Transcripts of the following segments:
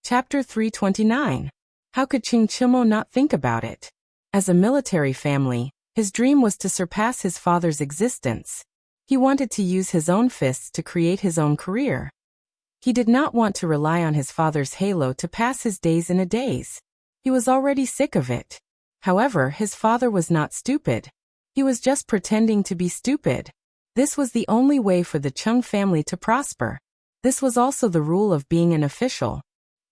Chapter 329. How could Ching Chimo not think about it? As a military family, his dream was to surpass his father's existence. He wanted to use his own fists to create his own career. He did not want to rely on his father's halo to pass his days in a daze. He was already sick of it. However, his father was not stupid. He was just pretending to be stupid. This was the only way for the Chung family to prosper. This was also the rule of being an official.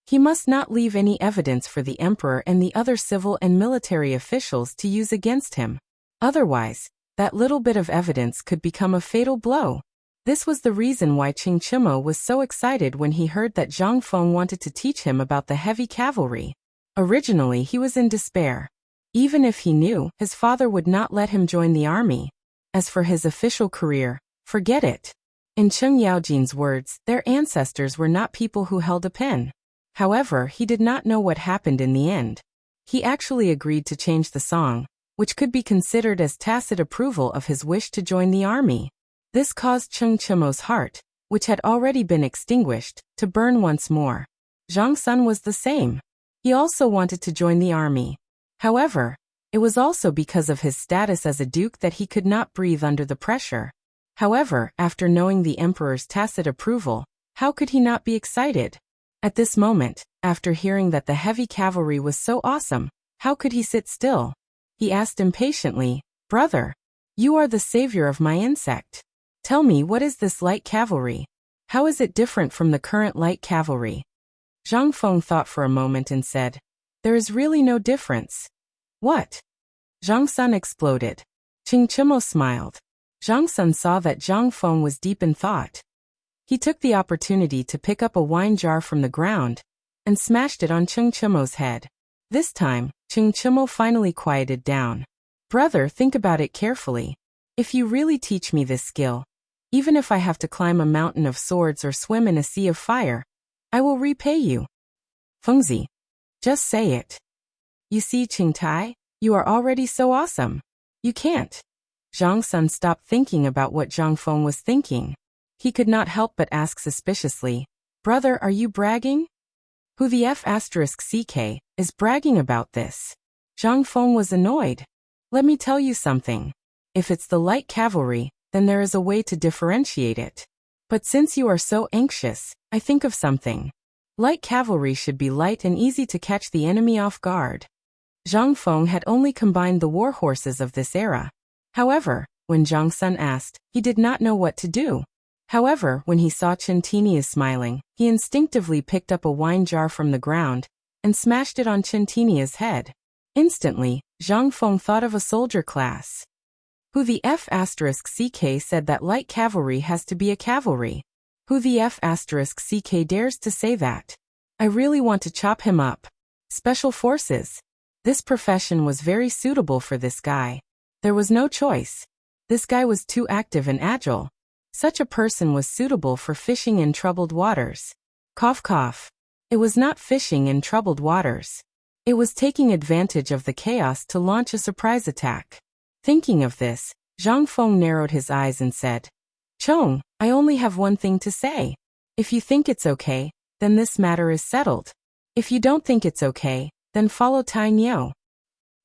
He must not leave any evidence for the emperor and the other civil and military officials to use against him. Otherwise, that little bit of evidence could become a fatal blow. This was the reason why Ching Chimo was so excited when he heard that Zhang Feng wanted to teach him about the heavy cavalry. Originally, he was in despair. Even if he knew, his father would not let him join the army. As for his official career, forget it. In Cheng Yaojin's words, their ancestors were not people who held a pen. However, he did not know what happened in the end. He actually agreed to change the song, which could be considered as tacit approval of his wish to join the army. This caused Cheng Chimo's heart, which had already been extinguished, to burn once more. Zhang Sun was the same. He also wanted to join the army. However, it was also because of his status as a duke that he could not breathe under the pressure. However, after knowing the emperor's tacit approval, how could he not be excited? At this moment, after hearing that the heavy cavalry was so awesome, how could he sit still? He asked impatiently, "Brother, you are the savior of my insect. Tell me, what is this light cavalry? How is it different from the current light cavalry?" Zhang Feng thought for a moment and said, "There is really no difference." "What?" Zhang Sun exploded. Ching Chimo smiled. Zhang Sun saw that Zhang Feng was deep in thought. He took the opportunity to pick up a wine jar from the ground and smashed it on Ching Chimo's head. This time, Ching Chimo finally quieted down. "Brother, think about it carefully. If you really teach me this skill, even if I have to climb a mountain of swords or swim in a sea of fire, I will repay you." "Fengzi, just say it. You see, Ching Tai, you are already so awesome. You can't." Zhang Sun stopped thinking about what Zhang Feng was thinking. He could not help but ask suspiciously, "Brother, are you bragging? Who the F***CK is bragging about this?" Zhang Feng was annoyed. "Let me tell you something. If it's the light cavalry, then there is a way to differentiate it. But since you are so anxious, I think of something. Light cavalry should be light and easy to catch the enemy off guard." Zhang Feng had only combined the war horses of this era. However, when Zhang Sun asked, he did not know what to do. However, when he saw Chen Tinia smiling, he instinctively picked up a wine jar from the ground and smashed it on Chen Tinia's head. Instantly, Zhang Feng thought of a soldier class. Who the F***CK said that light cavalry has to be a cavalry? Who the F***CK dares to say that? I really want to chop him up. Special forces. This profession was very suitable for this guy. There was no choice. This guy was too active and agile. Such a person was suitable for fishing in troubled waters. Cough cough. It was not fishing in troubled waters. It was taking advantage of the chaos to launch a surprise attack. Thinking of this, Zhang Feng narrowed his eyes and said, "Chong, I only have one thing to say. If you think it's okay, then this matter is settled. If you don't think it's okay, then follow Tai Niu."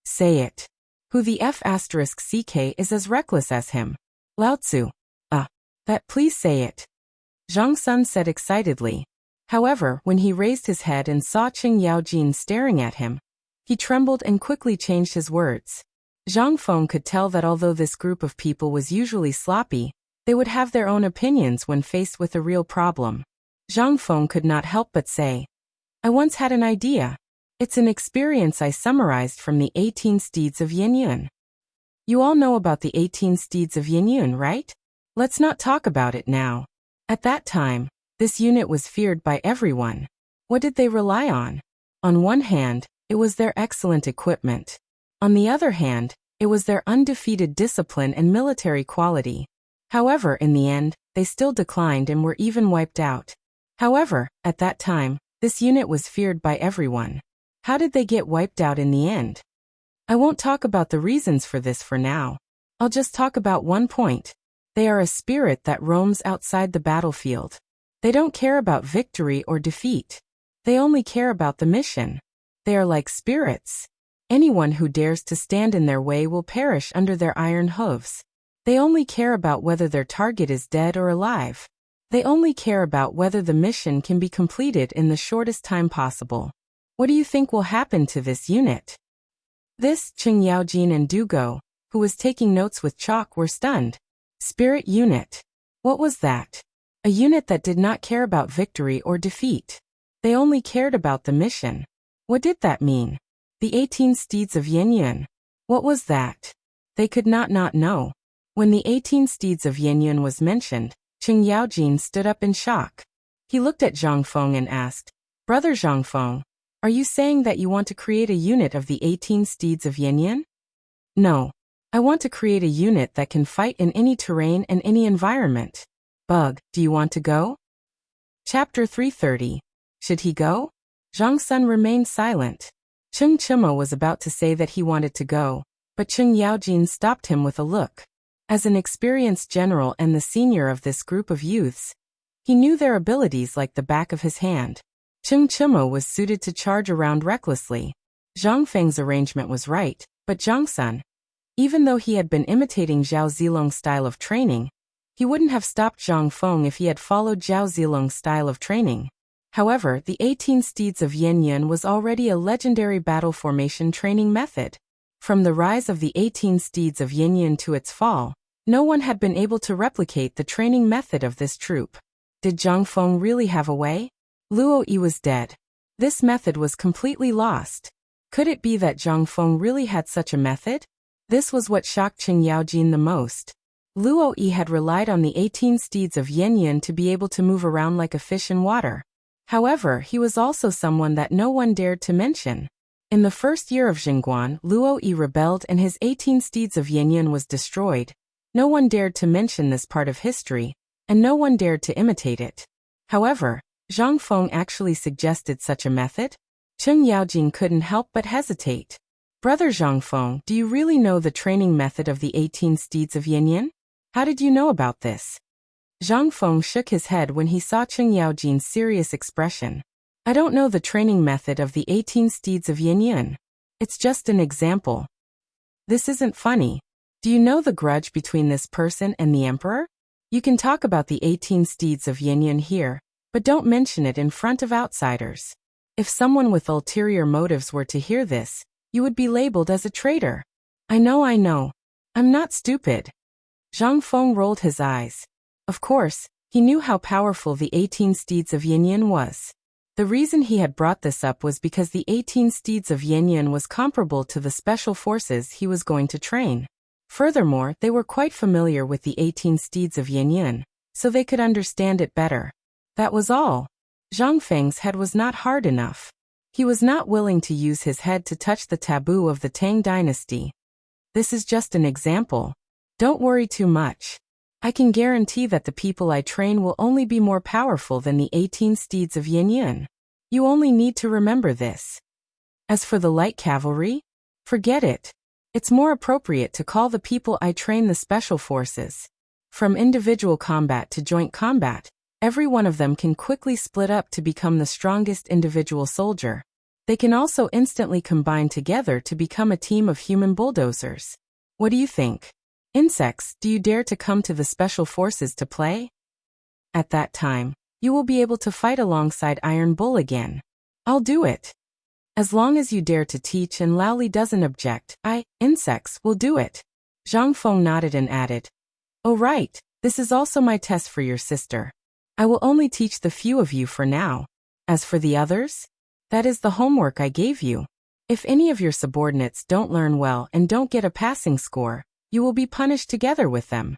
"Say it. Who the F***CK is as reckless as him?" "Lao Tzu." That please say it." Zhang Sun said excitedly. However, when he raised his head and saw Ching Yaojin staring at him, he trembled and quickly changed his words. Zhang Feng could tell that although this group of people was usually sloppy, they would have their own opinions when faced with a real problem. Zhang Feng could not help but say, "I once had an idea. It's an experience I summarized from the 18 Steeds of Yinyun. You all know about the 18 Steeds of Yinyun, right? Let's not talk about it now. At that time, this unit was feared by everyone. What did they rely on? On one hand, it was their excellent equipment. On the other hand, it was their undefeated discipline and military quality. However, in the end, they still declined and were even wiped out. However, at that time, this unit was feared by everyone. How did they get wiped out in the end? I won't talk about the reasons for this for now. I'll just talk about one point. They are a spirit that roams outside the battlefield. They don't care about victory or defeat. They only care about the mission. They are like spirits. Anyone who dares to stand in their way will perish under their iron hooves. They only care about whether their target is dead or alive. They only care about whether the mission can be completed in the shortest time possible. What do you think will happen to this unit? This, Cheng Yaojin and Dugo, who was taking notes with chalk, were stunned. Spirit unit. What was that? A unit that did not care about victory or defeat. They only cared about the mission. What did that mean? The 18 steeds of Yin. What was that? They could not know. When the 18 steeds of Yin was mentioned, Cheng Yaojin stood up in shock. He looked at Zhang Feng and asked, Brother Zhang Feng, are you saying that you want to create a unit of the 18 steeds of Yin? No. I want to create a unit that can fight in any terrain and any environment. Bug, do you want to go? Chapter 330. Should he go? Zhang Sun remained silent. Cheng Chima was about to say that he wanted to go, but Cheng Yaojin stopped him with a look. As an experienced general and the senior of this group of youths, he knew their abilities like the back of his hand. Cheng Chima was suited to charge around recklessly. Zhang Feng's arrangement was right, but Zhang Sun, even though he had been imitating Zhao Zilong's style of training, he wouldn't have stopped Zhang Feng if he had followed Zhao Zilong's style of training. However, the 18 steeds of Yin was already a legendary battle formation training method. From the rise of the 18 steeds of Yin to its fall, no one had been able to replicate the training method of this troop. Did Zhang Feng really have a way? Luo Yi was dead. This method was completely lost. Could it be that Zhang Feng really had such a method? This was what shocked Cheng Yaojin the most. Luo Yi had relied on the 18 steeds of Yin to be able to move around like a fish in water. However, he was also someone that no one dared to mention. In the first year of Jingguan, Luo Yi rebelled and his 18 steeds of Yin was destroyed. No one dared to mention this part of history, and no one dared to imitate it. However, Zhang Feng actually suggested such a method. Cheng Yaojin couldn't help but hesitate. Brother Zhang Feng, do you really know the training method of the 18 steeds of Yin? How did you know about this? Zhang Feng shook his head when he saw Cheng Yaojin's serious expression. I don't know the training method of the 18 steeds of Yin. It's just an example. This isn't funny. Do you know the grudge between this person and the emperor? You can talk about the 18 steeds of Yin here, but don't mention it in front of outsiders. If someone with ulterior motives were to hear this, you would be labeled as a traitor. I know. I'm not stupid. Zhang Feng rolled his eyes. Of course, he knew how powerful the 18 steeds of Yin was. The reason he had brought this up was because the 18 steeds of Yin was comparable to the special forces he was going to train. Furthermore, they were quite familiar with the 18 steeds of Yin, so they could understand it better. That was all. Zhang Feng's head was not hard enough. He was not willing to use his head to touch the taboo of the Tang dynasty. This is just an example. Don't worry too much. I can guarantee that the people I train will only be more powerful than the 18 steeds of Yin. You only need to remember this. As for the light cavalry, forget it. It's more appropriate to call the people I train the special forces. From individual combat to joint combat, every one of them can quickly split up to become the strongest individual soldier. They can also instantly combine together to become a team of human bulldozers. What do you think? Insects, do you dare to come to the special forces to play? At that time, you will be able to fight alongside Iron Bull again. I'll do it. As long as you dare to teach and Lao Li doesn't object, insects, will do it. Zhang Feng nodded and added, Oh right, this is also my test for your sister. I will only teach the few of you for now. As for the others, that is the homework I gave you. If any of your subordinates don't learn well and don't get a passing score, you will be punished together with them.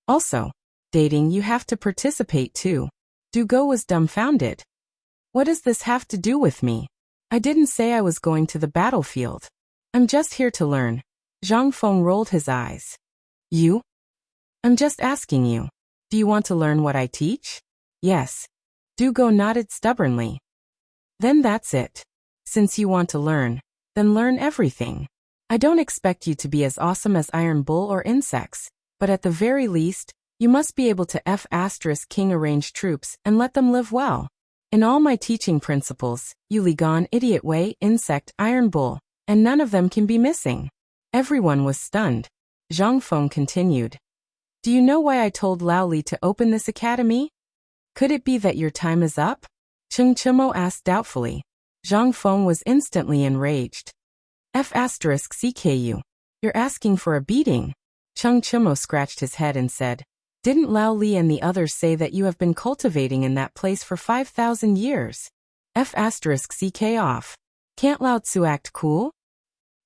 Also, dating, you have to participate too. Dugo was dumbfounded. What does this have to do with me? I didn't say I was going to the battlefield. I'm just here to learn. Zhang Feng rolled his eyes. You? I'm just asking you. Do you want to learn what I teach? Yes. Dugo nodded stubbornly. Then that's it. Since you want to learn, then learn everything. I don't expect you to be as awesome as Iron Bull or insects, but at the very least, you must be able to F*** king arrange troops and let them live well. In all my teaching principles, you Ligon, idiot Wei, insect, iron bull, and none of them can be missing. Everyone was stunned. Zhang Feng continued. Do you know why I told Lao Li to open this academy? Could it be that your time is up? Cheng Chimo asked doubtfully. Zhang Feng was instantly enraged. F*CKU. You're asking for a beating. Cheng Chimo scratched his head and said, Didn't Lao Li and the others say that you have been cultivating in that place for 5,000 years? F*CK off. Can't Lao Tzu act cool?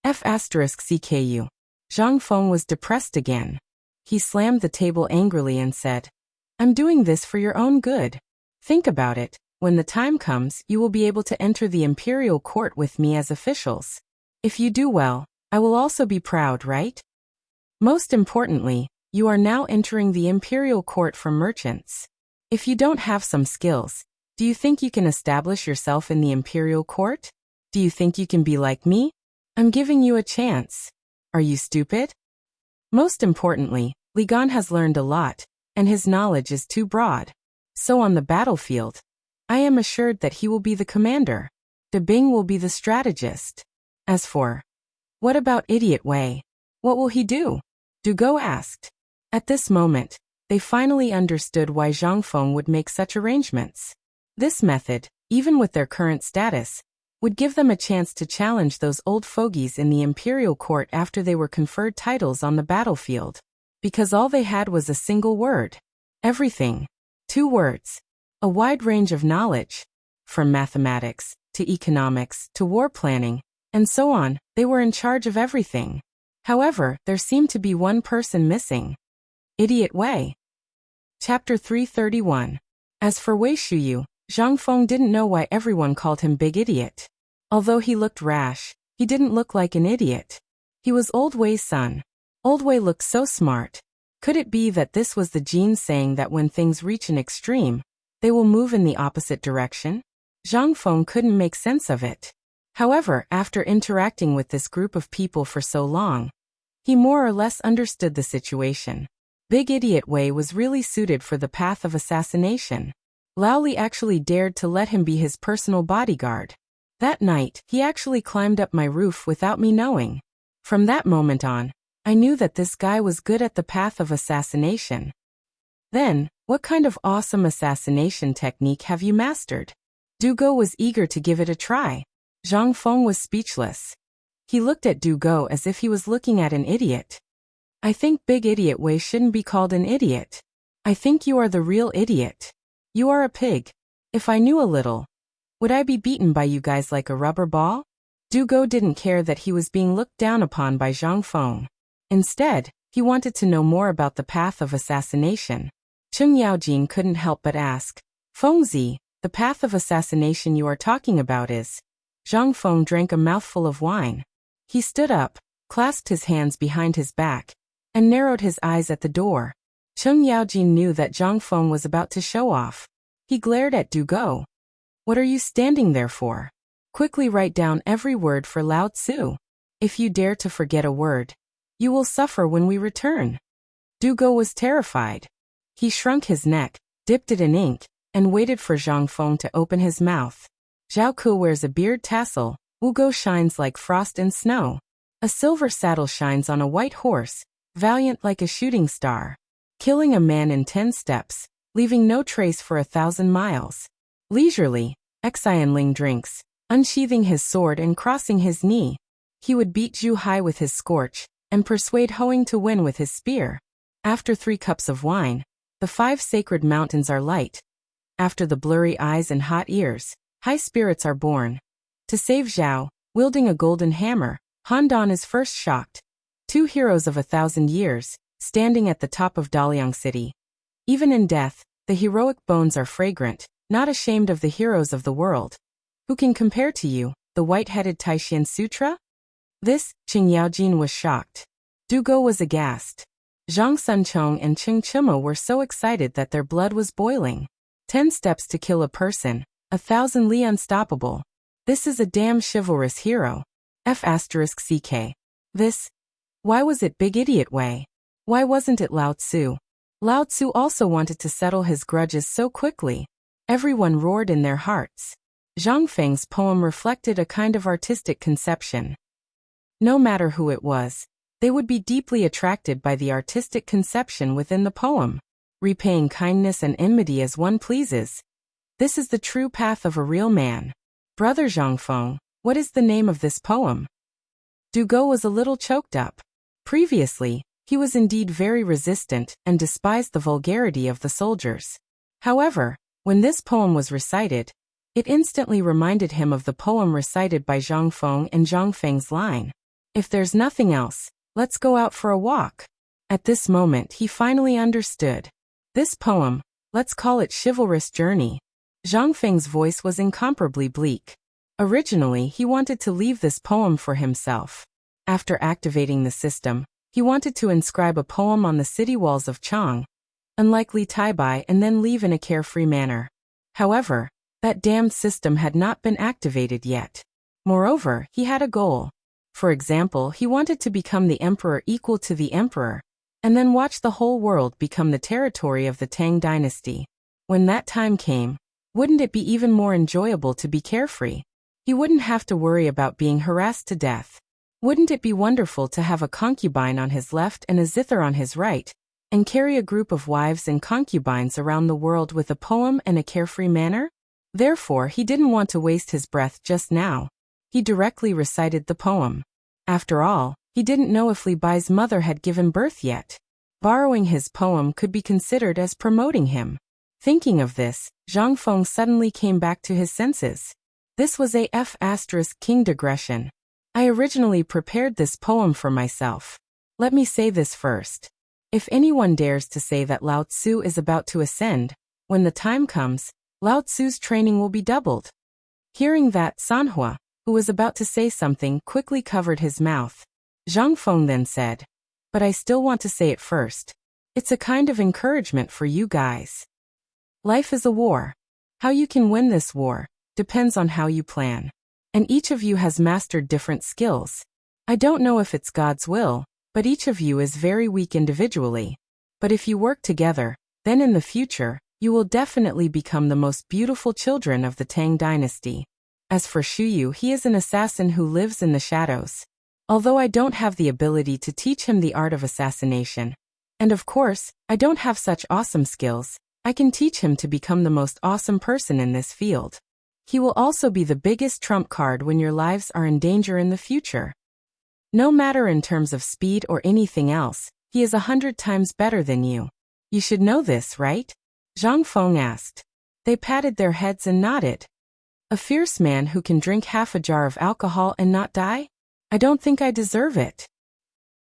F*CKU. Zhang Feng was depressed again. He slammed the table angrily and said, I'm doing this for your own good. Think about it. When the time comes, you will be able to enter the imperial court with me as officials. If you do well, I will also be proud, right? Most importantly, you are now entering the imperial court for merchants. If you don't have some skills, do you think you can establish yourself in the imperial court? Do you think you can be like me? I'm giving you a chance. Are you stupid? Most importantly, Li Gan has learned a lot, and his knowledge is too broad. So on the battlefield, I am assured that he will be the commander. De Bing will be the strategist. As for, what about idiot Wei? What will he do? Du Go asked. At this moment, they finally understood why Zhang Feng would make such arrangements. This method, even with their current status, would give them a chance to challenge those old fogies in the imperial court after they were conferred titles on the battlefield. Because all they had was a single word. Everything. 2 words. A wide range of knowledge. From mathematics, to economics, to war planning, and so on, they were in charge of everything. However, there seemed to be one person missing. Idiot Wei. Chapter 331. As for Wei Shuyu, Zhang Feng didn't know why everyone called him Big Idiot. Although he looked rash, he didn't look like an idiot. He was Old Wei's son. Old Wei looked so smart. Could it be that this was the gene saying that when things reach an extreme, they will move in the opposite direction? Zhang Feng couldn't make sense of it. However, after interacting with this group of people for so long, he more or less understood the situation. Big Idiot Wei was really suited for the path of assassination. Lao Li actually dared to let him be his personal bodyguard. That night, he actually climbed up my roof without me knowing. From that moment on, I knew that this guy was good at the path of assassination. Then, what kind of awesome assassination technique have you mastered? Du Go was eager to give it a try. Zhang Feng was speechless. He looked at Du Go as if he was looking at an idiot. I think Big Idiot Wei shouldn't be called an idiot. I think you are the real idiot. You are a pig. If I knew a little, would I be beaten by you guys like a rubber ball? Du Go didn't care that he was being looked down upon by Zhang Feng. Instead, he wanted to know more about the path of assassination. Cheng Yaojin couldn't help but ask, Fengzi, the path of assassination you are talking about is... Zhang Feng drank a mouthful of wine. He stood up, clasped his hands behind his back, and narrowed his eyes at the door. Cheng Yaojin knew that Zhang Feng was about to show off. He glared at Du Go. What are you standing there for? Quickly write down every word for Lao Tzu. If you dare to forget a word, you will suffer when we return. Du Go was terrified. He shrunk his neck, dipped it in ink, and waited for Zhang Feng to open his mouth. Zhao Ku wears a beard tassel, Wu Go shines like frost and snow. A silver saddle shines on a white horse, valiant like a shooting star. Killing a man in 10 steps, leaving no trace for 1,000 miles. Leisurely, Xianling drinks, unsheathing his sword and crossing his knee. He would beat Zhu Hai with his scorch, and persuade Hoing to win with his spear. After 3 cups of wine, the 5 sacred mountains are light. After the blurry eyes and hot ears, high spirits are born. To save Zhao, wielding a golden hammer, Han Dan is first shocked. 2 heroes of 1,000 years, standing at the top of Daliang City. Even in death, the heroic bones are fragrant, not ashamed of the heroes of the world. Who can compare to you, the white-headed Taishan Sutra? This, Qing Yaojin was shocked. Du Go was aghast. Zhang Sunchong and Cheng Chimo were so excited that their blood was boiling. 10 steps to kill a person, 1,000 li unstoppable. This is a damn chivalrous hero. F*CK. This. Why was it Big Idiot Wei? Why wasn't it Lao Tzu? Lao Tzu also wanted to settle his grudges so quickly. Everyone roared in their hearts. Zhang Feng's poem reflected a kind of artistic conception. No matter who it was, they would be deeply attracted by the artistic conception within the poem, repaying kindness and enmity as one pleases. This is the true path of a real man. Brother Zhangfeng, what is the name of this poem? Dugo was a little choked up. Previously, he was indeed very resistant and despised the vulgarity of the soldiers. However, when this poem was recited, it instantly reminded him of the poem recited by Zhang Feng and Zhang Feng's line, "If there's nothing else, let's go out for a walk." At this moment he finally understood. This poem, let's call it Chivalrous Journey. Zhang Feng's voice was incomparably bleak. Originally he wanted to leave this poem for himself. After activating the system, he wanted to inscribe a poem on the city walls of Chang, unlikely Taibai, and then leave in a carefree manner. However, that damned system had not been activated yet. Moreover, he had a goal. For example, he wanted to become the emperor equal to the emperor, and then watch the whole world become the territory of the Tang dynasty. When that time came, wouldn't it be even more enjoyable to be carefree? He wouldn't have to worry about being harassed to death. Wouldn't it be wonderful to have a concubine on his left and a zither on his right, and carry a group of wives and concubines around the world with a poem and a carefree manner? Therefore, he didn't want to waste his breath just now. He directly recited the poem. After all, he didn't know if Li Bai's mother had given birth yet. Borrowing his poem could be considered as promoting him. Thinking of this, Zhang Feng suddenly came back to his senses. This was a King digression. I originally prepared this poem for myself. Let me say this first. If anyone dares to say that Lao Tzu is about to ascend, when the time comes, Lao Tzu's training will be doubled. Hearing that, Sanhua, who was about to say something, quickly covered his mouth. Zhang Feng then said, "But I still want to say it first. It's a kind of encouragement for you guys. Life is a war. How you can win this war depends on how you plan. And each of you has mastered different skills. I don't know if it's God's will, but each of you is very weak individually. But if you work together, then in the future, you will definitely become the most beautiful children of the Tang dynasty. As for Shuyu, he is an assassin who lives in the shadows. Although I don't have the ability to teach him the art of assassination, and of course, I don't have such awesome skills, I can teach him to become the most awesome person in this field. He will also be the biggest trump card when your lives are in danger in the future. No matter in terms of speed or anything else, he is 100 times better than you. You should know this, right?" Zhang Feng asked. They patted their heads and nodded. "A fierce man who can drink half a jar of alcohol and not die? I don't think I deserve it."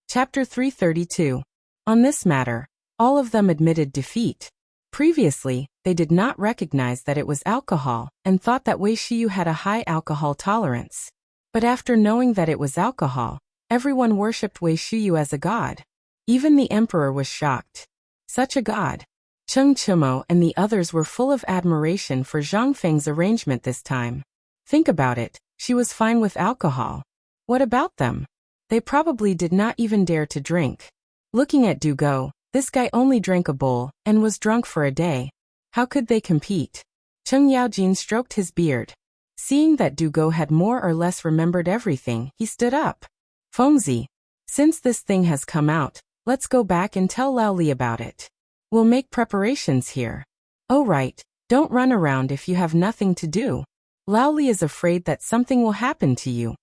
Chapter 332. On this matter, all of them admitted defeat. Previously, they did not recognize that it was alcohol and thought that Wei Shiyu had a high alcohol tolerance. But after knowing that it was alcohol, everyone worshipped Wei Shiyu as a god. Even the emperor was shocked. Such a god. Cheng Chimo and the others were full of admiration for Zhang Feng's arrangement this time. Think about it, she was fine with alcohol. What about them? They probably did not even dare to drink. Looking at Dugo, this guy only drank a bowl and was drunk for a day. How could they compete? Cheng Yaojin stroked his beard. Seeing that Dugo had more or less remembered everything, he stood up. "Fengzi, since this thing has come out, let's go back and tell Lao Li about it. We'll make preparations here. Oh right, don't run around if you have nothing to do. Lao Li is afraid that something will happen to you.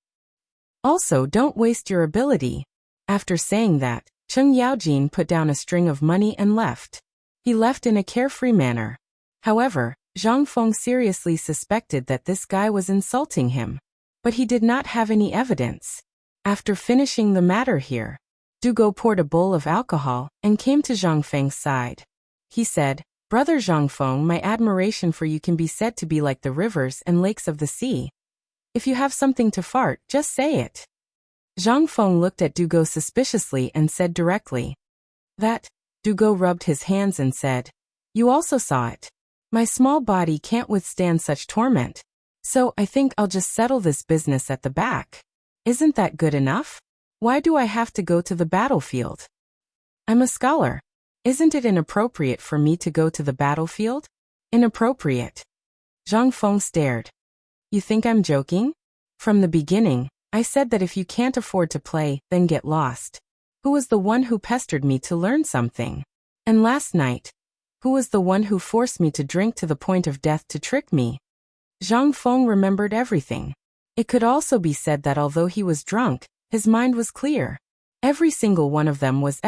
Also, don't waste your ability." After saying that, Cheng Yaojin put down a string of money and left. He left in a carefree manner. However, Zhang Feng seriously suspected that this guy was insulting him. But he did not have any evidence. After finishing the matter here, Dugo poured a bowl of alcohol and came to Zhang Feng's side. He said, "Brother Zhang Feng, my admiration for you can be said to be like the rivers and lakes of the sea. If you have something to fart, just say it." Zhang Feng looked at Dugo suspiciously and said directly, "That." Dugo rubbed his hands and said, "You also saw it. My small body can't withstand such torment. So I think I'll just settle this business at the back. Isn't that good enough? Why do I have to go to the battlefield? I'm a scholar. Isn't it inappropriate for me to go to the battlefield?" "Inappropriate," Zhang Feng stared. You think I'm joking? From the beginning, I said that if you can't afford to play, then get lost. Who was the one who pestered me to learn something? And last night, who was the one who forced me to drink to the point of death to trick me? Zhang Feng remembered everything. It could also be said that although he was drunk, his mind was clear. Every single one of them was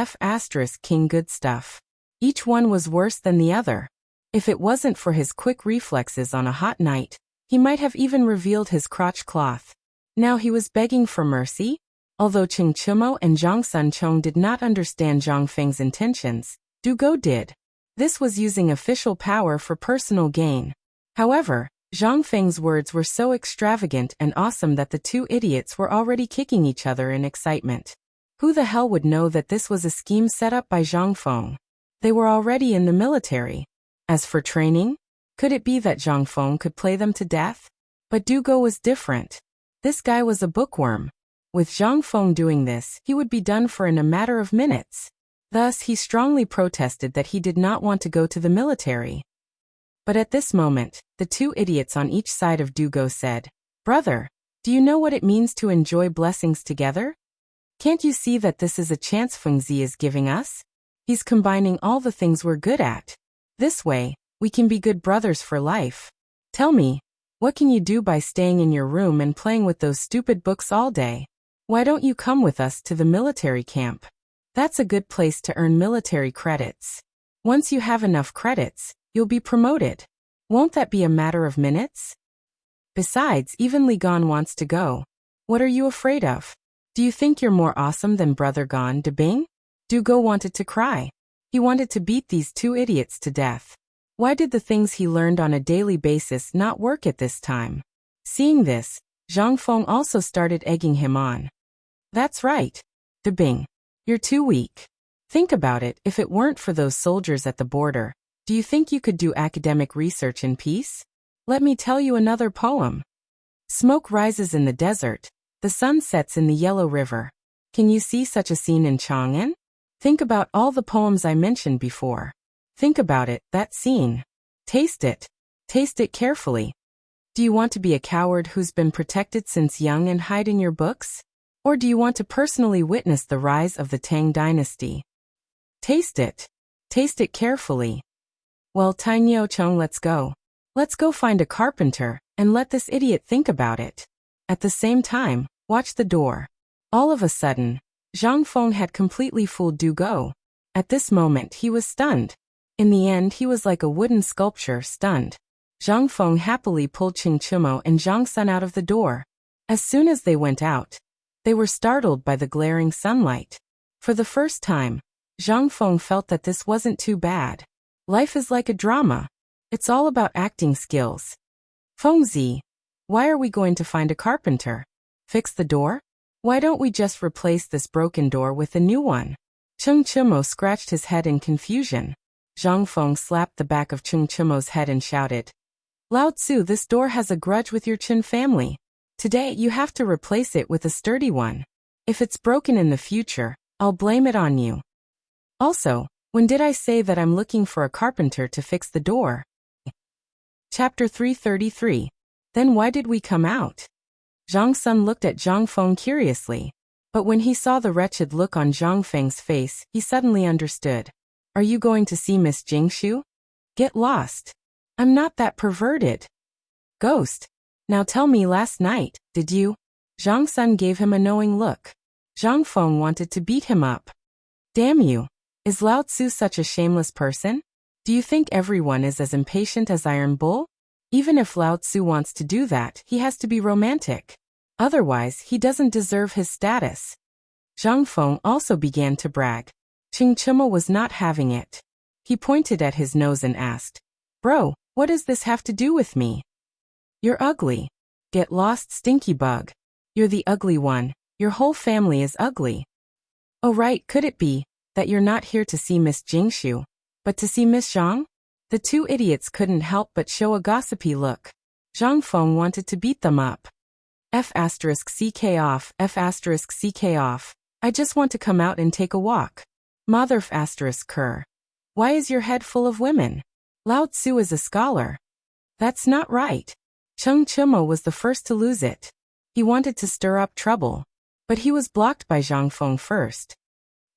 King good stuff. Each one was worse than the other. If it wasn't for his quick reflexes on a hot night, he might have even revealed his crotch cloth. Now he was begging for mercy? Although Cheng Chimo and Zhang Sunchong did not understand Zhang Feng's intentions, Du Go did. This was using official power for personal gain. However, Zhang Feng's words were so extravagant and awesome that the two idiots were already kicking each other in excitement. Who the hell would know that this was a scheme set up by Zhang Feng? They were already in the military. As for training, could it be that Zhang Feng could play them to death? But Du Go was different. This guy was a bookworm. With Zhang Feng doing this, he would be done for in a matter of minutes. Thus, he strongly protested that he did not want to go to the military. But at this moment, the two idiots on each side of Du Go said, Brother, do you know what it means to enjoy blessings together? Can't you see that this is a chance Feng Zi is giving us? He's combining all the things we're good at. This way, we can be good brothers for life. Tell me, what can you do by staying in your room and playing with those stupid books all day? Why don't you come with us to the military camp? That's a good place to earn military credits. Once you have enough credits, you'll be promoted. Won't that be a matter of minutes? Besides, even Li Gan wants to go. What are you afraid of? Do you think you're more awesome than Brother Gan de Bing? Du Go wanted to cry. He wanted to beat these two idiots to death. Why did the things he learned on a daily basis not work at this time? Seeing this, Zhang Feng also started egging him on. That's right. De Bing. You're too weak. Think about it, if it weren't for those soldiers at the border, do you think you could do academic research in peace? Let me tell you another poem. Smoke rises in the desert, the sun sets in the Yellow River. Can you see such a scene in Chang'an? Think about all the poems I mentioned before. Think about it, that scene. Taste it. Taste it carefully. Do you want to be a coward who's been protected since young and hide in your books? Or do you want to personally witness the rise of the Tang dynasty? Taste it. Taste it carefully. Well, Tang Yo Chong, let's go. Let's go find a carpenter, and let this idiot think about it. At the same time, watch the door. All of a sudden, Zhang Feng had completely fooled Du Go. At this moment he was stunned. In the end he was like a wooden sculpture, stunned. Zhang Feng happily pulled Cheng Chimo and Zhang Sun out of the door. As soon as they went out, they were startled by the glaring sunlight. For the first time, Zhang Feng felt that this wasn't too bad. Life is like a drama. It's all about acting skills. Feng Zi, why are we going to find a carpenter? Fix the door? Why don't we just replace this broken door with a new one? Cheng Chimo scratched his head in confusion. Zhang Feng slapped the back of Cheng Chimo's head and shouted, Lao Tzu, this door has a grudge with your Chen family. Today you have to replace it with a sturdy one. If it's broken in the future, I'll blame it on you. Also, when did I say that I'm looking for a carpenter to fix the door? Chapter 333. Then why did we come out? Zhang Sun looked at Zhang Feng curiously. But when he saw the wretched look on Zhang Feng's face, he suddenly understood. Are you going to see Miss Jingshu? Get lost. I'm not that perverted. Ghost. Now tell me, last night, did you? Zhang Sun gave him a knowing look. Zhang Feng wanted to beat him up. Damn you. Is Lao Tzu such a shameless person? Do you think everyone is as impatient as Iron Bull? Even if Lao Tzu wants to do that, he has to be romantic. Otherwise, he doesn't deserve his status. Zhang Feng also began to brag. Cheng Chimo was not having it. He pointed at his nose and asked, Bro, what does this have to do with me? You're ugly. Get lost, stinky bug. You're the ugly one. Your whole family is ugly. Oh right, could it be that you're not here to see Miss Jingshu, but to see Miss Zhang? The two idiots couldn't help but show a gossipy look. Zhang Feng wanted to beat them up. F***ck off, F***ck off. I just want to come out and take a walk. Mother ***cur. Why is your head full of women? Lao Tzu is a scholar. That's not right. Cheng Chimo was the first to lose it. He wanted to stir up trouble, but he was blocked by Zhang Feng first.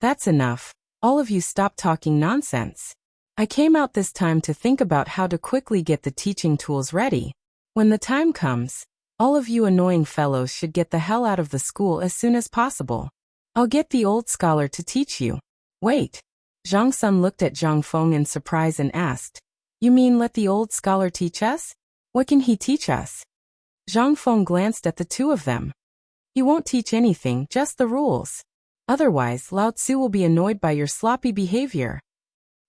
That's enough. All of you stop talking nonsense. I came out this time to think about how to quickly get the teaching tools ready. When the time comes, all of you annoying fellows should get the hell out of the school as soon as possible. I'll get the old scholar to teach you. Wait. Zhang Sun looked at Zhang Feng in surprise and asked, You mean let the old scholar teach us? What can he teach us? Zhang Feng glanced at the two of them. He won't teach anything, just the rules. Otherwise, Lao Tzu will be annoyed by your sloppy behavior.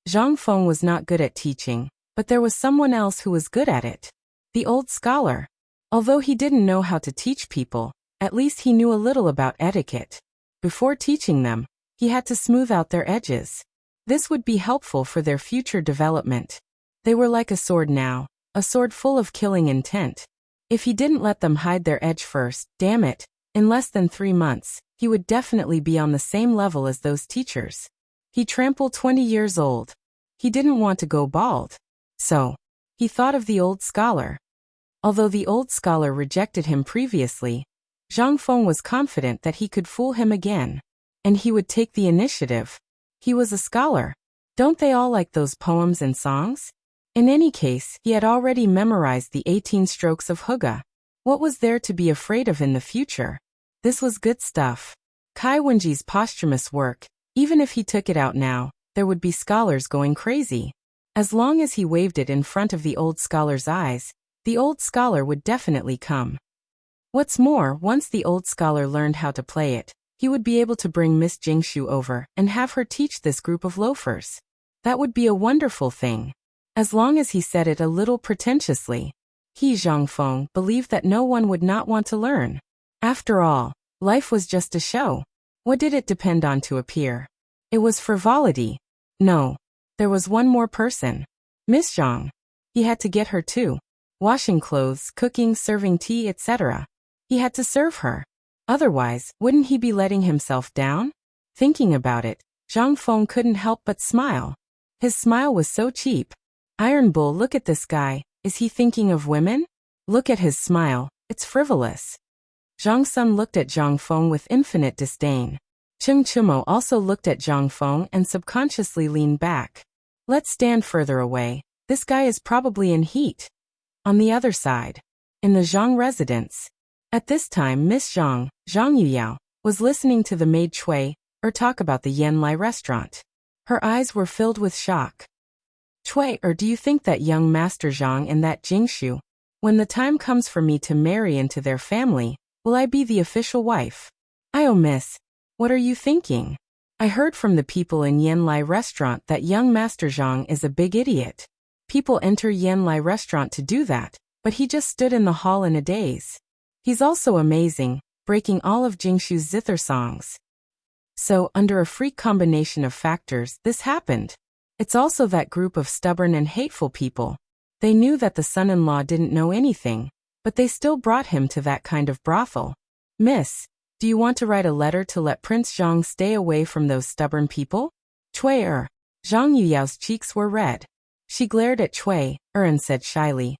Zhang Feng was not good at teaching, but there was someone else who was good at it. The old scholar. Although he didn't know how to teach people, at least he knew a little about etiquette. Before teaching them, he had to smooth out their edges. This would be helpful for their future development. They were like a sword now, a sword full of killing intent. If he didn't let them hide their edge first, damn it, in less than 3 months, he would definitely be on the same level as those teachers. He trampled 20 years old. He didn't want to go bald. So, he thought of the old scholar. Although the old scholar rejected him previously, Zhang Feng was confident that he could fool him again. And he would take the initiative. He was a scholar. Don't they all like those poems and songs? In any case, he had already memorized the 18 strokes of Hygge. What was there to be afraid of in the future? This was good stuff. Kai Wenji's posthumous work, even if he took it out now, there would be scholars going crazy. As long as he waved it in front of the old scholar's eyes, the old scholar would definitely come. What's more, once the old scholar learned how to play it, he would be able to bring Miss Jingshu over and have her teach this group of loafers. That would be a wonderful thing. As long as he said it a little pretentiously. He, Zhang Feng, believed that no one would not want to learn. After all, life was just a show. What did it depend on to appear? It was frivolity. No. There was one more person. Miss Zhang. He had to get her too. Washing clothes, cooking, serving tea, etc. He had to serve her. Otherwise, wouldn't he be letting himself down? Thinking about it, Zhang Feng couldn't help but smile. His smile was so cheap. Iron Bull, look at this guy. Is he thinking of women? Look at his smile. It's frivolous. Zhang Sun looked at Zhang Feng with infinite disdain. Cheng Chimo also looked at Zhang Feng and subconsciously leaned back. Let's stand further away. This guy is probably in heat. On the other side, in the Zhang residence. At this time, Miss Zhang, Zhang Yuyao, was listening to the maid Cui, talk about the Yanlai restaurant. Her eyes were filled with shock. Cui, do you think that young Master Zhang and that Jingshu, when the time comes for me to marry into their family, will I be the official wife? Miss, what are you thinking? I heard from the people in Yanlai restaurant that young Master Zhang is a big idiot. People enter Yanlai restaurant to do that, but he just stood in the hall in a daze. He's also amazing, breaking all of Jingshu's zither songs. So, under a freak combination of factors, this happened. It's also that group of stubborn and hateful people. They knew that the son-in-law didn't know anything, but they still brought him to that kind of brothel. Miss, do you want to write a letter to let Prince Zhang stay away from those stubborn people? Cui, Zhang Yuyao's cheeks were red. She glared at Cui, and said shyly,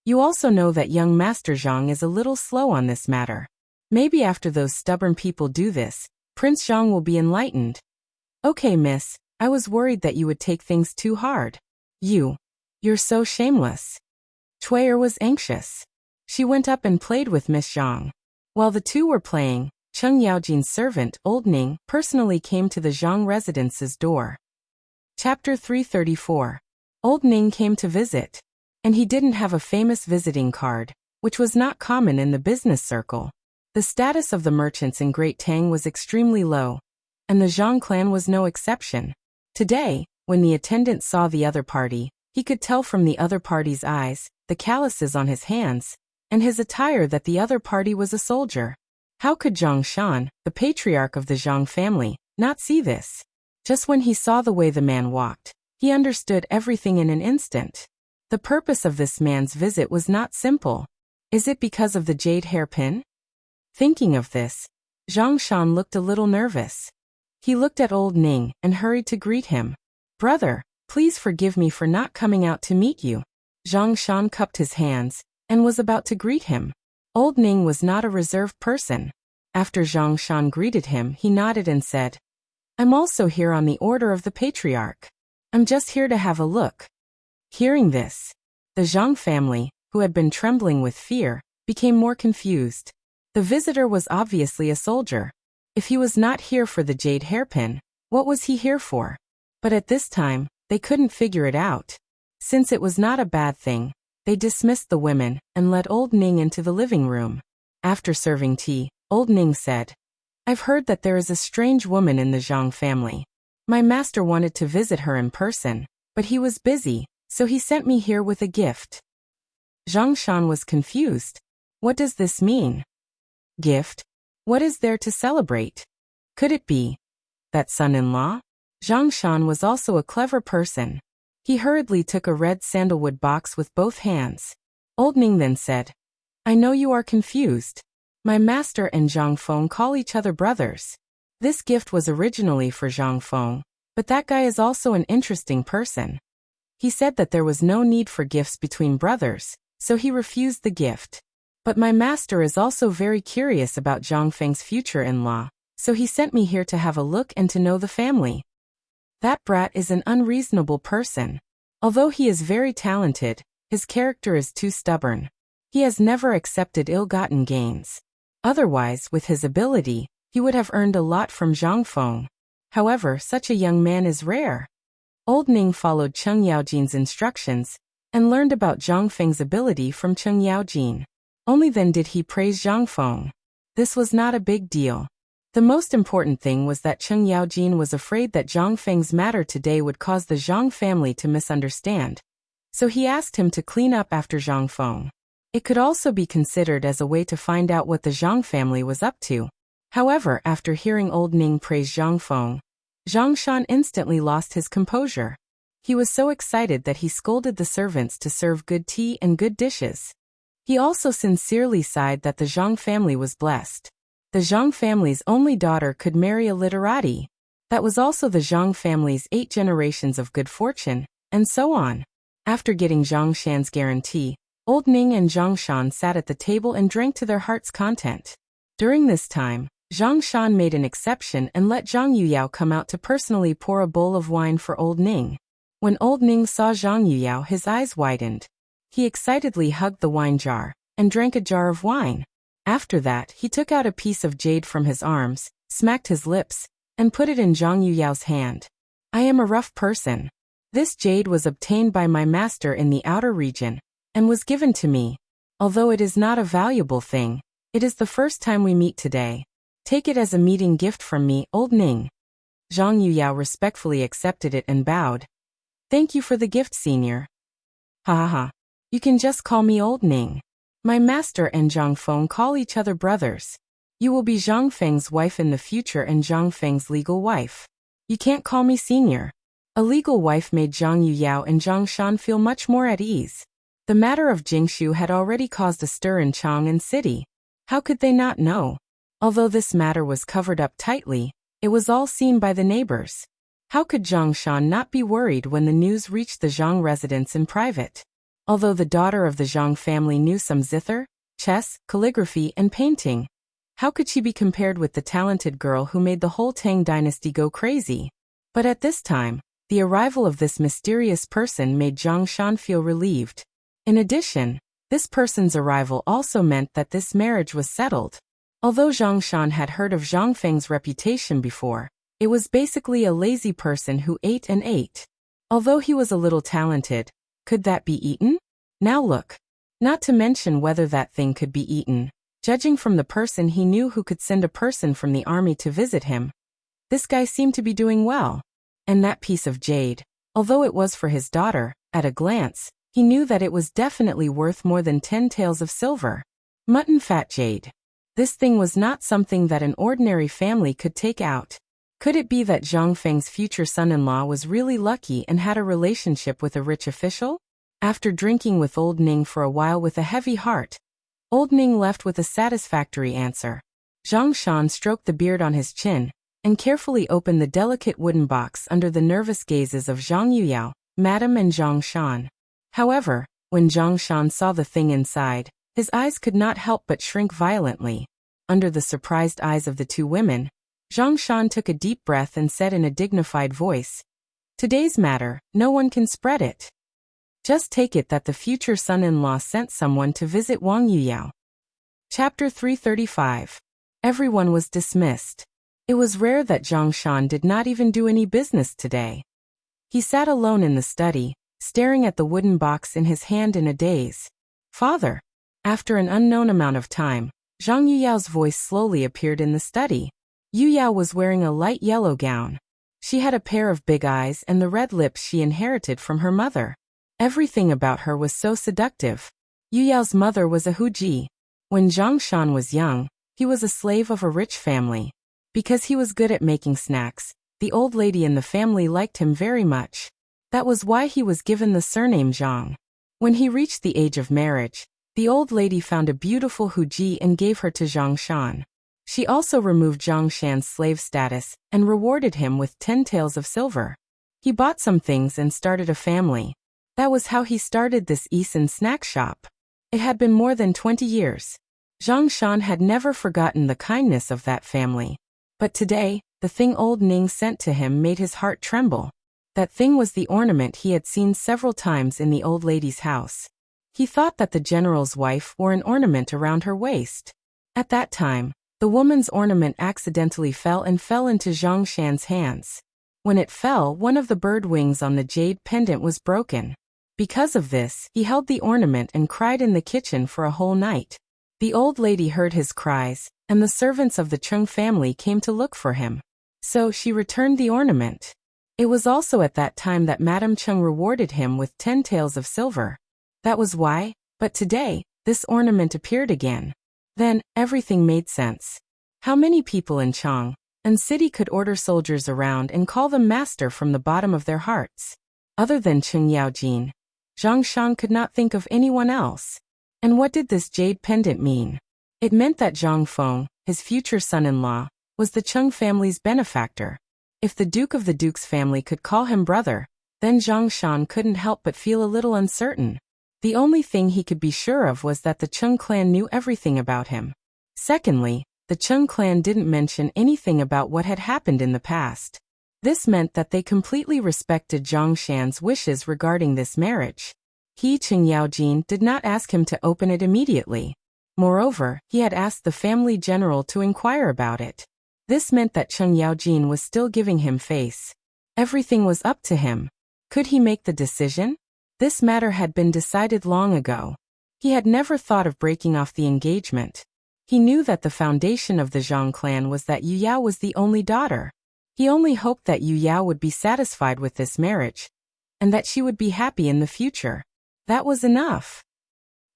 You also know that young Master Zhang is a little slow on this matter. Maybe after those stubborn people do this, Prince Zhang will be enlightened. Okay, miss, I was worried that you would take things too hard. You're so shameless. Cui was anxious. She went up and played with Miss Zhang. While the two were playing, Cheng Yaojin's servant, Old Ning, personally came to the Zhang residence's door. Chapter 334. Old Ning came to visit. And he didn't have a famous visiting card, which was not common in the business circle. The status of the merchants in Great Tang was extremely low, and the Zhang clan was no exception. Today, when the attendant saw the other party, he could tell from the other party's eyes, the calluses on his hands, and his attire that the other party was a soldier. How could Zhang Shan, the patriarch of the Zhang family, not see this? Just when he saw the way the man walked, he understood everything in an instant. The purpose of this man's visit was not simple. Is it because of the jade hairpin? Thinking of this, Zhang Shan looked a little nervous. He looked at Old Ning and hurried to greet him. Brother, please forgive me for not coming out to meet you. Zhang Shan cupped his hands and was about to greet him. Old Ning was not a reserved person. After Zhang Shan greeted him, he nodded and said, "I'm also here on the order of the patriarch. I'm just here to have a look." Hearing this, the Zhang family, who had been trembling with fear, became more confused. The visitor was obviously a soldier. If he was not here for the jade hairpin, what was he here for? But at this time, they couldn't figure it out. Since it was not a bad thing, they dismissed the women and led Old Ning into the living room. After serving tea, Old Ning said, "I've heard that there is a strange woman in the Zhang family. My master wanted to visit her in person, but he was busy, so he sent me here with a gift." Zhang Shan was confused. What does this mean? Gift? What is there to celebrate? Could it be that son-in-law? Zhang Shan was also a clever person. He hurriedly took a red sandalwood box with both hands. Old Ning then said, "I know you are confused. My master and Zhang Feng call each other brothers. This gift was originally for Zhang Feng, but that guy is also an interesting person. He said that there was no need for gifts between brothers, so he refused the gift. But my master is also very curious about Zhang Feng's future in-law, so he sent me here to have a look and to know the family. That brat is an unreasonable person. Although he is very talented, his character is too stubborn. He has never accepted ill-gotten gains. Otherwise, with his ability, he would have earned a lot from Zhang Feng. However, such a young man is rare." Old Ning followed Cheng Yaojin's instructions and learned about Zhang Feng's ability from Cheng Yaojin. Only then did he praise Zhang Feng. This was not a big deal. The most important thing was that Cheng Yaojin was afraid that Zhang Feng's matter today would cause the Zhang family to misunderstand. So he asked him to clean up after Zhang Feng. It could also be considered as a way to find out what the Zhang family was up to. However, after hearing Old Ning praise Zhang Feng, Zhang Shan instantly lost his composure. He was so excited that he scolded the servants to serve good tea and good dishes. He also sincerely sighed that the Zhang family was blessed. The Zhang family's only daughter could marry a literati. That was also the Zhang family's 8 generations of good fortune, and so on. After getting Zhang Shan's guarantee, Old Ning and Zhang Shan sat at the table and drank to their heart's content. During this time, Zhang Shan made an exception and let Zhang Yuyao come out to personally pour a bowl of wine for Old Ning. When Old Ning saw Zhang Yuyao, his eyes widened. He excitedly hugged the wine jar and drank a jar of wine. After that, he took out a piece of jade from his arms, smacked his lips, and put it in Zhang Yuyao's hand. "I am a rough person. This jade was obtained by my master in the outer region and was given to me. Although it is not a valuable thing, it is the first time we meet today. Take it as a meeting gift from me, Old Ning." Zhang Yuyao respectfully accepted it and bowed. "Thank you for the gift, senior." "Ha ha ha. You can just call me Old Ning. My master and Zhang Feng call each other brothers. You will be Zhang Feng's wife in the future and Zhang Feng's legal wife. You can't call me senior." A legal wife made Zhang Yuyao and Zhang Shan feel much more at ease. The matter of Jingshu had already caused a stir in Chang'an City. How could they not know? Although this matter was covered up tightly, it was all seen by the neighbors. How could Zhang Shan not be worried when the news reached the Zhang residence in private? Although the daughter of the Zhang family knew some zither, chess, calligraphy, and painting, how could she be compared with the talented girl who made the whole Tang dynasty go crazy? But at this time, the arrival of this mysterious person made Zhang Shan feel relieved. In addition, this person's arrival also meant that this marriage was settled. Although Zhang Shan had heard of Zhang Feng's reputation before, it was basically a lazy person who ate and ate. Although he was a little talented, could that be eaten? Now look. Not to mention whether that thing could be eaten. Judging from the person he knew who could send a person from the army to visit him, this guy seemed to be doing well. And that piece of jade, although it was for his daughter, at a glance, he knew that it was definitely worth more than 10 taels of silver. Mutton fat jade. This thing was not something that an ordinary family could take out. Could it be that Zhang Feng's future son-in-law was really lucky and had a relationship with a rich official? After drinking with Old Ning for a while with a heavy heart, Old Ning left with a satisfactory answer. Zhang Shan stroked the beard on his chin and carefully opened the delicate wooden box under the nervous gazes of Zhang Yuyao, Madame and Zhang Shan. However, When Zhang Shan saw the thing inside, his eyes could not help but shrink violently. Under the surprised eyes of the two women, Zhang Shan took a deep breath and said in a dignified voice, "Today's matter, no one can spread it. Just take it that the future son-in-law sent someone to visit Wang Yuyao." Chapter 335. Everyone was dismissed. It was rare that Zhang Shan did not even do any business today. He sat alone in the study, staring at the wooden box in his hand in a daze. "Father." After an unknown amount of time, Zhang Yuyao's voice slowly appeared in the study. Yuyao was wearing a light yellow gown. She had a pair of big eyes and the red lips she inherited from her mother. Everything about her was so seductive. Yuyao's mother was a huji. When Zhang Shan was young, he was a slave of a rich family. Because he was good at making snacks, the old lady in the family liked him very much. That was why he was given the surname Zhang. When he reached the age of marriage, the old lady found a beautiful huji and gave her to Zhang Shan. She also removed Zhang Shan's slave status and rewarded him with 10 taels of silver. He bought some things and started a family. That was how he started this Eason snack shop. It had been more than 20 years. Zhang Shan had never forgotten the kindness of that family. But today, the thing old Ning sent to him made his heart tremble. That thing was the ornament he had seen several times in the old lady's house. He thought that the general's wife wore an ornament around her waist. At that time, the woman's ornament accidentally fell into Zhang Shan's hands. When it fell, one of the bird wings on the jade pendant was broken. Because of this, he held the ornament and cried in the kitchen for a whole night. The old lady heard his cries, and the servants of the Chung family came to look for him. So she returned the ornament. It was also at that time that Madame Chung rewarded him with 10 taels of silver. That was why, but today, this ornament appeared again. Then, everything made sense. How many people in Chang and city could order soldiers around and call them master from the bottom of their hearts? Other than Cheng Yaojin, Zhang Shan could not think of anyone else. And what did this jade pendant mean? It meant that Zhang Feng, his future son-in-law, was the Chung family's benefactor. If the Duke of the Duke's family could call him brother, then Zhang Shan couldn't help but feel a little uncertain. The only thing he could be sure of was that the Chung clan knew everything about him. Secondly, the Chung clan didn't mention anything about what had happened in the past. This meant that they completely respected Zhang Shan's wishes regarding this marriage. He, Cheng Yaojin, did not ask him to open it immediately. Moreover, he had asked the family general to inquire about it. This meant that Cheng Yaojin was still giving him face. Everything was up to him. Could he make the decision? This matter had been decided long ago. He had never thought of breaking off the engagement. He knew that the foundation of the Zhang clan was that Yuyao was the only daughter. He only hoped that Yuyao would be satisfied with this marriage, and that she would be happy in the future. That was enough.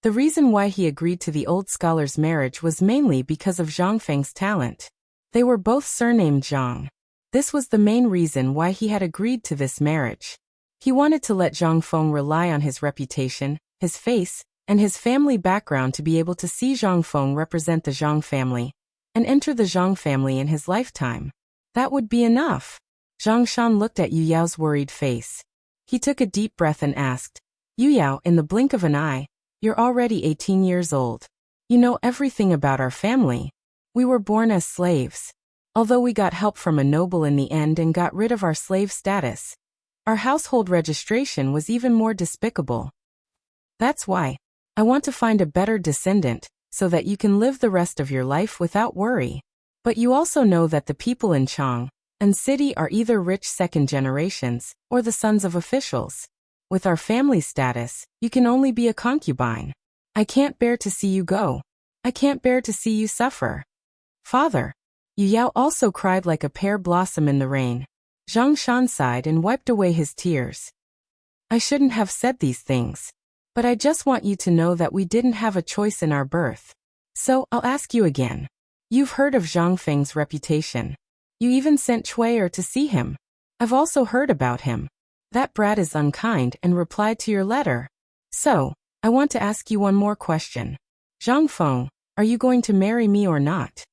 The reason why he agreed to the old scholar's marriage was mainly because of Zhang Feng's talent. They were both surnamed Zhang. This was the main reason why he had agreed to this marriage. He wanted to let Zhang Feng rely on his reputation, his face, and his family background to be able to see Zhang Feng represent the Zhang family and enter the Zhang family in his lifetime. That would be enough. Zhang Shan looked at Yuyao's worried face. He took a deep breath and asked, "Yuyao, in the blink of an eye, you're already 18 years old. You know everything about our family. We were born as slaves. Although we got help from a noble in the end and got rid of our slave status, our household registration was even more despicable. That's why I want to find a better descendant, so that you can live the rest of your life without worry. But you also know that the people in Chang and city are either rich second generations or the sons of officials. With our family status, you can only be a concubine. I can't bear to see you go. I can't bear to see you suffer." "Father." Yuyao also cried like a pear blossom in the rain. Zhang Shan sighed and wiped away his tears. "I shouldn't have said these things. But I just want you to know that we didn't have a choice in our birth. So, I'll ask you again. You've heard of Zhang Feng's reputation. You even sent Chui'er to see him. I've also heard about him. That brat is unkind and replied to your letter. So, I want to ask you one more question. Zhang Feng, are you going to marry me or not?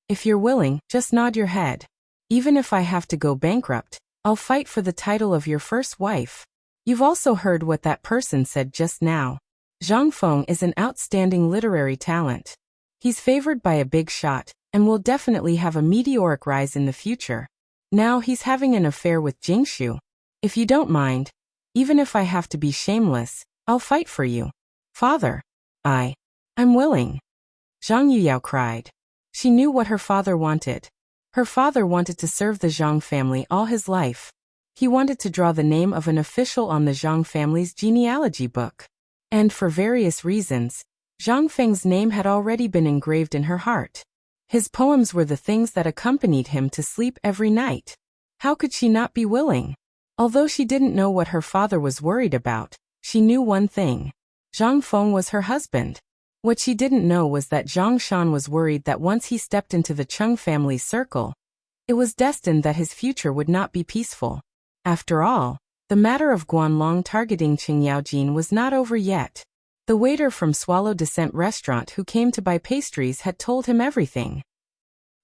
If you're willing, just nod your head. Even if I have to go bankrupt, I'll fight for the title of your first wife." You've also heard what that person said just now. Zhang Feng is an outstanding literary talent. He's favored by a big shot, and will definitely have a meteoric rise in the future. Now he's having an affair with Jingshu. If you don't mind, even if I have to be shameless, I'll fight for you. Father. I'm willing. Zhang Yuyao cried. She knew what her father wanted. Her father wanted to serve the Zhang family all his life. He wanted to draw the name of an official on the Zhang family's genealogy book. And for various reasons, Zhang Feng's name had already been engraved in her heart. His poems were the things that accompanied him to sleep every night. How could she not be willing? Although she didn't know what her father was worried about, she knew one thing. Zhang Feng was her husband. What she didn't know was that Zhang Shan was worried that once he stepped into the Cheng family's circle, it was destined that his future would not be peaceful. After all, the matter of Guanlong targeting Qing Yaojin was not over yet. The waiter from Swallow Descent restaurant who came to buy pastries had told him everything.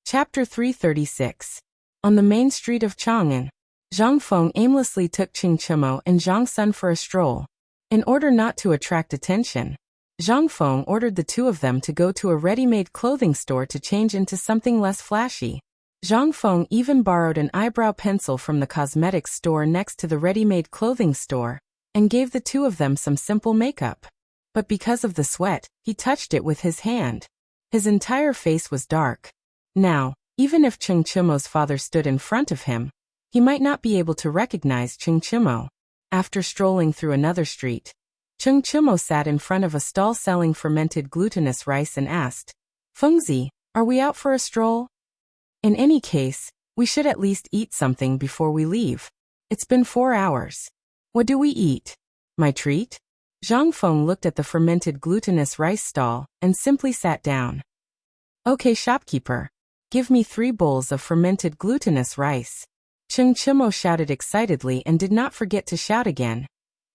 Chapter 336. On the main street of Chang'an, Zhang Feng aimlessly took Qing Chimo and Zhang Sun for a stroll. In order not to attract attention, Zhang Feng ordered the two of them to go to a ready-made clothing store to change into something less flashy. Zhang Feng even borrowed an eyebrow pencil from the cosmetics store next to the ready-made clothing store, and gave the two of them some simple makeup. But because of the sweat, he touched it with his hand. His entire face was dark. Now, even if Cheng Chimo's father stood in front of him, he might not be able to recognize Cheng Chimo. After strolling through another street, Cheng Chimo sat in front of a stall selling fermented glutinous rice and asked, "Fengzi, are we out for a stroll? In any case, we should at least eat something before we leave. It's been 4 hours. What do we eat? My treat?" Zhang Feng looked at the fermented glutinous rice stall and simply sat down. "Okay, shopkeeper. Give me 3 bowls of fermented glutinous rice." Cheng Chimo shouted excitedly and did not forget to shout again.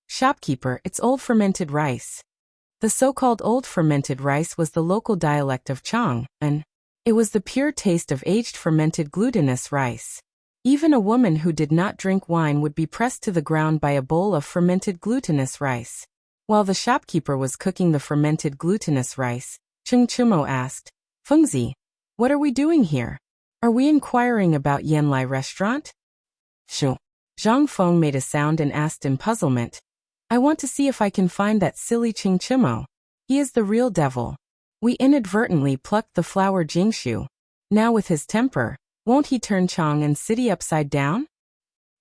"Shopkeeper, it's old fermented rice." The so-called old fermented rice was the local dialect of Chang'an. It was the pure taste of aged fermented glutinous rice. Even a woman who did not drink wine would be pressed to the ground by a bowl of fermented glutinous rice. While the shopkeeper was cooking the fermented glutinous rice, Cheng Chimo asked, "Fengzi, what are we doing here? Are we inquiring about Yanlai restaurant?" "Sure." Zhang Feng made a sound and asked in puzzlement, "I want to see if I can find that silly Cheng Chimo. He is the real devil. We inadvertently plucked the flower Jingshu. Now with his temper, won't he turn Chang'an City upside down?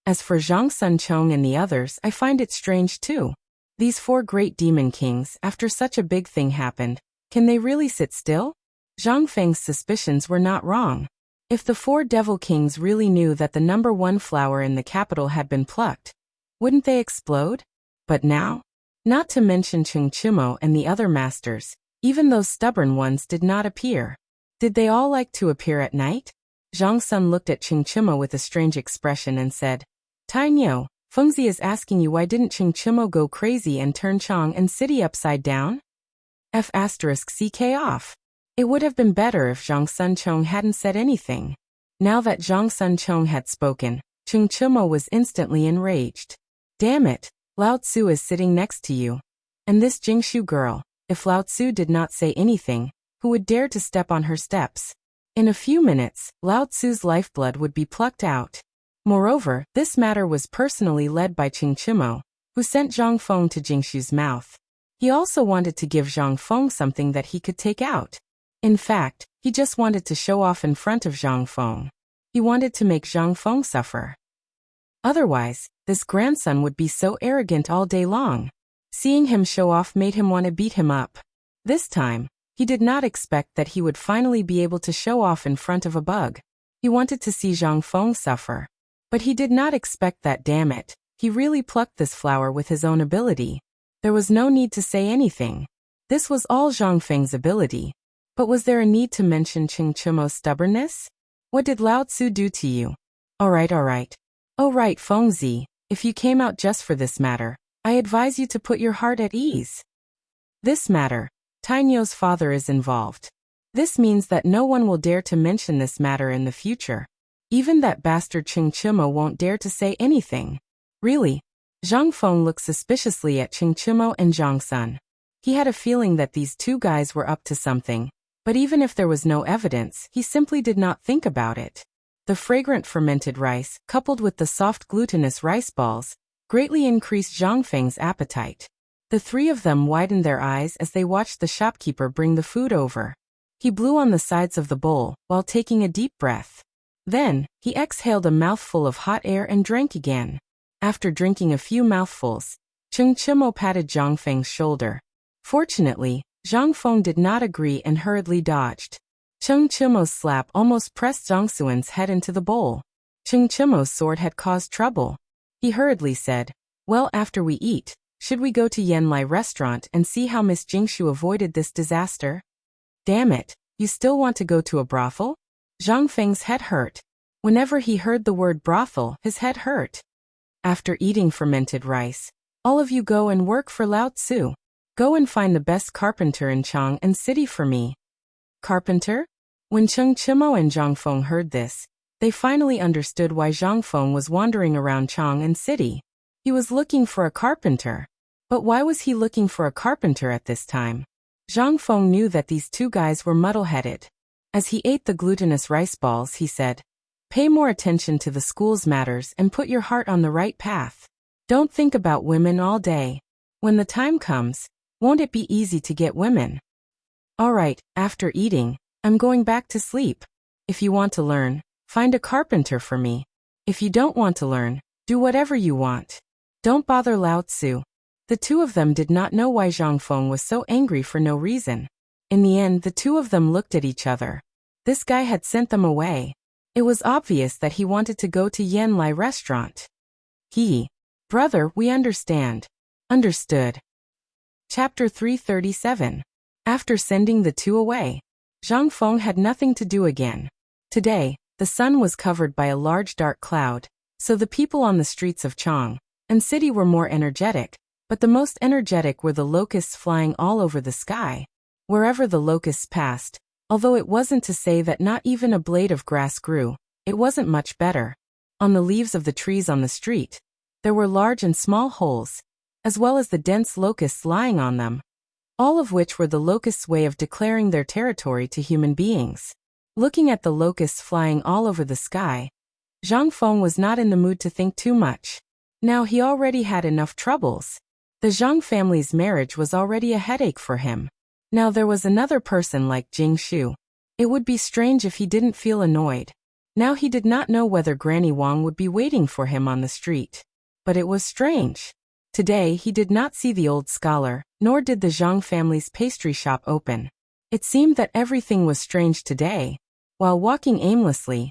As for Zhang Sun Chong and the others, I find it strange too. These 4 great demon kings, after such a big thing happened, can they really sit still?" Zhang Feng's suspicions were not wrong. If the 4 devil kings really knew that the number 1 flower in the capital had been plucked, wouldn't they explode? But now? Not to mention Cheng Chimo and the other masters, even those stubborn ones did not appear. Did they all like to appear at night? Zhang Sun looked at Cheng Chimo with a strange expression and said, "Tainyo, Fengzi is asking you why didn't Cheng Chimo go crazy and turn Chang'an City upside down? F***ck off. It would have been better if Zhang Sun Chong hadn't said anything." Now that Zhang Sun Chong had spoken, Cheng Chimo was instantly enraged. "Damn it, Lao Tzu is sitting next to you. And this Jingshu girl, if Lao Tzu did not say anything, who would dare to step on her steps? In a few minutes, Lao Tzu's lifeblood would be plucked out." Moreover, this matter was personally led by Cheng Chimo, who sent Zhang Feng to Jingshu's mouth. He also wanted to give Zhang Feng something that he could take out. In fact, he just wanted to show off in front of Zhang Feng. He wanted to make Zhang Feng suffer. Otherwise, this grandson would be so arrogant all day long. Seeing him show off made him want to beat him up. This time, he did not expect that he would finally be able to show off in front of a bug. He wanted to see Zhang Feng suffer. But he did not expect that, damn it, he really plucked this flower with his own ability. There was no need to say anything. This was all Zhang Feng's ability. But was there a need to mention Cheng Chimo's stubbornness? What did Lao Tzu do to you? Alright. Oh right, Fengzi, if you came out just for this matter, I advise you to put your heart at ease. This matter, Tainyo's father is involved. This means that no one will dare to mention this matter in the future. Even that bastard Cheng Chimo won't dare to say anything. Really? Zhang Feng looked suspiciously at Cheng Chimo and Zhang Sun. He had a feeling that these two guys were up to something, but even if there was no evidence, he simply did not think about it. The fragrant fermented rice, coupled with the soft glutinous rice balls, greatly increased Zhang Feng's appetite. The three of them widened their eyes as they watched the shopkeeper bring the food over. He blew on the sides of the bowl, while taking a deep breath. Then, he exhaled a mouthful of hot air and drank again. After drinking a few mouthfuls, Cheng Chimo patted Zhang Feng's shoulder. Fortunately, Zhang Feng did not agree and hurriedly dodged. Cheng Chimo's slap almost pressed Zhang Xuan's head into the bowl. Cheng Chimo's sword had caused trouble. He hurriedly said, "Well, after we eat, should we go to Yanlai restaurant and see how Miss Jingshu avoided this disaster?" "Damn it, you still want to go to a brothel?" Zhang Feng's head hurt. Whenever he heard the word brothel, his head hurt. "After eating fermented rice, all of you go and work for Lao Tzu. Go and find the best carpenter in Chang and city for me." Carpenter? When Cheng Chimo and Zhang Feng heard this, they finally understood why Zhang Feng was wandering around Chang and city. He was looking for a carpenter. But why was he looking for a carpenter at this time? Zhang Feng knew that these two guys were muddle-headed. As he ate the glutinous rice balls, he said, "Pay more attention to the school's matters and put your heart on the right path. Don't think about women all day. When the time comes, won't it be easy to get women? All right, after eating, I'm going back to sleep. If you want to learn, find a carpenter for me. If you don't want to learn, do whatever you want. Don't bother Lao Tzu." The two of them did not know why Zhang Feng was so angry for no reason. In the end, the two of them looked at each other. This guy had sent them away. It was obvious that he wanted to go to Yanlai restaurant. Brother, we understand. Understood. Chapter 337. After sending the two away, Zhang Feng had nothing to do again. Today, the sun was covered by a large dark cloud, so the people on the streets of Chang and city were more energetic, but the most energetic were the locusts flying all over the sky. Wherever the locusts passed, although it wasn't to say that not even a blade of grass grew, it wasn't much better. On the leaves of the trees on the street, there were large and small holes, as well as the dense locusts lying on them, all of which were the locusts' way of declaring their territory to human beings. Looking at the locusts flying all over the sky, Zhang Feng was not in the mood to think too much. Now he already had enough troubles. The Zhang family's marriage was already a headache for him. Now there was another person like Jing Shu. It would be strange if he didn't feel annoyed. Now he did not know whether Granny Wang would be waiting for him on the street. But it was strange. Today he did not see the old scholar, nor did the Zhang family's pastry shop open. It seemed that everything was strange today. While walking aimlessly,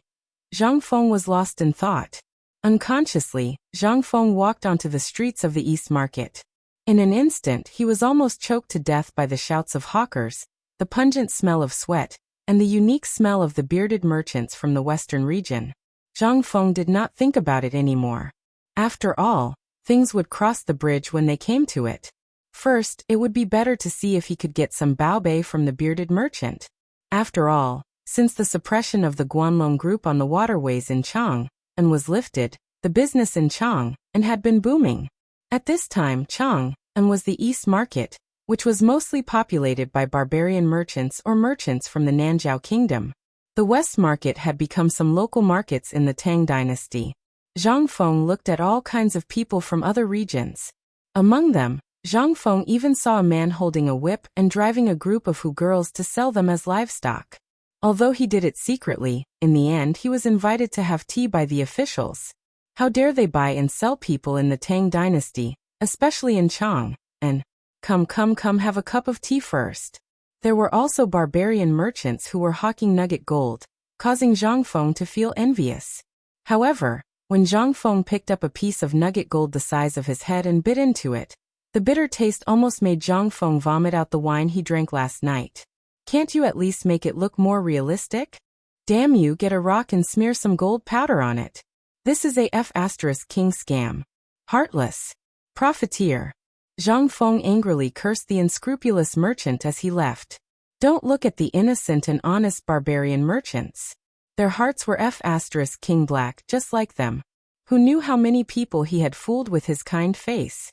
Zhang Feng was lost in thought. Unconsciously, Zhang Feng walked onto the streets of the East Market. In an instant he was almost choked to death by the shouts of hawkers, the pungent smell of sweat, and the unique smell of the bearded merchants from the western region. Zhang Feng did not think about it anymore. After all, things would cross the bridge when they came to it. First, it would be better to see if he could get some baobei from the bearded merchant. After all, since the suppression of the Guanlong group on the waterways in Chang and was lifted, the business in Chang and had been booming. At this time, Chang and was the East Market, which was mostly populated by barbarian merchants or merchants from the Nanzhao Kingdom. The West Market had become some local markets in the Tang dynasty. Zhang Feng looked at all kinds of people from other regions. Among them, Zhang Feng even saw a man holding a whip and driving a group of Hu girls to sell them as livestock. Although he did it secretly, in the end he was invited to have tea by the officials. How dare they buy and sell people in the Tang dynasty, especially in Chang, and, come have a cup of tea first. There were also barbarian merchants who were hawking nugget gold, causing Zhang Feng to feel envious. However, when Zhang Feng picked up a piece of nugget gold the size of his head and bit into it, the bitter taste almost made Zhang Feng vomit out the wine he drank last night. Can't you at least make it look more realistic? Damn you, get a rock and smear some gold powder on it. This is a F***king scam. Heartless. Profiteer. Zhang Feng angrily cursed the unscrupulous merchant as he left. Don't look at the innocent and honest barbarian merchants. Their hearts were F***king black just like them. Who knew how many people he had fooled with his kind face?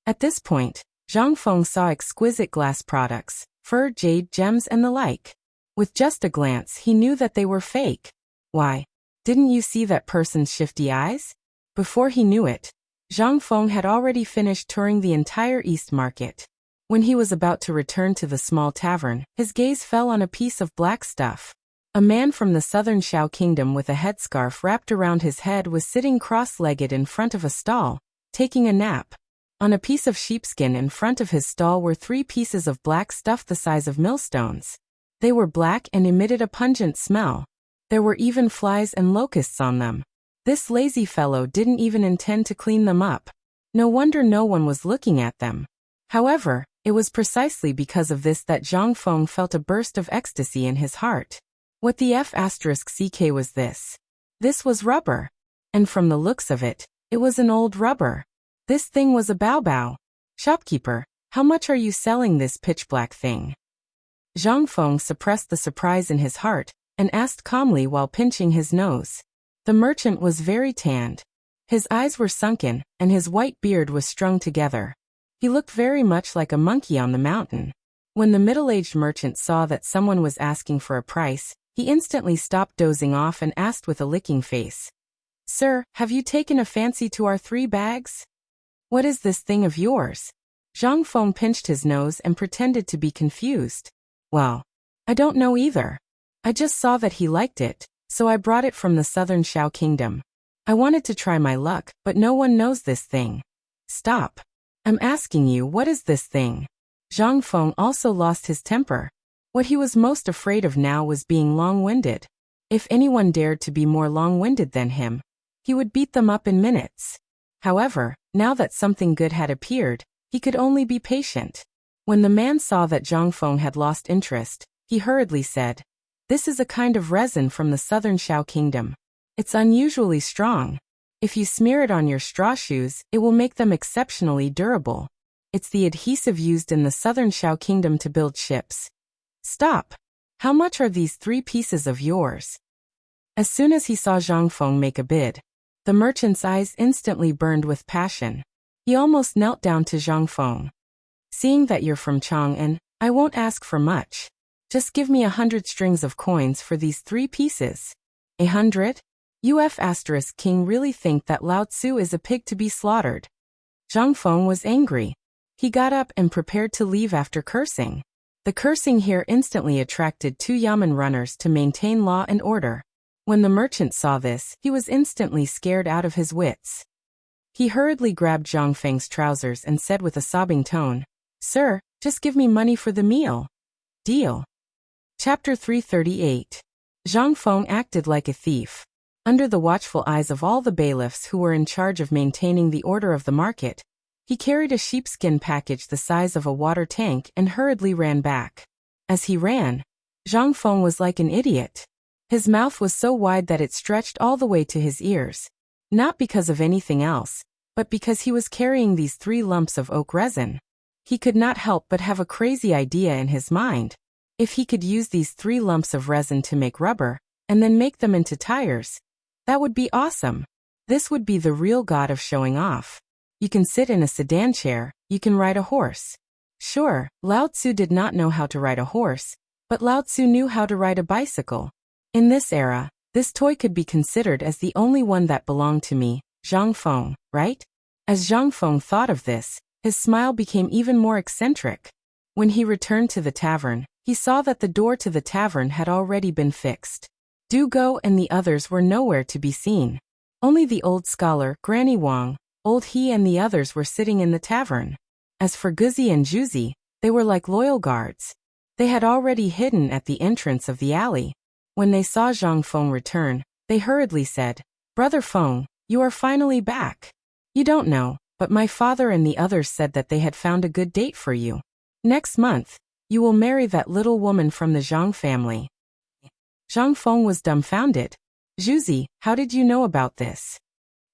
At this point, Zhang Feng saw exquisite glass products, fur, jade, gems and the like. With just a glance he knew that they were fake. Why? Didn't you see that person's shifty eyes? Before he knew it, Zhang Feng had already finished touring the entire East Market. When he was about to return to the small tavern, his gaze fell on a piece of black stuff. A man from the southern Shao kingdom with a headscarf wrapped around his head was sitting cross-legged in front of a stall, taking a nap. On a piece of sheepskin in front of his stall were 3 pieces of black stuff the size of millstones. They were black and emitted a pungent smell. There were even flies and locusts on them. This lazy fellow didn't even intend to clean them up. No wonder no one was looking at them. However, it was precisely because of this that Zhang Feng felt a burst of ecstasy in his heart. What the F***ck was this? This was rubber. And from the looks of it, it was an old rubber. This thing was a bao. Shopkeeper, how much are you selling this pitch-black thing? Zhang Feng suppressed the surprise in his heart and asked calmly while pinching his nose. The merchant was very tanned. His eyes were sunken, and his white beard was strung together. He looked very much like a monkey on the mountain. When the middle-aged merchant saw that someone was asking for a price, he instantly stopped dozing off and asked with a licking face. Sir, have you taken a fancy to our 3 bags? What is this thing of yours? Zhang Feng pinched his nose and pretended to be confused. Well, I don't know either. I just saw that he liked it, so I brought it from the southern Shao kingdom. I wanted to try my luck, but no one knows this thing. Stop. I'm asking you, what is this thing? Zhang Feng also lost his temper. What he was most afraid of now was being long-winded. If anyone dared to be more long-winded than him, he would beat them up in minutes. However, now that something good had appeared, he could only be patient. When the man saw that Zhang Feng had lost interest, he hurriedly said, This is a kind of resin from the southern Shao kingdom. It's unusually strong. If you smear it on your straw shoes, it will make them exceptionally durable. It's the adhesive used in the southern Shao kingdom to build ships. Stop. How much are these 3 pieces of yours? As soon as he saw Zhang Feng make a bid, the merchant's eyes instantly burned with passion. He almost knelt down to Zhang Feng. Seeing that you're from Chang'an, I won't ask for much. Just give me 100 strings of coins for these 3 pieces. 100? King really think that Lao Tzu is a pig to be slaughtered? Zhang Feng was angry. He got up and prepared to leave after cursing. The cursing here instantly attracted 2 yamen runners to maintain law and order. When the merchant saw this, he was instantly scared out of his wits. He hurriedly grabbed Zhang Feng's trousers and said with a sobbing tone, Sir, just give me money for the meal. Deal. Chapter 338. Zhang Feng acted like a thief. Under the watchful eyes of all the bailiffs who were in charge of maintaining the order of the market, he carried a sheepskin package the size of a water tank and hurriedly ran back. As he ran, Zhang Feng was like an idiot. His mouth was so wide that it stretched all the way to his ears. Not because of anything else, but because he was carrying these 3 lumps of oak resin. He could not help but have a crazy idea in his mind. If he could use these 3 lumps of resin to make rubber, and then make them into tires, that would be awesome. This would be the real god of showing off. You can sit in a sedan chair, you can ride a horse. Sure, Lao Tzu did not know how to ride a horse, but Lao Tzu knew how to ride a bicycle. In this era, this toy could be considered as the only one that belonged to me, Zhang Feng, right? As Zhang Feng thought of this, his smile became even more eccentric. When he returned to the tavern, he saw that the door to the tavern had already been fixed. Du Go and the others were nowhere to be seen. Only the old scholar, Granny Wang, Old He and the others were sitting in the tavern. As for Guzi and Juzi, they were like loyal guards. They had already hidden at the entrance of the alley. When they saw Zhang Feng return, they hurriedly said, Brother Feng, you are finally back. You don't know, but my father and the others said that they had found a good date for you. Next month, you will marry that little woman from the Zhang family. Zhang Feng was dumbfounded. Juzi, how did you know about this?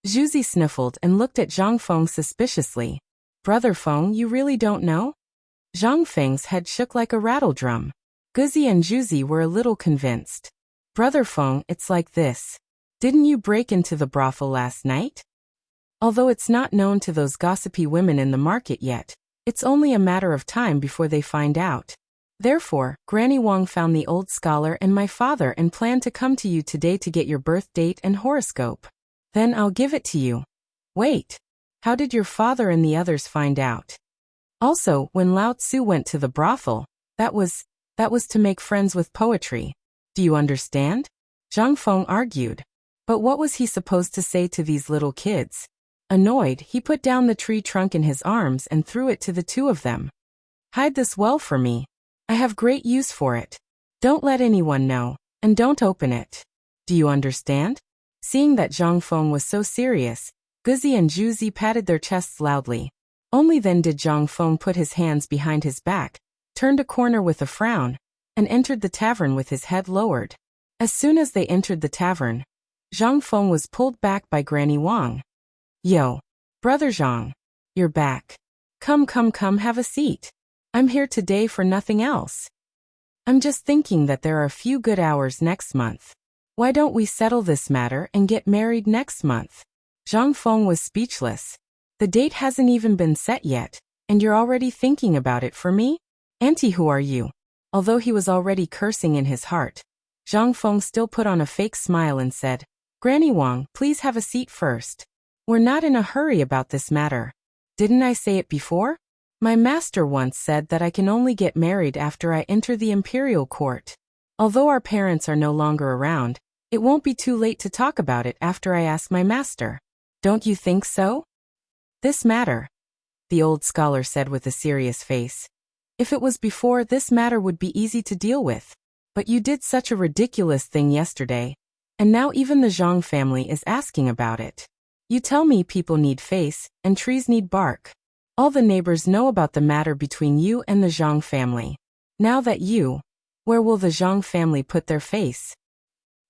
Juzi sniffled and looked at Zhang Feng suspiciously. Brother Feng, you really don't know? Zhang Feng's head shook like a rattle drum. Guzi and Juzi were a little convinced. Brother Feng, it's like this. Didn't you break into the brothel last night? Although it's not known to those gossipy women in the market yet, It's only a matter of time before they find out. Therefore, Granny Wang found the old scholar and my father and planned to come to you today to get your birth date and horoscope. Then I'll give it to you. Wait. How did your father and the others find out? Also, when Lao Tzu went to the brothel, that was to make friends with poetry. Do you understand? Zhang Feng argued. But what was he supposed to say to these little kids? Annoyed, he put down the tree trunk in his arms and threw it to the two of them. Hide this well for me. I have great use for it. Don't let anyone know, and don't open it. Do you understand? Seeing that Zhang Feng was so serious, Guzi and Juzi patted their chests loudly. Only then did Zhang Feng put his hands behind his back, turned a corner with a frown, and entered the tavern with his head lowered. As soon as they entered the tavern, Zhang Feng was pulled back by Granny Wang. Yo, Brother Zhang. You're back. Come, have a seat. I'm here today for nothing else. I'm just thinking that there are a few good hours next month. Why don't we settle this matter and get married next month? Zhang Feng was speechless. The date hasn't even been set yet, and you're already thinking about it for me? Auntie, who are you? Although he was already cursing in his heart, Zhang Feng still put on a fake smile and said, Granny Wang, please have a seat first. We're not in a hurry about this matter. Didn't I say it before? My master once said that I can only get married after I enter the imperial court. Although our parents are no longer around, it won't be too late to talk about it after I ask my master. Don't you think so? This matter, the old scholar said with a serious face. If it was before, this matter would be easy to deal with. But you did such a ridiculous thing yesterday, and now even the Zhang family is asking about it. You tell me people need face, and trees need bark. All the neighbors know about the matter between you and the Zhang family. Now that where will the Zhang family put their face?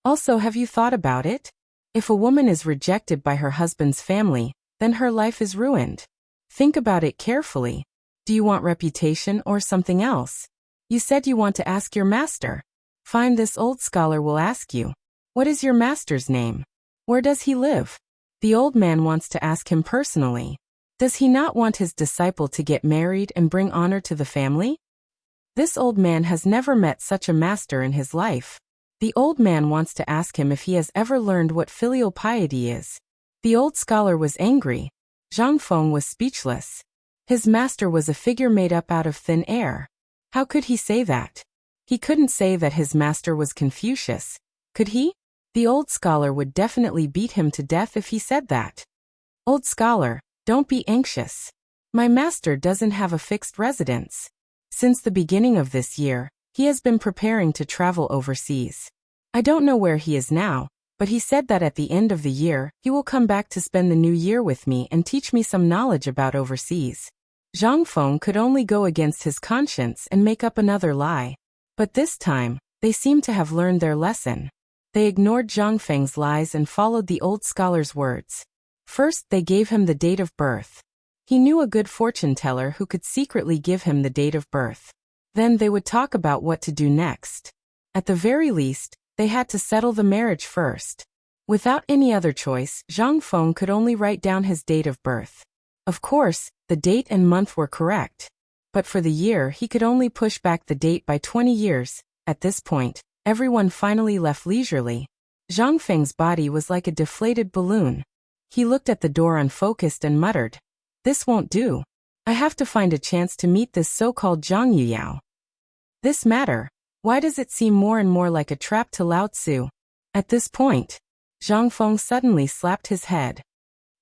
Also, have you thought about it? If a woman is rejected by her husband's family, then her life is ruined. Think about it carefully. Do you want reputation or something else? You said you want to ask your master. Fine, this old scholar will ask you. What is your master's name? Where does he live? The old man wants to ask him personally. Does he not want his disciple to get married and bring honor to the family? This old man has never met such a master in his life. The old man wants to ask him if he has ever learned what filial piety is. The old scholar was angry. Zhang Feng was speechless. His master was a figure made up out of thin air. How could he say that? He couldn't say that his master was Confucius, could he? The old scholar would definitely beat him to death if he said that. Old scholar, don't be anxious. My master doesn't have a fixed residence. Since the beginning of this year, he has been preparing to travel overseas. I don't know where he is now, but he said that at the end of the year, he will come back to spend the new year with me and teach me some knowledge about overseas. Zhang Feng could only go against his conscience and make up another lie. But this time, they seemed to have learned their lesson. They ignored Zhang Feng's lies and followed the old scholar's words. First, they gave him the date of birth. He knew a good fortune teller who could secretly give him the date of birth. Then they would talk about what to do next. At the very least, they had to settle the marriage first. Without any other choice, Zhang Feng could only write down his date of birth. Of course, the date and month were correct. But for the year, he could only push back the date by 20 years. At this point, everyone finally left leisurely. Zhang Feng's body was like a deflated balloon. He looked at the door unfocused and muttered, "This won't do. I have to find a chance to meet this so-called Zhang Yuyao. This matter, why does it seem more and more like a trap to Lao Tzu?" At this point, Zhang Feng suddenly slapped his head.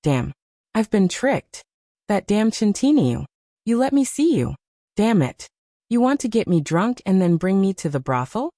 Damn. I've been tricked. That damn Chintiniu. You let me see you. Damn it. You want to get me drunk and then bring me to the brothel?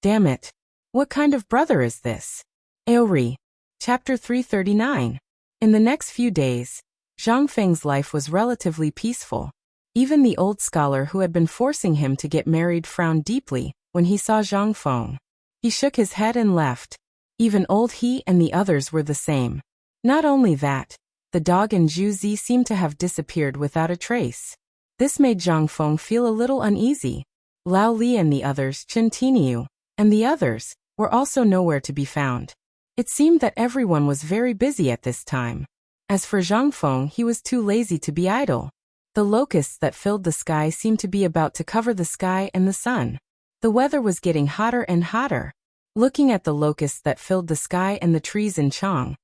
Damn it. What kind of brother is this? Aori. Chapter 339. In the next few days, Zhang Feng's life was relatively peaceful. Even the old scholar who had been forcing him to get married frowned deeply when he saw Zhang Feng. He shook his head and left. Even old he and the others were the same. Not only that, the dog and Zhu Zi seemed to have disappeared without a trace. This made Zhang Feng feel a little uneasy. Lao Li and the others, Chen Tiniu, and the others, were also nowhere to be found. It seemed that everyone was very busy at this time. As for Zhang Feng, he was too lazy to be idle. The locusts that filled the sky seemed to be about to cover the sky and the sun. The weather was getting hotter and hotter. Looking at the locusts that filled the sky and the trees in Chang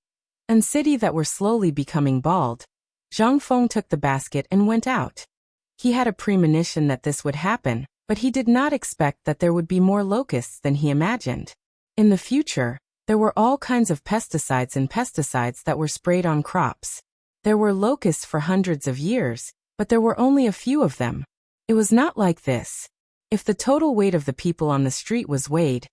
and city that were slowly becoming bald, Zhang Feng took the basket and went out. He had a premonition that this would happen, but he did not expect that there would be more locusts than he imagined. In the future, there were all kinds of pesticides that were sprayed on crops. There were locusts for hundreds of years, but there were only a few of them. It was not like this. If the total weight of the people on the street was weighed,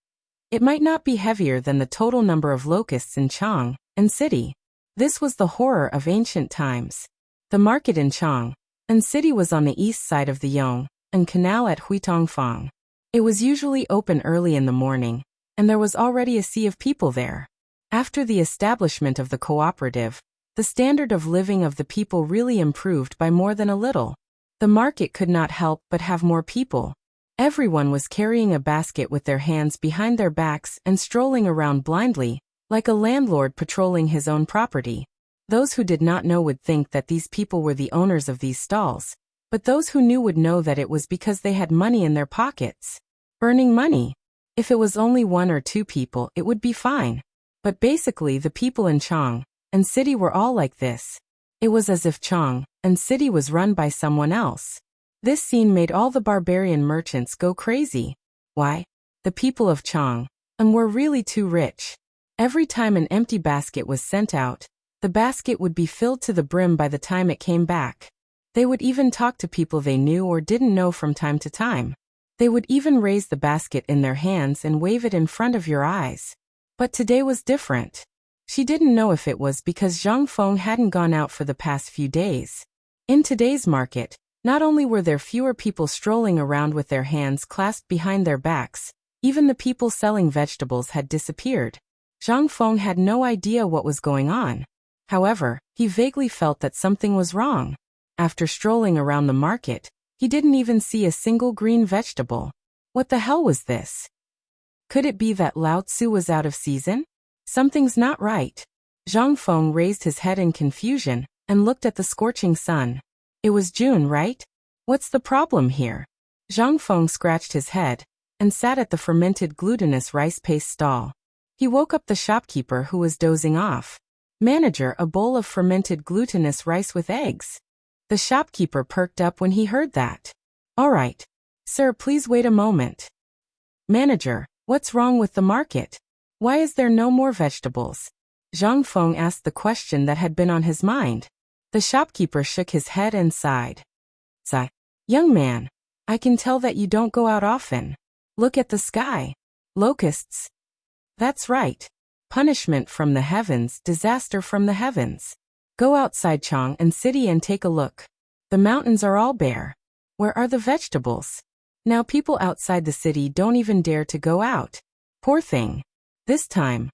it might not be heavier than the total number of locusts in Chang and city. This was the horror of ancient times. The market in Chang and city was on the east side of the Yong and Canal at Huitongfang. It was usually open early in the morning, and there was already a sea of people there. After the establishment of the cooperative, the standard of living of the people really improved by more than a little. The market could not help but have more people. Everyone was carrying a basket with their hands behind their backs and strolling around blindly, like a landlord patrolling his own property. Those who did not know would think that these people were the owners of these stalls, but those who knew would know that it was because they had money in their pockets. Earning money. If it was only one or two people, it would be fine. But basically the people in Chang and city were all like this. It was as if Chang and city was run by someone else. This scene made all the barbarian merchants go crazy. Why? The people of Chang and were really too rich. Every time an empty basket was sent out, the basket would be filled to the brim by the time it came back. They would even talk to people they knew or didn't know from time to time. They would even raise the basket in their hands and wave it in front of your eyes. But today was different. She didn't know if it was because Zhang Feng hadn't gone out for the past few days. In today's market, not only were there fewer people strolling around with their hands clasped behind their backs, even the people selling vegetables had disappeared. Zhang Feng had no idea what was going on. However, he vaguely felt that something was wrong. After strolling around the market, he didn't even see a single green vegetable. What the hell was this? Could it be that Lao Tzu was out of season? Something's not right. Zhang Feng raised his head in confusion and looked at the scorching sun. It was June, right? What's the problem here? Zhang Feng scratched his head and sat at the fermented glutinous rice paste stall. He woke up the shopkeeper who was dozing off. Manager, a bowl of fermented glutinous rice with eggs. The shopkeeper perked up when he heard that. All right. Sir, please wait a moment. Manager, what's wrong with the market? Why is there no more vegetables? Zhang Feng asked the question that had been on his mind. The shopkeeper shook his head and sighed. Sigh. Young man, I can tell that you don't go out often. Look at the sky. Locusts. That's right. Punishment from the heavens, disaster from the heavens. Go outside Chang and city and take a look. The mountains are all bare. Where are the vegetables? Now people outside the city don't even dare to go out. Poor thing. This time,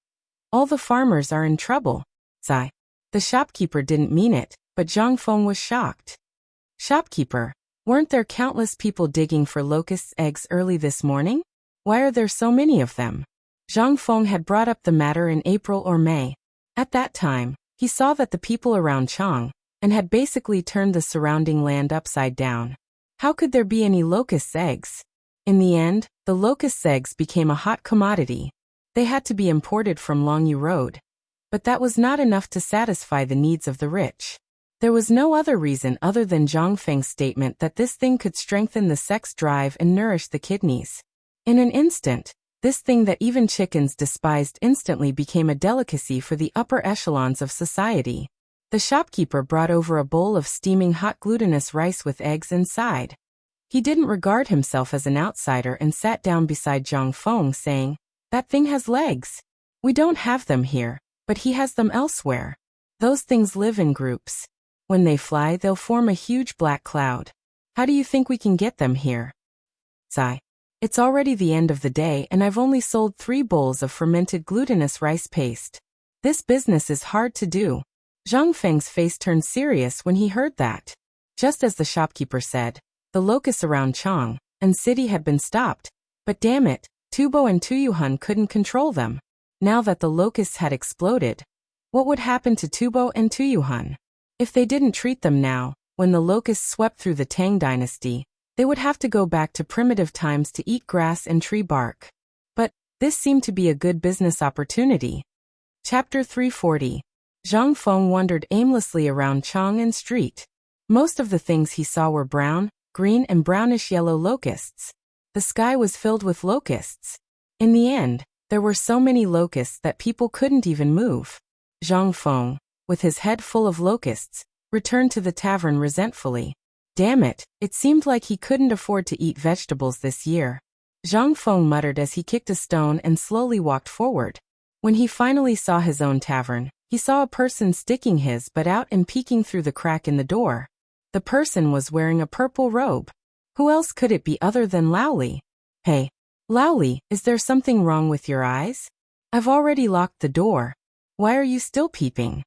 all the farmers are in trouble. Sigh. The shopkeeper didn't mean it, but Zhang Feng was shocked. Shopkeeper, weren't there countless people digging for locusts' eggs early this morning? Why are there so many of them? Zhang Feng had brought up the matter in April or May. At that time, he saw that the people around Chang and had basically turned the surrounding land upside down. How could there be any locusts' eggs? In the end, the locusts' eggs became a hot commodity. They had to be imported from Longyu Road. But that was not enough to satisfy the needs of the rich. There was no other reason other than Zhang Feng's statement that this thing could strengthen the sex drive and nourish the kidneys. In an instant, this thing that even chickens despised instantly became a delicacy for the upper echelons of society. The shopkeeper brought over a bowl of steaming hot glutinous rice with eggs and sighed. He didn't regard himself as an outsider and sat down beside Zhang Feng saying, "That thing has legs. We don't have them here, but he has them elsewhere. Those things live in groups. When they fly, they'll form a huge black cloud. How do you think we can get them here?" Sigh. It's already the end of the day and I've only sold 3 bowls of fermented glutinous rice paste. This business is hard to do. Zhang Feng's face turned serious when he heard that. Just as the shopkeeper said, the locusts around Chang and city had been stopped, but damn it, Tubo and Tuyuhan couldn't control them. Now that the locusts had exploded, what would happen to Tubo and Tuyuhan? If they didn't treat them now, When the locusts swept through the Tang dynasty, they would have to go back to primitive times to eat grass and tree bark. But this seemed to be a good business opportunity. Chapter 340. Zhang Feng wandered aimlessly around Chang'an Street. Most of the things he saw were brown, green and brownish-yellow locusts. The sky was filled with locusts. In the end, there were so many locusts that people couldn't even move. Zhang Feng, with his head full of locusts, returned to the tavern resentfully. Damn it, it seemed like he couldn't afford to eat vegetables this year. Zhang Feng muttered as he kicked a stone and slowly walked forward. When he finally saw his own tavern, he saw a person sticking his butt out and peeking through the crack in the door. The person was wearing a purple robe. Who else could it be other than Laoli? Hey, Laoli, is there something wrong with your eyes? I've already locked the door. Why are you still peeping?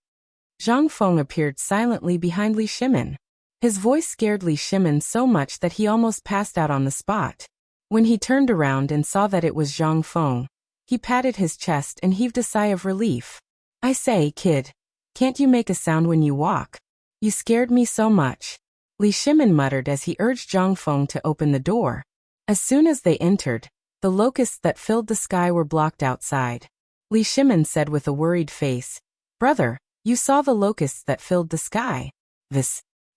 Zhang Feng appeared silently behind Li Shimin. His voice scared Li Shimin so much that he almost passed out on the spot. When he turned around and saw that it was Zhang Feng, he patted his chest and heaved a sigh of relief. I say, kid, can't you make a sound when you walk? You scared me so much. Li Shimin muttered as he urged Zhang Feng to open the door. As soon as they entered, the locusts that filled the sky were blocked outside. Li Shimin said with a worried face, Brother, you saw the locusts that filled the sky.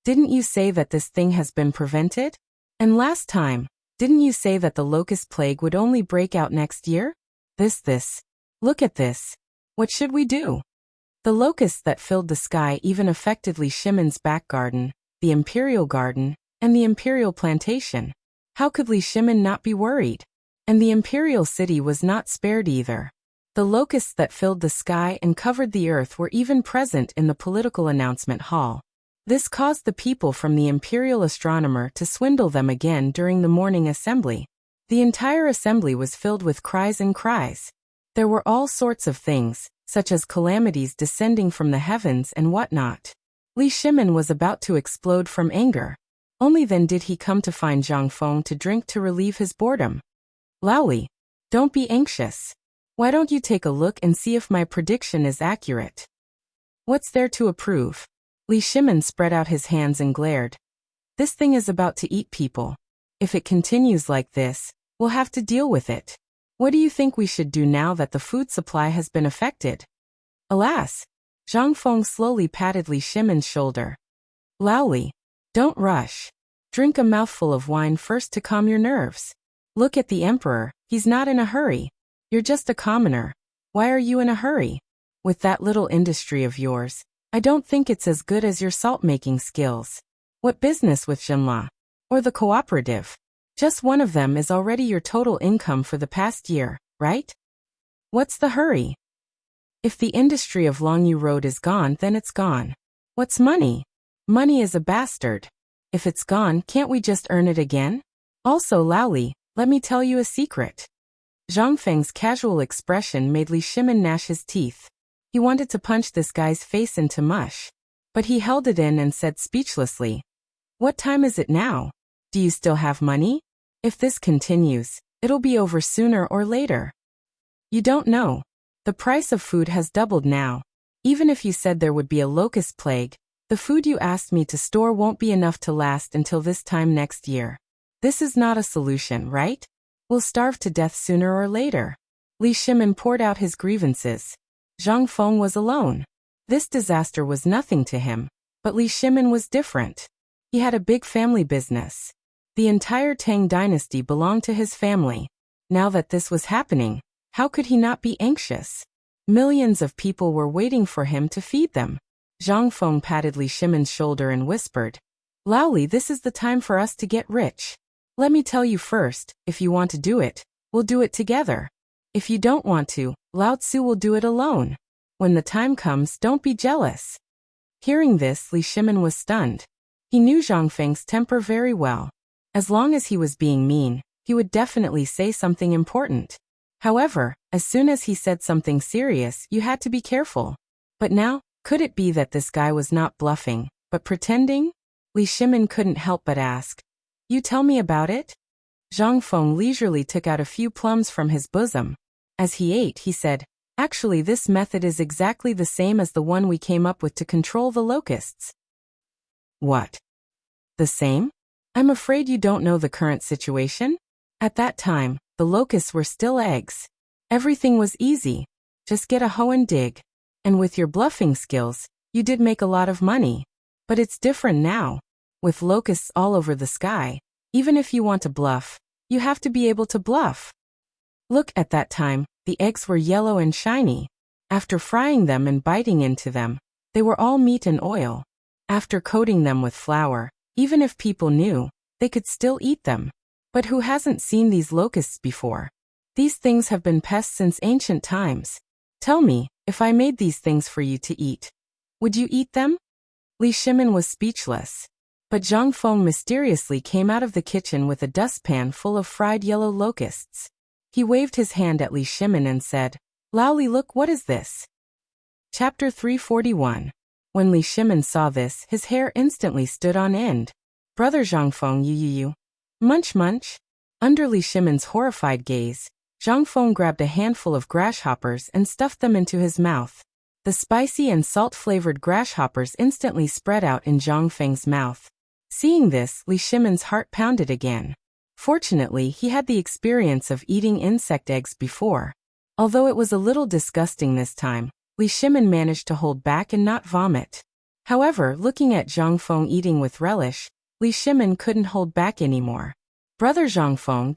Didn't you say that this thing has been prevented? And last time, didn't you say that the locust plague would only break out next year? Look at this. What should we do? The locusts that filled the sky even affected Li Shimin's back garden, the Imperial Garden, and the Imperial Plantation. How could Li Shimin not be worried? And the Imperial City was not spared either. The locusts that filled the sky and covered the earth were even present in the political announcement hall. This caused the people from the Imperial Astronomer to swindle them again during the morning assembly. The entire assembly was filled with cries and cries. There were all sorts of things, such as calamities descending from the heavens and whatnot. Li Shimin was about to explode from anger. Only then did he come to find Zhang Feng to drink to relieve his boredom. Laoli, don't be anxious. Why don't you take a look and see if my prediction is accurate? What's there to approve? Li Shimin spread out his hands and glared. This thing is about to eat people. If it continues like this, we'll have to deal with it. What do you think we should do now that the food supply has been affected? Alas! Zhang Feng slowly patted Li Shimin's shoulder. Laoli, don't rush. Drink a mouthful of wine first to calm your nerves. Look at the emperor, he's not in a hurry. You're just a commoner. Why are you in a hurry? With that little industry of yours, I don't think it's as good as your salt-making skills. What business with Jinla? Or the cooperative? Just one of them is already your total income for the past year, right? What's the hurry? If the industry of Longyu Road is gone, then it's gone. What's money? Money is a bastard. If it's gone, can't we just earn it again? Also, Laoli, let me tell you a secret. Zhang Feng's casual expression made Li Shimin gnash his teeth. He wanted to punch this guy's face into mush. But he held it in and said speechlessly, What time is it now? Do you still have money? If this continues, it'll be over sooner or later. You don't know. The price of food has doubled now. Even if you said there would be a locust plague, the food you asked me to store won't be enough to last until this time next year. This is not a solution, right? We'll starve to death sooner or later. Li Shimin poured out his grievances. Zhang Feng was alone. This disaster was nothing to him, but Li Shimin was different. He had a big family business. The entire Tang dynasty belonged to his family. Now that this was happening, how could he not be anxious? Millions of people were waiting for him to feed them. Zhang Feng patted Li Shimin's shoulder and whispered, Laoli, this is the time for us to get rich. Let me tell you first, if you want to do it, we'll do it together. If you don't want to, Lao Tzu will do it alone. When the time comes, don't be jealous. Hearing this, Li Shimin was stunned. He knew Zhang Feng's temper very well. As long as he was being mean, he would definitely say something important. However, as soon as he said something serious, you had to be careful. But now, could it be that this guy was not bluffing, but pretending? Li Shimin couldn't help but ask. You tell me about it? Zhang Feng leisurely took out a few plums from his bosom. As he ate, he said, Actually, this method is exactly the same as the one we came up with to control the locusts. What? The same? I'm afraid you don't know the current situation? At that time, the locusts were still eggs. Everything was easy. Just get a hoe and dig. And with your bluffing skills, you did make a lot of money. But it's different now. With locusts all over the sky, even if you want to bluff, you have to be able to bluff. Look, at that time, the eggs were yellow and shiny. After frying them and biting into them, they were all meat and oil. After coating them with flour, even if people knew, they could still eat them. But who hasn't seen these locusts before? These things have been pests since ancient times. Tell me, if I made these things for you to eat, would you eat them? Li Shimin was speechless. But Zhang Feng mysteriously came out of the kitchen with a dustpan full of fried yellow locusts. He waved his hand at Li Shimin and said, "Lao Li, look, what is this?" Chapter 341. When Li Shimin saw this, his hair instantly stood on end. Brother Zhang Feng, you. Munch munch. Under Li Shimin's horrified gaze, Zhang Feng grabbed a handful of grasshoppers and stuffed them into his mouth. The spicy and salt-flavored grasshoppers instantly spread out in Zhang Feng's mouth. Seeing this, Li Shimin's heart pounded again. Fortunately, he had the experience of eating insect eggs before. Although it was a little disgusting this time, Li Shimin managed to hold back and not vomit. However, looking at Zhang Feng eating with relish, Li Shimin couldn't hold back anymore. Brother Zhang Feng,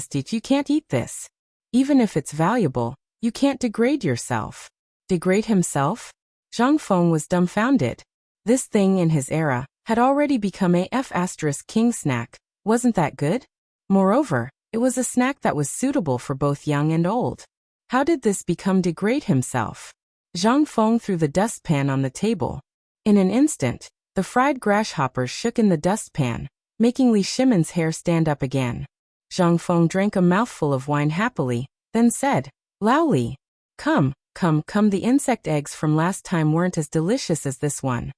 teach, you can't eat this. Even if it's valuable, you can't degrade yourself. Degrade himself? Zhang Feng was dumbfounded. This thing in his era had already become a king snack. Wasn't that good? Moreover, it was a snack that was suitable for both young and old. How did this become degrade himself? Zhang Feng threw the dustpan on the table. In an instant, the fried grasshoppers shook in the dustpan, making Li Shimin's hair stand up again. Zhang Feng drank a mouthful of wine happily, then said, "Lao Li, come, the insect eggs from last time weren't as delicious as this one.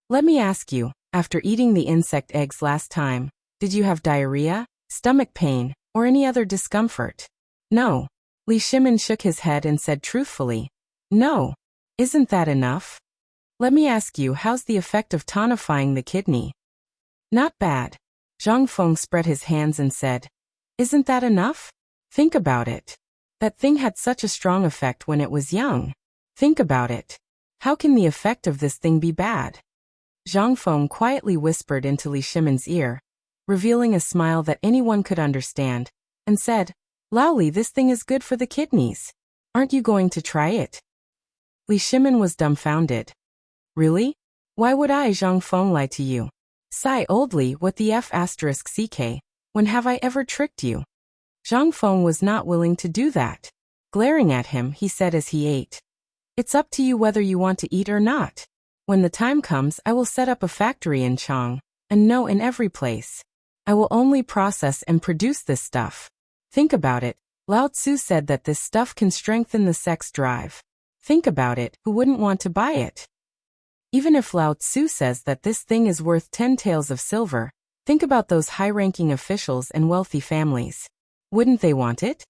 Let me ask you, after eating the insect eggs last time, did you have diarrhea, stomach pain, or any other discomfort?" "No." Li Shimin shook his head and said truthfully, "No. Isn't that enough? Let me ask you, how's the effect of tonifying the kidney?" "Not bad." Zhang Feng spread his hands and said, "Isn't that enough? Think about it. That thing had such a strong effect when it was young. Think about it. How can the effect of this thing be bad?" Zhang Feng quietly whispered into Li Shimin's ear, revealing a smile that anyone could understand, and said, "Lao Li, this thing is good for the kidneys. Aren't you going to try it?" Li Shimin was dumbfounded. "Really? Why would I, Zhang Feng, lie to you? Sigh oldly, what the *ck, when have I ever tricked you?" Zhang Feng was not willing to do that. Glaring at him, he said as he ate, "It's up to you whether you want to eat or not. When the time comes, I will set up a factory in Chang, and no, in every place. I will only process and produce this stuff. Think about it. Lao Tzu said that this stuff can strengthen the sex drive. Think about it, who wouldn't want to buy it? Even if Lao Tzu says that this thing is worth 10 taels of silver, think about those high-ranking officials and wealthy families. Wouldn't they want it?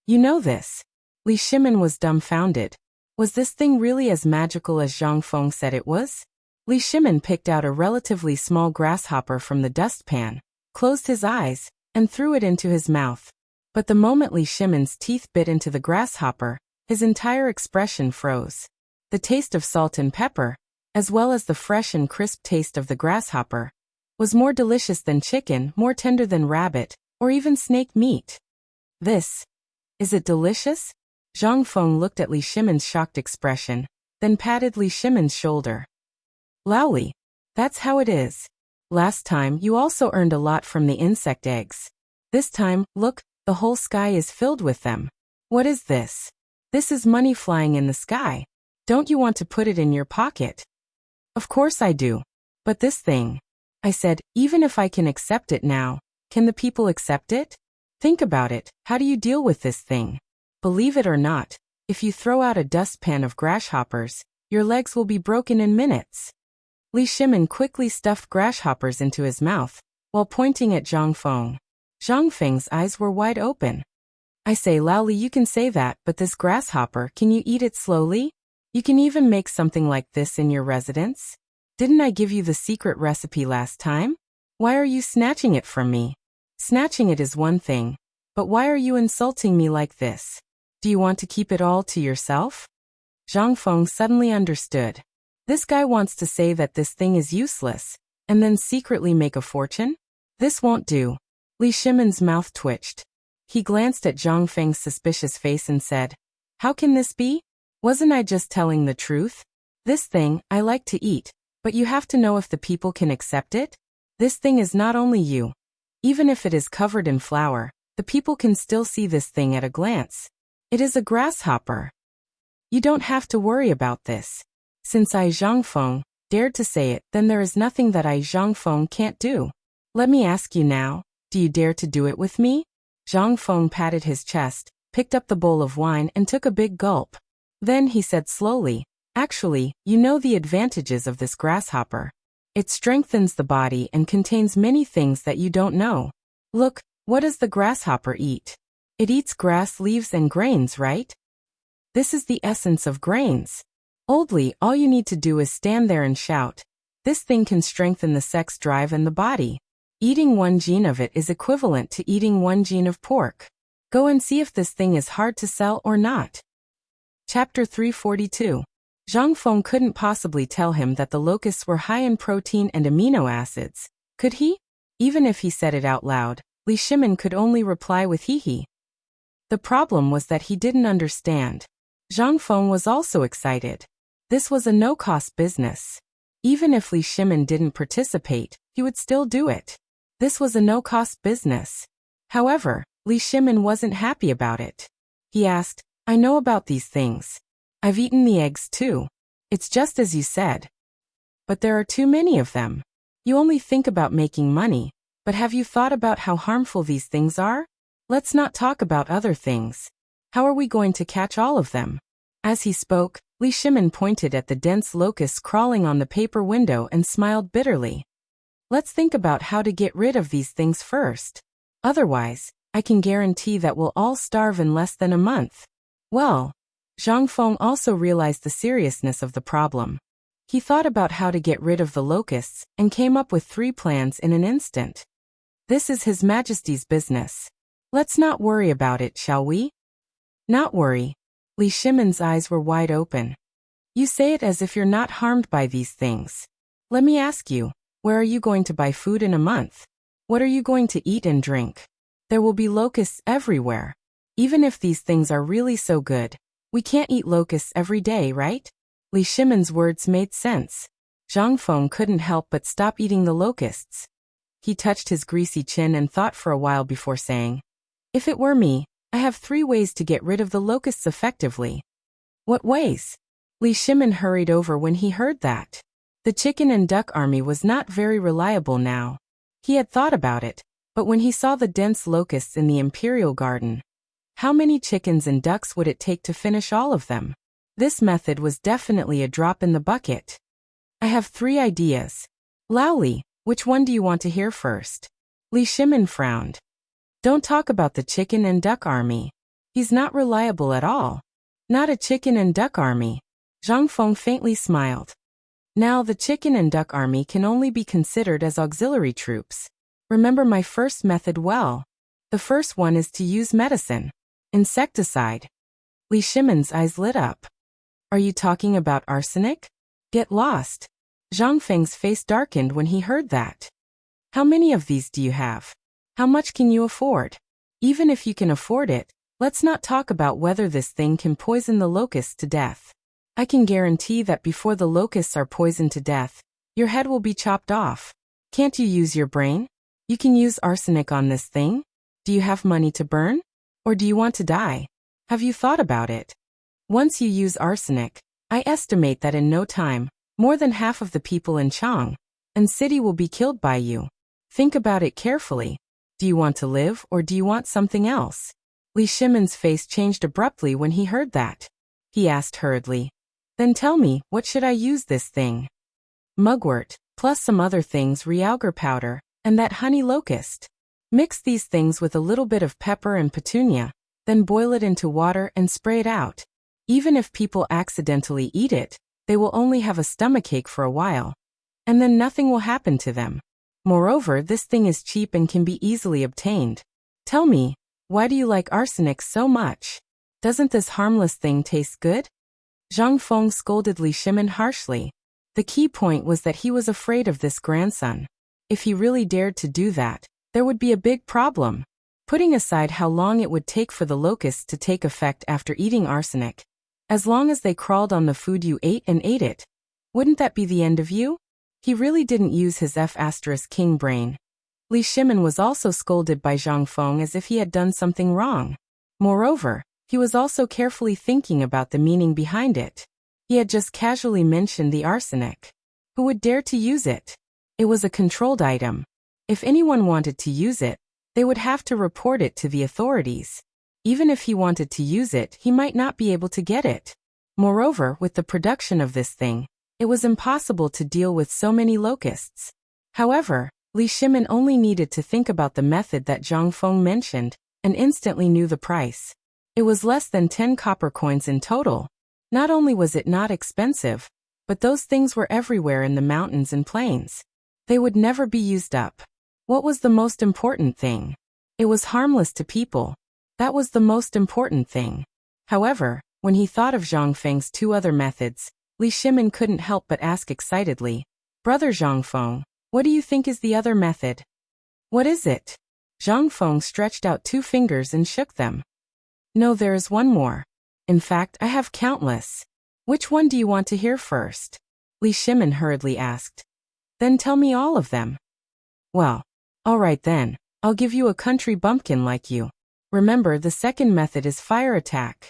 You know this." Li Shimin was dumbfounded. Was this thing really as magical as Zhang Feng said it was? Li Shimin picked out a relatively small grasshopper from the dustpan, closed his eyes, and threw it into his mouth. But the moment Li Shimin's teeth bit into the grasshopper, his entire expression froze. The taste of salt and pepper, as well as the fresh and crisp taste of the grasshopper, was more delicious than chicken, more tender than rabbit, or even snake meat. Is it delicious? Zhang Feng looked at Li Shimin's shocked expression, then patted Li Shimin's shoulder. "Lao Li, that's how it is. Last time you also earned a lot from the insect eggs. This time, look, the whole sky is filled with them. What is this? This is money flying in the sky. Don't you want to put it in your pocket?" "Of course I do. But this thing," I said, "even if I can accept it now, can the people accept it? Think about it, how do you deal with this thing? Believe it or not, if you throw out a dustpan of grasshoppers, your legs will be broken in minutes." Li Shimin quickly stuffed grasshoppers into his mouth, while pointing at Zhang Feng. Zhang Feng's eyes were wide open. I say, Lao Li, you can say that, but this grasshopper, can you eat it slowly? You can even make something like this in your residence? Didn't I give you the secret recipe last time? Why are you snatching it from me? Snatching it is one thing, but why are you insulting me like this? Do you want to keep it all to yourself? Zhang Feng suddenly understood. This guy wants to say that this thing is useless, and then secretly make a fortune? This won't do. Li Shimin's mouth twitched. He glanced at Zhang Feng's suspicious face and said, How can this be? Wasn't I just telling the truth? This thing, I like to eat, but you have to know if the people can accept it. This thing is not only you. Even if it is covered in flour, the people can still see this thing at a glance. It is a grasshopper. You don't have to worry about this. Since I, Zhang Feng, dared to say it, then there is nothing that I, Zhang Feng, can't do. Let me ask you now, do you dare to do it with me? Zhang Feng patted his chest, picked up the bowl of wine and took a big gulp. Then he said slowly, Actually, you know the advantages of this grasshopper. It strengthens the body and contains many things that you don't know. Look, what does the grasshopper eat? It eats grass, leaves and grains, right? This is the essence of grains. Oldly, all you need to do is stand there and shout. This thing can strengthen the sex drive and the body. Eating 1 gene of it is equivalent to eating 1 gene of pork. Go and see if this thing is hard to sell or not. Chapter 342. Zhang Feng couldn't possibly tell him that the locusts were high in protein and amino acids, could he? Even if he said it out loud, Li Shimin could only reply with hee. The problem was that he didn't understand. Zhang Feng was also excited. This was a no-cost business. Even if Li Shimin didn't participate, he would still do it. This was a no-cost business. However, Li Shimin wasn't happy about it. He asked, I know about these things. I've eaten the eggs too. It's just as you said. But there are too many of them. You only think about making money, but have you thought about how harmful these things are? Let's not talk about other things. How are we going to catch all of them? As he spoke, Li Shimin pointed at the dense locusts crawling on the paper window and smiled bitterly. Let's think about how to get rid of these things first. Otherwise, I can guarantee that we'll all starve in less than a month. Well, Zhang Feng also realized the seriousness of the problem. He thought about how to get rid of the locusts and came up with 3 plans in an instant. This is His Majesty's business. Let's not worry about it, shall we? Not worry. Li Shimin's eyes were wide open. You say it as if you're not harmed by these things. Let me ask you, where are you going to buy food in a month? What are you going to eat and drink? There will be locusts everywhere. Even if these things are really so good, we can't eat locusts every day, right? Li Shimin's words made sense. Zhang Feng couldn't help but stop eating the locusts. He touched his greasy chin and thought for a while before saying, If it were me, I have 3 ways to get rid of the locusts effectively. What ways? Li Shimin hurried over when he heard that. The chicken and duck army was not very reliable now. He had thought about it, but when he saw the dense locusts in the imperial garden, how many chickens and ducks would it take to finish all of them? This method was definitely a drop in the bucket. I have 3 ideas. Lao Li, which one do you want to hear first? Li Shimin frowned. Don't talk about the chicken and duck army. He's not reliable at all. Not a chicken and duck army. Zhang Feng faintly smiled. Now the chicken and duck army can only be considered as auxiliary troops. Remember my first method well. The first one is to use medicine. Insecticide. Li Shimin's eyes lit up. Are you talking about arsenic? Get lost. Zhang Feng's face darkened when he heard that. How many of these do you have? How much can you afford? Even if you can afford it, let's not talk about whether this thing can poison the locusts to death. I can guarantee that before the locusts are poisoned to death, your head will be chopped off. Can't you use your brain? You can use arsenic on this thing? Do you have money to burn? Or do you want to die? Have you thought about it? Once you use arsenic, I estimate that in no time, more than half of the people in Chang and city will be killed by you. Think about it carefully. Do you want to live or do you want something else? Li Shimin's face changed abruptly when he heard that. He asked hurriedly, Then tell me, what should I use this thing? mugwort, plus some other things, realgar powder, and that honey locust. Mix these things with a little bit of pepper and petunia, then boil it into water and spray it out. Even if people accidentally eat it, they will only have a stomachache for a while, and then nothing will happen to them. Moreover, this thing is cheap and can be easily obtained. Tell me, why do you like arsenic so much? Doesn't this harmless thing taste good? Zhang Feng scolded Li Shimin harshly. The key point was that he was afraid of this grandson. If he really dared to do that, there would be a big problem. Putting aside how long it would take for the locusts to take effect after eating arsenic, as long as they crawled on the food you ate and ate it, wouldn't that be the end of you? He really didn't use his F*king brain. Li Shimin was also scolded by Zhang Feng as if he had done something wrong. Moreover, he was also carefully thinking about the meaning behind it. He had just casually mentioned the arsenic. Who would dare to use it? It was a controlled item. If anyone wanted to use it, they would have to report it to the authorities. Even if he wanted to use it, he might not be able to get it. Moreover, with the production of this thing, it was impossible to deal with so many locusts. However, Li Shimin only needed to think about the method that Zhang Feng mentioned, and instantly knew the price. It was less than 10 copper coins in total. Not only was it not expensive, but those things were everywhere in the mountains and plains. They would never be used up. What was the most important thing? It was harmless to people. That was the most important thing. However, when he thought of Zhang Feng's two other methods, Li Shimin couldn't help but ask excitedly, "Brother Zhang Feng, what do you think is the other method?" "What is it?" Zhang Feng stretched out 2 fingers and shook them. "No, there is one more. In fact, I have countless. Which one do you want to hear first?" Li Shimin hurriedly asked. "Then tell me all of them." "Well, all right then, I'll give you a country bumpkin like you. Remember, the second method is fire attack."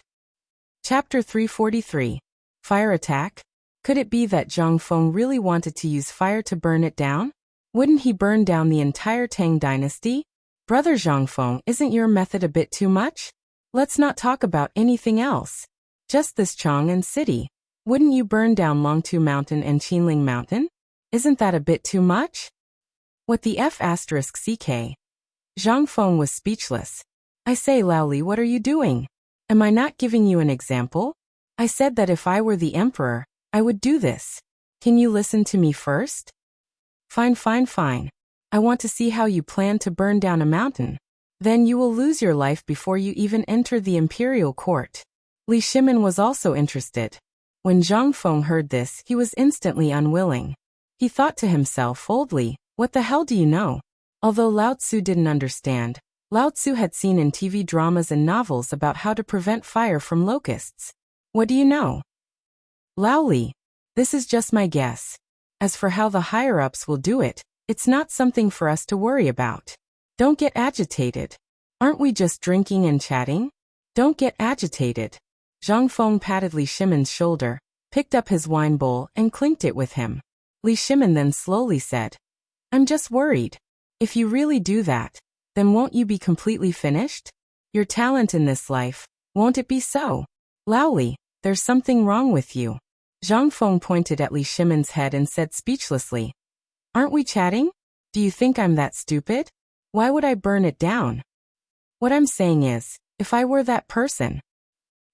Chapter 343. Fire attack? Could it be that Zhang Feng really wanted to use fire to burn it down? Wouldn't he burn down the entire Tang dynasty? "Brother Zhang Feng, isn't your method a bit too much? Let's not talk about anything else. Just this Chang'an city. Wouldn't you burn down Longtu Mountain and Qinling Mountain? Isn't that a bit too much?" What the F***ck? Zhang Feng was speechless. "I say, Laoli, what are you doing? Am I not giving you an example? I said that if I were the emperor, I would do this. Can you listen to me first?" Fine. I want to see how you plan to burn down a mountain. Then you will lose your life before you even enter the imperial court." Li Shimin was also interested. When Zhang Feng heard this, he was instantly unwilling. He thought to himself boldly, "What the hell do you know?" Although Lao Tzu didn't understand, Lao Tzu had seen in TV dramas and novels about how to prevent fire from locusts. "What do you know?" "Laoli, this is just my guess. As for how the higher-ups will do it, it's not something for us to worry about. Don't get agitated. Aren't we just drinking and chatting? Don't get agitated." Zhang Feng patted Li Shimin's shoulder, picked up his wine bowl and clinked it with him. Li Shimin then slowly said, "I'm just worried. If you really do that, then won't you be completely finished? Your talent in this life, won't it be so? Laoli, there's something wrong with you." Zhang Feng pointed at Li Shimin's head and said speechlessly, "Aren't we chatting? Do you think I'm that stupid? Why would I burn it down? What I'm saying is, if I were that person.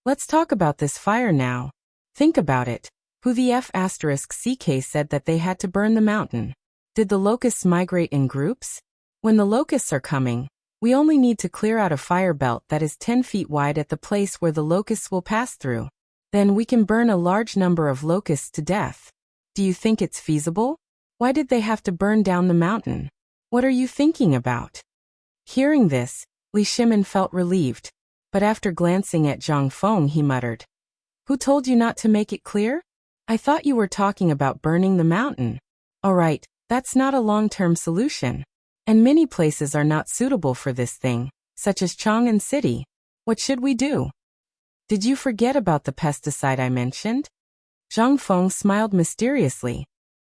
Let's talk about this fire now. Think about it. Who the F***ck said that they had to burn the mountain? Did the locusts migrate in groups? When the locusts are coming, we only need to clear out a fire belt that is 10 feet wide at the place where the locusts will pass through. Then we can burn a large number of locusts to death. Do you think it's feasible? Why did they have to burn down the mountain? What are you thinking about?" Hearing this, Li Shimin felt relieved, but after glancing at Zhang Feng he muttered, "Who told you not to make it clear? I thought you were talking about burning the mountain. All right, that's not a long-term solution. And many places are not suitable for this thing, such as Chang'an City. What should we do? Did you forget about the pesticide I mentioned?" Zhang Feng smiled mysteriously.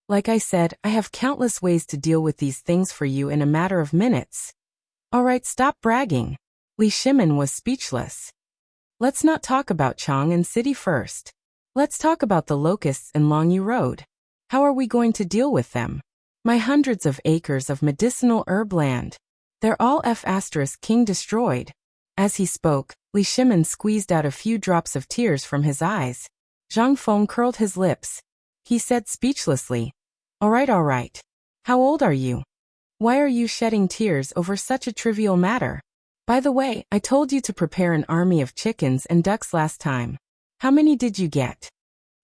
"Like I said, I have countless ways to deal with these things for you in a matter of minutes." "All right, stop bragging." Li Shimin was speechless. "Let's not talk about Chang'an City first. Let's talk about the locusts in Longyu Road. How are we going to deal with them? My hundreds of acres of medicinal herb land. They're all King destroyed. As he spoke, Li Shimin squeezed out a few drops of tears from his eyes. Zhang Feng curled his lips. He said speechlessly, all right. How old are you? Why are you shedding tears over such a trivial matter? By the way, I told you to prepare an army of chickens and ducks last time. How many did you get?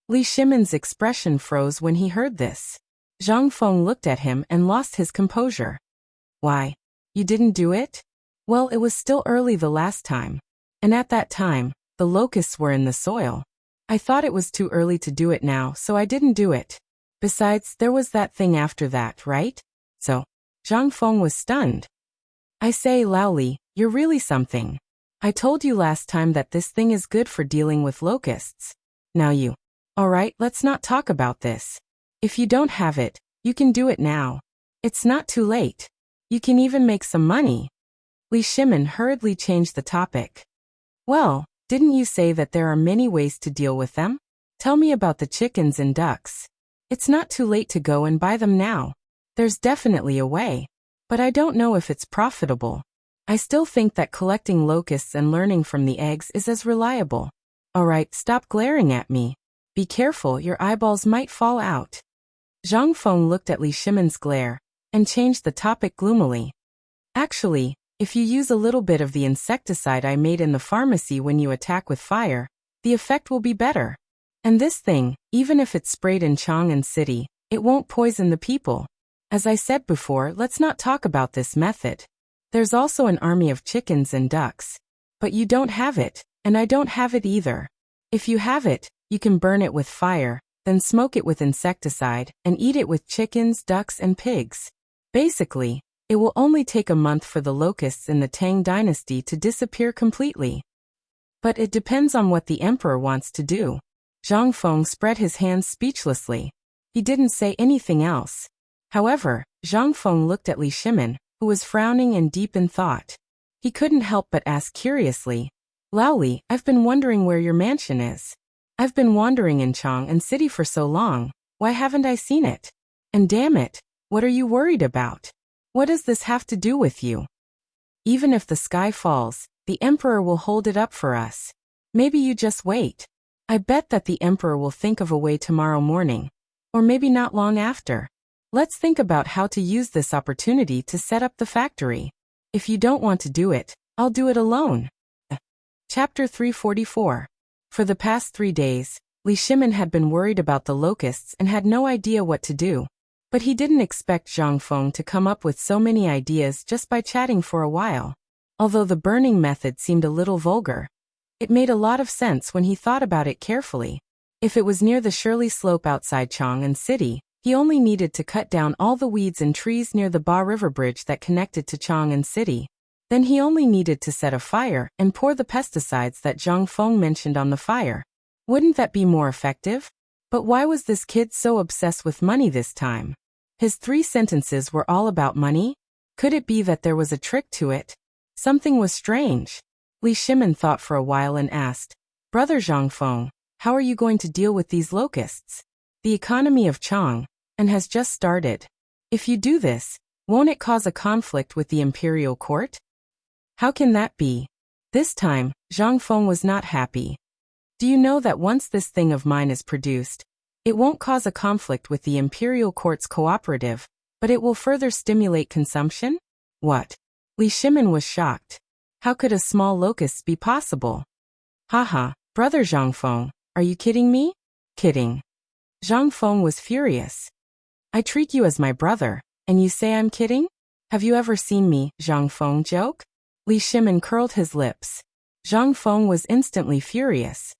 Li Shimin's expression froze when he heard this. Zhang Feng looked at him and lost his composure. Why? You didn't do it? Well, it was still early the last time. And at that time, the locusts were in the soil. I thought it was too early to do it now, so I didn't do it. Besides, there was that thing after that, right? So, Zhang Feng was stunned. I say, Laoli, you're really something. I told you last time that this thing is good for dealing with locusts. Now you. Alright, let's not talk about this. If you don't have it, you can do it now. It's not too late. You can even make some money. Li Shimin hurriedly changed the topic. Well, didn't you say that there are many ways to deal with them? Tell me about the chickens and ducks. It's not too late to go and buy them now. There's definitely a way. But I don't know if it's profitable. I still think that collecting locusts and learning from the eggs is as reliable. Alright, stop glaring at me. Be careful, your eyeballs might fall out. Zhang Feng looked at Li Shimin's glare and changed the topic gloomily. Actually, if you use a little bit of the insecticide I made in the pharmacy when you attack with fire, the effect will be better. And this thing, even if it's sprayed in Chang'an City, it won't poison the people. As I said before, let's not talk about this method. There's also an army of chickens and ducks. But you don't have it, and I don't have it either. If you have it, you can burn it with fire, then smoke it with insecticide, and eat it with chickens, ducks, and pigs. Basically, it will only take a month for the locusts in the Tang dynasty to disappear completely. But it depends on what the emperor wants to do. Zhang Feng spread his hands speechlessly. He didn't say anything else. However, Zhang Feng looked at Li Shimin, who was frowning and deep in thought. He couldn't help but ask curiously, Laoli, I've been wondering where your mansion is. I've been wandering in Chang'an City for so long, why haven't I seen it? And damn it, what are you worried about? What does this have to do with you? Even if the sky falls, the emperor will hold it up for us. Maybe you just wait. I bet that the emperor will think of a way tomorrow morning. Or maybe not long after. Let's think about how to use this opportunity to set up the factory. If you don't want to do it, I'll do it alone. Chapter 344. For the past 3 days, Li Shimin had been worried about the locusts and had no idea what to do. But he didn't expect Zhang Feng to come up with so many ideas just by chatting for a while. Although the burning method seemed a little vulgar, it made a lot of sense when he thought about it carefully. If it was near the Shirley Slope outside Chang'an City, he only needed to cut down all the weeds and trees near the Ba River Bridge that connected to Chang'an City. Then he only needed to set a fire and pour the pesticides that Zhang Feng mentioned on the fire. Wouldn't that be more effective? But why was this kid so obsessed with money this time? His 3 sentences were all about money? Could it be that there was a trick to it? Something was strange. Li Shimin thought for a while and asked, Brother Zhang Feng, how are you going to deal with these locusts? The economy of Chang and has just started. If you do this, won't it cause a conflict with the imperial court? How can that be? This time, Zhang Feng was not happy. Do you know that once this thing of mine is produced, it won't cause a conflict with the imperial court's cooperative, but it will further stimulate consumption? What? Li Shimin was shocked. How could a small locust be possible? Haha, Brother Zhang Feng, are you kidding me? Kidding. Zhang Feng was furious. I treat you as my brother, and you say I'm kidding? Have you ever seen me, Zhang Feng, joke? Li Shimin curled his lips. Zhang Feng was instantly furious.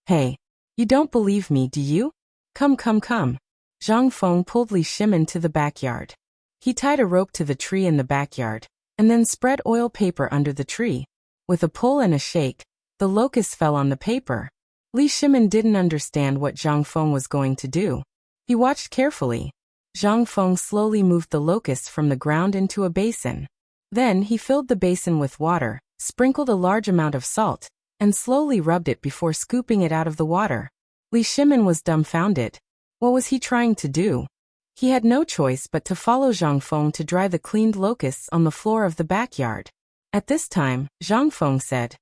Hey, you don't believe me, do you? Come. Zhang Feng pulled Li Shimin to the backyard. He tied a rope to the tree in the backyard, and then spread oil paper under the tree. With a pull and a shake, the locust fell on the paper. Li Shimin didn't understand what Zhang Feng was going to do. He watched carefully. Zhang Feng slowly moved the locusts from the ground into a basin. Then he filled the basin with water, sprinkled a large amount of salt, and slowly rubbed it before scooping it out of the water. Li Shimin was dumbfounded. What was he trying to do? He had no choice but to follow Zhang Feng to dry the cleaned locusts on the floor of the backyard. At this time, Zhang Feng said,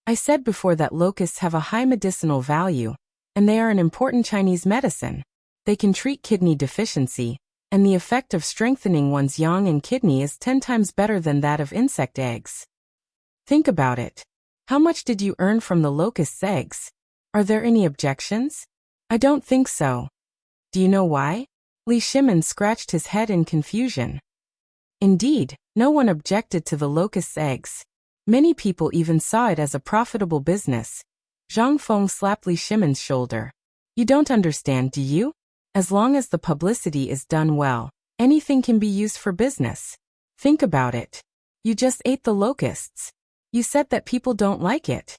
I said before that locusts have a high medicinal value, and they are an important Chinese medicine. They can treat kidney deficiency, and the effect of strengthening one's yang and kidney is 10 times better than that of insect eggs. Think about it. How much did you earn from the locust's eggs? Are there any objections? I don't think so. Do you know why? Li Shimin scratched his head in confusion. Indeed, no one objected to the locust's eggs. Many people even saw it as a profitable business. Zhang Feng slapped Li Shimin's shoulder. You don't understand, do you? As long as the publicity is done well, anything can be used for business. Think about it. You just ate the locusts. You said that people don't like it.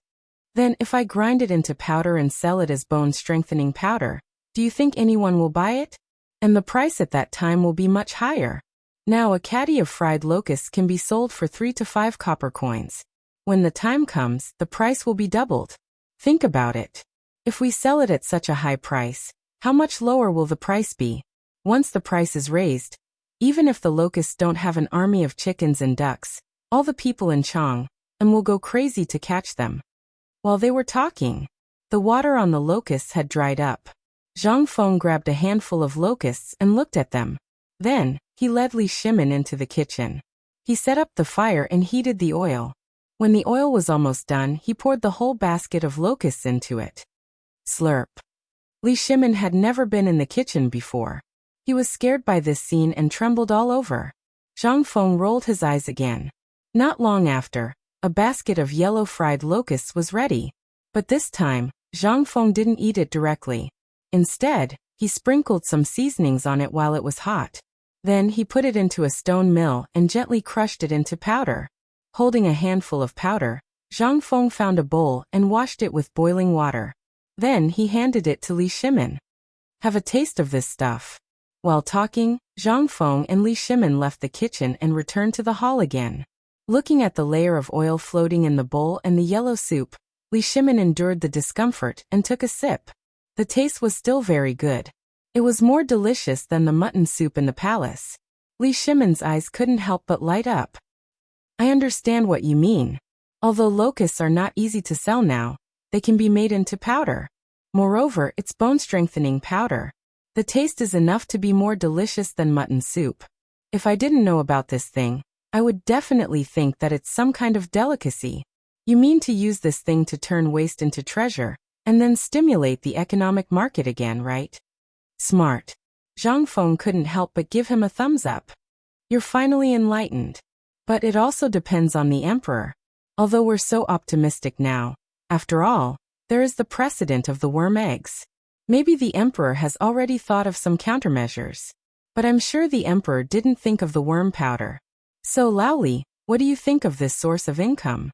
Then if I grind it into powder and sell it as bone-strengthening powder, do you think anyone will buy it? And the price at that time will be much higher. Now a caddy of fried locusts can be sold for 3 to 5 copper coins. When the time comes, the price will be doubled. Think about it. If we sell it at such a high price, how much lower will the price be? Once the price is raised, even if the locusts don't have an army of chickens and ducks, all the people in Chang will go crazy to catch them. While they were talking, the water on the locusts had dried up. Zhang Feng grabbed a handful of locusts and looked at them. Then, he led Li Shimin into the kitchen. He set up the fire and heated the oil. When the oil was almost done, he poured the whole basket of locusts into it. Slurp. Li Shimin had never been in the kitchen before. He was scared by this scene and trembled all over. Zhang Feng rolled his eyes again. Not long after, a basket of yellow fried locusts was ready. But this time, Zhang Feng didn't eat it directly. Instead, he sprinkled some seasonings on it while it was hot. Then he put it into a stone mill and gently crushed it into powder. Holding a handful of powder, Zhang Feng found a bowl and washed it with boiling water. Then he handed it to Li Shimin. Have a taste of this stuff. While talking, Zhang Feng and Li Shimin left the kitchen and returned to the hall again. Looking at the layer of oil floating in the bowl and the yellow soup, Li Shimin endured the discomfort and took a sip. The taste was still very good. It was more delicious than the mutton soup in the palace. Li Shimin's eyes couldn't help but light up. I understand what you mean. Although locusts are not easy to sell now, they can be made into powder. Moreover, it's bone-strengthening powder. The taste is enough to be more delicious than mutton soup. If I didn't know about this thing, I would definitely think that it's some kind of delicacy. You mean to use this thing to turn waste into treasure, and then stimulate the economic market again, right? Smart. Zhang Feng couldn't help but give him a thumbs up. You're finally enlightened. But it also depends on the emperor. Although we're so optimistic now, after all, there is the precedent of the worm eggs. Maybe the emperor has already thought of some countermeasures. But I'm sure the emperor didn't think of the worm powder. So Laoli, what do you think of this source of income?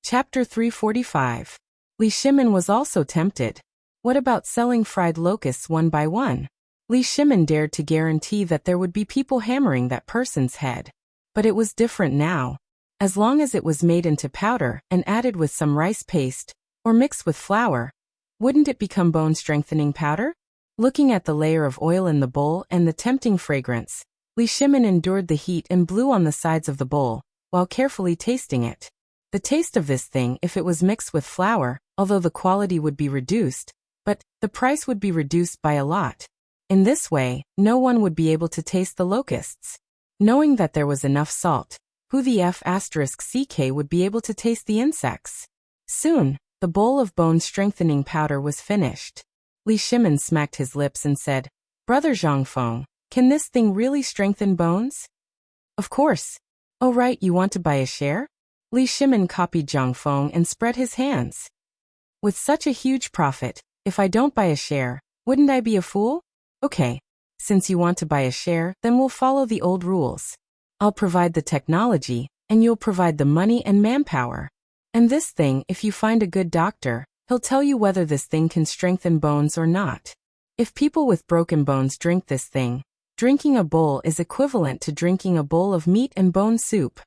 Chapter 345. Li Shimin was also tempted. What about selling fried locusts one by one? Li Shimin dared to guarantee that there would be people hammering that person's head. But it was different now. As long as it was made into powder and added with some rice paste, or mixed with flour, wouldn't it become bone-strengthening powder? Looking at the layer of oil in the bowl and the tempting fragrance, Li Shimin endured the heat and blew on the sides of the bowl, while carefully tasting it. The taste of this thing, if it was mixed with flour, although the quality would be reduced, but the price would be reduced by a lot. In this way, no one would be able to taste the locusts. Knowing that there was enough salt, who the F***ck would be able to taste the insects? Soon, the bowl of bone-strengthening powder was finished. Li Shimin smacked his lips and said, Brother Zhang Feng, can this thing really strengthen bones? Of course. Oh right, you want to buy a share? Li Shimin copied Zhang Feng and spread his hands. With such a huge profit, if I don't buy a share, wouldn't I be a fool? Okay. Since you want to buy a share, then we'll follow the old rules. I'll provide the technology, and you'll provide the money and manpower. And this thing, if you find a good doctor, he'll tell you whether this thing can strengthen bones or not. If people with broken bones drink this thing, drinking a bowl is equivalent to drinking a bowl of meat and bone soup.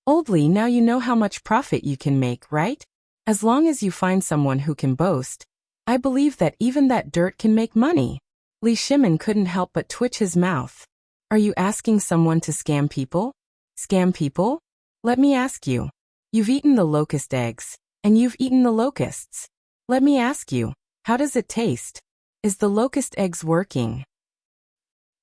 Oldly, now you know how much profit you can make, right? As long as you find someone who can boast, I believe that even that dirt can make money. Li Shimin couldn't help but twitch his mouth. Are you asking someone to scam people? Scam people? Let me ask you. You've eaten the locust eggs, and you've eaten the locusts. Let me ask you, how does it taste? Is the locust eggs working?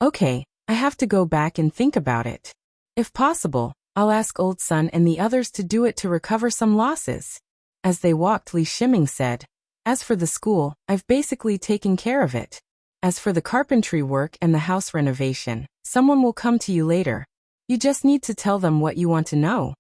Okay, I have to go back and think about it. If possible, I'll ask Old Sun and the others to do it to recover some losses. As they walked, Li Shiming said, as for the school, I've basically taken care of it. As for the carpentry work and the house renovation, someone will come to you later. You just need to tell them what you want to know.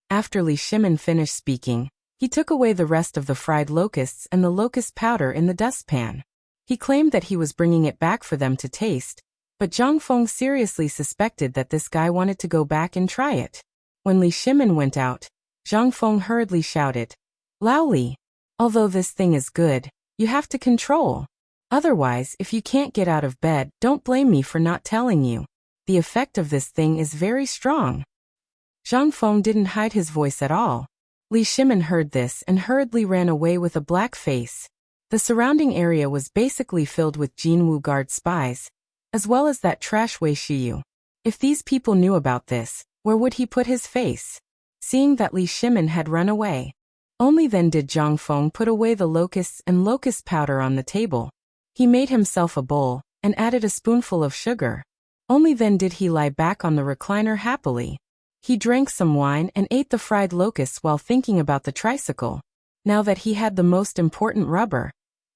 After Li Shimin finished speaking, he took away the rest of the fried locusts and the locust powder in the dustpan. He claimed that he was bringing it back for them to taste, but Zhang Feng seriously suspected that this guy wanted to go back and try it. When Li Shimin went out, Zhang Feng hurriedly shouted, Lao Li, although this thing is good, you have to control. Otherwise, if you can't get out of bed, don't blame me for not telling you. The effect of this thing is very strong. Zhang Feng didn't hide his voice at all. Li Shimin heard this and hurriedly ran away with a black face. The surrounding area was basically filled with Jinwu Guard spies, as well as that trash Wei Shiyu. If these people knew about this, where would he put his face? Seeing that Li Shimin had run away, only then did Zhang Feng put away the locusts and locust powder on the table. He made himself a bowl and added a spoonful of sugar. Only then did he lie back on the recliner happily. He drank some wine and ate the fried locusts while thinking about the tricycle. Now that he had the most important rubber,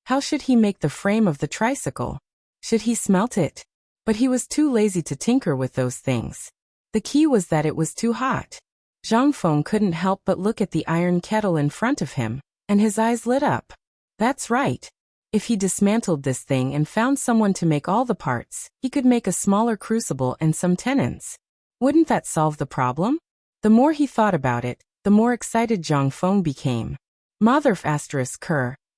how should he make the frame of the tricycle? Should he smelt it? But he was too lazy to tinker with those things. The key was that it was too hot. Zhang Feng couldn't help but look at the iron kettle in front of him, and his eyes lit up. That's right. If he dismantled this thing and found someone to make all the parts, he could make a smaller crucible and some tenons. Wouldn't that solve the problem? The more he thought about it, the more excited Zhang Feng became. Mother***,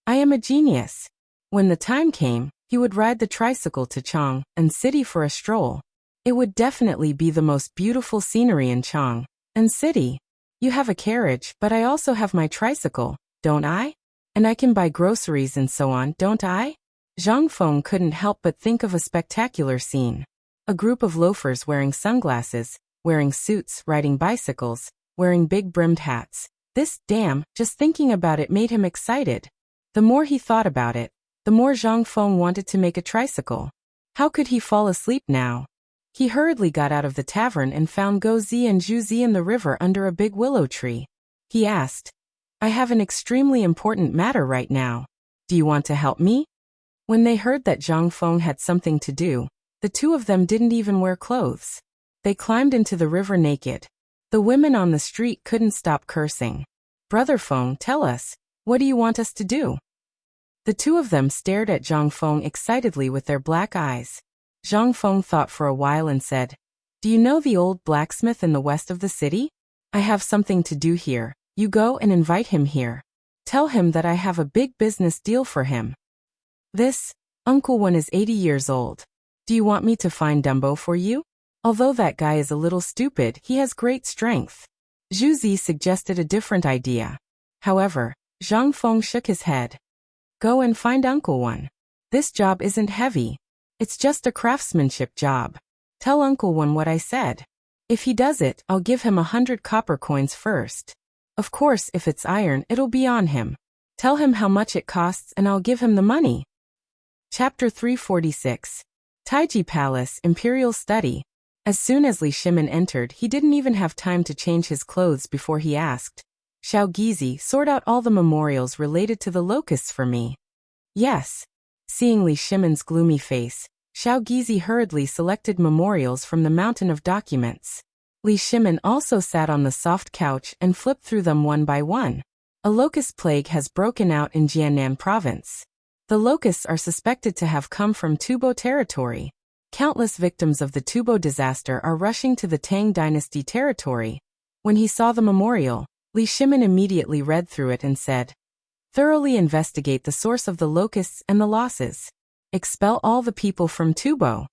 I am a genius. When the time came, he would ride the tricycle to Chang and City for a stroll. It would definitely be the most beautiful scenery in Chang and City. You have a carriage, but I also have my tricycle, don't I? And I can buy groceries and so on, don't I? Zhang Feng couldn't help but think of a spectacular scene. A group of loafers wearing sunglasses, wearing suits, riding bicycles, wearing big brimmed hats. Just thinking about it made him excited. The more he thought about it, the more Zhang Feng wanted to make a tricycle. How could he fall asleep now? He hurriedly got out of the tavern and found Go Zi and Zhu Zi in the river under a big willow tree. He asked, I have an extremely important matter right now. Do you want to help me? When they heard that Zhang Feng had something to do, the two of them didn't even wear clothes. They climbed into the river naked. The women on the street couldn't stop cursing. Brother Feng, tell us, what do you want us to do? The two of them stared at Zhang Feng excitedly with their black eyes. Zhang Feng thought for a while and said, Do you know the old blacksmith in the west of the city? I have something to do here. You go and invite him here. Tell him that I have a big business deal for him. This Uncle One is 80 years old. Do you want me to find Dumbo for you? Although that guy is a little stupid, he has great strength. Zhu Zi suggested a different idea. However, Zhang Feng shook his head. Go and find Uncle One. This job isn't heavy. It's just a craftsmanship job. Tell Uncle One what I said. If he does it, I'll give him 100 copper coins first. Of course, if it's iron, it'll be on him. Tell him how much it costs and I'll give him the money. Chapter 346. Taiji Palace, Imperial Study. As soon as Li Shimin entered, he didn't even have time to change his clothes before he asked, Xiao Gizi, sort out all the memorials related to the locusts for me. Yes. Seeing Li Shimin's gloomy face, Xiao Gizi hurriedly selected memorials from the mountain of documents. Li Shimin also sat on the soft couch and flipped through them one by one. A locust plague has broken out in Jiannan province. The locusts are suspected to have come from Tubo territory. Countless victims of the Tubo disaster are rushing to the Tang dynasty territory. When he saw the memorial, Li Shimin immediately read through it and said, Thoroughly investigate the source of the locusts and the losses. Expel all the people from Tubo.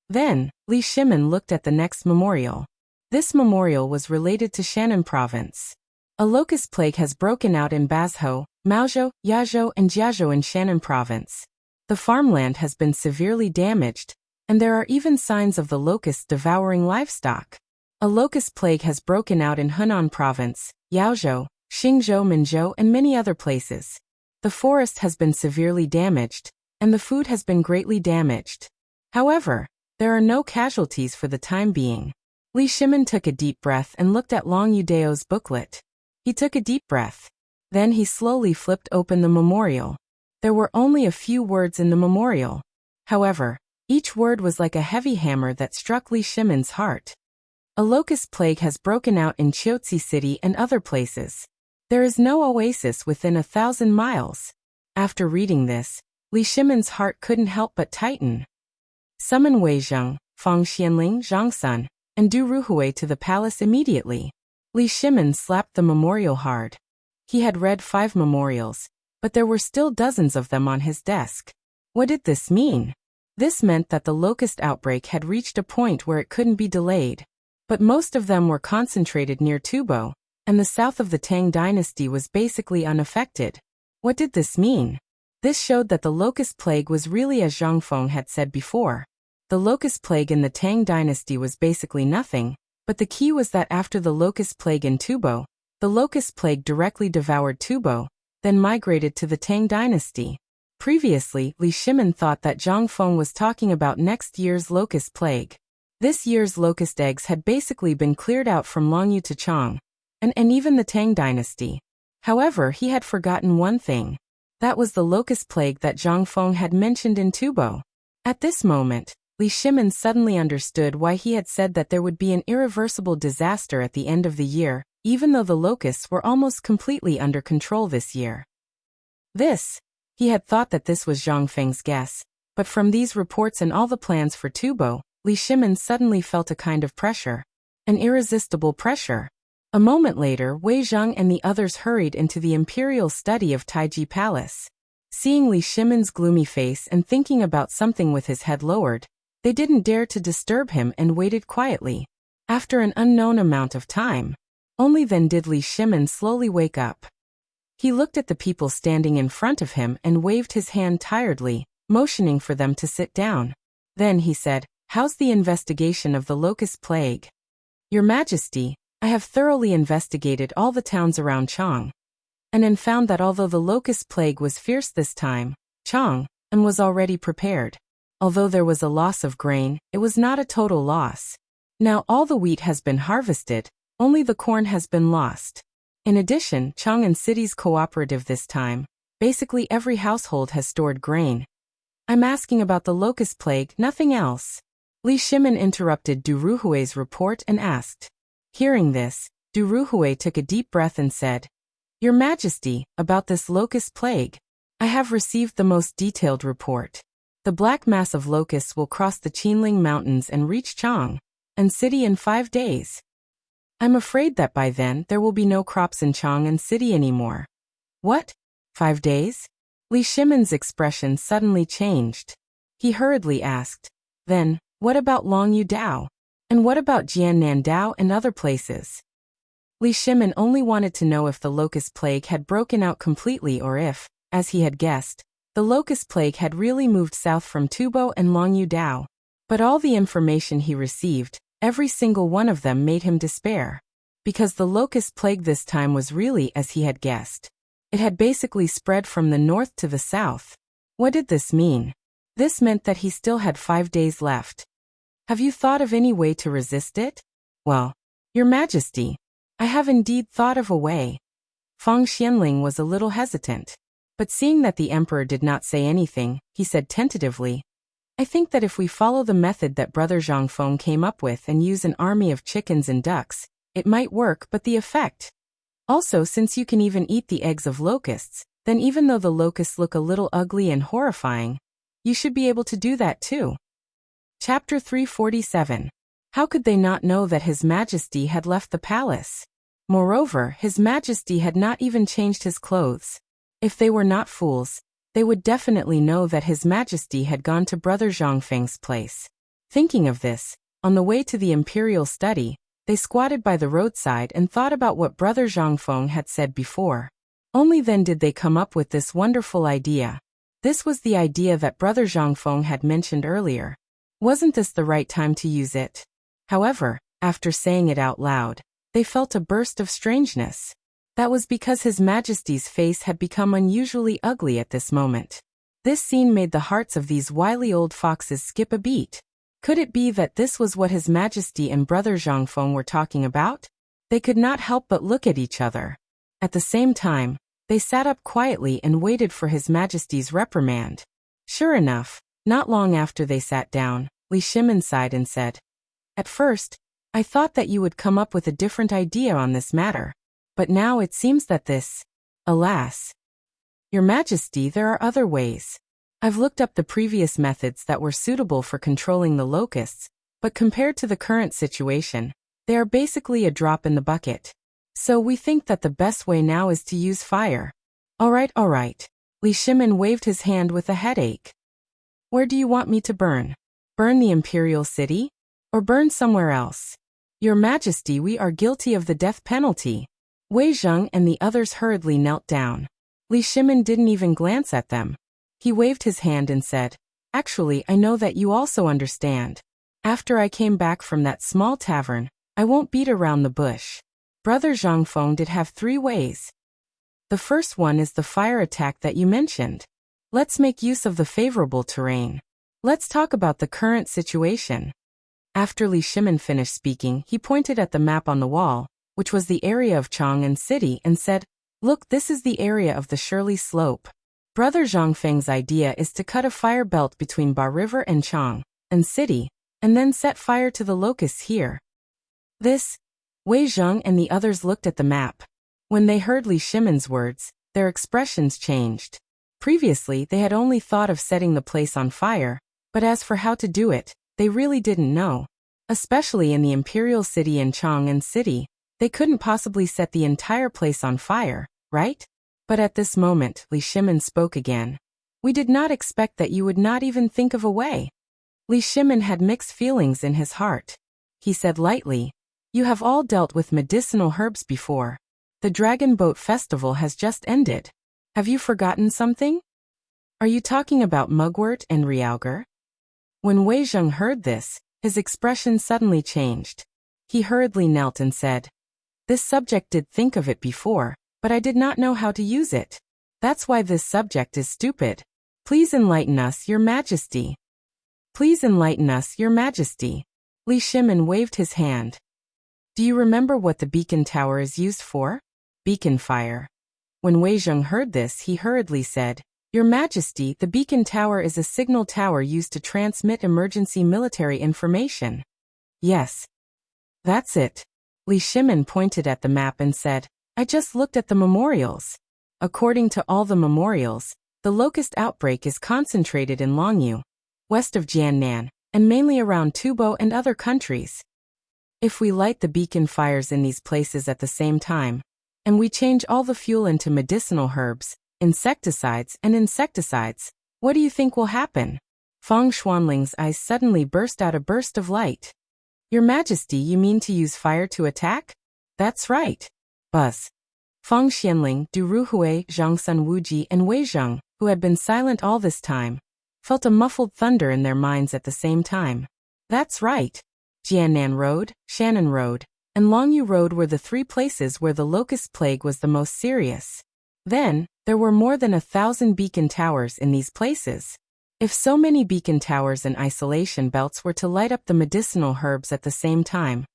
Then, Li Shimin looked at the next memorial. This memorial was related to Shannan province. A locust plague has broken out in Bazhou, Maozhou, Yazhou and Jiazhou in Shannan province. The farmland has been severely damaged, and there are even signs of the locusts devouring livestock. A locust plague has broken out in Hunan Province, Yaozhou, Xingzhou, Minzhou, and many other places. The forest has been severely damaged, and the food has been greatly damaged. However, there are no casualties for the time being. Li Shimin took a deep breath and looked at Long Yudeo's booklet. He took a deep breath. Then he slowly flipped open the memorial. There were only a few words in the memorial. However, each word was like a heavy hammer that struck Li Shimin's heart. A locust plague has broken out in Chiotsi City and other places. There is no oasis within 1,000 miles. After reading this, Li Shimin's heart couldn't help but tighten. Summon Wei Zheng, Fang Xianling, Zhang Sun, and Du Ruhui to the palace immediately. Li Shimin slapped the memorial hard. He had read 5 memorials, but there were still dozens of them on his desk. What did this mean? This meant that the locust outbreak had reached a point where it couldn't be delayed. But most of them were concentrated near Tubo, and the south of the Tang dynasty was basically unaffected. What did this mean? This showed that the locust plague was really as Zhang Feng had said before. The locust plague in the Tang dynasty was basically nothing, but the key was that after the locust plague in Tubo, the locust plague directly devoured Tubo, then migrated to the Tang dynasty. Previously, Li Shimin thought that Zhang Feng was talking about next year's locust plague. This year's locust eggs had basically been cleared out from Longyu to Chang, and even the Tang dynasty. However, he had forgotten one thing. That was the locust plague that Zhang Feng had mentioned in Tubo. At this moment, Li Shimin suddenly understood why he had said that there would be an irreversible disaster at the end of the year, even though the locusts were almost completely under control this year. He had thought that this was Zhang Feng's guess, but from these reports and all the plans for Tubo, Li Shimin suddenly felt a kind of pressure. An irresistible pressure. A moment later, Wei Zheng and the others hurried into the imperial study of Taiji Palace. Seeing Li Shimin's gloomy face and thinking about something with his head lowered, they didn't dare to disturb him and waited quietly. After an unknown amount of time, only then did Li Shimin slowly wake up. He looked at the people standing in front of him and waved his hand tiredly, motioning for them to sit down. Then he said, "How's the investigation of the locust plague?" "Your Majesty, I have thoroughly investigated all the towns around Chang, and found that although the locust plague was fierce this time, Chang was already prepared. Although there was a loss of grain, it was not a total loss. Now all the wheat has been harvested, only the corn has been lost. In addition, Chang'an City's cooperative this time, basically every household has stored grain. I'm asking about the locust plague, nothing else." Li Shimin interrupted Du Ruhui's report and asked. Hearing this, Du Ruhui took a deep breath and said, "Your Majesty, about this locust plague, I have received the most detailed report. The black mass of locusts will cross the Qinling Mountains and reach Chang'an City in 5 days. I'm afraid that by then there will be no crops in Chang'an City anymore." "What? 5 days?" Li Shimin's expression suddenly changed. He hurriedly asked, "Then, what about Longyu Dao? And what about Jiannan Dao and other places?" Li Shimin only wanted to know if the locust plague had broken out completely or if, as he had guessed, the locust plague had really moved south from Tubo and Longyu Dao. But all the information he received, every single one of them made him despair. Because the locust plague this time was really as he had guessed. It had basically spread from the north to the south. What did this mean? This meant that he still had 5 days left. "Have you thought of any way to resist it?" "Well, Your Majesty, I have indeed thought of a way." Fang Xianling was a little hesitant. But seeing that the emperor did not say anything, he said tentatively, "I think that if we follow the method that Brother Zhang Feng came up with and use an army of chickens and ducks, it might work, but the effect. Also, since you can even eat the eggs of locusts, then even though the locusts look a little ugly and horrifying, you should be able to do that too." Chapter 347. How could they not know that His Majesty had left the palace? Moreover, His Majesty had not even changed his clothes. If they were not fools, they would definitely know that His Majesty had gone to Brother Zhang Feng's place. Thinking of this, on the way to the imperial study, they squatted by the roadside and thought about what Brother Zhang Feng had said before. Only then did they come up with this wonderful idea. This was the idea that Brother Zhangfeng had mentioned earlier. Wasn't this the right time to use it? However, after saying it out loud, they felt a burst of strangeness. That was because His Majesty's face had become unusually ugly at this moment. This scene made the hearts of these wily old foxes skip a beat. Could it be that this was what His Majesty and Brother Zhangfeng were talking about? They could not help but look at each other. At the same time, they sat up quietly and waited for His Majesty's reprimand. Sure enough, not long after they sat down, Li Shimin sighed and said, "At first, I thought that you would come up with a different idea on this matter. But now it seems that this, alas. Your Majesty, there are other ways. I've looked up the previous methods that were suitable for controlling the locusts, but compared to the current situation, they are basically a drop in the bucket. So we think that the best way now is to use fire." All right. Li Shimin waved his hand with a headache. "Where do you want me to burn? Burn the imperial city? Or burn somewhere else? Your Majesty, we are guilty of the death penalty." Wei Zheng and the others hurriedly knelt down. Li Shimin didn't even glance at them. He waved his hand and said, "Actually, I know that you also understand. After I came back from that small tavern, I won't beat around the bush. Brother Zhangfeng did have 3 ways. The first one is the fire attack that you mentioned. Let's make use of the favorable terrain. Let's talk about the current situation." After Li Shimin finished speaking, he pointed at the map on the wall, which was the area of Chang'an City, and said, "Look, this is the area of the Shirley Slope. Brother Zhangfeng's idea is to cut a fire belt between Ba River and Chang'an City, and then set fire to the locusts here." This, Wei Zheng and the others looked at the map. When they heard Li Shimin's words, their expressions changed. Previously, they had only thought of setting the place on fire, but as for how to do it, they really didn't know. Especially in the imperial city and Chang'an City, they couldn't possibly set the entire place on fire, right? But at this moment, Li Shimin spoke again. "We did not expect that you would not even think of a way." Li Shimin had mixed feelings in his heart. He said lightly, "You have all dealt with medicinal herbs before. The Dragon Boat Festival has just ended. Have you forgotten something? Are you talking about mugwort and realgar?" When Wei Zheng heard this, his expression suddenly changed. He hurriedly knelt and said, "This subject did think of it before, but I did not know how to use it. That's why this subject is stupid. Please enlighten us, Your Majesty." "Please enlighten us, Your Majesty." Li Shimin waved his hand. "Do you remember what the beacon tower is used for? Beacon fire." When Wei Zheng heard this, he hurriedly said, "Your Majesty, the beacon tower is a signal tower used to transmit emergency military information." "Yes. That's it." Li Shimin pointed at the map and said, "I just looked at the memorials. According to all the memorials, the locust outbreak is concentrated in Longyu, west of Jiannan, and mainly around Tubo and other countries. If we light the beacon fires in these places at the same time, and we change all the fuel into medicinal herbs, insecticides, what do you think will happen?" Feng Xuanling's eyes suddenly burst out a burst of light. "Your Majesty, you mean to use fire to attack?" "That's right." Buzz. Feng Xianling, Du Ruhui, Zhang Sun Wuji, and Wei Zheng, who had been silent all this time, felt a muffled thunder in their minds at the same time. That's right. Jiannan Road, Shannon Road, and Longyu Road were the 3 places where the locust plague was the most serious. Then, there were more than 1,000 beacon towers in these places. If so many beacon towers and isolation belts were to light up the medicinal herbs at the same time,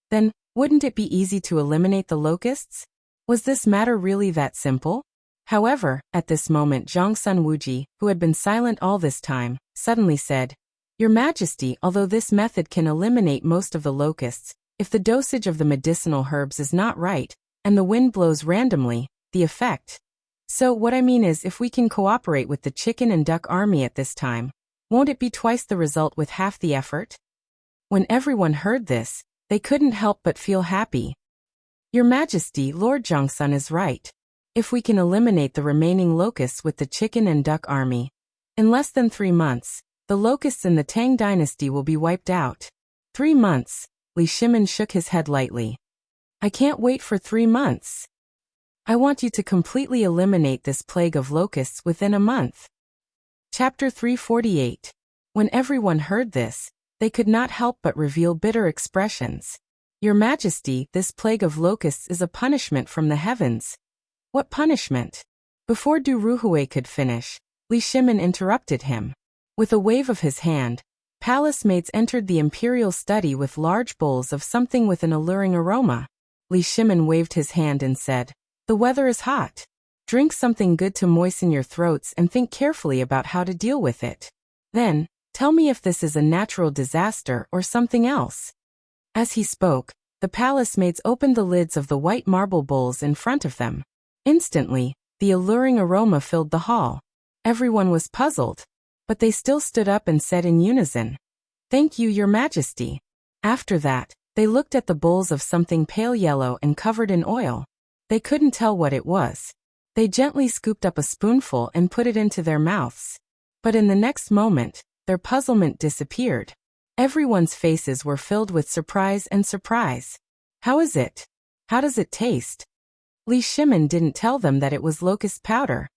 then, wouldn't it be easy to eliminate the locusts? Was this matter really that simple? However, at this moment Zhang Sun Wuji, who had been silent all this time, suddenly said, "Your Majesty, although this method can eliminate most of the locusts, if the dosage of the medicinal herbs is not right, and the wind blows randomly, the effect. So what I mean is if we can cooperate with the chicken and duck army at this time, won't it be twice the result with half the effort?" When everyone heard this, they couldn't help but feel happy. "Your Majesty, Lord Zhangsun is right. If we can eliminate the remaining locusts with the chicken and duck army, in less than 3 months, the locusts in the Tang dynasty will be wiped out." 3 months, Li Shimin shook his head lightly. "I can't wait for 3 months. I want you to completely eliminate this plague of locusts within a month." Chapter 348. When everyone heard this, they could not help but reveal bitter expressions. Your Majesty, this plague of locusts is a punishment from the heavens. What punishment? Before Du Ruhui could finish, Li Shimin interrupted him. With a wave of his hand, palace maids entered the imperial study with large bowls of something with an alluring aroma. Li Shimin waved his hand and said, "The weather is hot. Drink something good to moisten your throats and think carefully about how to deal with it. Then, tell me if this is a natural disaster or something else." As he spoke, the palace maids opened the lids of the white marble bowls in front of them. Instantly, the alluring aroma filled the hall. Everyone was puzzled, but they still stood up and said in unison, "Thank you, Your Majesty." After that, they looked at the bowls of something pale yellow and covered in oil. They couldn't tell what it was. They gently scooped up a spoonful and put it into their mouths. But in the next moment, their puzzlement disappeared. Everyone's faces were filled with surprise and surprise. "How is it? How does it taste?" Li Shimin didn't tell them that it was locust powder.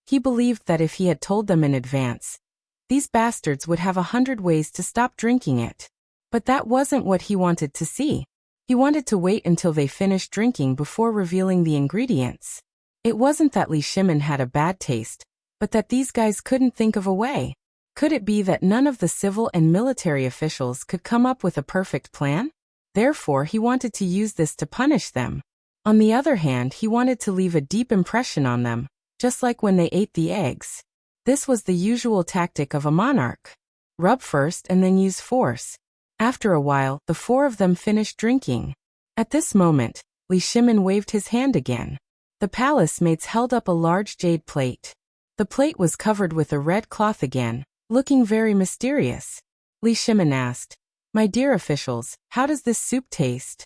He believed that if he had told them in advance, these bastards would have 100 ways to stop drinking it. But that wasn't what he wanted to see. He wanted to wait until they finished drinking before revealing the ingredients. It wasn't that Li Shimin had a bad taste, but that these guys couldn't think of a way. Could it be that none of the civil and military officials could come up with a perfect plan? Therefore, he wanted to use this to punish them. On the other hand, he wanted to leave a deep impression on them, just like when they ate the eggs. This was the usual tactic of a monarch. Rub first and then use force. After a while, the four of them finished drinking. At this moment, Li Shimin waved his hand again. The palace maids held up a large jade plate. The plate was covered with a red cloth again, looking very mysterious. Li Shimin asked, "My dear officials, how does this soup taste?"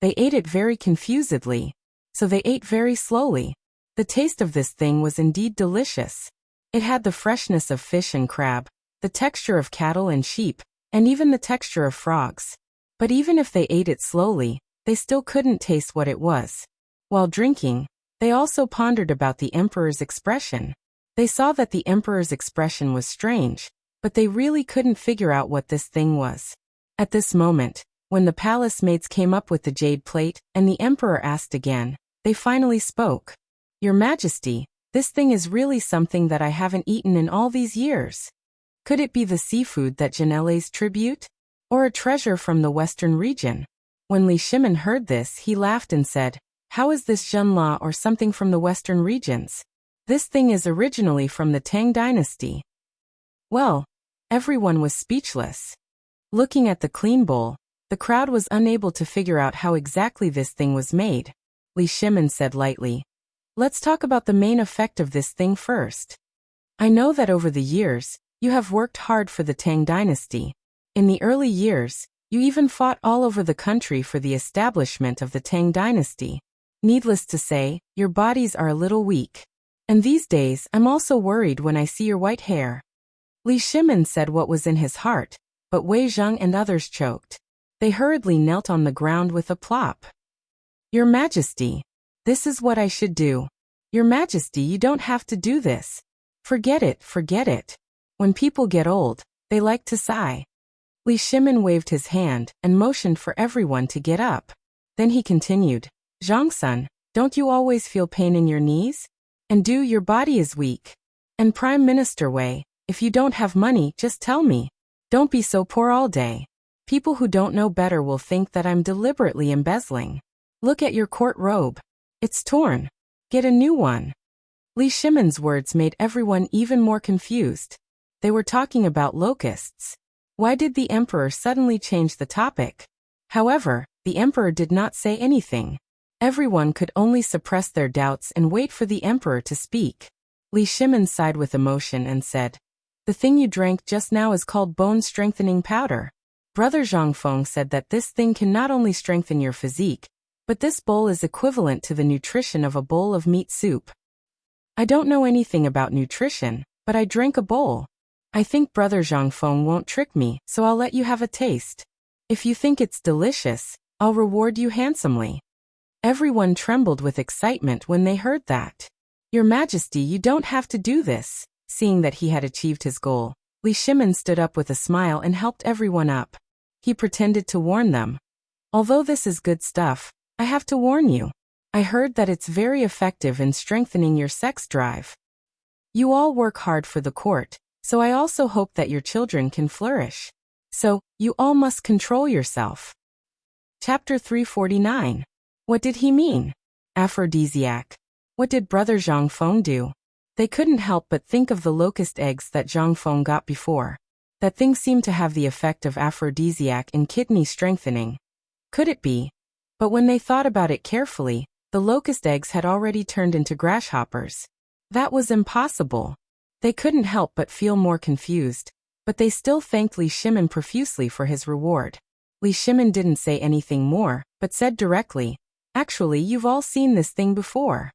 They ate it very confusedly, so they ate very slowly. The taste of this thing was indeed delicious. It had the freshness of fish and crab, the texture of cattle and sheep, and even the texture of frogs. But even if they ate it slowly, they still couldn't taste what it was. While drinking, they also pondered about the emperor's expression. They saw that the emperor's expression was strange, but they really couldn't figure out what this thing was. At this moment, when the palace maids came up with the jade plate and the emperor asked again, they finally spoke. "Your Majesty, this thing is really something that I haven't eaten in all these years. Could it be the seafood that Janelle's tribute? Or a treasure from the western region?" When Li Shimin heard this, he laughed and said, "How is this Junla or something from the western regions? This thing is originally from the Tang dynasty." Well, everyone was speechless. Looking at the clean bowl, the crowd was unable to figure out how exactly this thing was made. Li Shimin said lightly, "Let's talk about the main effect of this thing first. I know that over the years, you have worked hard for the Tang dynasty. In the early years, you even fought all over the country for the establishment of the Tang dynasty. Needless to say, your bodies are a little weak. And these days, I'm also worried when I see your white hair." Li Shimin said what was in his heart, but Wei Zheng and others choked. They hurriedly knelt on the ground with a plop. "Your Majesty, this is what I should do. Your Majesty, you don't have to do this. Forget it, forget it. When people get old, they like to sigh." Li Shimin waved his hand and motioned for everyone to get up. Then he continued, "Zhang-sun, don't you always feel pain in your knees? And your body is weak. And Prime Minister Wei, if you don't have money, just tell me. Don't be so poor all day. People who don't know better will think that I'm deliberately embezzling. Look at your court robe. It's torn. Get a new one." Li Shimin's words made everyone even more confused. They were talking about locusts. Why did the emperor suddenly change the topic? However, the emperor did not say anything. Everyone could only suppress their doubts and wait for the emperor to speak. Li Shimin sighed with emotion and said, "The thing you drank just now is called bone-strengthening powder. Brother Zhangfeng said that this thing can not only strengthen your physique, but this bowl is equivalent to the nutrition of a bowl of meat soup." I don't know anything about nutrition, but I drank a bowl. I think Brother Zhangfeng won't trick me, so I'll let you have a taste. If you think it's delicious, I'll reward you handsomely." Everyone trembled with excitement when they heard that. "Your Majesty, you don't have to do this," Seeing that he had achieved his goal, Li Shimin stood up with a smile and helped everyone up. He pretended to warn them. Although this is good stuff, I have to warn you. I heard that it's very effective in strengthening your sex drive. You all work hard for the court, so I also hope that your children can flourish. So, you all must control yourself. Chapter 349. What did he mean? Aphrodisiac. What did Brother Zhang Feng do? They couldn't help but think of the locust eggs that Zhang Feng got before. That thing seemed to have the effect of aphrodisiac in kidney strengthening. Could it be? But when they thought about it carefully, the locust eggs had already turned into grasshoppers. That was impossible. They couldn't help but feel more confused, but they still thanked Li Shimin profusely for his reward. Li Shimin didn't say anything more, but said directly, "Actually, you've all seen this thing before."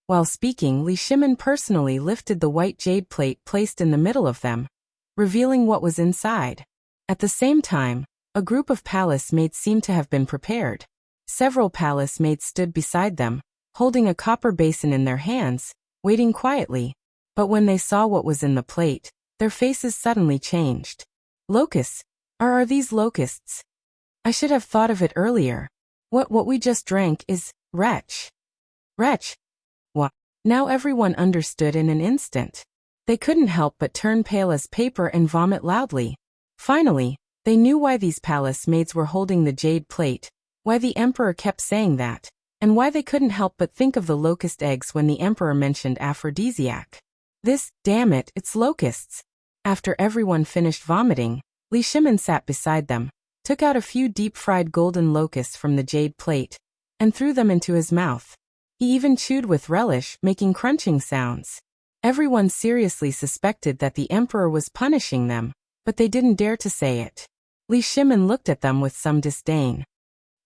While speaking, Li Shimin personally lifted the white jade plate placed in the middle of them, revealing what was inside. At the same time, a group of palace maids seemed to have been prepared. Several palace maids stood beside them, holding a copper basin in their hands, waiting quietly. But when they saw what was in the plate, their faces suddenly changed. Locusts? Are these locusts? I should have thought of it earlier. What we just drank is wretch. Wretch? What? Now everyone understood in an instant. They couldn't help but turn pale as paper and vomit loudly. Finally, they knew why these palace maids were holding the jade plate, why the emperor kept saying that, and why they couldn't help but think of the locust eggs when the emperor mentioned aphrodisiac. Damn it, it's locusts. After everyone finished vomiting, Li Shimin sat beside them, took out a few deep-fried golden locusts from the jade plate, and threw them into his mouth. He even chewed with relish, making crunching sounds. Everyone seriously suspected that the emperor was punishing them, but they didn't dare to say it. Li Shimin looked at them with some disdain.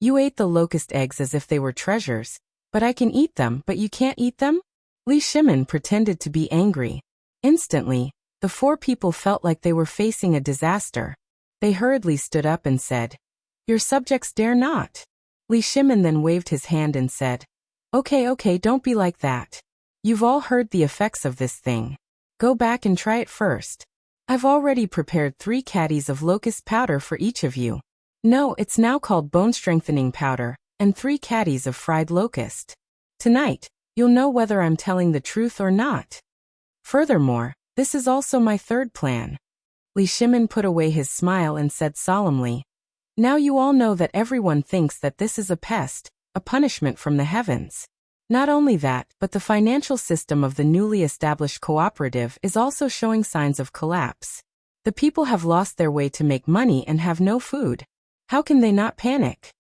You ate the locust eggs as if they were treasures, but I can eat them, but you can't eat them? Li Shimin pretended to be angry. Instantly, the four people felt like they were facing a disaster. They hurriedly stood up and said, "Your subjects dare not." Li Shimin then waved his hand and said, Okay, don't be like that. You've all heard the effects of this thing. Go back and try it first. I've already prepared 3 caddies of locust powder for each of you. No, it's now called bone-strengthening powder, and 3 caddies of fried locust. Tonight, you'll know whether I'm telling the truth or not. Furthermore, this is also my 3rd plan. Li Shimin put away his smile and said solemnly, Now you all know that everyone thinks that this is a pest, a punishment from the heavens. Not only that, but the financial system of the newly established cooperative is also showing signs of collapse. The people have lost their way to make money and have no food. How can they not panic?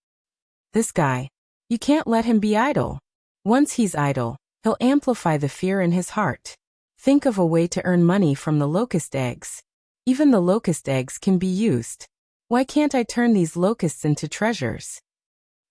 This guy. You can't let him be idle. Once he's idle, he'll amplify the fear in his heart. Think of a way to earn money from the locust eggs. Even the locust eggs can be used. Why can't I turn these locusts into treasures?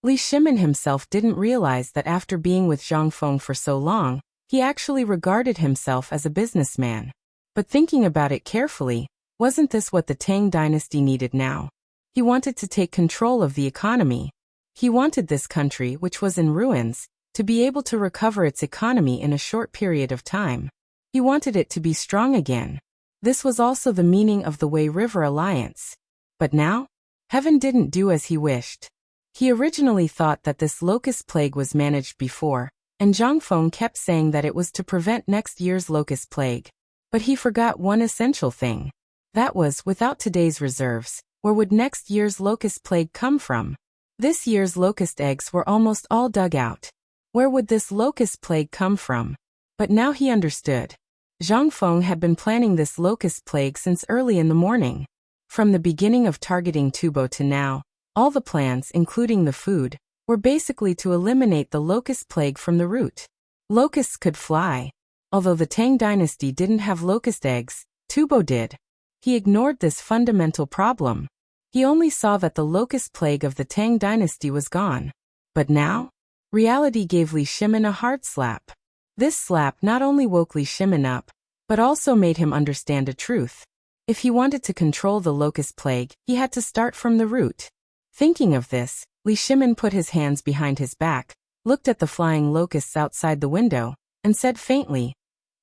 Li Shimin himself didn't realize that after being with Zhang Feng for so long, he actually regarded himself as a businessman. But thinking about it carefully, wasn't this what the Tang dynasty needed now? He wanted to take control of the economy. He wanted this country, which was in ruins, to be able to recover its economy in a short period of time. He wanted it to be strong again. This was also the meaning of the Wei River Alliance. But now, heaven didn't do as he wished. He originally thought that this locust plague was managed before, and Zhang Feng kept saying that it was to prevent next year's locust plague. But he forgot one essential thing. That was, without today's reserves, where would next year's locust plague come from? This year's locust eggs were almost all dug out. Where would this locust plague come from? But now he understood. Zhang Feng had been planning this locust plague since early in the morning. From the beginning of targeting Tubo to now, all the plans, including the food, were basically to eliminate the locust plague from the root. Locusts could fly. Although the Tang dynasty didn't have locust eggs, Tubo did. He ignored this fundamental problem. He only saw that the locust plague of the Tang dynasty was gone. But now, reality gave Li Shimin a hard slap. This slap not only woke Li Shimin up, but also made him understand a truth. If he wanted to control the locust plague, he had to start from the root. Thinking of this, Li Shimin put his hands behind his back, looked at the flying locusts outside the window, and said faintly,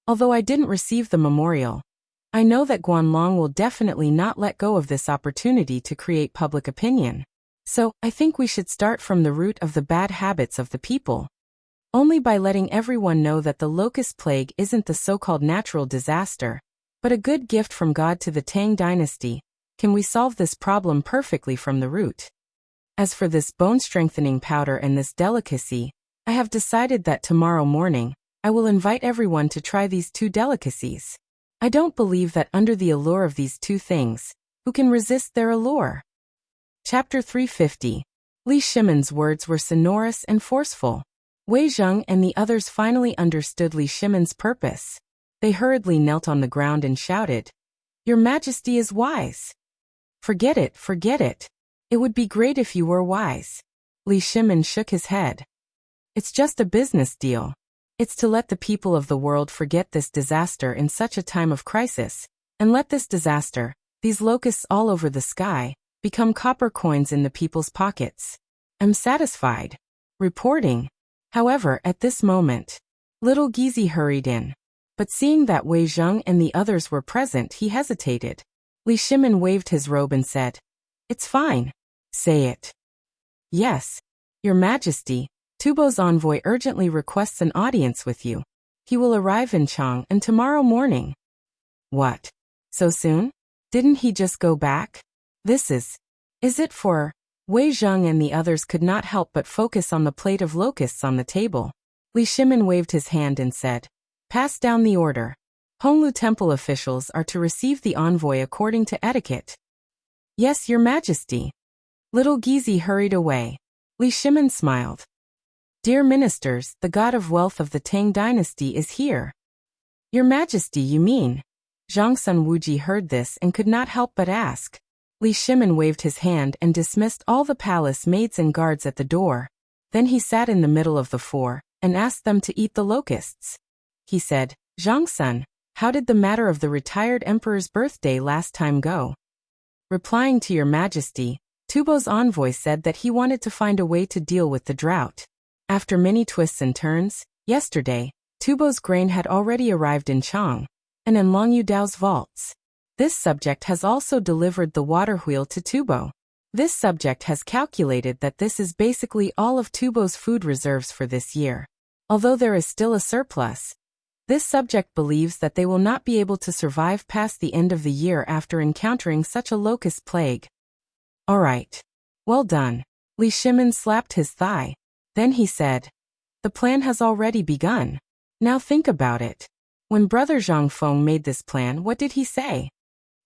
Although I didn't receive the memorial, I know that Guanlong will definitely not let go of this opportunity to create public opinion. So, I think we should start from the root of the bad habits of the people. Only by letting everyone know that the locust plague isn't the so-called natural disaster, but a good gift from God to the Tang dynasty, can we solve this problem perfectly from the root. As for this bone-strengthening powder and this delicacy, I have decided that tomorrow morning, I will invite everyone to try these two delicacies. I don't believe that under the allure of these two things, who can resist their allure? Chapter 350. Li Shimon's words were sonorous and forceful. Wei Zheng and the others finally understood Li Shimon's purpose. They hurriedly knelt on the ground and shouted, "Your Majesty is wise." Forget it, forget it. It would be great if you were wise. Li Shimon shook his head. It's just a business deal. It's to let the people of the world forget this disaster in such a time of crisis, and let this disaster, these locusts all over the sky, become copper coins in the people's pockets. I'm satisfied. Reporting. However, at this moment, little Gizi hurried in. But seeing that Wei Zheng and the others were present, he hesitated. Li Shimon waved his robe and said, "It's fine. Say it." "Yes, Your Majesty, Tubo's envoy urgently requests an audience with you. He will arrive in Chang'an tomorrow morning." "What? So soon? Didn't he just go back? This is it for?" Wei Zheng and the others could not help but focus on the plate of locusts on the table. Li Shimon waved his hand and said, "Pass down the order. Honglu Temple officials are to receive the envoy according to etiquette." "Yes, Your Majesty." Little Gizi hurried away. Li Shimon smiled. "Dear ministers, the god of wealth of the Tang dynasty is here." "Your Majesty, you mean?" Zhang Sun Wuji heard this and could not help but ask. Li Shimon waved his hand and dismissed all the palace maids and guards at the door. Then he sat in the middle of the four and asked them to eat the locusts. He said, "Zhang Sun, how did the matter of the retired emperor's birthday last time go?" Replying to Your Majesty, Tubo's envoy said that he wanted to find a way to deal with the drought. After many twists and turns, yesterday, Tubo's grain had already arrived in Chang'an and in Long Yudao's vaults. This subject has also delivered the water wheel to Tubo. This subject has calculated that this is basically all of Tubo's food reserves for this year. Although there is still a surplus, this subject believes that they will not be able to survive past the end of the year after encountering such a locust plague. "All right. Well done." Li Shimon slapped his thigh. Then he said, "The plan has already begun. Now think about it. When Brother Zhang Feng made this plan, what did he say?"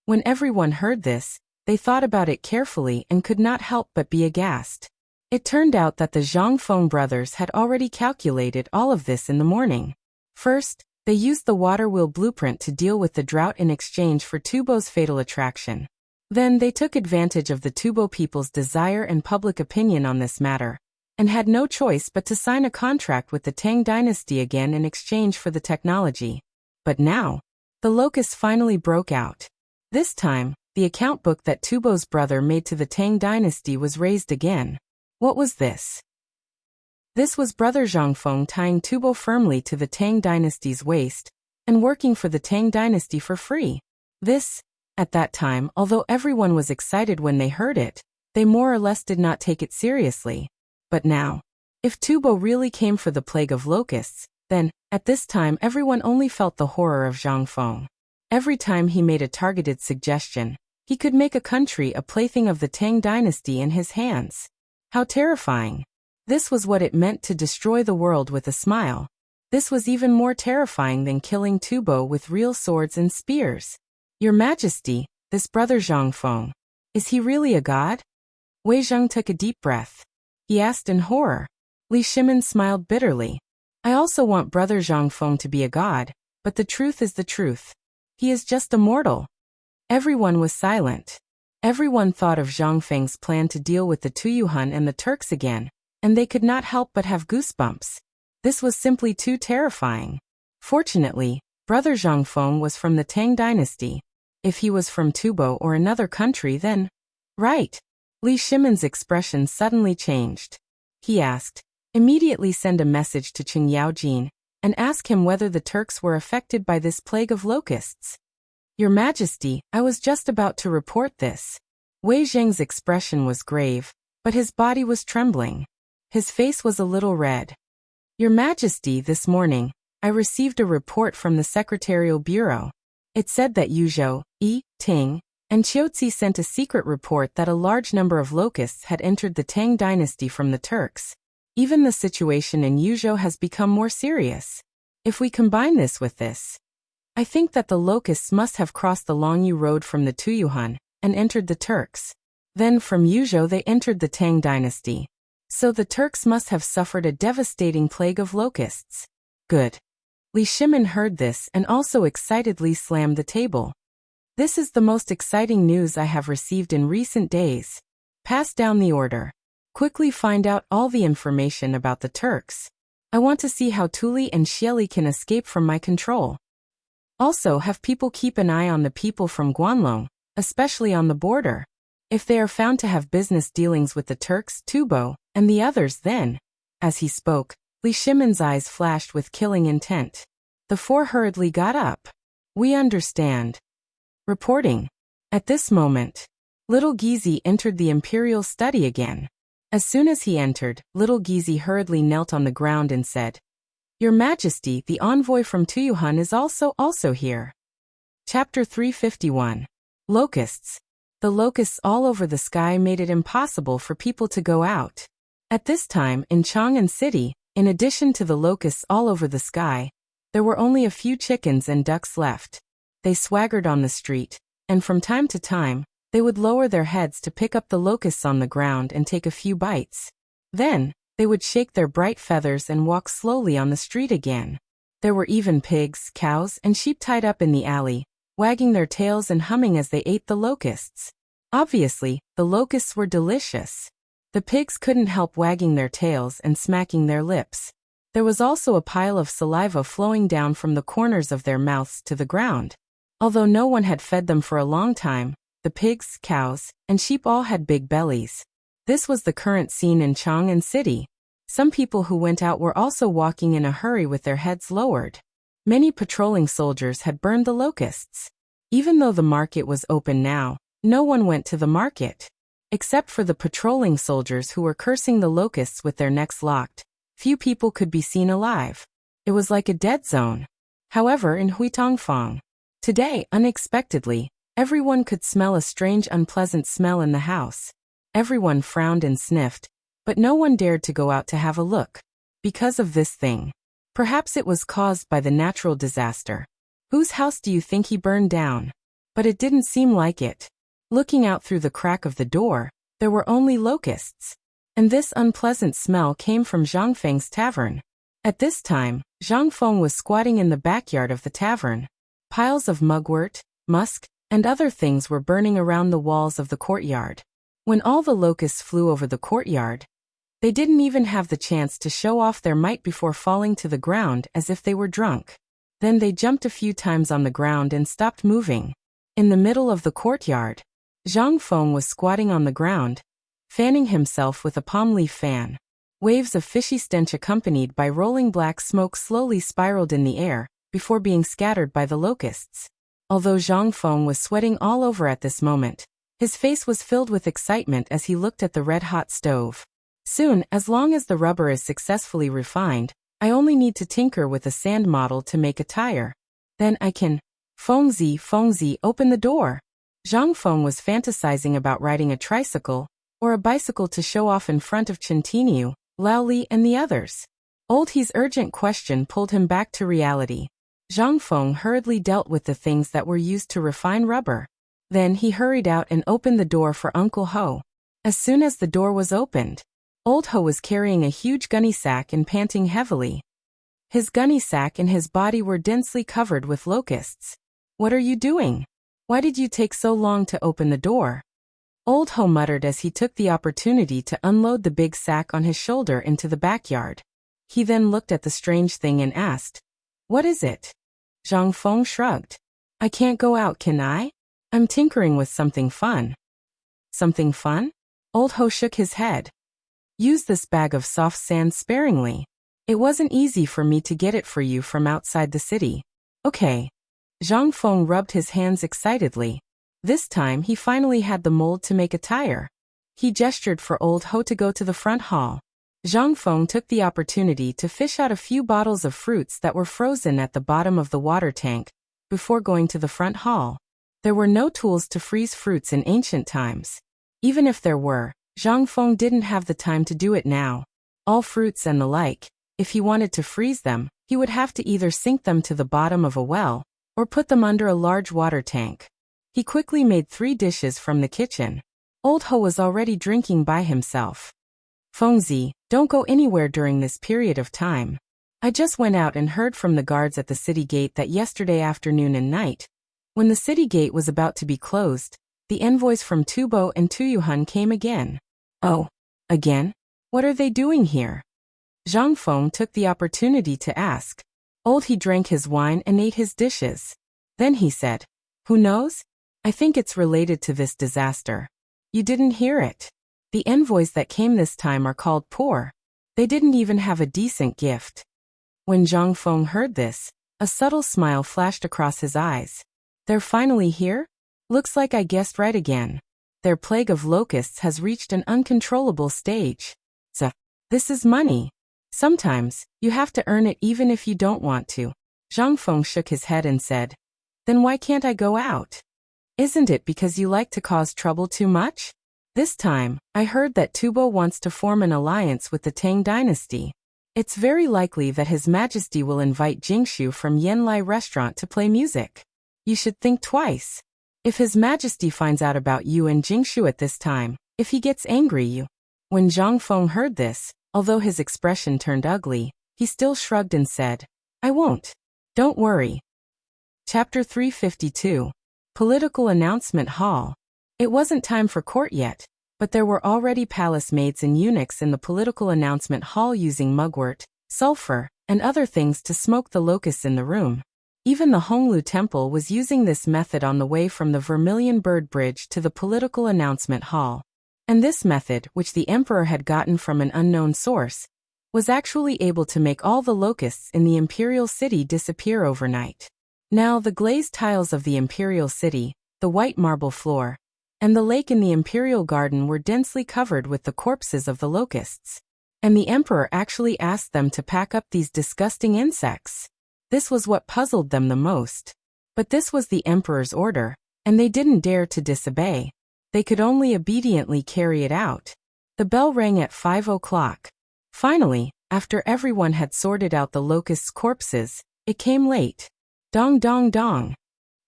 When everyone heard this, they thought about it carefully and could not help but be aghast. It turned out that the Zhang Feng brothers had already calculated all of this in the morning. First, they used the water wheel blueprint to deal with the drought in exchange for Tubo's fatal attraction. Then they took advantage of the Tubo people's desire and public opinion on this matter, and had no choice but to sign a contract with the Tang dynasty again in exchange for the technology. But now, the locusts finally broke out. This time, the account book that Tubo's brother made to the Tang dynasty was raised again. What was this? This was Brother Zhang Feng tying Tubo firmly to the Tang dynasty's waist, and working for the Tang dynasty for free. This, at that time, although everyone was excited when they heard it, they more or less did not take it seriously. But now, if Tubo really came for the plague of locusts, then, at this time everyone only felt the horror of Zhang Feng. Every time he made a targeted suggestion, he could make a country a plaything of the Tang dynasty in his hands. How terrifying. This was what it meant to destroy the world with a smile. This was even more terrifying than killing Tubo with real swords and spears. "Your Majesty, this Brother Zhang Feng, is he really a god?" Wei Zheng took a deep breath. He asked in horror. Li Shimon smiled bitterly. "I also want Brother Zhang Feng to be a god, but the truth is the truth. He is just a mortal." Everyone was silent. Everyone thought of Zhang Feng's plan to deal with the Tuyuhun and the Turks again, and they could not help but have goosebumps. This was simply too terrifying. Fortunately, Brother Zhang Feng was from the Tang dynasty. If he was from Tubo or another country, then... Right. Li Shimon's expression suddenly changed. He asked, "Immediately send a message to Qing Yaojin and ask him whether the Turks were affected by this plague of locusts. Your Majesty, I was just about to report this. Wei Zheng's expression was grave, but his body was trembling. His face was a little red. Your Majesty, this morning, I received a report from the Secretarial Bureau. It said that Yuzhou, Tang, and Qiuzi sent a secret report that a large number of locusts had entered the Tang dynasty from the Turks. Even the situation in Yuzhou has become more serious. If we combine this with this, I think that the locusts must have crossed the Longyu Road from the Tuyuhan and entered the Turks. Then from Yuzhou they entered the Tang dynasty. So the Turks must have suffered a devastating plague of locusts. Good. Li Shimin heard this and also excitedly slammed the table. This is the most exciting news I have received in recent days. Pass down the order. Quickly find out all the information about the Turks. I want to see how Tuli and Xieli can escape from my control. Also have people keep an eye on the people from Guanlong, especially on the border. If they are found to have business dealings with the Turks, Tubo, and the others, then, as he spoke, Li Shimin's eyes flashed with killing intent. The four hurriedly got up. We understand. Reporting. At this moment, little Gizi entered the imperial study again. As soon as he entered, little Gizi hurriedly knelt on the ground and said, Your Majesty, the envoy from Tuyuhan is also here. Chapter 351. Locusts. The locusts all over the sky made it impossible for people to go out. At this time, in Chang'an City, in addition to the locusts all over the sky, there were only a few chickens and ducks left. They swaggered on the street, and from time to time, they would lower their heads to pick up the locusts on the ground and take a few bites. Then, they would shake their bright feathers and walk slowly on the street again. There were even pigs, cows, and sheep tied up in the alley, wagging their tails and humming as they ate the locusts. Obviously, the locusts were delicious. The pigs couldn't help wagging their tails and smacking their lips. There was also a pile of saliva flowing down from the corners of their mouths to the ground. Although no one had fed them for a long time, the pigs, cows, and sheep all had big bellies. This was the current scene in Chang'an City. Some people who went out were also walking in a hurry with their heads lowered. Many patrolling soldiers had burned the locusts. Even though the market was open now, no one went to the market. Except for the patrolling soldiers who were cursing the locusts with their necks locked, few people could be seen alive. It was like a dead zone. However, in Huitongfang, today, unexpectedly, everyone could smell a strange unpleasant smell in the house. Everyone frowned and sniffed, but no one dared to go out to have a look. Because of this thing. Perhaps it was caused by the natural disaster. Whose house do you think he burned down? But it didn't seem like it. Looking out through the crack of the door, there were only locusts. And this unpleasant smell came from Zhang Feng's tavern. At this time, Zhang Feng was squatting in the backyard of the tavern. Piles of mugwort, musk, and other things were burning around the walls of the courtyard. When all the locusts flew over the courtyard, they didn't even have the chance to show off their might before falling to the ground as if they were drunk. Then they jumped a few times on the ground and stopped moving. In the middle of the courtyard, Zhang Feng was squatting on the ground, fanning himself with a palm leaf fan. Waves of fishy stench accompanied by rolling black smoke slowly spiraled in the air, before being scattered by the locusts. Although Zhang Feng was sweating all over at this moment, his face was filled with excitement as he looked at the red-hot stove. Soon, as long as the rubber is successfully refined, I only need to tinker with a sand model to make a tire. Then I can... Fengzi, open the door. Zhang Feng was fantasizing about riding a tricycle, or a bicycle to show off in front of Chen Tinyu, Lao Li and the others. Old He's urgent question pulled him back to reality. Zhang Feng hurriedly dealt with the things that were used to refine rubber. Then he hurried out and opened the door for Uncle Ho. As soon as the door was opened, Old Ho was carrying a huge gunny sack and panting heavily. His gunny sack and his body were densely covered with locusts. What are you doing? Why did you take so long to open the door? Old Ho muttered as he took the opportunity to unload the big sack on his shoulder into the backyard. He then looked at the strange thing and asked, What is it? Zhang Feng shrugged. I can't go out, can I? I'm tinkering with something fun. Something fun? Old Ho shook his head. Use this bag of soft sand sparingly. It wasn't easy for me to get it for you from outside the city. Okay. Zhang Feng rubbed his hands excitedly. This time he finally had the mold to make a tire. He gestured for old Ho to go to the front hall. Zhang Feng took the opportunity to fish out a few bottles of fruits that were frozen at the bottom of the water tank, before going to the front hall. There were no tools to freeze fruits in ancient times. Even if there were, Zhang Feng didn't have the time to do it now. All fruits and the like, if he wanted to freeze them, he would have to either sink them to the bottom of a well, or put them under a large water tank. He quickly made 3 dishes from the kitchen. Old Ho was already drinking by himself. Fengzi, don't go anywhere during this period of time. I just went out and heard from the guards at the city gate that yesterday afternoon and night, when the city gate was about to be closed, the envoys from Tubo and Tuyuhun came again. Oh, again? What are they doing here? Zhang Feng took the opportunity to ask. Old He drank his wine and ate his dishes. Then he said, who knows? I think it's related to this disaster. You didn't hear it. The envoys that came this time are called poor. They didn't even have a decent gift. When Zhang Feng heard this, a subtle smile flashed across his eyes. They're finally here? Looks like I guessed right again. Their plague of locusts has reached an uncontrollable stage. So, this is money. Sometimes, you have to earn it even if you don't want to. Zhang Feng shook his head and said, then why can't I go out? Isn't it because you like to cause trouble too much? This time, I heard that Tubo wants to form an alliance with the Tang dynasty. It's very likely that His Majesty will invite Jingshu from Yanlai restaurant to play music. You should think twice. If His Majesty finds out about you and Jingshu at this time, if he gets angry you. When Zhang Feng heard this, although his expression turned ugly, he still shrugged and said, I won't. Don't worry. Chapter 352. Political Announcement Hall. It wasn't time for court yet, but there were already palace maids and eunuchs in the political announcement hall using mugwort, sulfur, and other things to smoke the locusts in the room. Even the Honglu Temple was using this method on the way from the Vermilion Bird Bridge to the political announcement hall. And this method, which the emperor had gotten from an unknown source, was actually able to make all the locusts in the imperial city disappear overnight. Now the glazed tiles of the imperial city, the white marble floor, and the lake in the imperial garden were densely covered with the corpses of the locusts. And the emperor actually asked them to pack up these disgusting insects. This was what puzzled them the most. But this was the emperor's order, and they didn't dare to disobey. They could only obediently carry it out. The bell rang at 5 o'clock. Finally, after everyone had sorted out the locusts' corpses, it came late. Dong dong dong.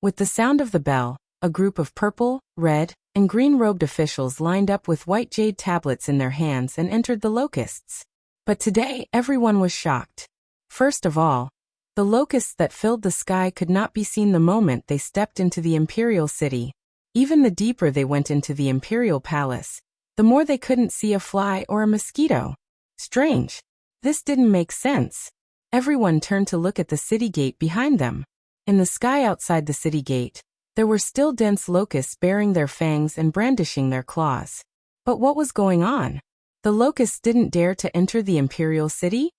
With the sound of the bell, a group of purple, red, and green-robed officials lined up with white jade tablets in their hands and entered the locusts. But today, everyone was shocked. First of all, the locusts that filled the sky could not be seen the moment they stepped into the imperial city. Even the deeper they went into the imperial palace, the more they couldn't see a fly or a mosquito. Strange. This didn't make sense. Everyone turned to look at the city gate behind them. In the sky outside the city gate, there were still dense locusts baring their fangs and brandishing their claws. But what was going on? The locusts didn't dare to enter the imperial city?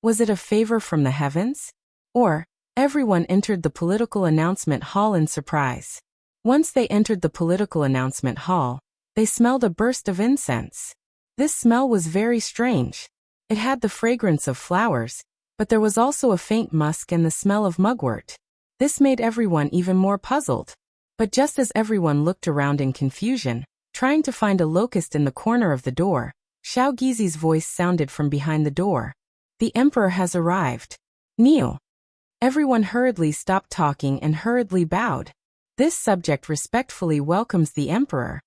Was it a favor from the heavens? Or, everyone entered the political announcement hall in surprise. Once they entered the political announcement hall, they smelled a burst of incense. This smell was very strange. It had the fragrance of flowers, but there was also a faint musk and the smell of mugwort. This made everyone even more puzzled. But just as everyone looked around in confusion, trying to find a locust in the corner of the door, Xiao Gizi's voice sounded from behind the door. The emperor has arrived. Kneel. Everyone hurriedly stopped talking and hurriedly bowed. This subject respectfully welcomes the emperor.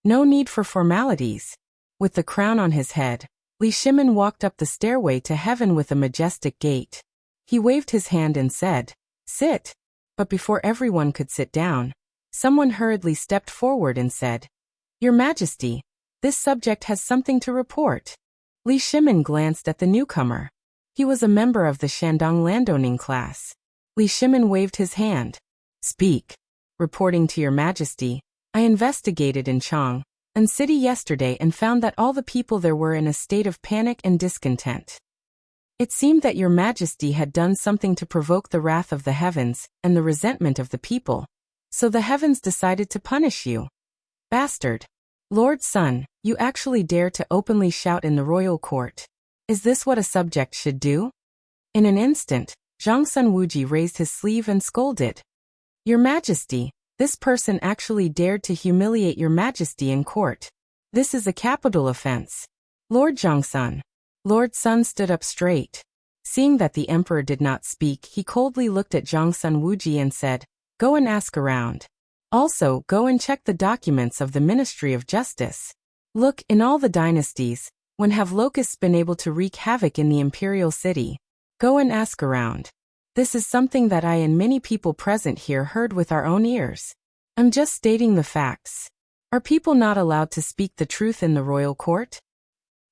No need for formalities. With the crown on his head, Li Shimin walked up the stairway to heaven with a majestic gait. He waved his hand and said, sit. But before everyone could sit down, someone hurriedly stepped forward and said, Your Majesty, this subject has something to report. Li Shimin glanced at the newcomer. He was a member of the Shandong landowning class. Li Shimin waved his hand. Speak. Reporting to Your Majesty, I investigated in Chang and city yesterday and found that all the people there were in a state of panic and discontent. It seemed that your majesty had done something to provoke the wrath of the heavens and the resentment of the people. So the heavens decided to punish you. Bastard. Lord Sun, you actually dare to openly shout in the royal court. Is this what a subject should do? In an instant, Zhongsun Wuji raised his sleeve and scolded. Your Majesty, this person actually dared to humiliate your Majesty in court. This is a capital offense. Lord Zhongsun. Lord Sun stood up straight. Seeing that the emperor did not speak, he coldly looked at Zhongsun Wuji and said, Go and ask around. Also, go and check the documents of the Ministry of Justice. Look, in all the dynasties, when have locusts been able to wreak havoc in the imperial city? Go and ask around. This is something that I and many people present here heard with our own ears. I'm just stating the facts. Are people not allowed to speak the truth in the royal court?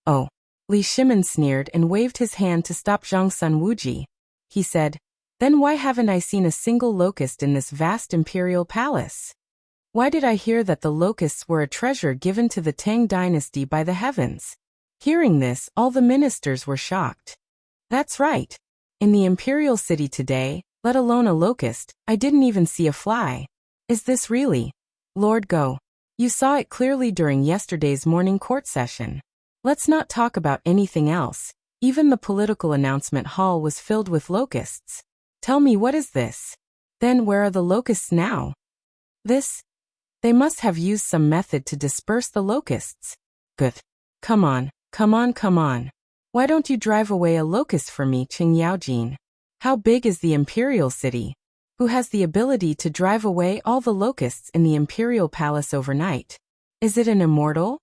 Oh. Li Shimin sneered and waved his hand to stop Zhongsun Wuji. He said, Then why haven't I seen a single locust in this vast imperial palace? Why did I hear that the locusts were a treasure given to the Tang dynasty by the heavens? Hearing this, all the ministers were shocked. That's right. In the imperial city today, let alone a locust, I didn't even see a fly. Is this really? Lord Go. You saw it clearly during yesterday's morning court session. Let's not talk about anything else. Even the political announcement hall was filled with locusts. Tell me, what is this? Then where are the locusts now? They must have used some method to disperse the locusts. Good. Come on. Why don't you drive away a locust for me, Qing Yaojin? How big is the imperial city? Who has the ability to drive away all the locusts in the imperial palace overnight? Is it an immortal?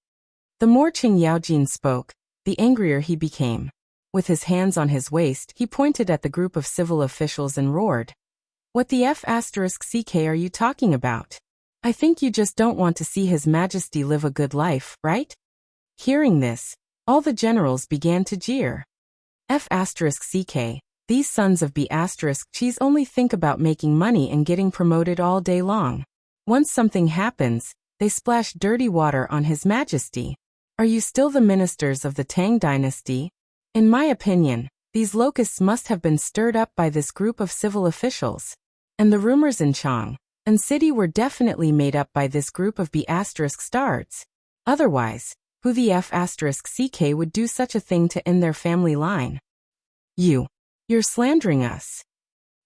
The more Qing Yaojin spoke, the angrier he became. With his hands on his waist, he pointed at the group of civil officials and roared. What the F***ck are you talking about? I think you just don't want to see His Majesty live a good life, right? Hearing this, all the generals began to jeer. F***ck, these sons of B***cheese only think about making money and getting promoted all day long. Once something happens, they splash dirty water on His Majesty. Are you still the ministers of the Tang dynasty? In my opinion, these locusts must have been stirred up by this group of civil officials. And the rumors in Chang and city were definitely made up by this group of B***stards. Otherwise, who the F***ck would do such a thing to end their family line? You're slandering us.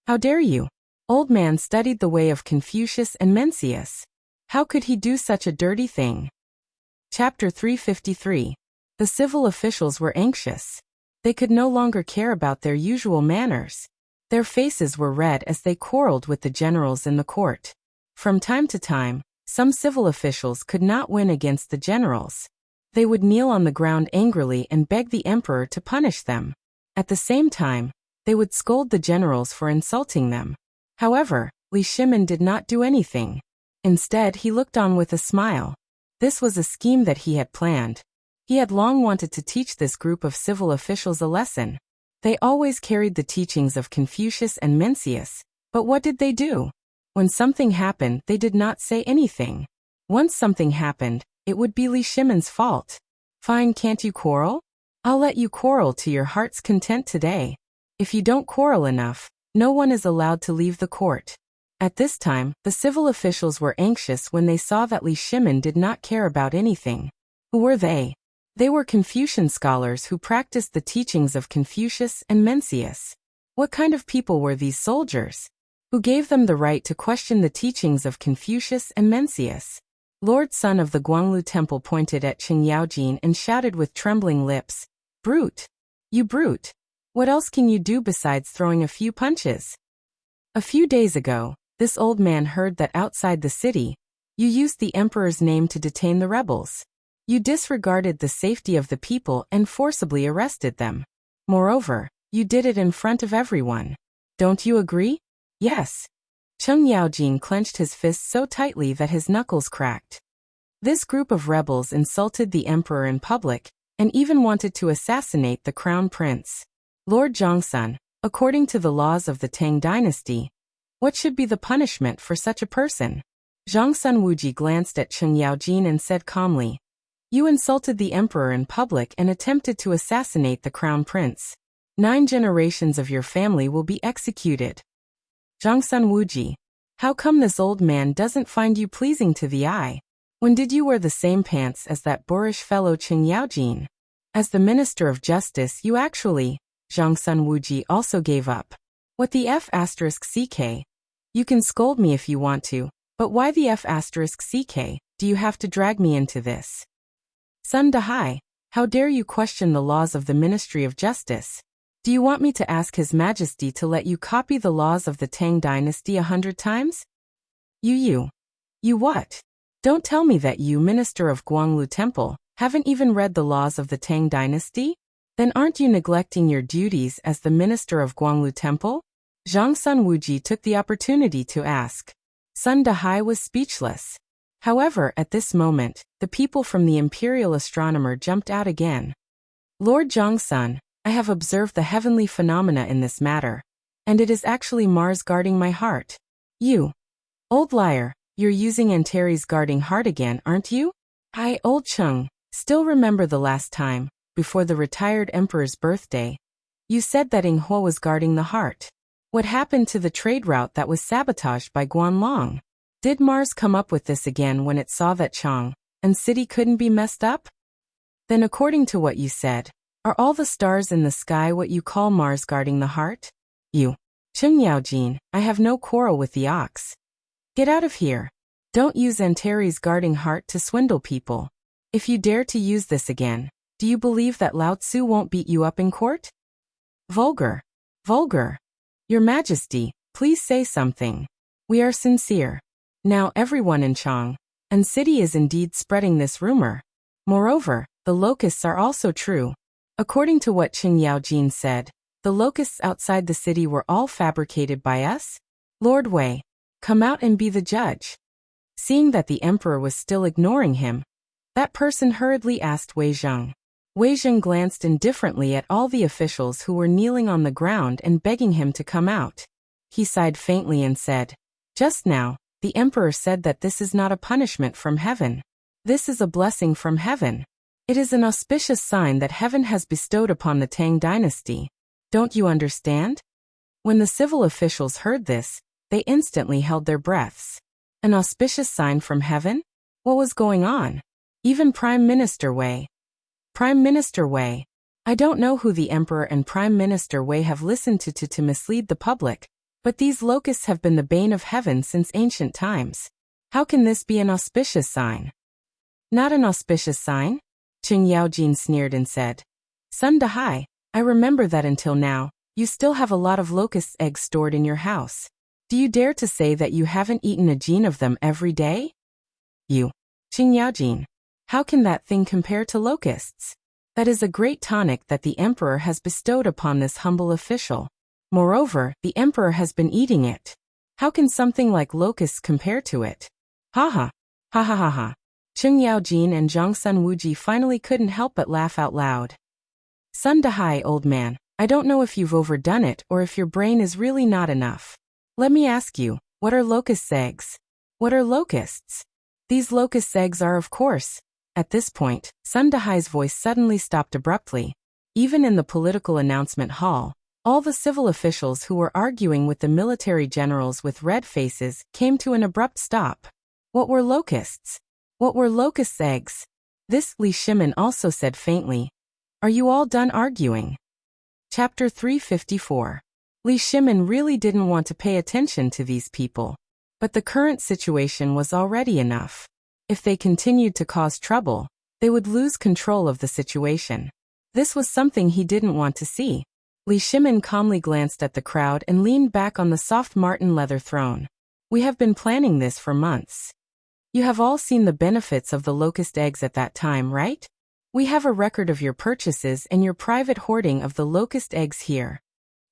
How dare you? Old man studied the way of Confucius and Mencius. How could he do such a dirty thing? Chapter 353. The civil officials were anxious. They could no longer care about their usual manners. Their faces were red as they quarreled with the generals in the court. From time to time, some civil officials could not win against the generals. They would kneel on the ground angrily and beg the emperor to punish them. At the same time, they would scold the generals for insulting them. However, Li Shimin did not do anything. Instead, he looked on with a smile. This was a scheme that he had planned. He had long wanted to teach this group of civil officials a lesson. They always carried the teachings of Confucius and Mencius, but what did they do? When something happened, they did not say anything. Once something happened, it would be Li Shimin's fault. Fine, can't you quarrel? I'll let you quarrel to your heart's content today. If you don't quarrel enough, no one is allowed to leave the court. At this time, the civil officials were anxious when they saw that Li Shimin did not care about anything. Who were they? They were Confucian scholars who practiced the teachings of Confucius and Mencius. What kind of people were these soldiers? Who gave them the right to question the teachings of Confucius and Mencius? Lord Sun of the Guanglu Temple pointed at Qing Yaojin and shouted with trembling lips, Brute! You brute! What else can you do besides throwing a few punches? A few days ago, this old man heard that outside the city, you used the emperor's name to detain the rebels. You disregarded the safety of the people and forcibly arrested them. Moreover, you did it in front of everyone. Don't you agree? Yes. Qing Yaojin clenched his fists so tightly that his knuckles cracked. This group of rebels insulted the emperor in public, and even wanted to assassinate the crown prince. Lord Zhongsun, according to the laws of the Tang dynasty, what should be the punishment for such a person? Zhongsun Wuji glanced at Qing Yaojin and said calmly, You insulted the emperor in public and attempted to assassinate the crown prince. 9 generations of your family will be executed. Zhangsun Wuji. How come this old man doesn't find you pleasing to the eye? When did you wear the same pants as that boorish fellow Qing Yaojin? As the Minister of Justice you actually, Zhangsun Wuji also gave up. What the F***ck? You can scold me if you want to, but why the F***ck? Do you have to drag me into this? Sun Dahai, how dare you question the laws of the Ministry of Justice? Do you want me to ask His Majesty to let you copy the laws of the Tang dynasty 100 times? You what? Don't tell me that you, Minister of Guanglu Temple, haven't even read the laws of the Tang dynasty? Then aren't you neglecting your duties as the Minister of Guanglu Temple? Zhangsun Wuji took the opportunity to ask. Sun Dahai was speechless. However, at this moment, the people from the imperial astronomer jumped out again. Lord Zhangsun, I have observed the heavenly phenomena in this matter, and it is actually Mars guarding my heart. You old liar, you're using Antares guarding heart again, aren't you? I, old Chung, still remember the last time, before the retired emperor's birthday. You said that Ing Hua was guarding the heart. What happened to the trade route that was sabotaged by Guanlong? Did Mars come up with this again when it saw that Chang and city couldn't be messed up? Then according to what you said, are all the stars in the sky what you call Mars guarding the heart? You, Qing Yaojin, I have no quarrel with the ox. Get out of here. Don't use Antares guarding heart to swindle people. If you dare to use this again, do you believe that Lao Tzu won't beat you up in court? Vulgar. Vulgar. Your Majesty, please say something. We are sincere. Now everyone in Chang and city is indeed spreading this rumor. Moreover, the locusts are also true. According to what Qing Yaojin said, the locusts outside the city were all fabricated by us? Lord Wei, come out and be the judge. Seeing that the emperor was still ignoring him, that person hurriedly asked Wei Zheng. Wei Zheng glanced indifferently at all the officials who were kneeling on the ground and begging him to come out. He sighed faintly and said, just now, the emperor said that this is not a punishment from heaven. This is a blessing from heaven. It is an auspicious sign that heaven has bestowed upon the Tang dynasty. Don't you understand? When the civil officials heard this, they instantly held their breaths. An auspicious sign from heaven? What was going on? Even Prime Minister Wei. Prime Minister Wei. I don't know who the Emperor and Prime Minister Wei have listened to mislead the public, but these locusts have been the bane of heaven since ancient times. How can this be an auspicious sign? Not an auspicious sign? Qing Yaojin sneered and said. Sun Dahai, I remember that until now, you still have a lot of locust eggs stored in your house. Do you dare to say that you haven't eaten a gene of them every day? You, Qing Yaojin, how can that thing compare to locusts? That is a great tonic that the emperor has bestowed upon this humble official. Moreover, the emperor has been eating it. How can something like locusts compare to it? Ha ha. Ha ha ha ha. Qing Yaojin and Zhangsun Wuji finally couldn't help but laugh out loud. Sun Dahai, old man, I don't know if you've overdone it or if your brain is really not enough. Let me ask you, what are locust eggs? What are locusts? These locust eggs are, of course. At this point, Sun Dahai's voice suddenly stopped abruptly. Even in the political announcement hall, all the civil officials who were arguing with the military generals with red faces came to an abrupt stop. What were locusts? What were locust eggs? This, Li Shimin also said faintly. Are you all done arguing? Chapter 354. Li Shimin really didn't want to pay attention to these people. But the current situation was already enough. If they continued to cause trouble, they would lose control of the situation. This was something he didn't want to see. Li Shimin calmly glanced at the crowd and leaned back on the soft marten leather throne. We have been planning this for months. You have all seen the benefits of the locust eggs at that time, right? We have a record of your purchases and your private hoarding of the locust eggs here.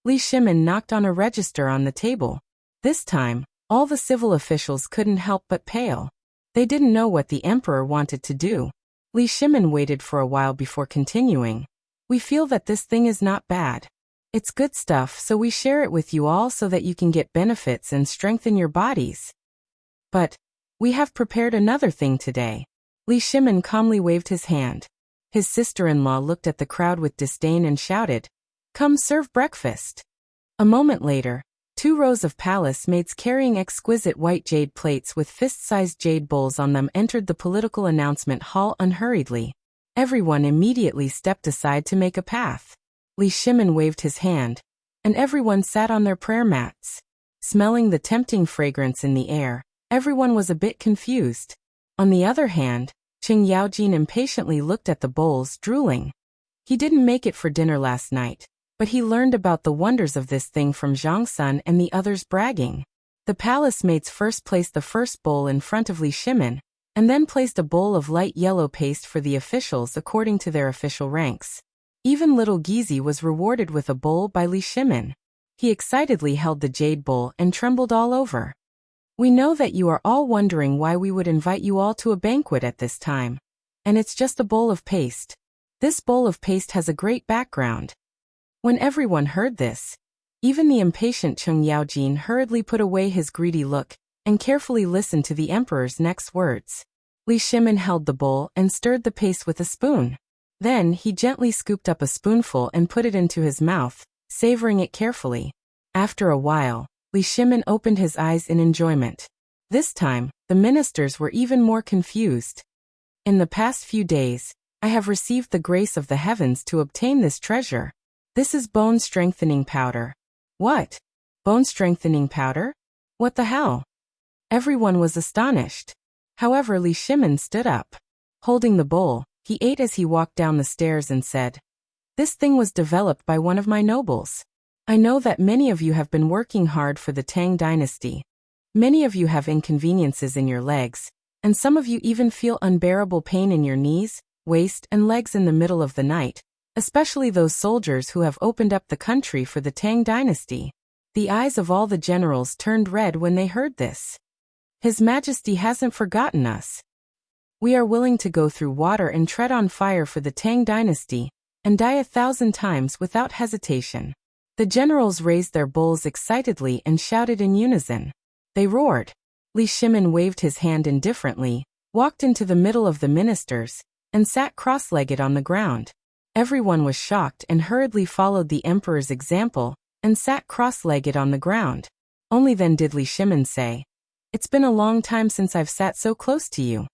Li Shimin knocked on a register on the table. This time, all the civil officials couldn't help but pale. They didn't know what the emperor wanted to do. Li Shimin waited for a while before continuing. We feel that this thing is not bad. It's good stuff, so we share it with you all so that you can get benefits and strengthen your bodies. But we have prepared another thing today. Li Shimin calmly waved his hand. His sister-in-law looked at the crowd with disdain and shouted, Come serve breakfast. A moment later, 2 rows of palace maids carrying exquisite white jade plates with fist-sized jade bowls on them entered the political announcement hall unhurriedly. Everyone immediately stepped aside to make a path. Li Shimin waved his hand, and everyone sat on their prayer mats. Smelling the tempting fragrance in the air, everyone was a bit confused. On the other hand, Qing Yaojin impatiently looked at the bowls, drooling. He didn't make it for dinner last night, but he learned about the wonders of this thing from Zhang Sun and the others bragging. The palace maids first placed the first bowl in front of Li Shimin, and then placed a bowl of light yellow paste for the officials according to their official ranks. Even little Gizi was rewarded with a bowl by Li Shimin. He excitedly held the jade bowl and trembled all over. We know that you are all wondering why we would invite you all to a banquet at this time. And it's just a bowl of paste. This bowl of paste has a great background. When everyone heard this, even the impatient Cheng Yaojin hurriedly put away his greedy look and carefully listened to the emperor's next words. Li Shimin held the bowl and stirred the paste with a spoon. Then he gently scooped up a spoonful and put it into his mouth, savoring it carefully. After a while, Li Shimin opened his eyes in enjoyment. This time, the ministers were even more confused. In the past few days, I have received the grace of the heavens to obtain this treasure. This is bone-strengthening powder. What? Bone-strengthening powder? What the hell? Everyone was astonished. However, Li Shimin stood up. Holding the bowl, he ate as he walked down the stairs and said, "This thing was developed by one of my nobles. I know that many of you have been working hard for the Tang dynasty. Many of you have inconveniences in your legs, and some of you even feel unbearable pain in your knees, waist, and legs in the middle of the night, especially those soldiers who have opened up the country for the Tang dynasty." The eyes of all the generals turned red when they heard this. His Majesty hasn't forgotten us. We are willing to go through water and tread on fire for the Tang dynasty, and die 1,000 times without hesitation. The generals raised their bowls excitedly and shouted in unison. They roared. Li Shimin waved his hand indifferently, walked into the middle of the ministers, and sat cross-legged on the ground. Everyone was shocked and hurriedly followed the emperor's example and sat cross-legged on the ground. Only then did Li Shimin say, "It's been a long time since I've sat so close to you.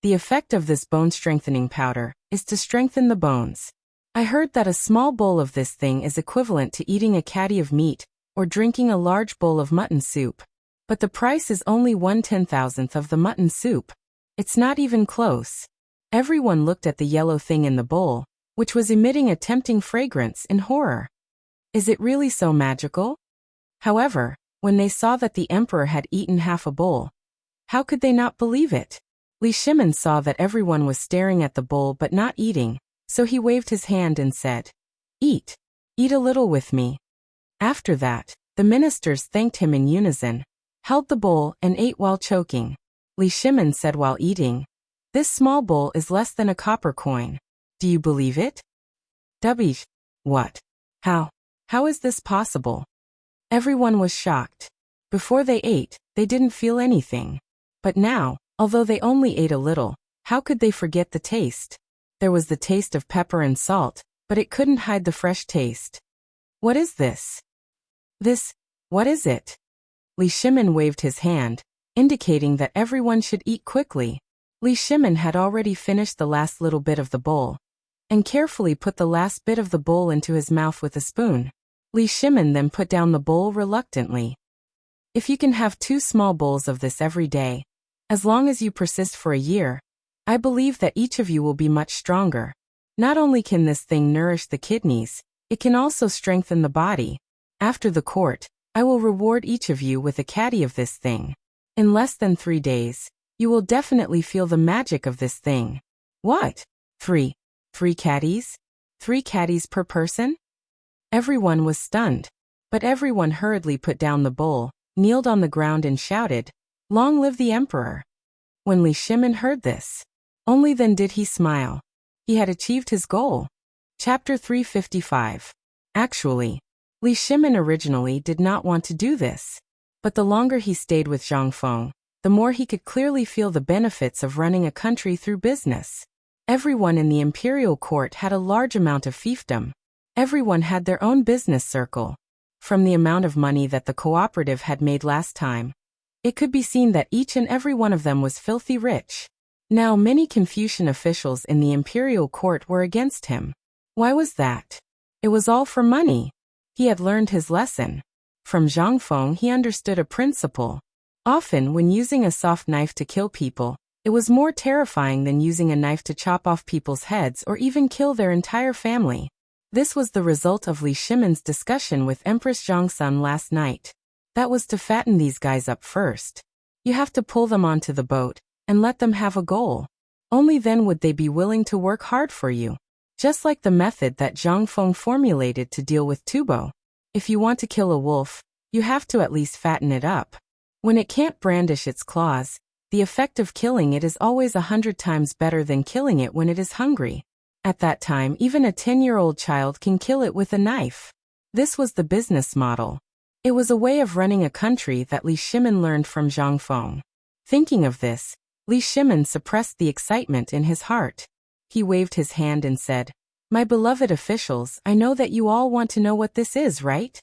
The effect of this bone-strengthening powder is to strengthen the bones. I heard that a small bowl of this thing is equivalent to eating a caddy of meat or drinking a large bowl of mutton soup. But the price is only 1/10,000th of the mutton soup. It's not even close." Everyone looked at the yellow thing in the bowl, which was emitting a tempting fragrance, in horror. Is it really so magical? However, when they saw that the emperor had eaten half a bowl, how could they not believe it? Li Shimin saw that everyone was staring at the bowl but not eating, so he waved his hand and said, "Eat. Eat a little with me." After that, the ministers thanked him in unison, held the bowl and ate while choking. Li Shimin said while eating, "This small bowl is less than a copper coin. Do you believe it?" "Dubbish. What? How? How is this possible?" Everyone was shocked. Before they ate, they didn't feel anything. But now, although they only ate a little, how could they forget the taste? There was the taste of pepper and salt, but it couldn't hide the fresh taste. "What is this? What is it?" Li Shimin waved his hand, indicating that everyone should eat quickly. Li Shimin had already finished the last little bit of the bowl, and carefully put the last bit of the bowl into his mouth with a spoon. Li Shimin then put down the bowl reluctantly. "If you can have 2 small bowls of this every day, as long as you persist for a year, I believe that each of you will be much stronger. Not only can this thing nourish the kidneys, it can also strengthen the body. After the court, I will reward each of you with a caddy of this thing. In less than 3 days, you will definitely feel the magic of this thing." "What? 3 caddies? 3 caddies per person?" Everyone was stunned, but everyone hurriedly put down the bowl, kneeled on the ground and shouted, "Long live the emperor!" When Li Shimin heard this, only then did he smile. He had achieved his goal. Chapter 355. Actually, Li Shimin originally did not want to do this. But the longer he stayed with Zhang Feng, the more he could clearly feel the benefits of running a country through business. Everyone in the imperial court had a large amount of fiefdom. Everyone had their own business circle. From the amount of money that the cooperative had made last time, it could be seen that each and every one of them was filthy rich. Now many Confucian officials in the imperial court were against him. Why was that? It was all for money. He had learned his lesson. From Zhang Feng he understood a principle. Often when using a soft knife to kill people, it was more terrifying than using a knife to chop off people's heads or even kill their entire family. This was the result of Li Shimon's discussion with Empress Zhongsun last night. That was to fatten these guys up first. You have to pull them onto the boat and let them have a goal. Only then would they be willing to work hard for you. Just like the method that Zhang Feng formulated to deal with Tubo. If you want to kill a wolf, you have to at least fatten it up. When it can't brandish its claws, the effect of killing it is always 100 times better than killing it when it is hungry. At that time, even a 10-year-old child can kill it with a knife. This was the business model. It was a way of running a country that Li Shimon learned from Zhang Feng. Thinking of this, Li Shimon suppressed the excitement in his heart. He waved his hand and said, "My beloved officials, I know that you all want to know what this is, right?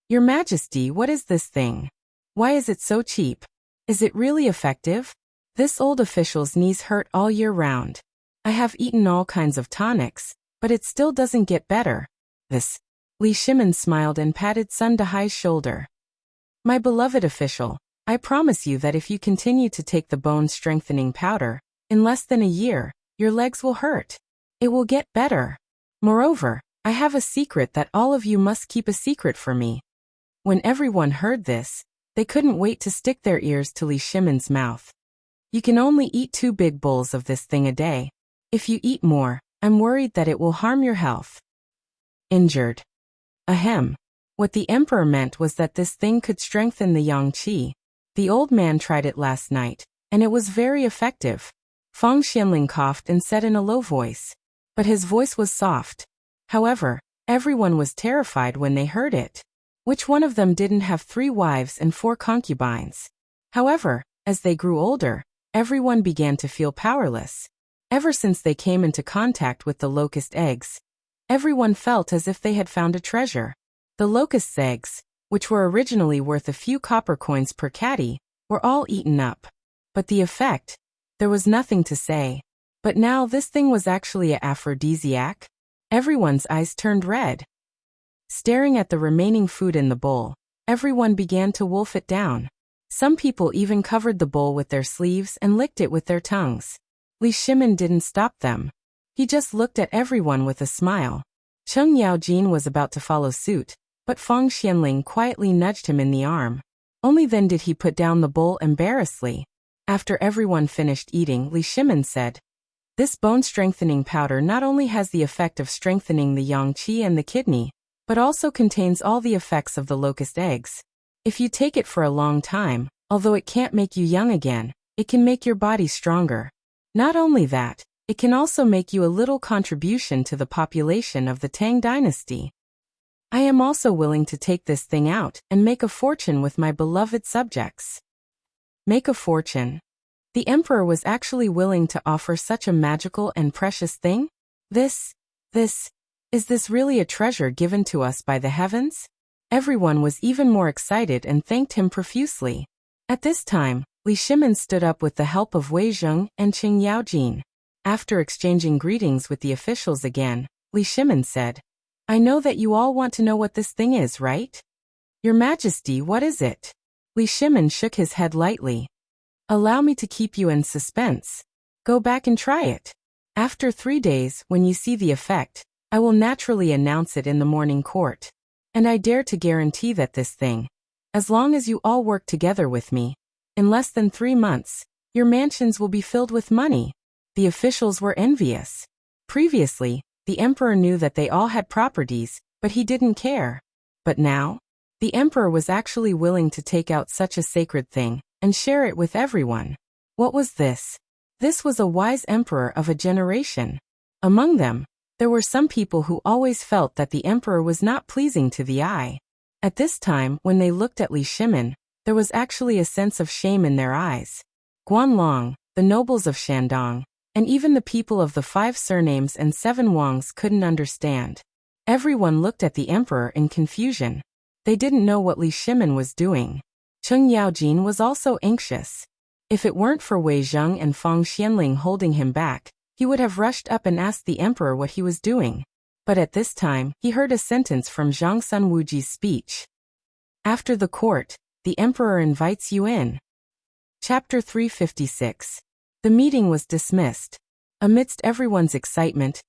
Your Majesty, what is this thing? Why is it so cheap? Is it really effective? This old official's knees hurt all year round. I have eaten all kinds of tonics, but it still doesn't get better." This. Li Shimon smiled and patted Sun Dahai's shoulder. "My beloved official, I promise you that if you continue to take the bone-strengthening powder, in less than a year, your legs will hurt. It will get better. Moreover, I have a secret that all of you must keep a secret for me." When everyone heard this, they couldn't wait to stick their ears to Li Shimon's mouth. "You can only eat 2 big bowls of this thing a day. If you eat more, I'm worried that it will harm your health." Injured. Ahem. What the emperor meant was that this thing could strengthen the yang qi. The old man tried it last night, and it was very effective. Feng Xianling coughed and said in a low voice. But his voice was soft. However, everyone was terrified when they heard it. Which one of them didn't have 3 wives and 4 concubines? However, as they grew older, everyone began to feel powerless. Ever since they came into contact with the locust eggs, everyone felt as if they had found a treasure. The locust's eggs, which were originally worth a few copper coins per caddy, were all eaten up. But the effect? There was nothing to say. But now this thing was actually an aphrodisiac? Everyone's eyes turned red. Staring at the remaining food in the bowl, everyone began to wolf it down. Some people even covered the bowl with their sleeves and licked it with their tongues. Li Shimon didn't stop them. He just looked at everyone with a smile. Cheng Yaojin was about to follow suit, but Feng Xianling quietly nudged him in the arm. Only then did he put down the bowl embarrassedly. After everyone finished eating, Li Shimon said, "This bone-strengthening powder not only has the effect of strengthening the yang qi and the kidney, but also contains all the effects of the locust eggs. If you take it for a long time, although it can't make you young again, it can make your body stronger. Not only that, it can also make you a little contribution to the population of the Tang dynasty. I am also willing to take this thing out and make a fortune with my beloved subjects." Make a fortune? The emperor was actually willing to offer such a magical and precious thing? Is this really a treasure given to us by the heavens? Everyone was even more excited and thanked him profusely. At this time, Li Shimon stood up with the help of Wei Zheng and Qing Yaojin. After exchanging greetings with the officials again, Li Shimon said, "I know that you all want to know what this thing is, right? Your Majesty, what is it?" Li Shimon shook his head lightly. "Allow me to keep you in suspense. Go back and try it. After 3 days, when you see the effect, I will naturally announce it in the morning court. And I dare to guarantee that this thing, as long as you all work together with me, in less than 3 months, your mansions will be filled with money." The officials were envious. Previously, the emperor knew that they all had properties, but he didn't care. But now, the emperor was actually willing to take out such a sacred thing and share it with everyone. What was this? This was a wise emperor of a generation. Among them, there were some people who always felt that the emperor was not pleasing to the eye. At this time, when they looked at Li Shimon, there was actually a sense of shame in their eyes. Guanlong, the nobles of Shandong, and even the people of the 5 surnames and 7 Wangs couldn't understand. Everyone looked at the emperor in confusion. They didn't know what Li Shimin was doing. Cheng Yaojin was also anxious. If it weren't for Wei Zheng and Fang Xianling holding him back, he would have rushed up and asked the emperor what he was doing. But at this time, he heard a sentence from Zhang Sun Wuji's speech. After the court, the emperor invites you in. Chapter 356. The meeting was dismissed. Amidst everyone's excitement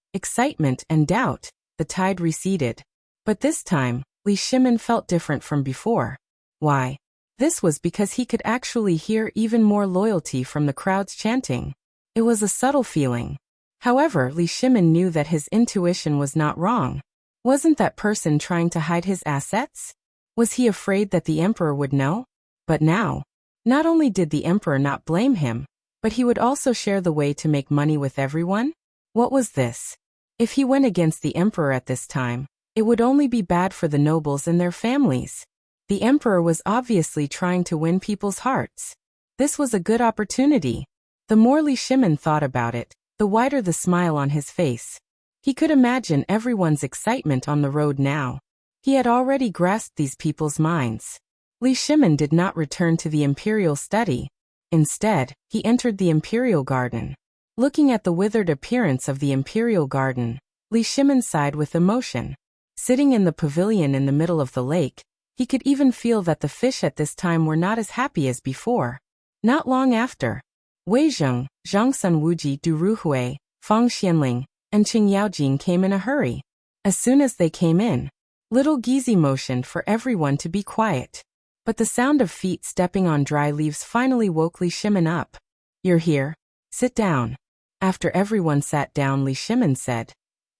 and doubt, the tide receded. But this time, Li Shimin felt different from before. Why? This was because he could actually hear even more loyalty from the crowds chanting. It was a subtle feeling. However, Li Shimin knew that his intuition was not wrong. Wasn't that person trying to hide his assets? Was he afraid that the emperor would know? But now, not only did the emperor not blame him, but he would also share the way to make money with everyone? What was this? If he went against the emperor at this time, it would only be bad for the nobles and their families. The emperor was obviously trying to win people's hearts. This was a good opportunity. The more Li Shimin thought about it, the wider the smile on his face. He could imagine everyone's excitement on the road now. He had already grasped these people's minds. Li Shimin did not return to the imperial study. Instead, he entered the imperial garden. Looking at the withered appearance of the imperial garden, Li Shimin sighed with emotion. Sitting in the pavilion in the middle of the lake, he could even feel that the fish at this time were not as happy as before. Not long after, Wei Zheng, Zhang Sun Wuji, Du Ruhui, Fang Xianling, and Qing Yaojin came in a hurry. As soon as they came in, little Gizi motioned for everyone to be quiet. But the sound of feet stepping on dry leaves finally woke Li Shimin up. You're here. Sit down. After everyone sat down, Li Shimin said,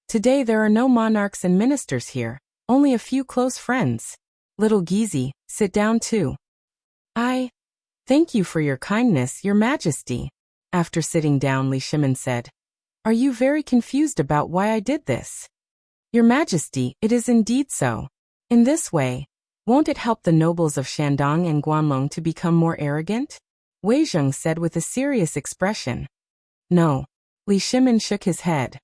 Today there are no monarchs and ministers here, only a few close friends. Little Gizi, sit down too. Thank you for your kindness, Your Majesty. After sitting down, Li Shimin said, Are you very confused about why I did this? Your Majesty, it is indeed so. In this way, won't it help the nobles of Shandong and Guanlong to become more arrogant? Wei Zheng said with a serious expression. No. Li Shimin shook his head.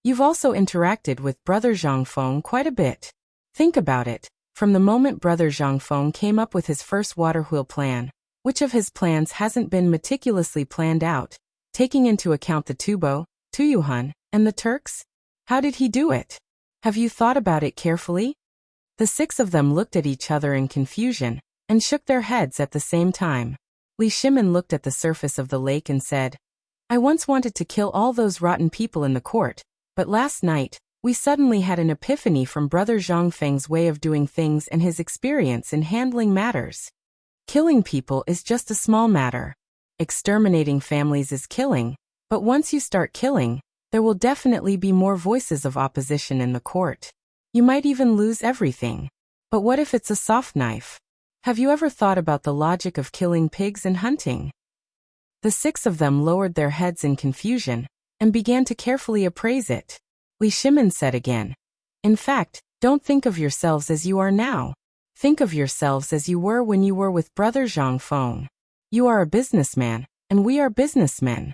You've also interacted with Brother Zhang Feng quite a bit. Think about it. From the moment Brother Zhang Feng came up with his first water wheel plan, which of his plans hasn't been meticulously planned out, taking into account the Tubo, Tuyuhan, and the Turks? How did he do it? Have you thought about it carefully? The six of them looked at each other in confusion, and shook their heads at the same time. Li Shimin looked at the surface of the lake and said, I once wanted to kill all those rotten people in the court, but last night, we suddenly had an epiphany from Brother Zhang Feng's way of doing things and his experience in handling matters. Killing people is just a small matter. Exterminating families is killing, but once you start killing, there will definitely be more voices of opposition in the court. You might even lose everything. But what if it's a soft knife? Have you ever thought about the logic of killing pigs and hunting? The six of them lowered their heads in confusion, and began to carefully appraise it. Li Shimin said again, In fact, don't think of yourselves as you are now. Think of yourselves as you were when you were with Brother Zhang Feng. You are a businessman, and we are businessmen.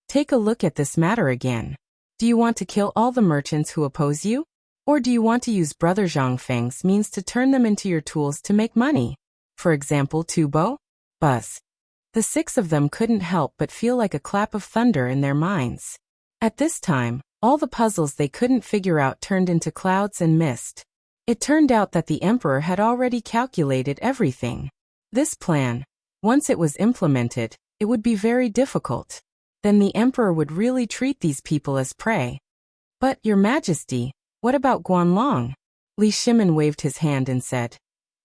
Take a look at this matter again. Do you want to kill all the merchants who oppose you? Or do you want to use Brother Zhang Feng's means to turn them into your tools to make money? For example, Tubo? Buzz. The six of them couldn't help but feel like a clap of thunder in their minds. At this time, all the puzzles they couldn't figure out turned into clouds and mist. It turned out that the emperor had already calculated everything. This plan, once it was implemented, it would be very difficult. Then the emperor would really treat these people as prey. But, Your Majesty, what about Guanlong? Li Shimin waved his hand and said,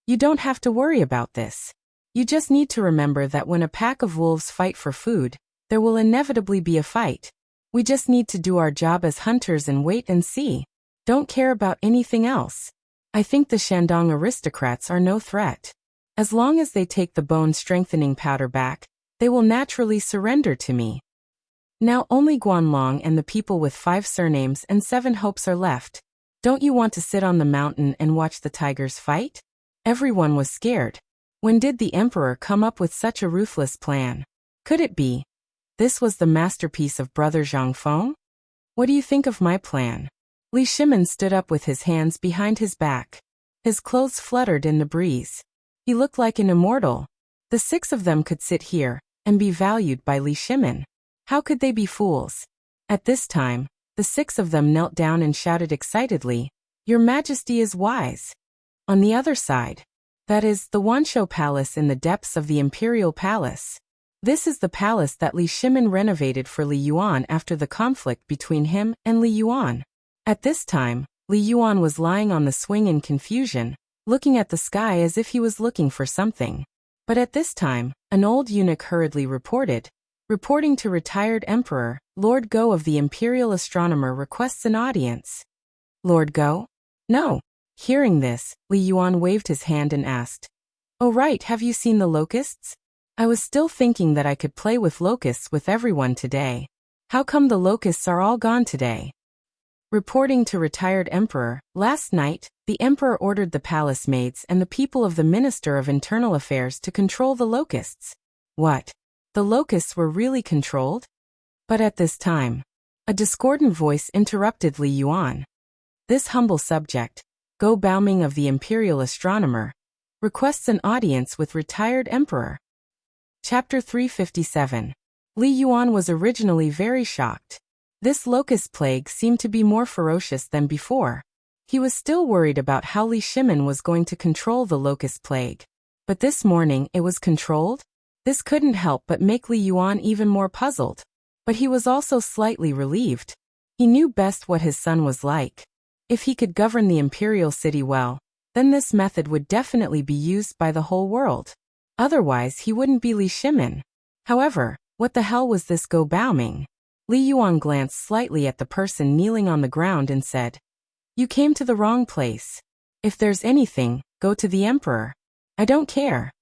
You don't have to worry about this. You just need to remember that when a pack of wolves fight for food, there will inevitably be a fight. We just need to do our job as hunters and wait and see. Don't care about anything else. I think the Shandong aristocrats are no threat. As long as they take the bone-strengthening powder back, they will naturally surrender to me. Now only Guanlong and the people with 5 surnames and 7 hopes are left. Don't you want to sit on the mountain and watch the tigers fight? Everyone was scared. When did the emperor come up with such a ruthless plan? Could it be? This was the masterpiece of Brother Zhang Feng? What do you think of my plan? Li Shimin stood up with his hands behind his back. His clothes fluttered in the breeze. He looked like an immortal. The 6 of them could sit here and be valued by Li Shimin. How could they be fools? At this time, the 6 of them knelt down and shouted excitedly, "Your Majesty is wise." On the other side, that is, the Wanshou Palace in the depths of the Imperial Palace. This is the palace that Li Shimin renovated for Li Yuan after the conflict between him and Li Yuan. At this time, Li Yuan was lying on the swing in confusion, looking at the sky as if he was looking for something. But at this time, an old eunuch hurriedly reporting to retired Emperor, Lord Go of the Imperial Astronomer requests an audience. Lord Go? No. Hearing this, Li Yuan waved his hand and asked, "Oh right, have you seen the locusts? I was still thinking that I could play with locusts with everyone today. How come the locusts are all gone today?" Reporting to retired Emperor, last night, the Emperor ordered the palace maids and the people of the Minister of Internal Affairs to control the locusts. What? The locusts were really controlled? But at this time, a discordant voice interrupted Li Yuan. This humble subject, Go Baoming of the Imperial Astronomer, requests an audience with retired Emperor. Chapter 357. Li Yuan was originally very shocked. This locust plague seemed to be more ferocious than before. He was still worried about how Li Shimin was going to control the locust plague. But this morning it was controlled? This couldn't help but make Li Yuan even more puzzled. But he was also slightly relieved. He knew best what his son was like. If he could govern the imperial city well, then this method would definitely be used by the whole world. Otherwise he wouldn't be Li Shimin. However, what the hell was this Go Baoming? Li Yuan glanced slightly at the person kneeling on the ground and said, "You came to the wrong place. If there's anything, go to the Emperor. I don't care."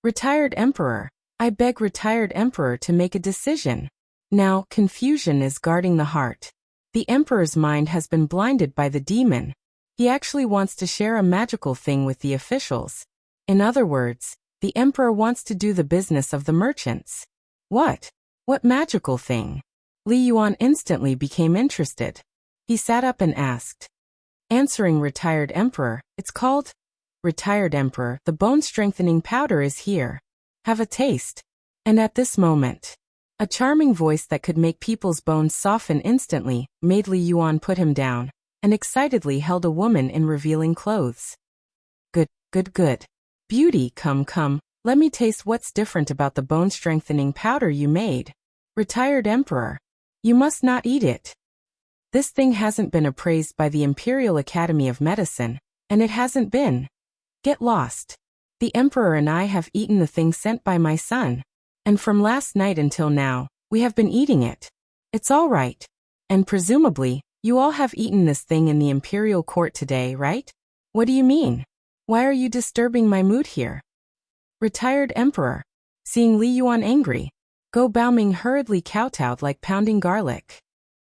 Retired Emperor, I beg retired Emperor to make a decision. Now, confusion is guarding the heart. The Emperor's mind has been blinded by the demon. He actually wants to share a magical thing with the officials. In other words, the Emperor wants to do the business of the merchants. What? What magical thing? Li Yuan instantly became interested. He sat up and asked. Answering retired Emperor, "It's called..." "Retired Emperor, the bone-strengthening powder is here. Have a taste." And at this moment, a charming voice that could make people's bones soften instantly made Li Yuan put him down, and excitedly held a woman in revealing clothes. "Good, good, good. Beauty, come, let me taste what's different about the bone-strengthening powder you made. Retired Emperor, you must not eat it. This thing hasn't been appraised by the Imperial Academy of Medicine, and it hasn't been. Get lost. The Emperor and I have eaten the thing sent by my son, and from last night until now, we have been eating it. It's all right. And presumably, you all have eaten this thing in the Imperial Court today, right? What do you mean? Why are you disturbing my mood here?" Retired Emperor, seeing Li Yuan angry, Go Baoming hurriedly kowtowed like pounding garlic.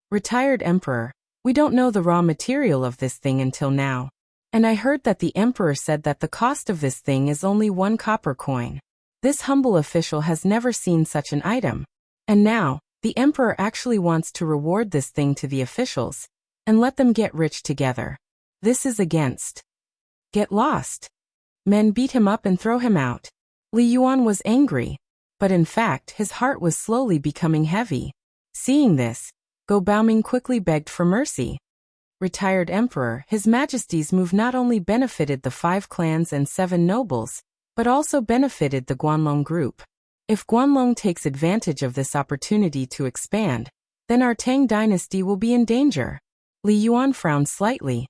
"Retired Emperor, we don't know the raw material of this thing until now. And I heard that the Emperor said that the cost of this thing is only 1 copper coin. This humble official has never seen such an item. And now, the Emperor actually wants to reward this thing to the officials, and let them get rich together. This is against. Get lost. Men beat him up and throw him out." Li Yuan was angry, but in fact his heart was slowly becoming heavy. Seeing this, Go Baoming quickly begged for mercy. Retired Emperor, His Majesty's move not only benefited the 5 clans and 7 nobles, but also benefited the Guanlong group. If Guanlong takes advantage of this opportunity to expand, then our Tang dynasty will be in danger. Li Yuan frowned slightly.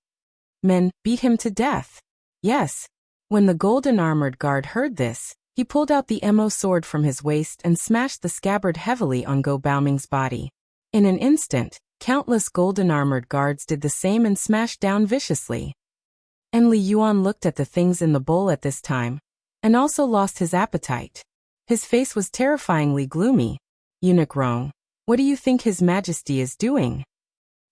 "Men, beat him to death." Yes. When the golden armored guard heard this, he pulled out the Mo sword from his waist and smashed the scabbard heavily on Go Baoming's body. In an instant, countless golden armored guards did the same and smashed down viciously. And Li Yuan looked at the things in the bowl at this time, and also lost his appetite. His face was terrifyingly gloomy. "Eunuch Rong, what do you think His Majesty is doing?"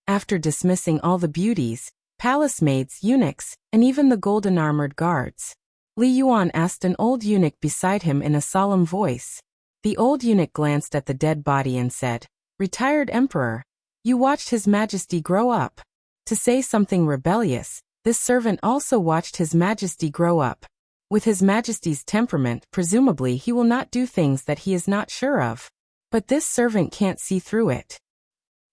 After dismissing all the beauties, palace maids, eunuchs, and even the golden armored guards, Li Yuan asked an old eunuch beside him in a solemn voice. The old eunuch glanced at the dead body and said, "Retired Emperor, you watched His Majesty grow up. To say something rebellious, this servant also watched His Majesty grow up. With His Majesty's temperament, presumably he will not do things that he is not sure of. But this servant can't see through it.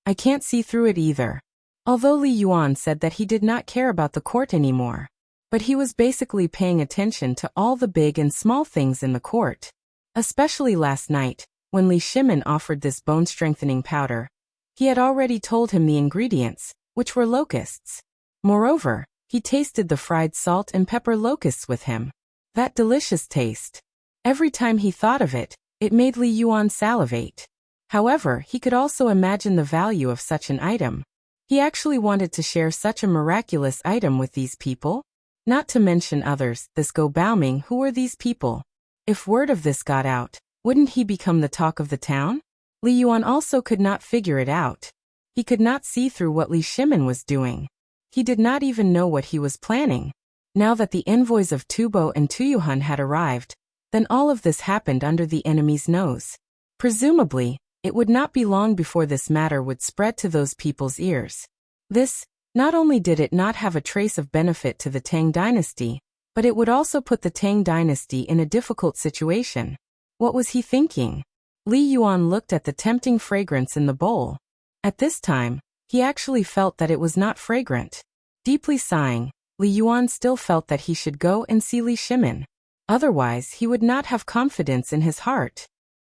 I can't see through it either. Although Li Yuan said that he did not care about the court anymore. But he was basically paying attention to all the big and small things in the court. Especially last night, when Li Shimin offered this bone-strengthening powder. He had already told him the ingredients, which were locusts. Moreover, he tasted the fried salt and pepper locusts with him. That delicious taste. Every time he thought of it, it made Li Yuan salivate. However, he could also imagine the value of such an item. He actually wanted to share such a miraculous item with these people. Not to mention others, this Go Baoming, who were these people? If word of this got out, wouldn't he become the talk of the town? Li Yuan also could not figure it out. He could not see through what Li Shimin was doing. He did not even know what he was planning. Now that the envoys of Tubo and Tuyuhun had arrived, then all of this happened under the enemy's nose. Presumably, it would not be long before this matter would spread to those people's ears. This, not only did it not have a trace of benefit to the Tang dynasty, but it would also put the Tang dynasty in a difficult situation. What was he thinking? Li Yuan looked at the tempting fragrance in the bowl. At this time, he actually felt that it was not fragrant. Deeply sighing, Li Yuan still felt that he should go and see Li Shimin. Otherwise, he would not have confidence in his heart.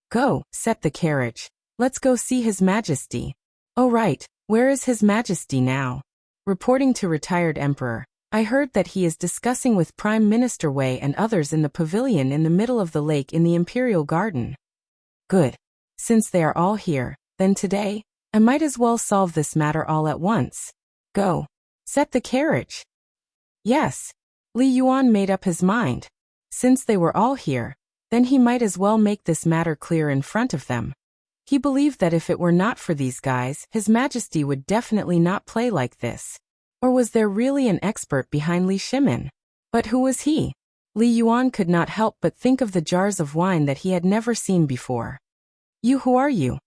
Go, set the carriage. Let's go see His Majesty. Oh right, where is His Majesty now? Reporting to retired Emperor, I heard that he is discussing with Prime Minister Wei and others in the pavilion in the middle of the lake in the Imperial Garden. Good. Since they are all here, then today, I might as well solve this matter all at once. Go. Set the carriage. Yes. Li Yuan made up his mind. Since they were all here, then he might as well make this matter clear in front of them. He believed that if it were not for these guys, His Majesty would definitely not play like this. Or was there really an expert behind Li Shimin? But who was he? Li Yuan could not help but think of the jars of wine that he had never seen before. You, who are you?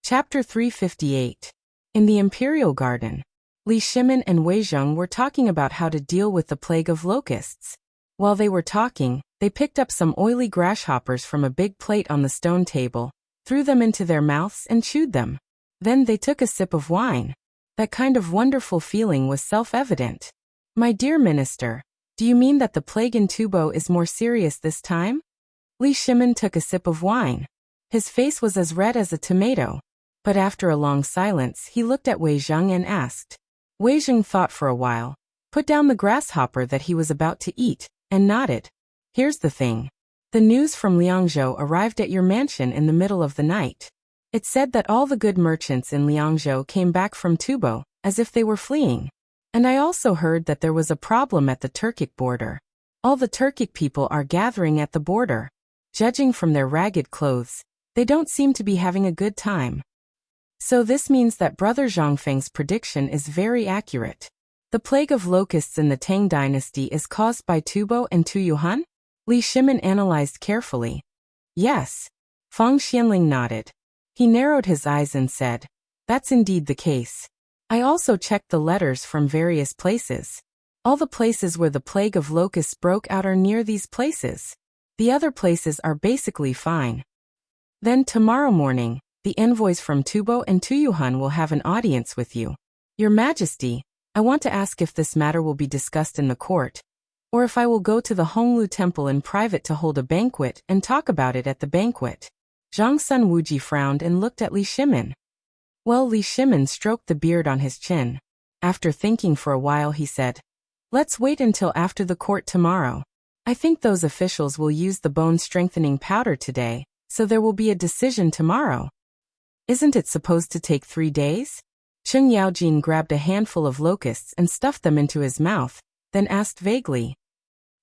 Chapter 358. In the Imperial Garden, Li Shimin and Wei Zheng were talking about how to deal with the plague of locusts. While they were talking, they picked up some oily grasshoppers from a big plate on the stone table, threw them into their mouths and chewed them. Then they took a sip of wine. That kind of wonderful feeling was self-evident. My dear minister, do you mean that the plague in Tubo is more serious this time? Li Shimin took a sip of wine. His face was as red as a tomato. But after a long silence, he looked at Wei Zheng and asked. Wei Zheng thought for a while, put down the grasshopper that he was about to eat, and nodded. Here's the thing. The news from Liangzhou arrived at your mansion in the middle of the night. It said that all the good merchants in Liangzhou came back from Tubo, as if they were fleeing. And I also heard that there was a problem at the Turkic border. All the Turkic people are gathering at the border. Judging from their ragged clothes, they don't seem to be having a good time. So this means that Brother Zhangfeng's prediction is very accurate. The plague of locusts in the Tang dynasty is caused by Tubo and Tuyuhun? Li Shimin analyzed carefully. Yes. Fang Xianling nodded. He narrowed his eyes and said, that's indeed the case. I also checked the letters from various places. All the places where the plague of locusts broke out are near these places. The other places are basically fine. Then tomorrow morning, the envoys from Tubo and Tuyuhun will have an audience with you. Your Majesty, I want to ask if this matter will be discussed in the court, or if I will go to the Honglu Temple in private to hold a banquet and talk about it at the banquet. Zhang Sun Wuji frowned and looked at Li Shimin. Well, Li Shimin stroked the beard on his chin. After thinking for a while he said, let's wait until after the court tomorrow. I think those officials will use the bone-strengthening powder today, so there will be a decision tomorrow. Isn't it supposed to take 3 days? Cheng Yaojin grabbed a handful of locusts and stuffed them into his mouth, then asked vaguely.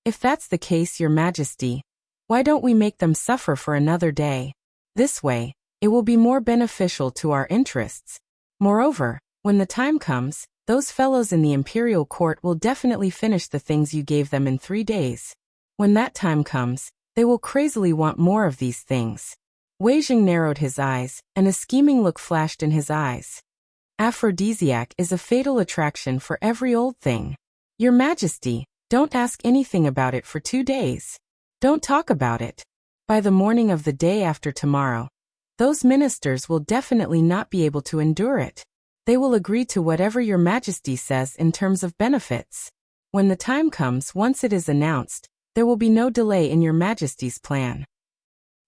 If that's the case, Your Majesty, why don't we make them suffer for another day? This way, it will be more beneficial to our interests. Moreover, when the time comes, those fellows in the imperial court will definitely finish the things you gave them in 3 days. When that time comes, they will crazily want more of these things. Wei Jing narrowed his eyes, and a scheming look flashed in his eyes. Aphrodisiac is a fatal attraction for every old thing. Your Majesty, don't ask anything about it for 2 days. Don't talk about it. By the morning of the day after tomorrow, those ministers will definitely not be able to endure it. They will agree to whatever your Majesty says in terms of benefits. When the time comes, once it is announced, there will be no delay in your Majesty's plan.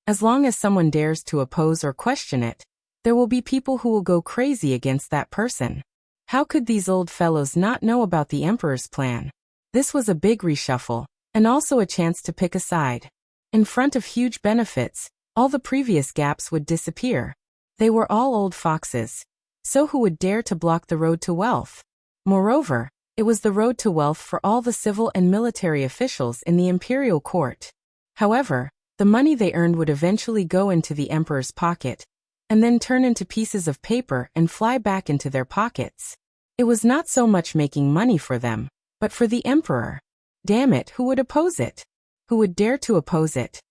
As long as someone dares to oppose or question it, there will be people who will go crazy against that person. How could these old fellows not know about the Emperor's plan? This was a big reshuffle, and also a chance to pick a side. In front of huge benefits, all the previous gaps would disappear. They were all old foxes. So who would dare to block the road to wealth? Moreover, it was the road to wealth for all the civil and military officials in the imperial court. However, the money they earned would eventually go into the emperor's pocket, and then turn into pieces of paper and fly back into their pockets. It was not so much making money for them, but for the emperor. Damn it, who would oppose it? Who would dare to oppose it?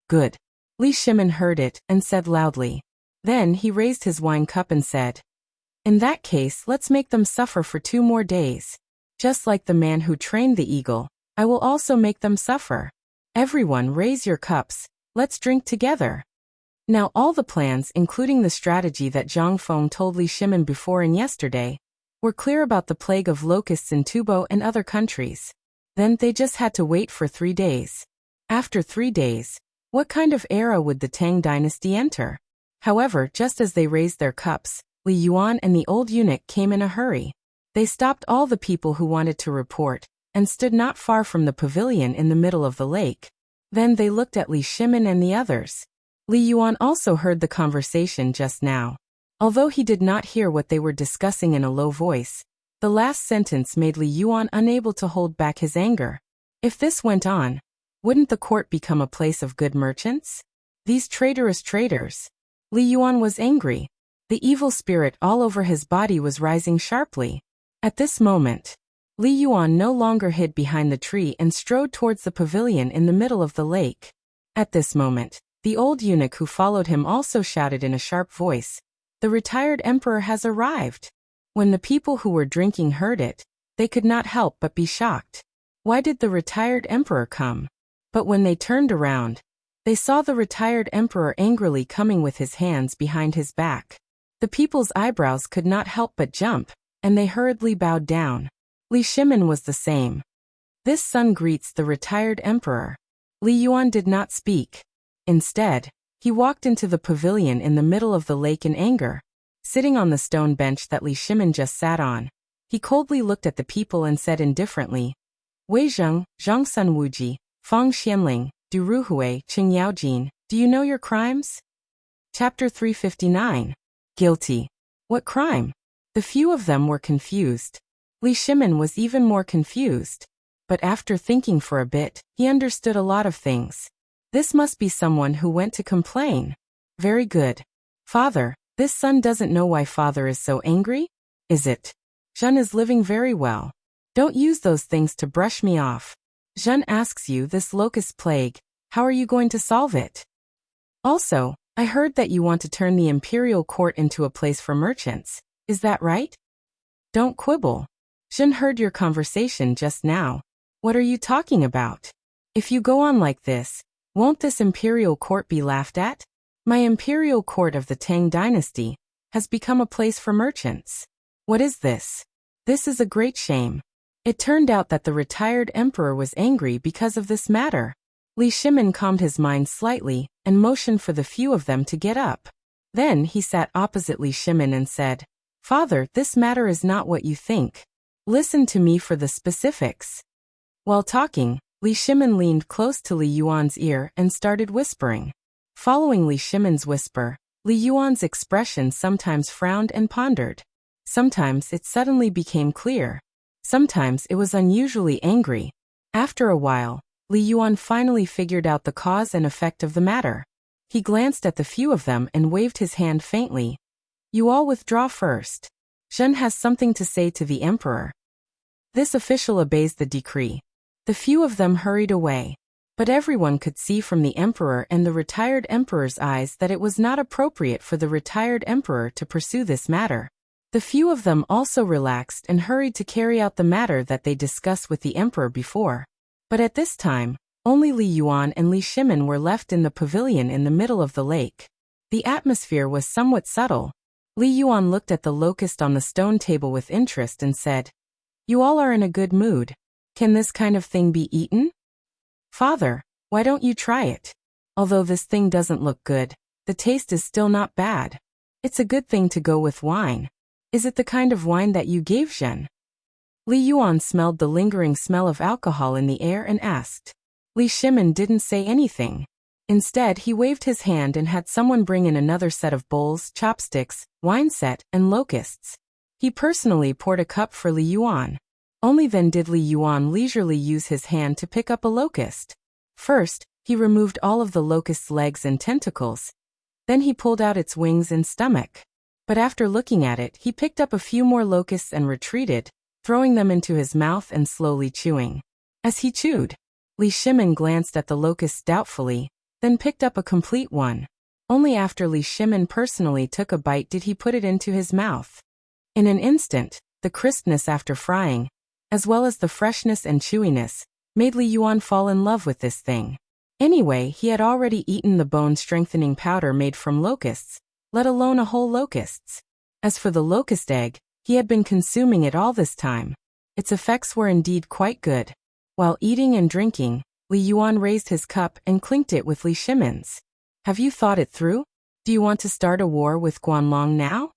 Good. Li Shimin heard it and said loudly. Then he raised his wine cup and said, "In that case, let's make them suffer for 2 more days. Just like the man who trained the eagle, I will also make them suffer. Everyone raise your cups, let's drink together." Now all the plans, including the strategy that Zhang Feng told Li Shimin before and yesterday, were clear about the plague of locusts in Tubo and other countries. Then they just had to wait for 3 days. After 3 days, what kind of era would the Tang dynasty enter? However, just as they raised their cups, Li Yuan and the old eunuch came in a hurry. They stopped all the people who wanted to report, and stood not far from the pavilion in the middle of the lake. Then they looked at Li Shimin and the others. Li Yuan also heard the conversation just now. Although he did not hear what they were discussing in a low voice, the last sentence made Li Yuan unable to hold back his anger. If this went on, wouldn't the court become a place of good merchants? These traitorous traitors. Li Yuan was angry. The evil spirit all over his body was rising sharply. At this moment, Li Yuan no longer hid behind the tree and strode towards the pavilion in the middle of the lake. At this moment, the old eunuch who followed him also shouted in a sharp voice, "The retired emperor has arrived." When the people who were drinking heard it, they could not help but be shocked. Why did the retired emperor come? But when they turned around, they saw the retired emperor angrily coming with his hands behind his back. The people's eyebrows could not help but jump, and they hurriedly bowed down. Li Shimin was the same. This son greets the retired emperor. Li Yuan did not speak. Instead, he walked into the pavilion in the middle of the lake in anger. Sitting on the stone bench that Li Shimin just sat on, he coldly looked at the people and said indifferently, "Wei Zheng, Zhang Sun Wuji, Fang Xianling, Du Ruhui, Qing Yaojin, do you know your crimes?" Chapter 359. Guilty. What crime? The few of them were confused. Li Shimin was even more confused. But after thinking for a bit, he understood a lot of things. This must be someone who went to complain. Very good. Father, this son doesn't know why father is so angry? Is it? Zhen is living very well. Don't use those things to brush me off. Zhen asks you this locust plague, how are you going to solve it? Also, I heard that you want to turn the imperial court into a place for merchants. Is that right? Don't quibble. Zhen heard your conversation just now. What are you talking about? If you go on like this, won't this imperial court be laughed at? My imperial court of the Tang dynasty has become a place for merchants. What is this? This is a great shame. It turned out that the retired emperor was angry because of this matter. Li Shimin calmed his mind slightly and motioned for the few of them to get up. Then he sat opposite Li Shimin and said, "Father, this matter is not what you think. Listen to me for the specifics." While talking, Li Shimin leaned close to Li Yuan's ear and started whispering. Following Li Shimin's whisper, Li Yuan's expression sometimes frowned and pondered. Sometimes it suddenly became clear. Sometimes it was unusually angry. After a while, Li Yuan finally figured out the cause and effect of the matter. He glanced at the few of them and waved his hand faintly. "You all withdraw first. Zhen has something to say to the emperor." This official obeys the decree. The few of them hurried away. But everyone could see from the emperor and the retired emperor's eyes that it was not appropriate for the retired emperor to pursue this matter. The few of them also relaxed and hurried to carry out the matter that they discussed with the emperor before. But at this time, only Li Yuan and Li Shimin were left in the pavilion in the middle of the lake. The atmosphere was somewhat subtle. Li Yuan looked at the locust on the stone table with interest and said, "You all are in a good mood. Can this kind of thing be eaten? Father, why don't you try it? Although this thing doesn't look good, the taste is still not bad. It's a good thing to go with wine. Is it the kind of wine that you gave Zhen?" Li Yuan smelled the lingering smell of alcohol in the air and asked. Li Shimin didn't say anything. Instead, he waved his hand and had someone bring in another set of bowls, chopsticks, wine set, and locusts. He personally poured a cup for Li Yuan. Only then did Li Yuan leisurely use his hand to pick up a locust. First, he removed all of the locust's legs and tentacles. Then he pulled out its wings and stomach. But after looking at it, he picked up a few more locusts and retreated, throwing them into his mouth and slowly chewing. As he chewed, Li Shimin glanced at the locust doubtfully, then picked up a complete one. Only after Li Shimin personally took a bite did he put it into his mouth. In an instant, the crispness after frying, as well as the freshness and chewiness, made Li Yuan fall in love with this thing. Anyway, he had already eaten the bone-strengthening powder made from locusts, let alone a whole locusts. As for the locust egg, he had been consuming it all this time. Its effects were indeed quite good. While eating and drinking, Li Yuan raised his cup and clinked it with Li Shimin's. "Have you thought it through? Do you want to start a war with Guanlong now?"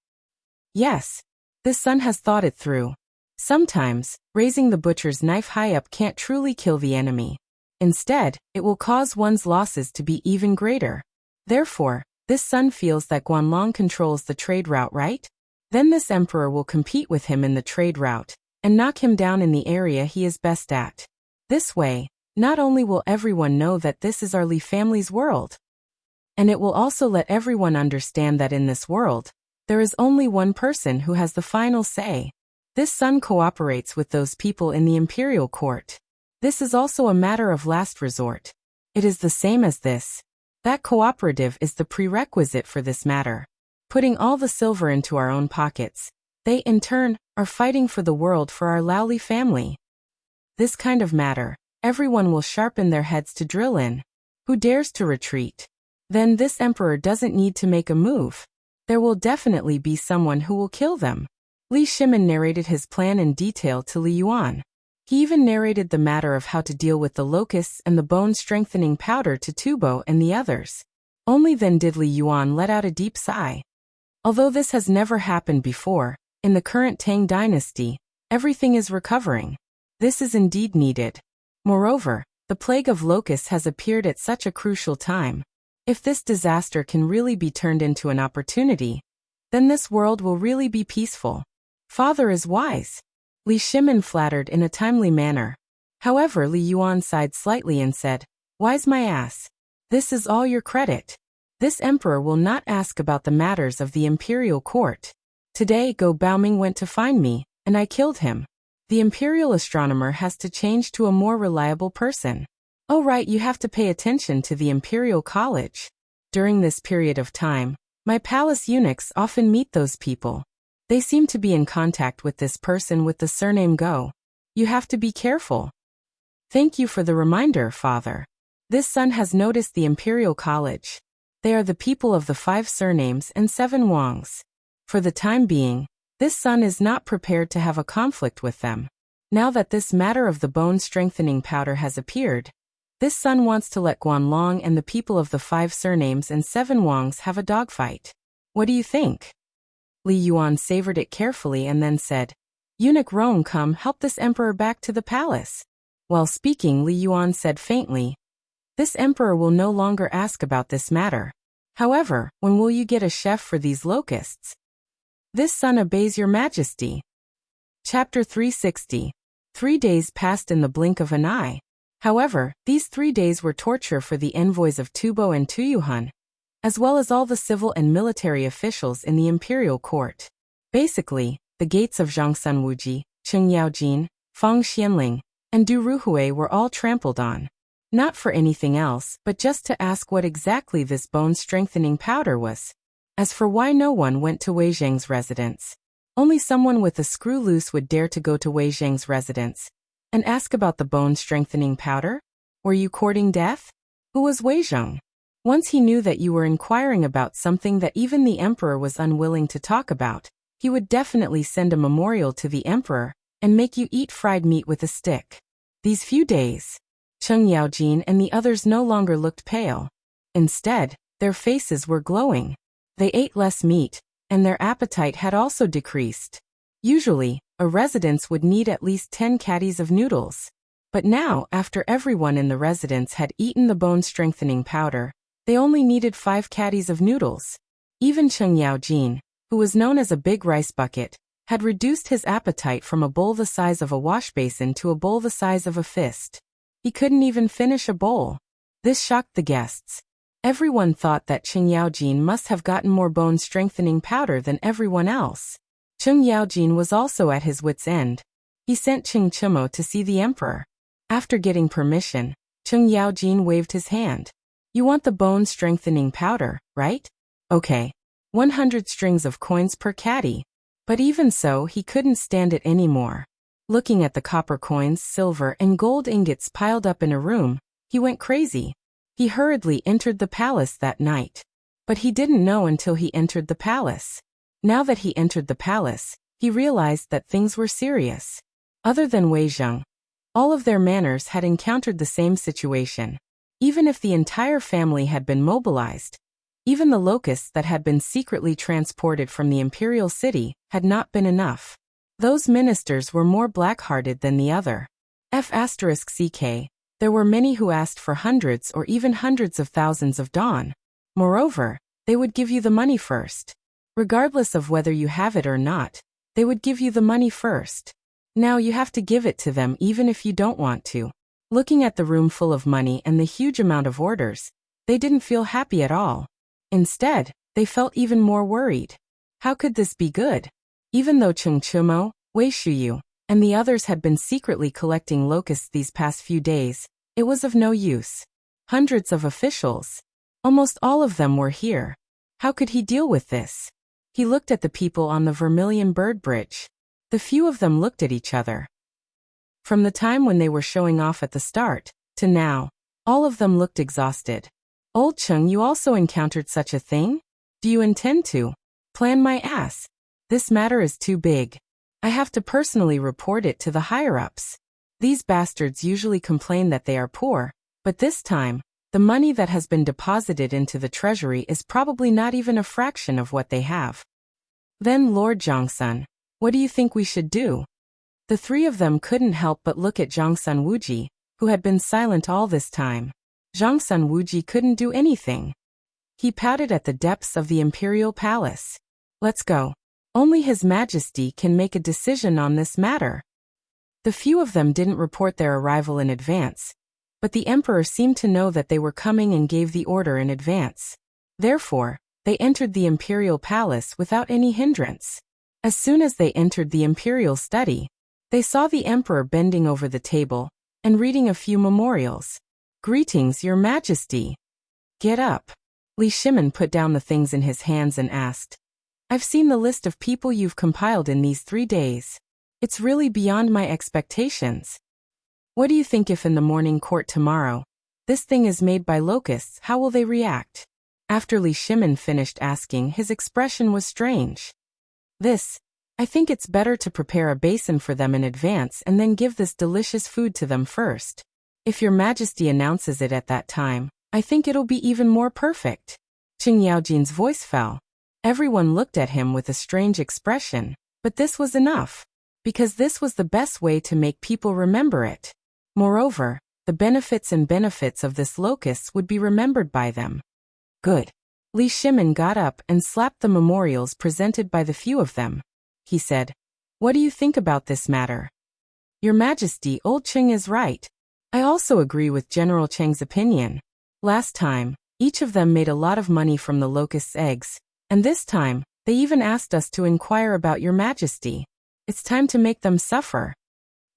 "Yes. This son has thought it through. Sometimes, raising the butcher's knife high up can't truly kill the enemy. Instead, it will cause one's losses to be even greater. Therefore, this son feels that Guanlong controls the trade route, right? Then this emperor will compete with him in the trade route, and knock him down in the area he is best at. This way, not only will everyone know that this is our Li family's world, and it will also let everyone understand that in this world, there is only one person who has the final say. This son cooperates with those people in the imperial court. This is also a matter of last resort. It is the same as this. That cooperative is the prerequisite for this matter. Putting all the silver into our own pockets, they, in turn, are fighting for the world for our Laoli family. This kind of matter, everyone will sharpen their heads to drill in. Who dares to retreat? Then this emperor doesn't need to make a move. There will definitely be someone who will kill them." Li Shimin narrated his plan in detail to Li Yuan. He even narrated the matter of how to deal with the locusts and the bone-strengthening powder to Tubo and the others. Only then did Li Yuan let out a deep sigh. Although this has never happened before, in the current Tang dynasty, everything is recovering. This is indeed needed. Moreover, the plague of locusts has appeared at such a crucial time. If this disaster can really be turned into an opportunity, then this world will really be peaceful. Father is wise. Li Shimin flattered in a timely manner. However, Li Yuan sighed slightly and said, "Wise my ass. This is all your credit. This emperor will not ask about the matters of the imperial court. Today Go Baoming went to find me, and I killed him. The imperial astronomer has to change to a more reliable person. Oh right, you have to pay attention to the imperial college. During this period of time, my palace eunuchs often meet those people. They seem to be in contact with this person with the surname Go. You have to be careful." "Thank you for the reminder, father. This son has noticed the imperial college. They are the people of the 5 surnames and 7 Wangs. For the time being, this son is not prepared to have a conflict with them. Now that this matter of the bone-strengthening powder has appeared, this son wants to let Guanlong and the people of the 5 surnames and 7 Wangs have a dogfight. What do you think?" Li Yuan savored it carefully and then said, "Eunuch Rong, come help this emperor back to the palace." While speaking, Li Yuan said faintly, "This emperor will no longer ask about this matter. However, when will you get a chef for these locusts?" "This son obeys your majesty." Chapter 360. 3 days passed in the blink of an eye. However, these 3 days were torture for the envoys of Tubo and Tuyuhun, as well as all the civil and military officials in the imperial court. Basically, the gates of Zhangsun Wuji, Cheng Yaojin, Fang Xianling, and Du Ruhui were all trampled on. Not for anything else, but just to ask what exactly this bone-strengthening powder was. As for why no one went to Wei Zheng's residence, Only someone with a screw loose would dare to go to Wei Zhang's residence and ask about the bone-strengthening powder? Were you courting death? Who was Wei Zhang? Once he knew that you were inquiring about something that even the emperor was unwilling to talk about, he would definitely send a memorial to the emperor and make you eat fried meat with a stick. These few days, Cheng Yaojin and the others no longer looked pale. Instead, their faces were glowing. They ate less meat, and their appetite had also decreased. Usually, a residence would need at least 10 caddies of noodles. But now, after everyone in the residence had eaten the bone-strengthening powder, they only needed 5 caddies of noodles. Even Cheng Yaojin, who was known as a big rice bucket, had reduced his appetite from a bowl the size of a wash basin to a bowl the size of a fist. He couldn't even finish a bowl. This shocked the guests. Everyone thought that Cheng Yaojin must have gotten more bone-strengthening powder than everyone else. Cheng Yaojin was also at his wits' end. He sent Cheng Chimo to see the emperor. After getting permission, Cheng Yaojin waved his hand. You want the bone-strengthening powder, right? Okay. 100 strings of coins per caddy. But even so, he couldn't stand it anymore. Looking at the copper coins, silver, and gold ingots piled up in a room, he went crazy. He hurriedly entered the palace that night. But he didn't know until he entered the palace. Now that he entered the palace, he realized that things were serious. Other than Wei Zhang, all of their manors had encountered the same situation. Even if the entire family had been mobilized, even the locusts that had been secretly transported from the imperial city had not been enough. Those ministers were more black-hearted than the other. F***CK, there were many who asked for hundreds or even hundreds of thousands of dawn. Moreover, they would give you the money first. Regardless of whether you have it or not, they would give you the money first. Now you have to give it to them even if you don't want to. Looking at the room full of money and the huge amount of orders, they didn't feel happy at all. Instead, they felt even more worried. How could this be good? Even though Cheng Chimo, Wei Shuyu, and the others had been secretly collecting locusts these past few days, it was of no use. Hundreds of officials. Almost all of them were here. How could he deal with this? He looked at the people on the Vermilion Bird Bridge. The few of them looked at each other. From the time when they were showing off at the start, to now, all of them looked exhausted. Old Cheng, you also encountered such a thing? Do you intend to? Plan my ass. This matter is too big. I have to personally report it to the higher-ups. These bastards usually complain that they are poor, but this time, the money that has been deposited into the treasury is probably not even a fraction of what they have. Then Lord Zhongsun, what do you think we should do? The three of them couldn't help but look at Zhongsun Wuji, who had been silent all this time. Zhongsun Wuji couldn't do anything. He pouted at the depths of the imperial palace. Let's go. Only His Majesty can make a decision on this matter. The few of them didn't report their arrival in advance, but the emperor seemed to know that they were coming and gave the order in advance. Therefore, they entered the imperial palace without any hindrance. As soon as they entered the imperial study, they saw the emperor bending over the table and reading a few memorials. Greetings, Your Majesty. Get up. Li Shimin put down the things in his hands and asked, I've seen the list of people you've compiled in these 3 days. It's really beyond my expectations. What do you think if in the morning court tomorrow, this thing is made by locusts, how will they react? After Li Shimin finished asking, his expression was strange. I think it's better to prepare a basin for them in advance and then give this delicious food to them first. If Your Majesty announces it at that time, I think it'll be even more perfect. Cheng Yaojin's voice fell. Everyone looked at him with a strange expression, but this was enough. Because this was the best way to make people remember it. Moreover, the benefits of this locust would be remembered by them. Good. Li Shimin got up and slapped the memorials presented by the few of them. He said, What do you think about this matter? Your Majesty, Old Cheng is right. I also agree with General Cheng's opinion. Last time, each of them made a lot of money from the locust's eggs, and this time, they even asked us to inquire about Your Majesty. It's time to make them suffer.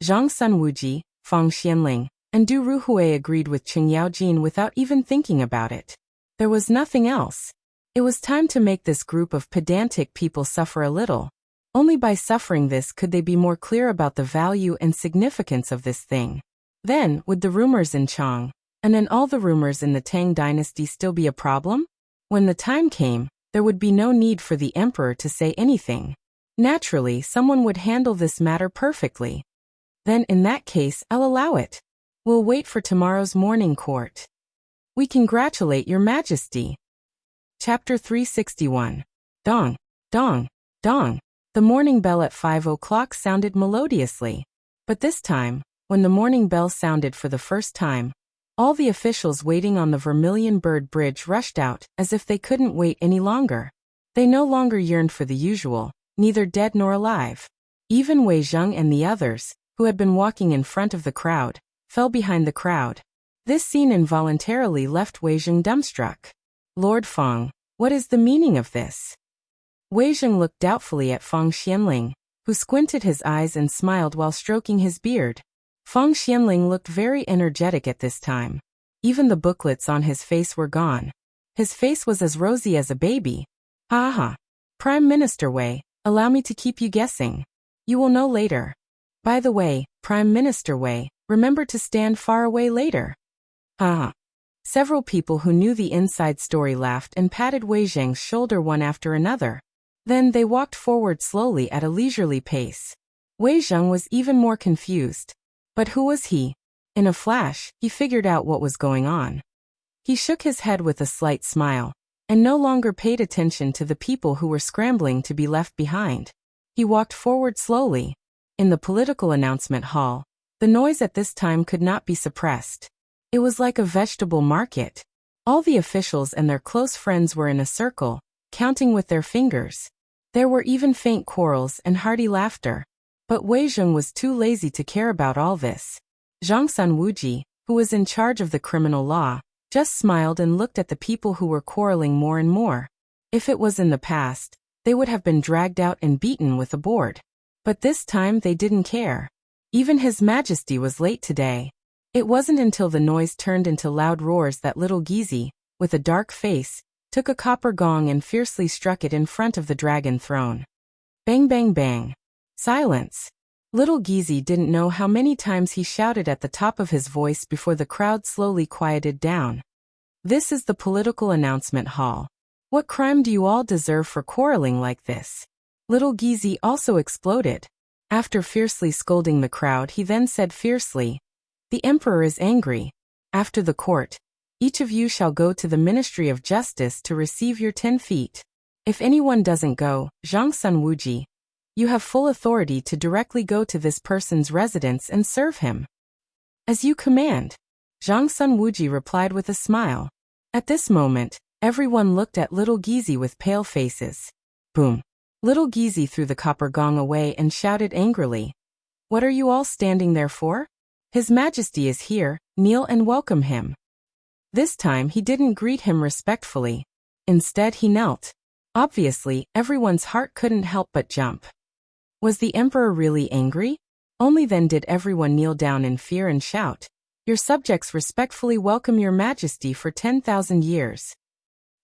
Zhongsun Wuji, Fang Xianling, and Du Ruhui agreed with Cheng Yaojin without even thinking about it. There was nothing else. It was time to make this group of pedantic people suffer a little. Only by suffering this could they be more clear about the value and significance of this thing. Then, would the rumors in Chang, and in all the rumors in the Tang dynasty still be a problem? When the time came, there would be no need for the emperor to say anything. Naturally, someone would handle this matter perfectly. Then in that case, I'll allow it. We'll wait for tomorrow's morning court. We congratulate your majesty. Chapter 361. Dong, dong, dong. The morning bell at 5 o'clock sounded melodiously. But this time, when the morning bell sounded for the first time, all the officials waiting on the Vermilion Bird Bridge rushed out, as if they couldn't wait any longer. They no longer yearned for the usual, neither dead nor alive. Even Wei Zheng and the others, who had been walking in front of the crowd, fell behind the crowd. This scene involuntarily left Wei Zheng dumbstruck. Lord Feng, what is the meaning of this? Wei Zheng looked doubtfully at Feng Xianling, who squinted his eyes and smiled while stroking his beard. Feng Xianling looked very energetic at this time. Even the booklets on his face were gone. His face was as rosy as a baby. Ha ha. Prime Minister Wei, allow me to keep you guessing. You will know later. By the way, Prime Minister Wei, remember to stand far away later. Ha ha. Several people who knew the inside story laughed and patted Wei Zheng's shoulder one after another. Then they walked forward slowly at a leisurely pace. Wei Zheng was even more confused. But who was he? In a flash, he figured out what was going on. He shook his head with a slight smile, and no longer paid attention to the people who were scrambling to be left behind. He walked forward slowly. In the political announcement hall, the noise at this time could not be suppressed. It was like a vegetable market. All the officials and their close friends were in a circle, counting with their fingers. There were even faint quarrels and hearty laughter. But Wei Zheng was too lazy to care about all this. Zhang Sun Wuji, who was in charge of the criminal law, just smiled and looked at the people who were quarreling more and more. If it was in the past, they would have been dragged out and beaten with a board. But this time they didn't care. Even His Majesty was late today. It wasn't until the noise turned into loud roars that little Gizi, with a dark face, took a copper gong and fiercely struck it in front of the dragon throne. Bang bang bang. Silence. Little Gizi didn't know how many times he shouted at the top of his voice before the crowd slowly quieted down. This is the political announcement hall. What crime do you all deserve for quarreling like this? Little Gizi also exploded. After fiercely scolding the crowd, he then said fiercely, "The emperor is angry. After the court, each of you shall go to the Ministry of Justice to receive your 10 feet. If anyone doesn't go, Zhang Sun Wuji, you have full authority to directly go to this person's residence and serve him." "As you command," Zhang Sun Wuji replied with a smile. At this moment, everyone looked at little Gizi with pale faces. Boom. Little Gizi threw the copper gong away and shouted angrily, "What are you all standing there for? His Majesty is here, kneel and welcome him." This time he didn't greet him respectfully. Instead he knelt. Obviously, everyone's heart couldn't help but jump. Was the emperor really angry? Only then did everyone kneel down in fear and shout, "Your subjects respectfully welcome your majesty for 10,000 years."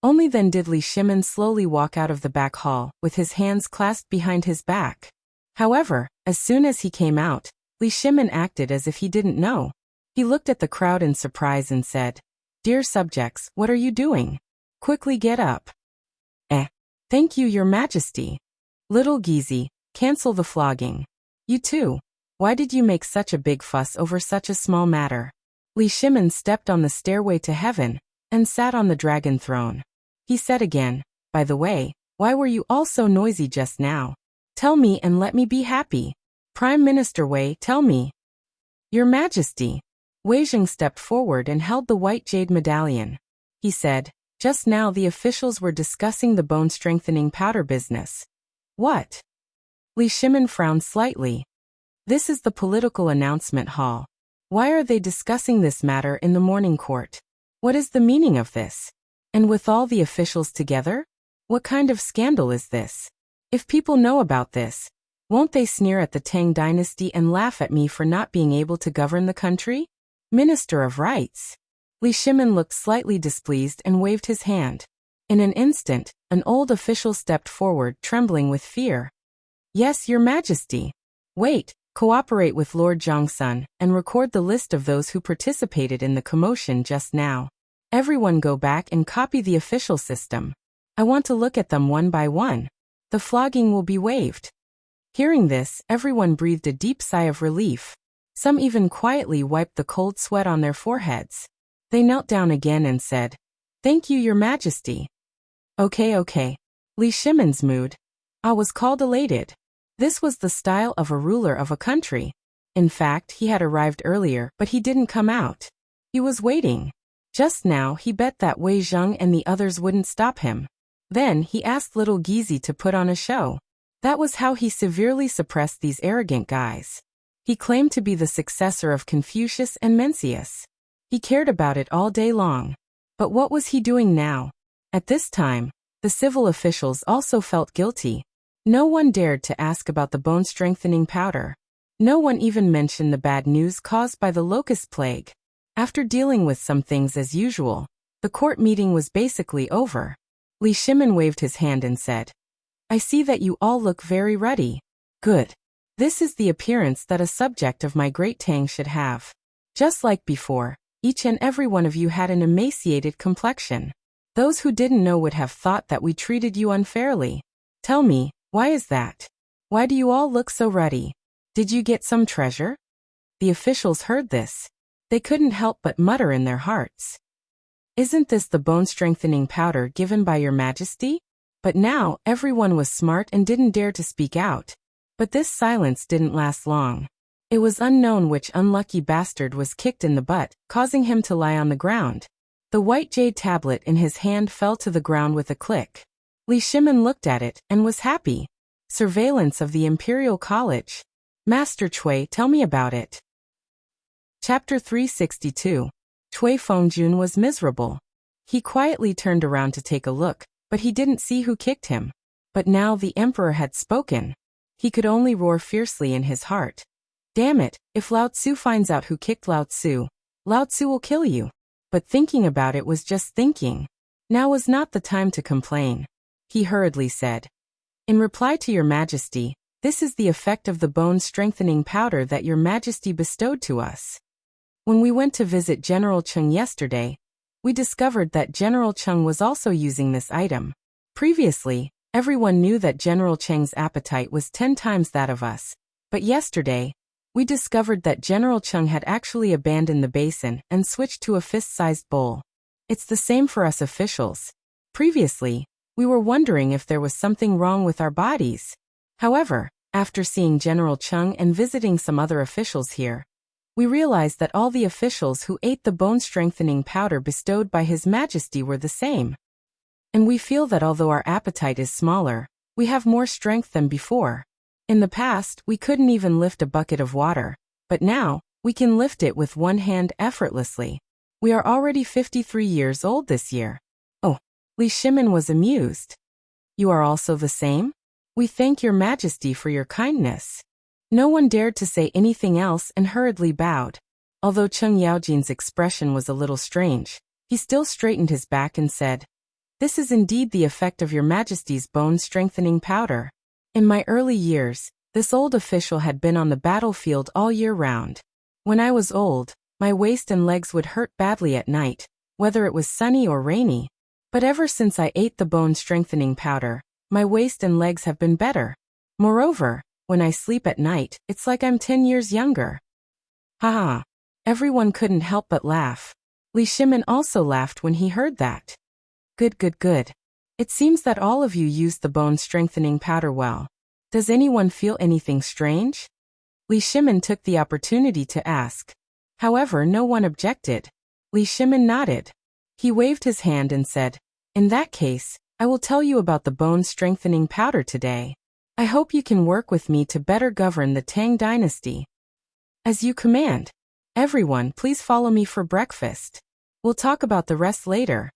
Only then did Li Shimin slowly walk out of the back hall, with his hands clasped behind his back. However, as soon as he came out, Li Shimin acted as if he didn't know. He looked at the crowd in surprise and said, "Dear subjects, what are you doing? Quickly get up." Thank you, your majesty." "Little Gizi, cancel the flogging. You too. Why did you make such a big fuss over such a small matter?" Li Shimin stepped on the stairway to heaven, and sat on the dragon throne. He said again, "By the way, why were you all so noisy just now? Tell me and let me be happy. Prime Minister Wei, tell me." "Your Majesty." Wei Zheng stepped forward and held the white jade medallion. He said, "Just now the officials were discussing the bone-strengthening powder business." "What?" Li Shimin frowned slightly. "This is the political announcement hall. Why are they discussing this matter in the morning court? What is the meaning of this? And with all the officials together? What kind of scandal is this? If people know about this, won't they sneer at the Tang dynasty and laugh at me for not being able to govern the country? Minister of Rights." Li Shimin looked slightly displeased and waved his hand. In an instant, an old official stepped forward, trembling with fear. Yes, Your Majesty. Wait, cooperate with Lord Zhongsun and record the list of those who participated in the commotion just now. Everyone go back and copy the official system. I want to look at them one by one. The flogging will be waived. Hearing this, everyone breathed a deep sigh of relief. Some even quietly wiped the cold sweat on their foreheads. They knelt down again and said, "Thank you, Your Majesty." Okay. Li Shimon's mood. Was called elated. This was the style of a ruler of a country. In fact, he had arrived earlier, but he didn't come out. He was waiting. Just now he bet that Wei Zheng and the others wouldn't stop him. Then he asked little Gizi to put on a show. That was how he severely suppressed these arrogant guys. He claimed to be the successor of Confucius and Mencius. He cared about it all day long. But what was he doing now? At this time, the civil officials also felt guilty. No one dared to ask about the bone-strengthening powder. No one even mentioned the bad news caused by the locust plague. After dealing with some things as usual, the court meeting was basically over. Li Shimon waved his hand and said, "I see that you all look very ruddy. Good. This is the appearance that a subject of my great Tang should have. Just like before, each and every one of you had an emaciated complexion. Those who didn't know would have thought that we treated you unfairly. Tell me, why is that? Why do you all look so ruddy? Did you get some treasure?" The officials heard this. They couldn't help but mutter in their hearts. "Isn't this the bone-strengthening powder given by Your Majesty?" But now, everyone was smart and didn't dare to speak out. But this silence didn't last long. It was unknown which unlucky bastard was kicked in the butt, causing him to lie on the ground. The white jade tablet in his hand fell to the ground with a click. Li Shimon looked at it and was happy. Surveillance of the Imperial College. Master Cui, tell me about it. Chapter 362. Cui Fengjun was miserable. He quietly turned around to take a look, but he didn't see who kicked him. But now the emperor had spoken. He could only roar fiercely in his heart. Damn it, if Lao Tzu finds out who kicked Lao Tzu will kill you. But thinking about it was just thinking. Now was not the time to complain. He hurriedly said, "In reply to Your Majesty, this is the effect of the bone-strengthening powder that Your Majesty bestowed to us. When we went to visit General Cheng yesterday, we discovered that General Cheng was also using this item. Previously, everyone knew that General Cheng's appetite was 10 times that of us. But yesterday, we discovered that General Cheng had actually abandoned the basin and switched to a fist-sized bowl. It's the same for us officials. Previously, we were wondering if there was something wrong with our bodies. However, after seeing General Cheng and visiting some other officials here, we realized that all the officials who ate the bone-strengthening powder bestowed by His Majesty were the same. And we feel that although our appetite is smaller, we have more strength than before. In the past, we couldn't even lift a bucket of water, but now, we can lift it with one hand effortlessly. We are already 53 years old this year." Oh, Li Shimon was amused. "You are also the same? We thank Your Majesty for your kindness." No one dared to say anything else and hurriedly bowed. Although Cheng Yaojin's expression was a little strange, he still straightened his back and said, "This is indeed the effect of Your Majesty's bone-strengthening powder. In my early years, this old official had been on the battlefield all year round. When I was old, my waist and legs would hurt badly at night, whether it was sunny or rainy. But ever since I ate the bone-strengthening powder, my waist and legs have been better. Moreover, when I sleep at night, it's like I'm 10 years younger." Ha. Everyone couldn't help but laugh. Li Shimon also laughed when he heard that. Good. It seems that all of you used the bone-strengthening powder well. Does anyone feel anything strange? Li Shimon took the opportunity to ask. However, no one objected. Li Shimon nodded. He waved his hand and said, "In that case, I will tell you about the bone-strengthening powder today. I hope you can work with me to better govern the Tang dynasty." "As you command. Everyone, please follow me for breakfast. We'll talk about the rest later."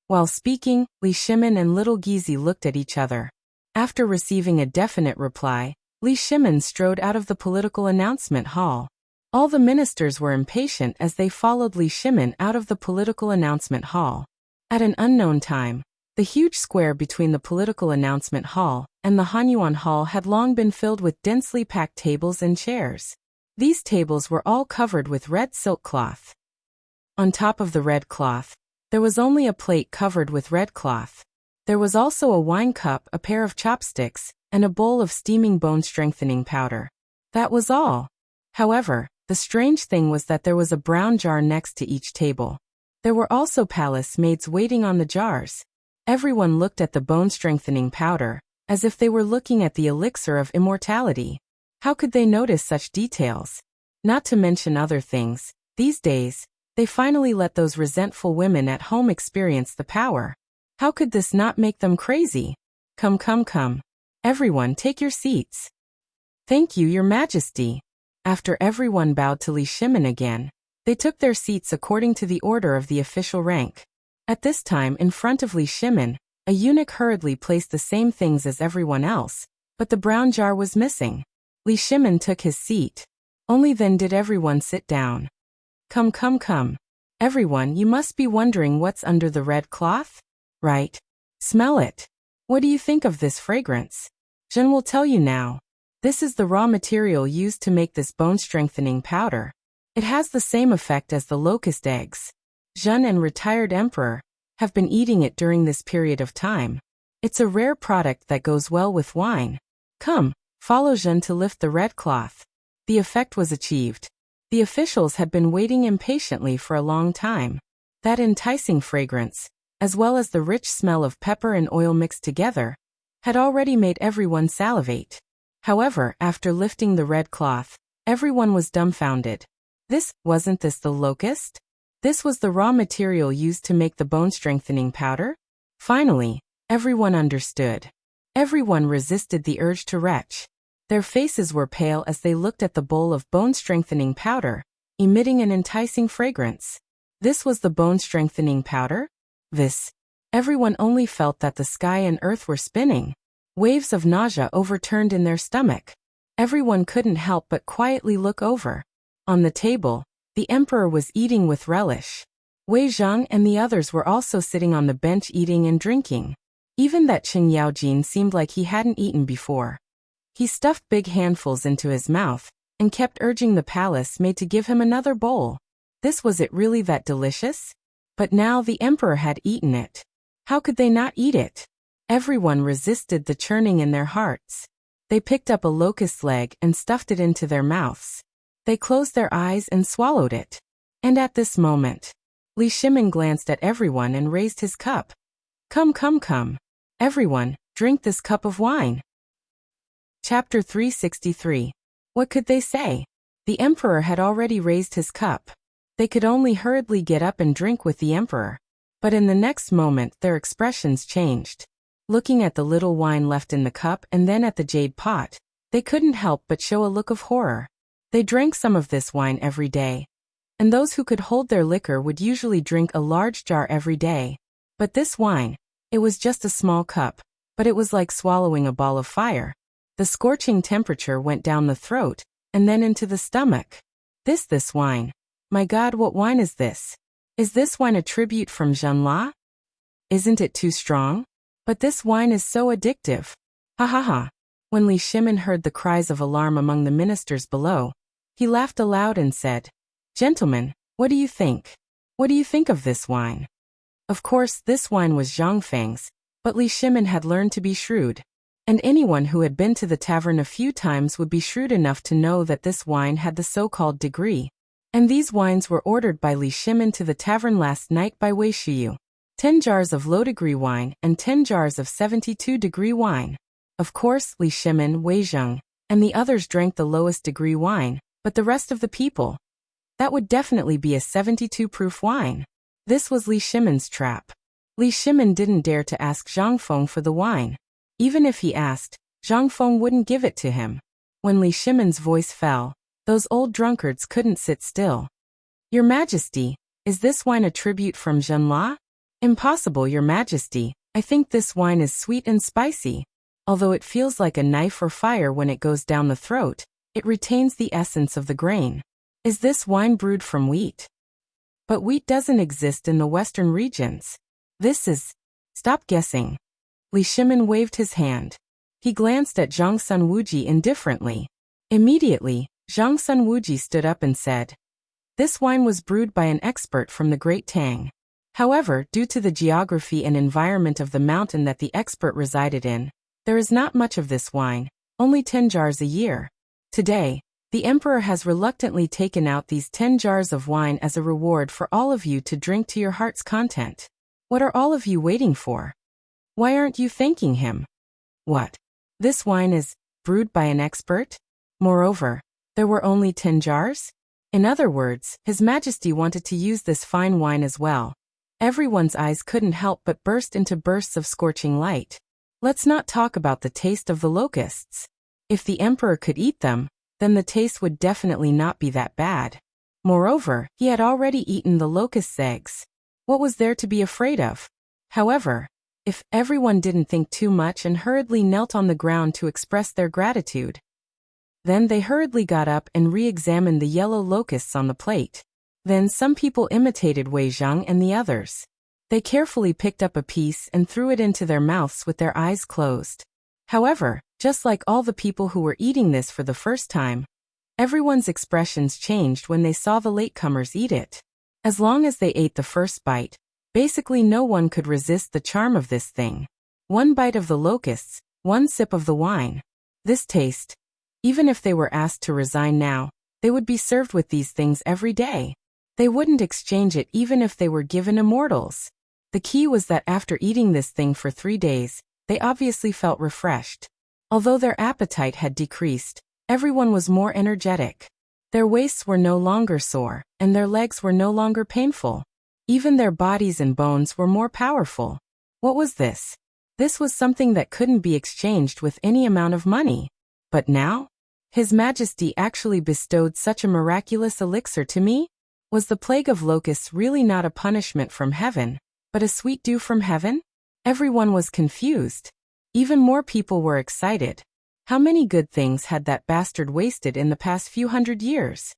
While speaking, Li Shimon and little Gizi looked at each other. After receiving a definite reply, Li Shimon strode out of the political announcement hall. All the ministers were impatient as they followed Li Shimon out of the political announcement hall. At an unknown time, the huge square between the political announcement hall and the Hanyuan Hall had long been filled with densely packed tables and chairs. These tables were all covered with red silk cloth. On top of the red cloth, there was only a plate covered with red cloth. There was also a wine cup, a pair of chopsticks, and a bowl of steaming bone-strengthening powder. That was all. However, the strange thing was that there was a brown jar next to each table. There were also palace maids waiting on the jars. Everyone looked at the bone-strengthening powder, as if they were looking at the elixir of immortality. How could they notice such details? Not to mention other things, these days, they finally let those resentful women at home experience the power. How could this not make them crazy? Come, come, come. Everyone, take your seats. Thank you, Your Majesty. After everyone bowed to Li Shimin again, they took their seats according to the order of the official rank. At this time, in front of Li Shimin, a eunuch hurriedly placed the same things as everyone else, but the brown jar was missing. Li Shimin took his seat. Only then did everyone sit down. Come, come, come. Everyone, you must be wondering what's under the red cloth? Right? Smell it. What do you think of this fragrance? Zhen will tell you now. This is the raw material used to make this bone-strengthening powder. It has the same effect as the locust eggs. Zhen and retired emperor have been eating it during this period of time. It's a rare product that goes well with wine. Come, follow Zhen to lift the red cloth. The effect was achieved. The officials had been waiting impatiently for a long time. That enticing fragrance, as well as the rich smell of pepper and oil mixed together, had already made everyone salivate. However, after lifting the red cloth, everyone was dumbfounded. Wasn't this the locust? This was the raw material used to make the bone-strengthening powder? Finally, everyone understood. Everyone resisted the urge to retch. Their faces were pale as they looked at the bowl of bone-strengthening powder, emitting an enticing fragrance. This was the bone-strengthening powder? Everyone only felt that the sky and earth were spinning. Waves of nausea overturned in their stomach. Everyone couldn't help but quietly look over. On the table, the emperor was eating with relish. Wei Zhang and the others were also sitting on the bench eating and drinking. Even that Qing Yaojin seemed like he hadn't eaten before. He stuffed big handfuls into his mouth, and kept urging the palace maid to give him another bowl. Was it really that delicious? But now the emperor had eaten it. How could they not eat it? Everyone resisted the churning in their hearts. They picked up a locust leg and stuffed it into their mouths. They closed their eyes and swallowed it. And at this moment, Li Shimin glanced at everyone and raised his cup. Come, come, come. Everyone, drink this cup of wine. Chapter 363. What could they say? The emperor had already raised his cup. They could only hurriedly get up and drink with the emperor. But in the next moment their expressions changed. Looking at the little wine left in the cup and then at the jade pot, they couldn't help but show a look of horror. They drank some of this wine every day. And those who could hold their liquor would usually drink a large jar every day. But this wine, it was just a small cup, but it was like swallowing a ball of fire. The scorching temperature went down the throat, and then into the stomach. This wine. My God, what wine is this? Is this wine a tribute from Zhenla? Isn't it too strong? But this wine is so addictive. Ha ha ha. When Li Shimin heard the cries of alarm among the ministers below, he laughed aloud and said, Gentlemen, what do you think? What do you think of this wine? Of course, this wine was Zhang Feng's, but Li Shimin had learned to be shrewd. And anyone who had been to the tavern a few times would be shrewd enough to know that this wine had the so-called degree. And these wines were ordered by Li Shimin to the tavern last night by Wei Shiyu. 10 jars of low-degree wine and 10 jars of 72-degree wine. Of course, Li Shimin, Wei Zhang, and the others drank the lowest degree wine, but the rest of the people, that would definitely be a 72-proof wine. This was Li Shimin's trap. Li Shimin didn't dare to ask Zhang Feng for the wine. Even if he asked, Zhang Feng wouldn't give it to him. When Li Shimin's voice fell, those old drunkards couldn't sit still. Your Majesty, is this wine a tribute from Zhenla? Impossible, Your Majesty. I think this wine is sweet and spicy. Although it feels like a knife or fire when it goes down the throat, it retains the essence of the grain. Is this wine brewed from wheat? But wheat doesn't exist in the western regions. Stop guessing. Li Shimin waved his hand. He glanced at Zhang Sunwuji indifferently. Immediately, Zhang Sunwuji stood up and said, "This wine was brewed by an expert from the great Tang. However, due to the geography and environment of the mountain that the expert resided in, there is not much of this wine, only 10 jars a year. Today, the emperor has reluctantly taken out these 10 jars of wine as a reward for all of you to drink to your heart's content. What are all of you waiting for? Why aren't you thanking him? What? This wine is brewed by an expert? Moreover, there were only 10 jars? In other words, His Majesty wanted to use this fine wine as well." Everyone's eyes couldn't help but burst into bursts of scorching light. Let's not talk about the taste of the locusts. If the emperor could eat them, then the taste would definitely not be that bad. Moreover, he had already eaten the locust's eggs. What was there to be afraid of? However, if everyone didn't think too much and hurriedly knelt on the ground to express their gratitude, then they hurriedly got up and re-examined the yellow locusts on the plate. Then some people imitated Wei Zhang and the others. They carefully picked up a piece and threw it into their mouths with their eyes closed. However, just like all the people who were eating this for the first time, everyone's expressions changed when they saw the latecomers eat it. As long as they ate the first bite, basically no one could resist the charm of this thing. One bite of the locusts, one sip of the wine. This taste, even if they were asked to resign now, they would be served with these things every day. They wouldn't exchange it even if they were given immortals. The key was that after eating this thing for 3 days, they obviously felt refreshed. Although their appetite had decreased, everyone was more energetic. Their waists were no longer sore, and their legs were no longer painful. Even their bodies and bones were more powerful. What was this? This was something that couldn't be exchanged with any amount of money. But now? His Majesty actually bestowed such a miraculous elixir to me? Was the plague of locusts really not a punishment from heaven, but a sweet dew from heaven? Everyone was confused. Even more people were excited. How many good things had that bastard wasted in the past few hundred years?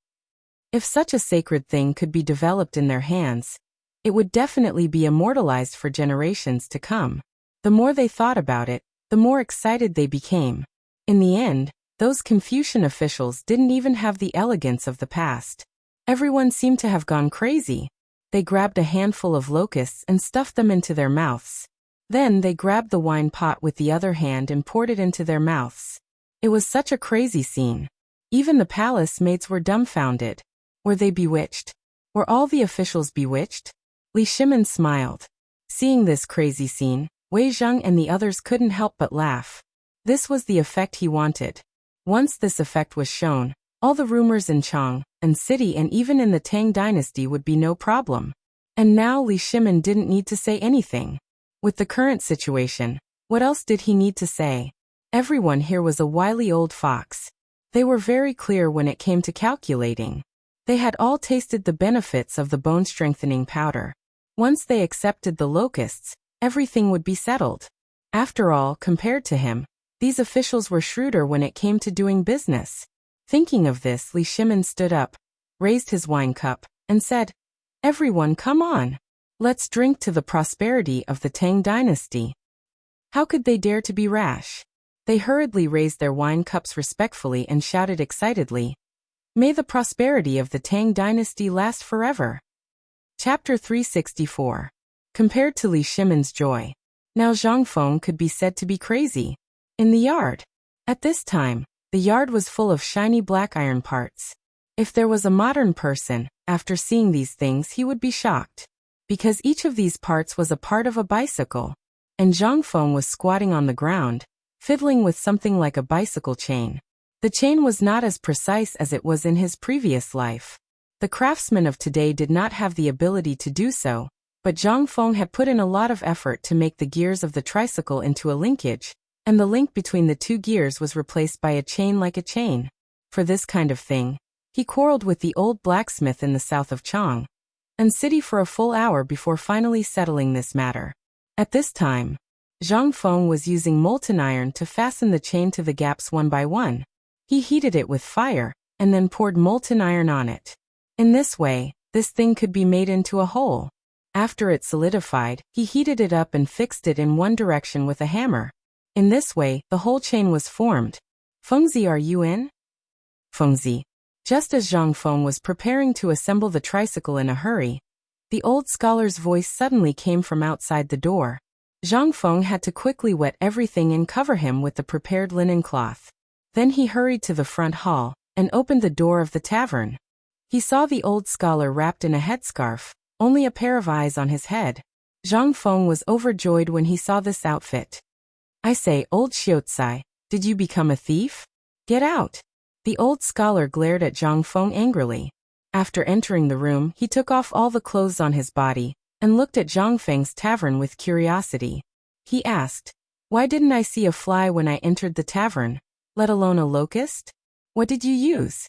If such a sacred thing could be developed in their hands, it would definitely be immortalized for generations to come. The more they thought about it, the more excited they became. In the end, those Confucian officials didn't even have the elegance of the past. Everyone seemed to have gone crazy. They grabbed a handful of locusts and stuffed them into their mouths. Then they grabbed the wine pot with the other hand and poured it into their mouths. It was such a crazy scene. Even the palace maids were dumbfounded. Were they bewitched? Were all the officials bewitched? Li Shimin smiled. Seeing this crazy scene, Wei Zhang and the others couldn't help but laugh. This was the effect he wanted. Once this effect was shown, all the rumors in Chang and city and even in the Tang dynasty would be no problem. And now Li Shimin didn't need to say anything. With the current situation, what else did he need to say? Everyone here was a wily old fox. They were very clear when it came to calculating. They had all tasted the benefits of the bone-strengthening powder. Once they accepted the locusts, everything would be settled. After all, compared to him, these officials were shrewder when it came to doing business. Thinking of this, Li Shimin stood up, raised his wine cup, and said, "Everyone come on. Let's drink to the prosperity of the Tang dynasty." How could they dare to be rash? They hurriedly raised their wine cups respectfully and shouted excitedly, "May the prosperity of the Tang dynasty last forever." Chapter 364. Compared to Li Shimin's joy, now Zhang Feng could be said to be crazy. In the yard. At this time, the yard was full of shiny black iron parts. If there was a modern person, after seeing these things he would be shocked. Because each of these parts was a part of a bicycle. And Zhang Feng was squatting on the ground, fiddling with something like a bicycle chain. The chain was not as precise as it was in his previous life. The craftsmen of today did not have the ability to do so, but Zhang Feng had put in a lot of effort to make the gears of the tricycle into a linkage, and the link between the two gears was replaced by a chain like a chain. For this kind of thing, he quarreled with the old blacksmith in the south of Chang and city for a full hour before finally settling this matter. At this time, Zhang Feng was using molten iron to fasten the chain to the gaps one by one. He heated it with fire, and then poured molten iron on it. In this way, this thing could be made into a hole. After it solidified, he heated it up and fixed it in one direction with a hammer. In this way, the whole chain was formed. Fengzi, are you in? Fengzi. Just as Zhang Feng was preparing to assemble the tricycle in a hurry, the old scholar's voice suddenly came from outside the door. Zhang Feng had to quickly wet everything and cover him with the prepared linen cloth. Then he hurried to the front hall and opened the door of the tavern. He saw the old scholar wrapped in a headscarf, only a pair of eyes on his head. Zhang Feng was overjoyed when he saw this outfit. I say, old Xiaocai, did you become a thief? Get out! The old scholar glared at Zhang Feng angrily. After entering the room, he took off all the clothes on his body and looked at Zhang Feng's tavern with curiosity. He asked, why didn't I see a fly when I entered the tavern, let alone a locust? What did you use?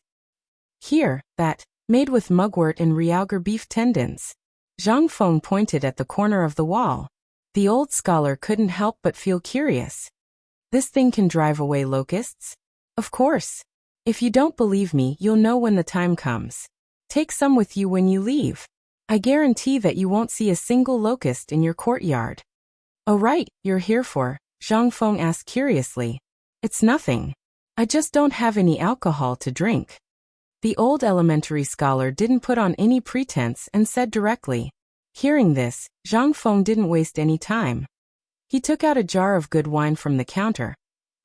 Here, that, made with mugwort and realgar beef tendons. Zhang Feng pointed at the corner of the wall. The old scholar couldn't help but feel curious. This thing can drive away locusts? Of course. If you don't believe me, you'll know when the time comes. Take some with you when you leave. I guarantee that you won't see a single locust in your courtyard. Oh right, you're here for? Zhang Feng asked curiously. It's nothing. I just don't have any alcohol to drink. The old elementary scholar didn't put on any pretense and said directly. Hearing this, Zhang Feng didn't waste any time. He took out a jar of good wine from the counter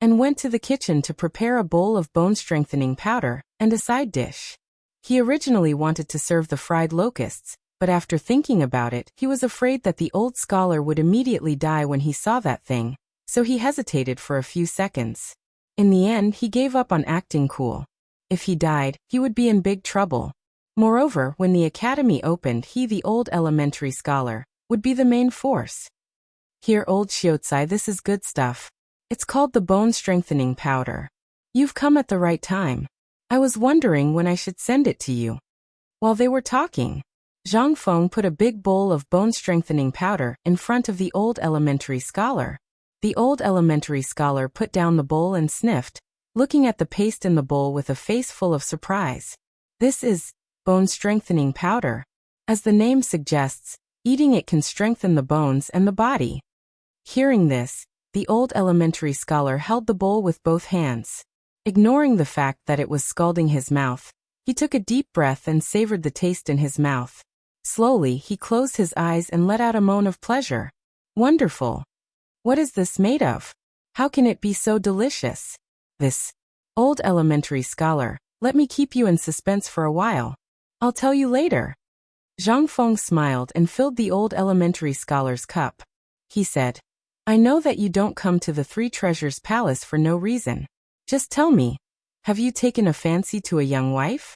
and went to the kitchen to prepare a bowl of bone-strengthening powder and a side dish. He originally wanted to serve the fried locusts, but after thinking about it, he was afraid that the old scholar would immediately die when he saw that thing, so he hesitated for a few seconds. In the end, he gave up on acting cool. If he died, he would be in big trouble. Moreover, when the academy opened, he, the old elementary scholar, would be the main force. Here, old Xiaocai, this is good stuff. It's called the bone-strengthening powder. You've come at the right time. I was wondering when I should send it to you. While they were talking, Zhang Feng put a big bowl of bone-strengthening powder in front of the old elementary scholar. The old elementary scholar put down the bowl and sniffed, looking at the paste in the bowl with a face full of surprise. This is bone-strengthening powder. As the name suggests, eating it can strengthen the bones and the body. Hearing this, the old elementary scholar held the bowl with both hands. Ignoring the fact that it was scalding his mouth, he took a deep breath and savored the taste in his mouth. Slowly, he closed his eyes and let out a moan of pleasure. Wonderful! What is this made of? How can it be so delicious? This. Old elementary scholar, let me keep you in suspense for a while. I'll tell you later. Zhang Feng smiled and filled the old elementary scholar's cup. He said, I know that you don't come to the Three Treasures Palace for no reason. Just tell me, have you taken a fancy to a young wife?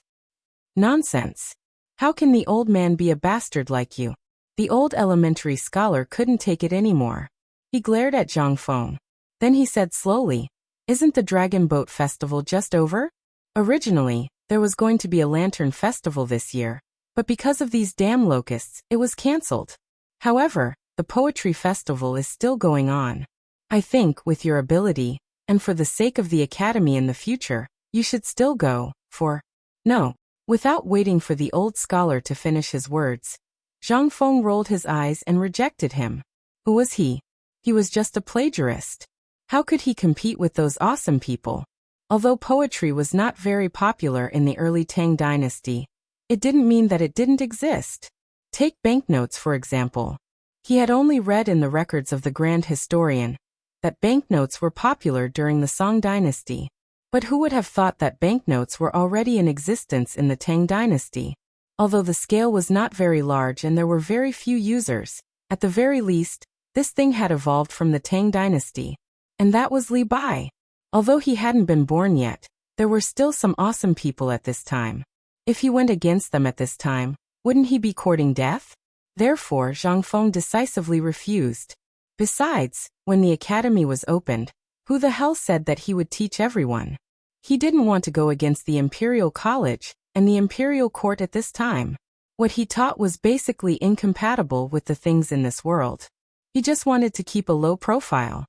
Nonsense. How can the old man be a bastard like you? The old elementary scholar couldn't take it anymore. He glared at Zhang Feng. Then he said slowly, isn't the Dragon Boat Festival just over? Originally, there was going to be a lantern festival this year, but because of these damn locusts, it was cancelled. However, the poetry festival is still going on. I think, with your ability, and for the sake of the academy in the future, you should still go, for... No. Without waiting for the old scholar to finish his words, Zhang Feng rolled his eyes and rejected him. Who was he? He was just a plagiarist. How could he compete with those awesome people? Although poetry was not very popular in the early Tang dynasty, it didn't mean that it didn't exist. Take banknotes for example. He had only read in the records of the grand historian that banknotes were popular during the Song dynasty. But who would have thought that banknotes were already in existence in the Tang dynasty? Although the scale was not very large and there were very few users, at the very least, this thing had evolved from the Tang dynasty. And that was Li Bai. Although he hadn't been born yet, there were still some awesome people at this time. If he went against them at this time, wouldn't he be courting death? Therefore, Zhang Feng decisively refused. Besides, when the academy was opened, who the hell said that he would teach everyone? He didn't want to go against the Imperial College and the Imperial Court at this time. What he taught was basically incompatible with the things in this world. He just wanted to keep a low profile.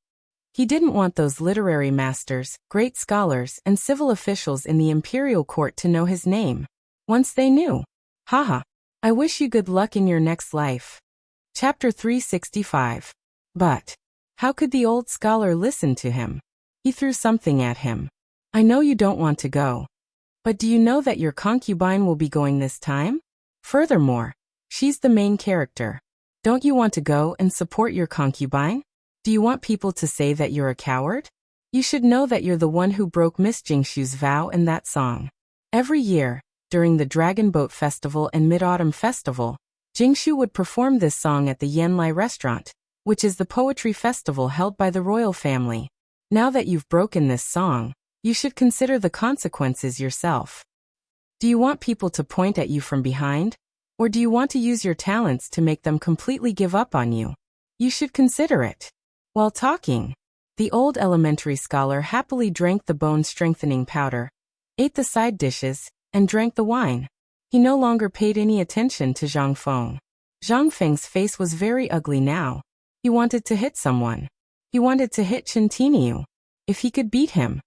He didn't want those literary masters, great scholars, and civil officials in the Imperial Court to know his name. Once they knew. Haha. I wish you good luck in your next life. Chapter 365. But How could the old scholar listen to him? He threw something at him. I know you don't want to go. But do you know that your concubine will be going this time? Furthermore, she's the main character. Don't you want to go and support your concubine? Do you want people to say that you're a coward? You should know that you're the one who broke Miss Jingshu's vow in that song. Every year, during the Dragon Boat Festival and Mid-Autumn Festival, Jingshu would perform this song at the Yanlai restaurant, which is the poetry festival held by the royal family. Now that you've broken this song, you should consider the consequences yourself. Do you want people to point at you from behind? Or do you want to use your talents to make them completely give up on you? You should consider it. While talking, the old elementary scholar happily drank the bone-strengthening powder, ate the side dishes, and drank the wine. He no longer paid any attention to Zhang Feng. Zhang Feng's face was very ugly now. He wanted to hit someone. He wanted to hit Chen Tiniu. If he could beat him.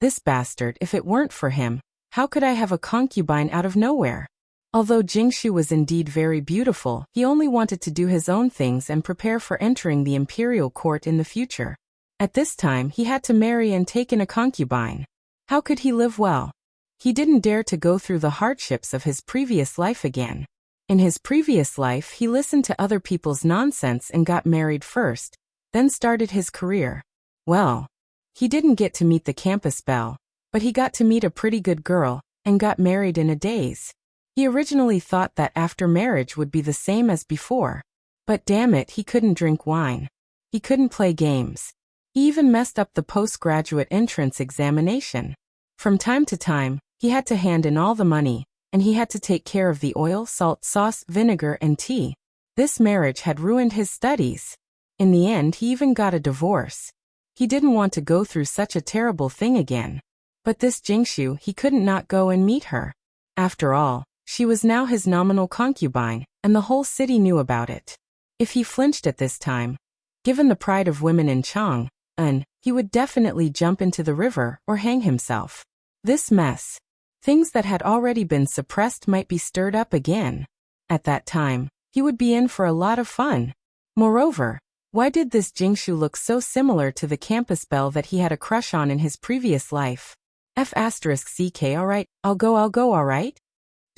This bastard, if it weren't for him, how could I have a concubine out of nowhere? Although Jingshu was indeed very beautiful, he only wanted to do his own things and prepare for entering the imperial court in the future. At this time, he had to marry and take in a concubine. How could he live well? He didn't dare to go through the hardships of his previous life again. In his previous life, he listened to other people's nonsense and got married first, then started his career. Well, he didn't get to meet the campus belle, but he got to meet a pretty good girl, and got married in a daze. He originally thought that after marriage would be the same as before. But damn it, he couldn't drink wine. He couldn't play games. He even messed up the postgraduate entrance examination. From time to time, he had to hand in all the money, and he had to take care of the oil, salt, sauce, vinegar, and tea. This marriage had ruined his studies. In the end, he even got a divorce. He didn't want to go through such a terrible thing again. But this Jingshu, he couldn't not go and meet her. After all, she was now his nominal concubine, and the whole city knew about it. If he flinched at this time, given the pride of women in Chang'an, he would definitely jump into the river or hang himself. This mess, things that had already been suppressed might be stirred up again. At that time, he would be in for a lot of fun. Moreover, why did this Jingshu look so similar to the campus belle that he had a crush on in his previous life? F***ck alright, I'll go alright?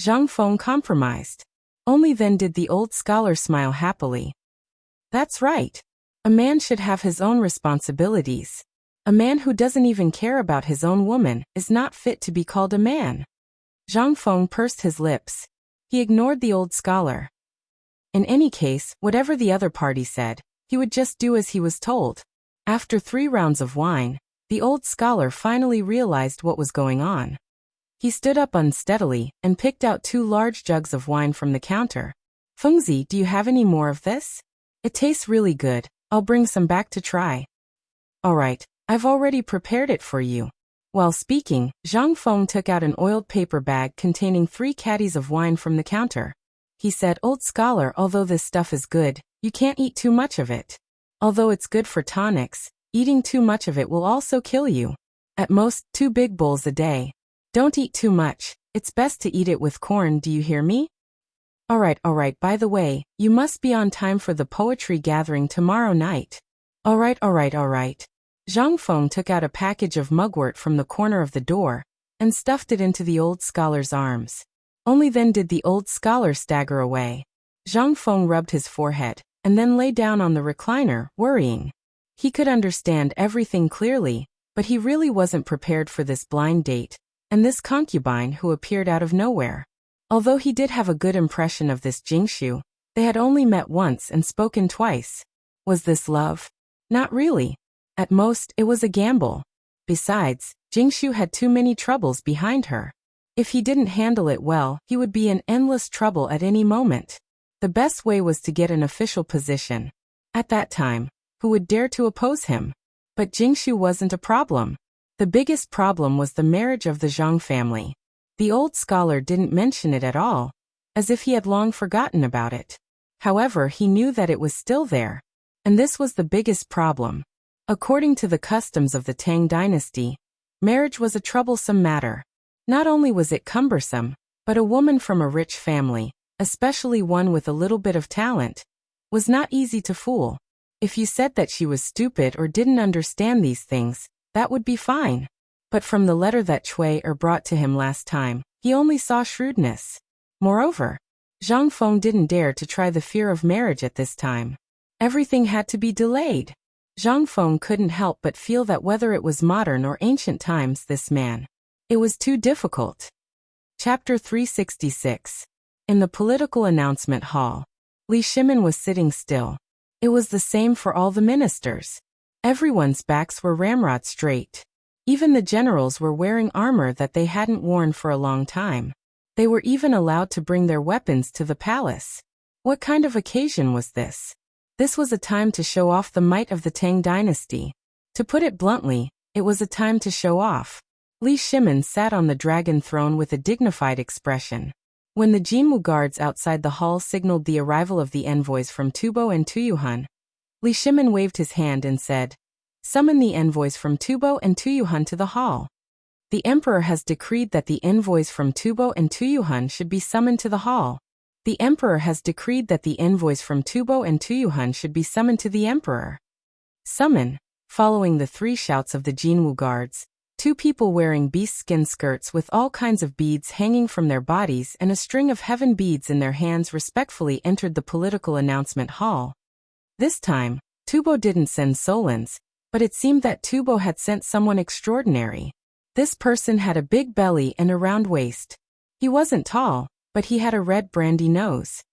Zhang Feng compromised. Only then did the old scholar smile happily. That's right. A man should have his own responsibilities. A man who doesn't even care about his own woman is not fit to be called a man. Zhang Feng pursed his lips. He ignored the old scholar. In any case, whatever the other party said, he would just do as he was told. After 3 rounds of wine, the old scholar finally realized what was going on. He stood up unsteadily and picked out 2 large jugs of wine from the counter. Fengzi, do you have any more of this? It tastes really good. I'll bring some back to try. Alright, I've already prepared it for you. While speaking, Zhang Feng took out an oiled paper bag containing 3 caddies of wine from the counter. He said, Old scholar, although this stuff is good, you can't eat too much of it. Although it's good for tonics, eating too much of it will also kill you. At most, 2 big bowls a day. Don't eat too much. It's best to eat it with corn, do you hear me? Alright, by the way, you must be on time for the poetry gathering tomorrow night. Alright. Zhang Feng took out a package of mugwort from the corner of the door, and stuffed it into the old scholar's arms. Only then did the old scholar stagger away. Zhang Feng rubbed his forehead, and then lay down on the recliner, worrying. He could understand everything clearly, but he really wasn't prepared for this blind date, and this concubine who appeared out of nowhere. Although he did have a good impression of this Jingshu, they had only met once and spoken twice. Was this love? Not really. At most, it was a gamble. Besides, Jingshu had too many troubles behind her. If he didn't handle it well, he would be in endless trouble at any moment. The best way was to get an official position. At that time, who would dare to oppose him? But Jingshu wasn't a problem. The biggest problem was the marriage of the Zhang family. The old scholar didn't mention it at all, as if he had long forgotten about it. However, he knew that it was still there. And this was the biggest problem. According to the customs of the Tang dynasty, marriage was a troublesome matter. Not only was it cumbersome, but a woman from a rich family, especially one with a little bit of talent, was not easy to fool. If you said that she was stupid or didn't understand these things, that would be fine. But from the letter that Cui brought to him last time, he only saw shrewdness. Moreover, Zhang Feng didn't dare to try the fear of marriage at this time. Everything had to be delayed. Zhang Feng couldn't help but feel that whether it was modern or ancient times, this man, it was too difficult. Chapter 366. In the political announcement hall, Li Shimin was sitting still. It was the same for all the ministers. Everyone's backs were ramrod straight. Even the generals were wearing armor that they hadn't worn for a long time. They were even allowed to bring their weapons to the palace. What kind of occasion was this? This was a time to show off the might of the Tang dynasty. To put it bluntly, it was a time to show off. Li Shimin sat on the dragon throne with a dignified expression. When the Jinwu guards outside the hall signaled the arrival of the envoys from Tubo and Tuyuhan, Li Shimin waved his hand and said, "Summon the envoys from Tubo and Tuyuhan to the hall. The emperor has decreed that the envoys from Tubo and Tuyuhan should be summoned to the hall. The emperor has decreed that the envoys from Tubo and Tuyuhan should be summoned to the emperor." Summon. Following the three shouts of the Jinwu guards, two people wearing beast skin skirts with all kinds of beads hanging from their bodies and a string of heaven beads in their hands respectfully entered the political announcement hall. This time, Tubo didn't send Solons, but it seemed that Tubo had sent someone extraordinary. This person had a big belly and a round waist. He wasn't tall, but he had a red brandy nose.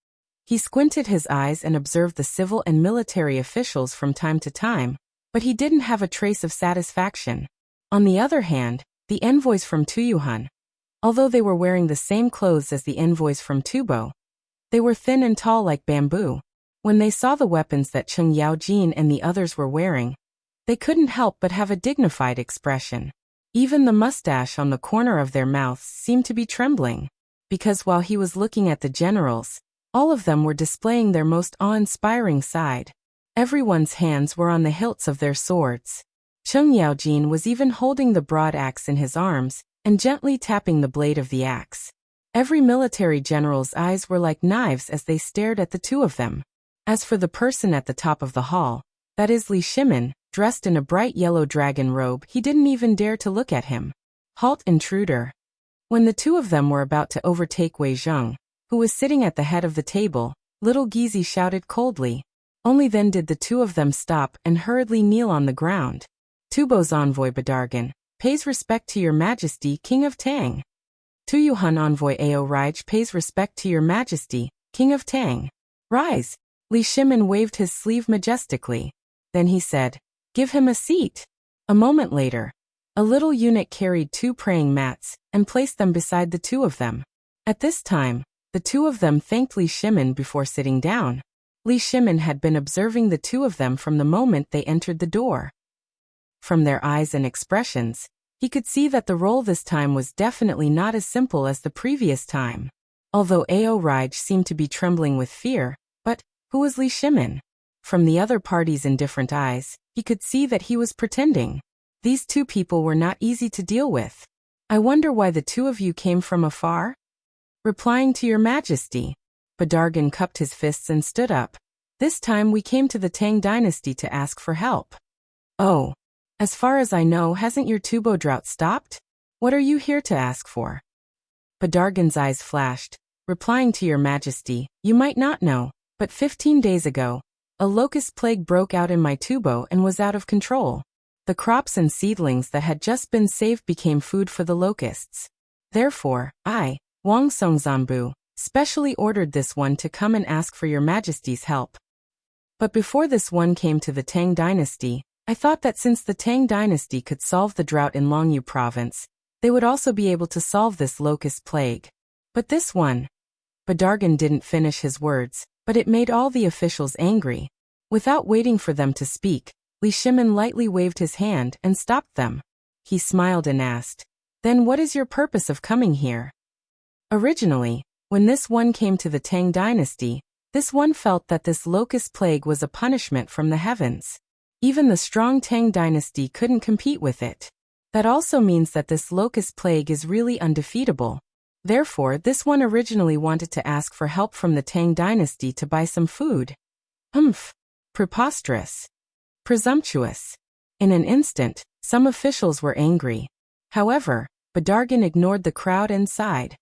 He squinted his eyes and observed the civil and military officials from time to time, but he didn't have a trace of satisfaction. On the other hand, the envoys from Tuyuhan, although they were wearing the same clothes as the envoys from Tubo, they were thin and tall like bamboo. When they saw the weapons that Cheng Yaojin and the others were wearing, they couldn't help but have a dignified expression. Even the mustache on the corner of their mouths seemed to be trembling, because while he was looking at the generals, all of them were displaying their most awe-inspiring side. Everyone's hands were on the hilts of their swords. Cheng Yaojin was even holding the broad axe in his arms and gently tapping the blade of the axe. Every military general's eyes were like knives as they stared at the two of them. As for the person at the top of the hall, that is Li Shimin, dressed in a bright yellow dragon robe, he didn't even dare to look at him. "Halt, intruder." When the two of them were about to overtake Wei Zheng, who was sitting at the head of the table, little Gizi shouted coldly. Only then did the two of them stop and hurriedly kneel on the ground. Tubo's envoy Badargan pays respect to your majesty, King of Tang. Tuyuhan envoy Ao Raj pays respect to your majesty, King of Tang. Rise. Li Shimin waved his sleeve majestically. Then he said, "Give him a seat." A moment later, a little eunuch carried two praying mats and placed them beside the two of them. At this time, the two of them thanked Li Shimin before sitting down. Li Shimin had been observing the two of them from the moment they entered the door. From their eyes and expressions, he could see that the role this time was definitely not as simple as the previous time. Although Ao Raj seemed to be trembling with fear, but who was Li Shimin? From the other parties' indifferent eyes, he could see that he was pretending. These two people were not easy to deal with. "I wonder why the two of you came from afar?" Replying to your majesty, Badargan cupped his fists and stood up. "This time we came to the Tang dynasty to ask for help." "Oh. As far as I know, hasn't your Tubo drought stopped? What are you here to ask for?" Badargan's eyes flashed, replying to your majesty, "You might not know, but 15 days ago, a locust plague broke out in my Tubo and was out of control. The crops and seedlings that had just been saved became food for the locusts. Therefore, I, Wang Songzanbu, specially ordered this one to come and ask for your majesty's help. But before this one came to the Tang dynasty, I thought that since the Tang dynasty could solve the drought in Longyu province, they would also be able to solve this locust plague. But this one..." Badargan didn't finish his words, but it made all the officials angry. Without waiting for them to speak, Li Shimin lightly waved his hand and stopped them. He smiled and asked, "Then what is your purpose of coming here?" Originally, when this one came to the Tang dynasty, this one felt that this locust plague was a punishment from the heavens. Even the strong Tang dynasty couldn't compete with it. That also means that this locust plague is really undefeatable. Therefore, this one originally wanted to ask for help from the Tang dynasty to buy some food. Preposterous. Presumptuous. In an instant, some officials were angry. However, Badargan ignored the crowd and sighed.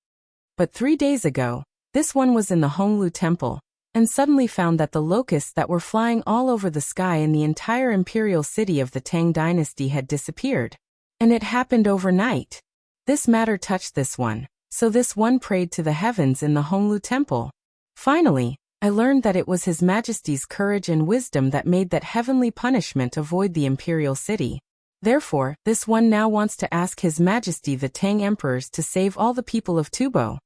But 3 days ago, this one was in the Honglu temple, and suddenly found that the locusts that were flying all over the sky in the entire imperial city of the Tang dynasty had disappeared. And it happened overnight. This matter touched this one, so this one prayed to the heavens in the Honglu temple. Finally, I learned that it was His Majesty's courage and wisdom that made that heavenly punishment avoid the imperial city. Therefore, this one now wants to ask His Majesty the Tang emperors to save all the people of Tubo.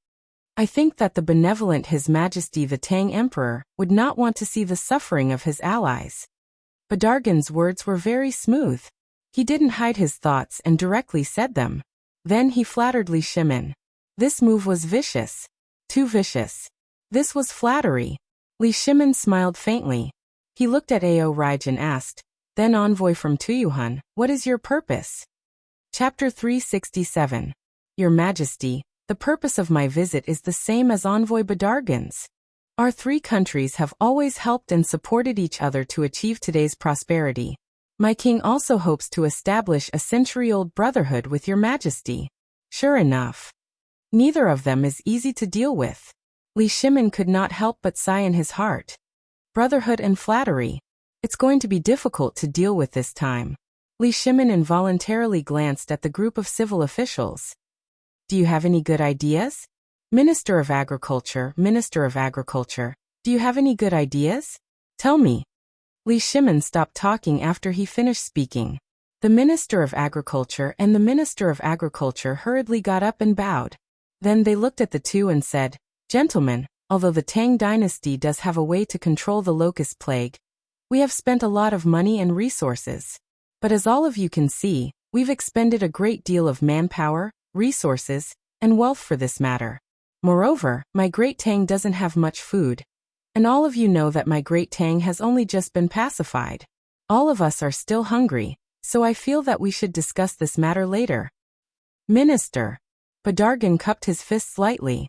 I think that the benevolent His Majesty the Tang Emperor would not want to see the suffering of his allies. Badargan's words were very smooth. He didn't hide his thoughts and directly said them. Then he flattered Li Shimin. This move was vicious. Too vicious. This was flattery. Li Shimin smiled faintly. He looked at Ao Rij and asked, "Then envoy from Tuyuhun, what is your purpose?" Chapter 367. Your Majesty, the purpose of my visit is the same as Envoy Badargan's. Our 3 countries have always helped and supported each other to achieve today's prosperity. My king also hopes to establish a century-old brotherhood with your Majesty. Sure enough. Neither of them is easy to deal with. Li Shimin could not help but sigh in his heart. Brotherhood and flattery. It's going to be difficult to deal with this time. Li Shimin involuntarily glanced at the group of civil officials. Do you have any good ideas? Minister of Agriculture, do you have any good ideas? Tell me. Li Shimin stopped talking after he finished speaking. The Minister of Agriculture and the Minister of Agriculture hurriedly got up and bowed. Then they looked at the two and said, "Gentlemen, although the Tang dynasty does have a way to control the locust plague, we have spent a lot of money and resources. But as all of you can see, we've expended a great deal of manpower, resources, and wealth for this matter. Moreover, my Great Tang doesn't have much food. And all of you know that my Great Tang has only just been pacified. All of us are still hungry, so I feel that we should discuss this matter later." Minister. Badargan cupped his fist slightly.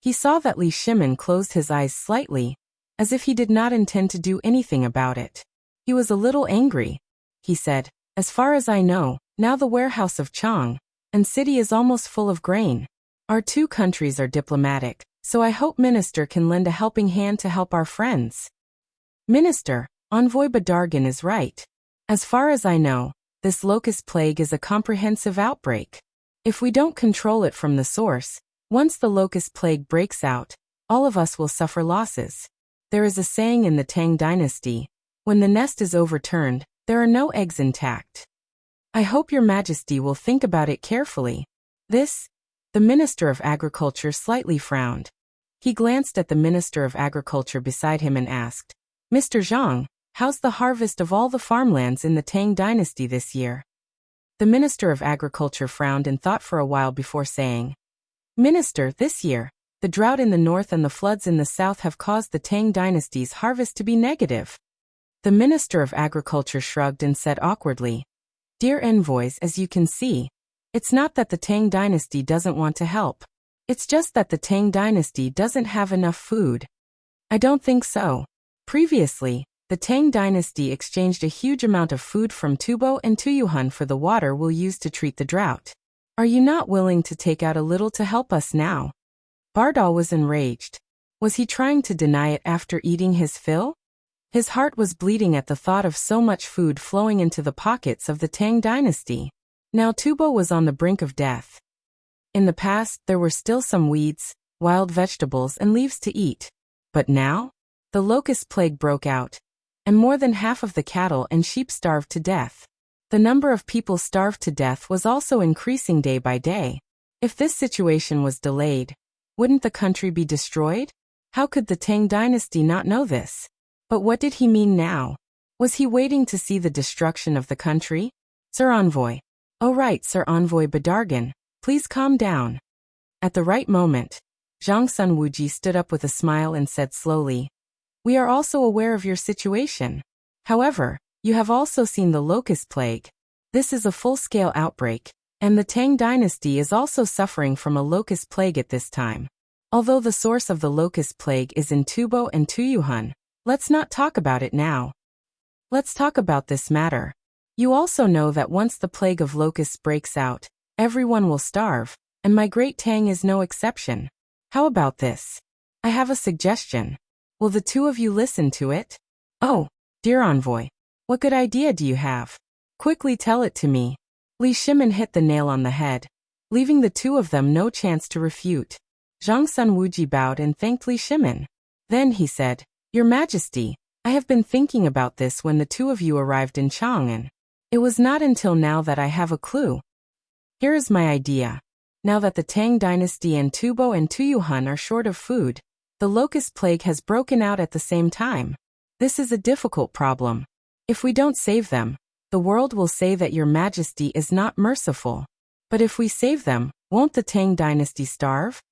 He saw that Li Shimin closed his eyes slightly, as if he did not intend to do anything about it. He was a little angry. He said, "As far as I know, now the warehouse of Chang and city is almost full of grain. Our 2 countries are diplomatic, so I hope Minister can lend a helping hand to help our friends." Minister, Envoy Badargan is right. As far as I know, this locust plague is a comprehensive outbreak. If we don't control it from the source, once the locust plague breaks out, all of us will suffer losses. There is a saying in the Tang dynasty, when the nest is overturned, there are no eggs intact. I hope your Majesty will think about it carefully. The Minister of Agriculture slightly frowned. He glanced at the Minister of Agriculture beside him and asked, "Mr. Zhang, how's the harvest of all the farmlands in the Tang dynasty this year?" The Minister of Agriculture frowned and thought for a while before saying, "Minister, this year, the drought in the north and the floods in the south have caused the Tang dynasty's harvest to be negative." The Minister of Agriculture shrugged and said awkwardly, "Dear envoys, as you can see, it's not that the Tang dynasty doesn't want to help. It's just that the Tang dynasty doesn't have enough food." "I don't think so. Previously, the Tang dynasty exchanged a huge amount of food from Tubo and Tuyuhun for the water we'll use to treat the drought. Are you not willing to take out a little to help us now?" Bardal was enraged. Was he trying to deny it after eating his fill? His heart was bleeding at the thought of so much food flowing into the pockets of the Tang dynasty. Now Tubo was on the brink of death. In the past, there were still some weeds, wild vegetables, and leaves to eat. But now? The locust plague broke out, and more than half of the cattle and sheep starved to death. The number of people starved to death was also increasing day by day. If this situation was delayed, wouldn't the country be destroyed? How could the Tang dynasty not know this? But what did he mean now? Was he waiting to see the destruction of the country? "Sir Envoy." "Oh right, Sir Envoy Badargan, please calm down." At the right moment, Zhang Sun Wuji stood up with a smile and said slowly, "We are also aware of your situation. However, you have also seen the locust plague. This is a full-scale outbreak, and the Tang dynasty is also suffering from a locust plague at this time. Although the source of the locust plague is in Tubo and Tuyuhun, let's not talk about it now. Let's talk about this matter. You also know that once the plague of locusts breaks out, everyone will starve, and my great Tang is no exception. How about this? I have a suggestion. Will the two of you listen to it? Oh, dear envoy, what good idea do you have? Quickly tell it to me. Li Shimin hit the nail on the head, leaving the two of them no chance to refute. Zhang Sun Wuji bowed and thanked Li Shimin. Then he said, Your Majesty, I have been thinking about this when the two of you arrived in Chang'an. It was not until now that I have a clue. Here is my idea. Now that the Tang dynasty and Tubo and Tuyuhun are short of food, the locust plague has broken out at the same time. This is a difficult problem. If we don't save them, the world will say that Your Majesty is not merciful. But if we save them, won't the Tang dynasty starve?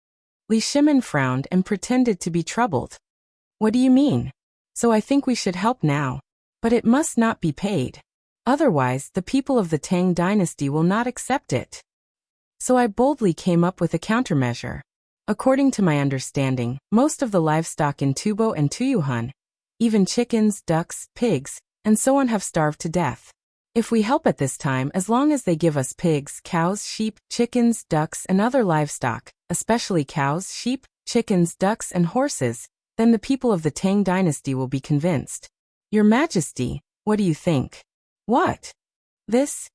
Li Shimin frowned and pretended to be troubled. What do you mean? So I think we should help now. But it must not be paid. Otherwise, the people of the Tang dynasty will not accept it. So I boldly came up with a countermeasure. According to my understanding, most of the livestock in Tubo and Tuyuhun, even chickens, ducks, pigs, and so on have starved to death. If we help at this time, as long as they give us pigs, cows, sheep, chickens, ducks, and other livestock, especially cows, sheep, chickens, ducks, and horses, then the people of the Tang dynasty will be convinced. Your Majesty, what do you think? What? This?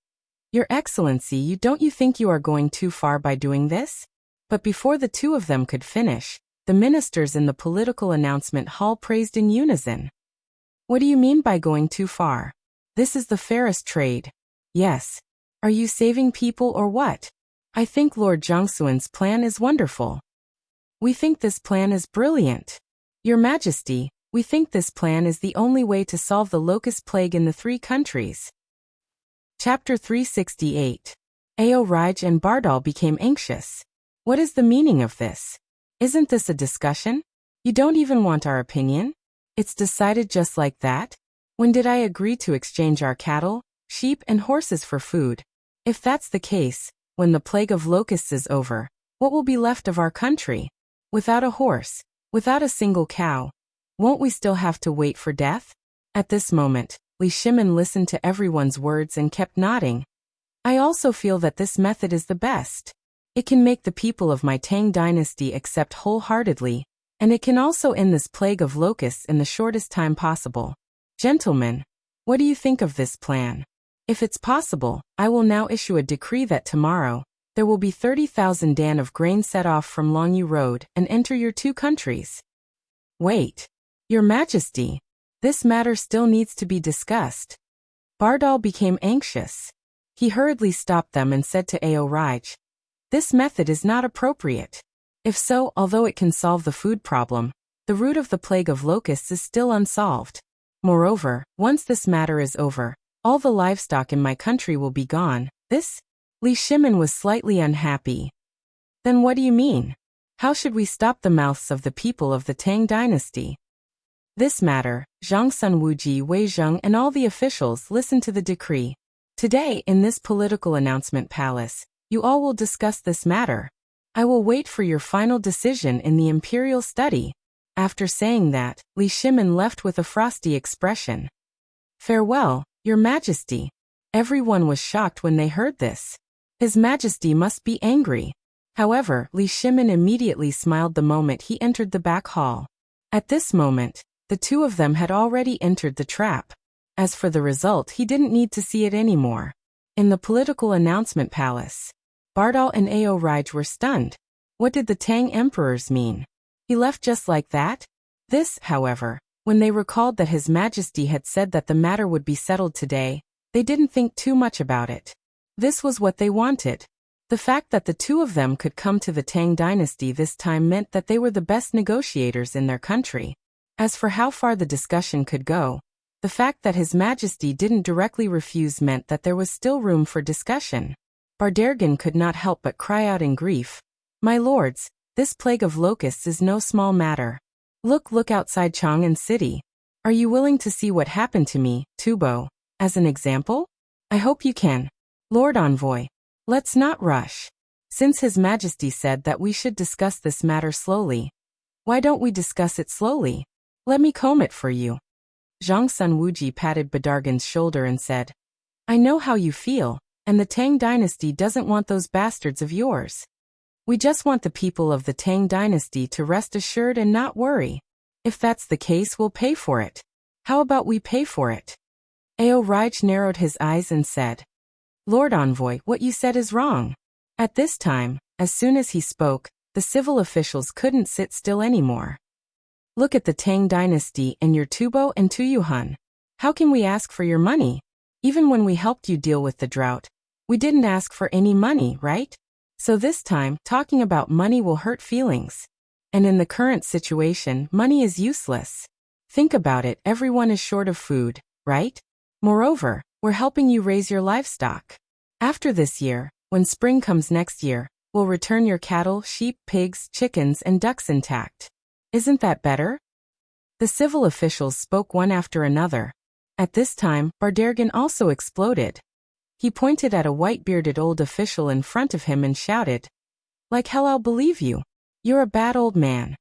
Your Excellency, don't you think you are going too far by doing this? But before the two of them could finish, the ministers in the political announcement hall praised in unison. What do you mean by going too far? This is the fairest trade. Yes. Are you saving people or what? I think Lord Jiangsuan's plan is wonderful. We think this plan is brilliant. Your Majesty, we think this plan is the only way to solve the locust plague in the 3 countries. Chapter 368. Ao Raj and Bardal became anxious. What is the meaning of this? Isn't this a discussion? You don't even want our opinion? It's decided just like that? When did I agree to exchange our cattle, sheep, and horses for food? If that's the case, when the plague of locusts is over, what will be left of our country? Without a horse, without a single cow, won't we still have to wait for death? At this moment, Li Shimin listened to everyone's words and kept nodding. I also feel that this method is the best. It can make the people of my Tang dynasty accept wholeheartedly, and it can also end this plague of locusts in the shortest time possible. Gentlemen, what do you think of this plan? If it's possible, I will now issue a decree that tomorrow, there will be 30,000 dan of grain set off from Longyu Road and enter your 2 countries. Wait. Your Majesty, this matter still needs to be discussed. Bardal became anxious. He hurriedly stopped them and said to Ao Raj, This method is not appropriate. If so, although it can solve the food problem, the root of the plague of locusts is still unsolved. Moreover, once this matter is over, all the livestock in my country will be gone. This? Li Shimin was slightly unhappy. Then what do you mean? How should we stop the mouths of the people of the Tang dynasty? This matter, Zhang Sun Wuji, Wei Zheng, and all the officials listened to the decree. Today, in this political announcement palace, you all will discuss this matter. I will wait for your final decision in the imperial study. After saying that, Li Shimin left with a frosty expression. Farewell, Your Majesty. Everyone was shocked when they heard this. His Majesty must be angry. However, Li Shimin immediately smiled the moment he entered the back hall. At this moment, the two of them had already entered the trap. As for the result, he didn't need to see it anymore. In the political announcement palace, Bardal and Ao Raj were stunned. What did the Tang emperors mean? He left just like that? This, however, when they recalled that His Majesty had said that the matter would be settled today, they didn't think too much about it. This was what they wanted. The fact that the two of them could come to the Tang dynasty this time meant that they were the best negotiators in their country. As for how far the discussion could go, the fact that His Majesty didn't directly refuse meant that there was still room for discussion. Bardergan could not help but cry out in grief. My lords, this plague of locusts is no small matter. Look outside Chang'an City. Are you willing to see what happened to me, Tubo, as an example? I hope you can. Lord Envoy, let's not rush. Since His Majesty said that we should discuss this matter slowly, why don't we discuss it slowly? Let me comb it for you. Zhang Sun Wuji patted Badargan's shoulder and said, I know how you feel, and the Tang dynasty doesn't want those bastards of yours. We just want the people of the Tang dynasty to rest assured and not worry. If that's the case, we'll pay for it. How about we pay for it? Ao Raj narrowed his eyes and said, Lord Envoy, what you said is wrong. At this time, as soon as he spoke, the civil officials couldn't sit still anymore. Look at the Tang dynasty and your Tubo and Tuyuhan. How can we ask for your money? Even when we helped you deal with the drought, we didn't ask for any money, right? So this time, talking about money will hurt feelings. And in the current situation, money is useless. Think about it, everyone is short of food, right? Moreover, we're helping you raise your livestock. After this year, when spring comes next year, we'll return your cattle, sheep, pigs, chickens, and ducks intact. Isn't that better? The civil officials spoke one after another. At this time, Badargan also exploded. He pointed at a white-bearded old official in front of him and shouted, Like hell I'll believe you. You're a bad old man.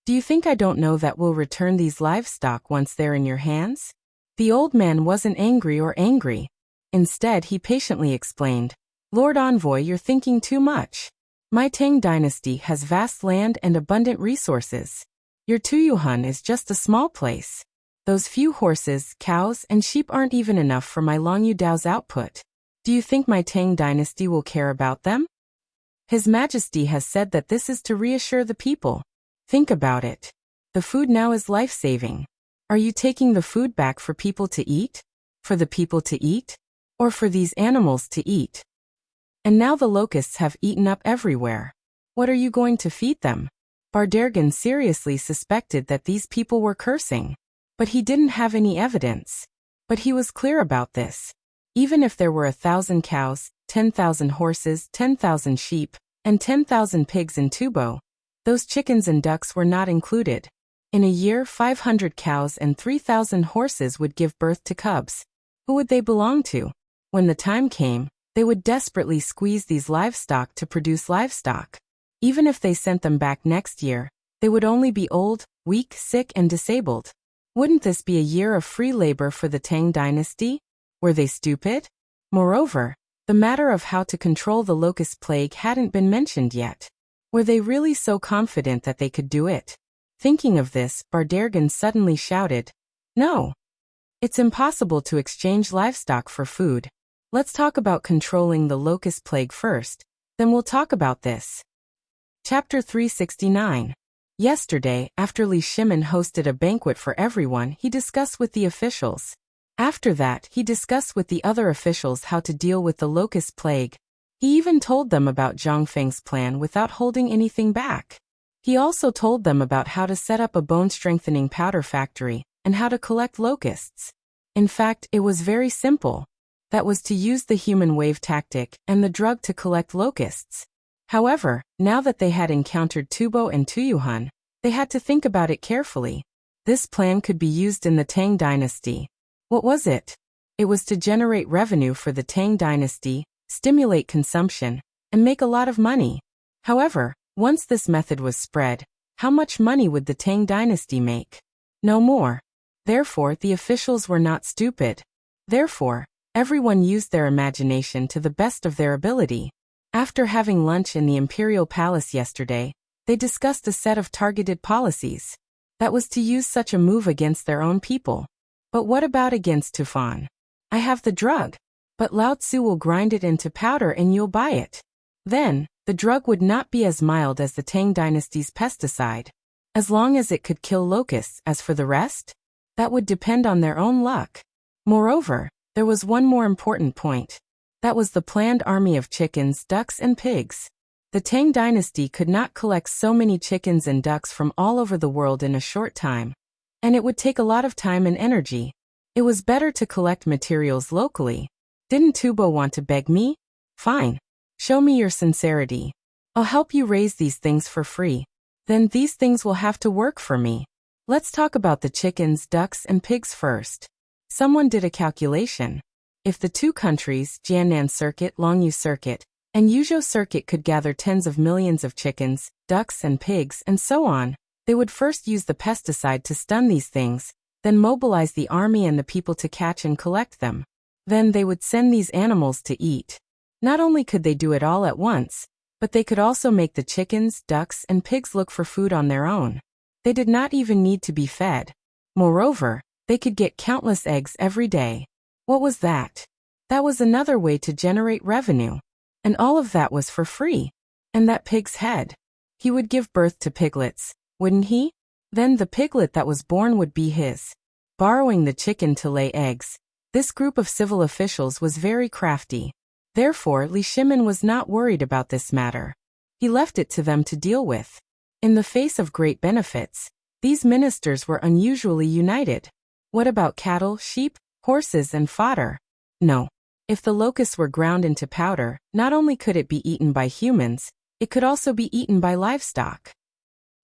Do you think I don't know that we'll return these livestock once they're in your hands? The old man wasn't angry or angry. Instead, he patiently explained, Lord Envoy, you're thinking too much. My Tang dynasty has vast land and abundant resources. Your Tuyuhan is just a small place. Those few horses, cows, and sheep aren't even enough for my Longyu Dao's output. Do you think my Tang dynasty will care about them? His Majesty has said that this is to reassure the people. Think about it. The food now is life-saving. Are you taking the food back for people to eat? For the people to eat? Or for these animals to eat? And now the locusts have eaten up everywhere. What are you going to feed them? Badargan seriously suspected that these people were cursing. But he didn't have any evidence. But he was clear about this. Even if there were 1,000 cows, 10,000 horses, 10,000 sheep, and 10,000 pigs in Tubo, those chickens and ducks were not included. In a year, 500 cows and 3,000 horses would give birth to cubs. Who would they belong to? When the time came, they would desperately squeeze these livestock to produce livestock. Even if they sent them back next year, they would only be old, weak, sick, and disabled. Wouldn't this be a year of free labor for the Tang dynasty? Were they stupid? Moreover, the matter of how to control the locust plague hadn't been mentioned yet. Were they really so confident that they could do it? Thinking of this, Badargan suddenly shouted, No! It's impossible to exchange livestock for food. Let's talk about controlling the locust plague first, then we'll talk about this. Chapter 369. Yesterday, after Li Shimin hosted a banquet for everyone, he discussed with the officials. After that, he discussed with the other officials how to deal with the locust plague. He even told them about Zhang Feng's plan without holding anything back. He also told them about how to set up a bone-strengthening powder factory and how to collect locusts. In fact, it was very simple. That was to use the human wave tactic and the drug to collect locusts. However, now that they had encountered Tubo and Tuyuhan, they had to think about it carefully. This plan could be used in the Tang dynasty. What was it? It was to generate revenue for the Tang dynasty, stimulate consumption, and make a lot of money. However, once this method was spread, how much money would the Tang dynasty make? No more. Therefore, the officials were not stupid. Therefore, everyone used their imagination to the best of their ability. After having lunch in the Imperial Palace yesterday, they discussed a set of targeted policies. That was to use such a move against their own people. But what about against Tufan? I have the drug. But Lao Tzu will grind it into powder and you'll buy it. Then, the drug would not be as mild as the Tang dynasty's pesticide. As long as it could kill locusts. As for the rest, that would depend on their own luck. Moreover, there was one more important point. That was the planned army of chickens, ducks, and pigs. The Tang dynasty could not collect so many chickens and ducks from all over the world in a short time. And it would take a lot of time and energy. It was better to collect materials locally. Didn't Tubo want to beg me? Fine. Show me your sincerity. I'll help you raise these things for free. Then these things will have to work for me. Let's talk about the chickens, ducks, and pigs first. Someone did a calculation. If the two countries, Jiannan Circuit, Longyu Circuit, and Yuzhou Circuit could gather tens of millions of chickens, ducks, and pigs, and so on, they would first use the pesticide to stun these things, then mobilize the army and the people to catch and collect them. Then they would send these animals to eat. Not only could they do it all at once, but they could also make the chickens, ducks, and pigs look for food on their own. They did not even need to be fed. Moreover, they could get countless eggs every day. What was that? That was another way to generate revenue. And all of that was for free. And that pig's head. He would give birth to piglets, wouldn't he? Then the piglet that was born would be his. Borrowing the chicken to lay eggs. This group of civil officials was very crafty. Therefore, Li Shimin was not worried about this matter. He left it to them to deal with. In the face of great benefits, these ministers were unusually united. What about cattle, sheep, horses, and fodder? No. If the locusts were ground into powder, not only could it be eaten by humans, it could also be eaten by livestock.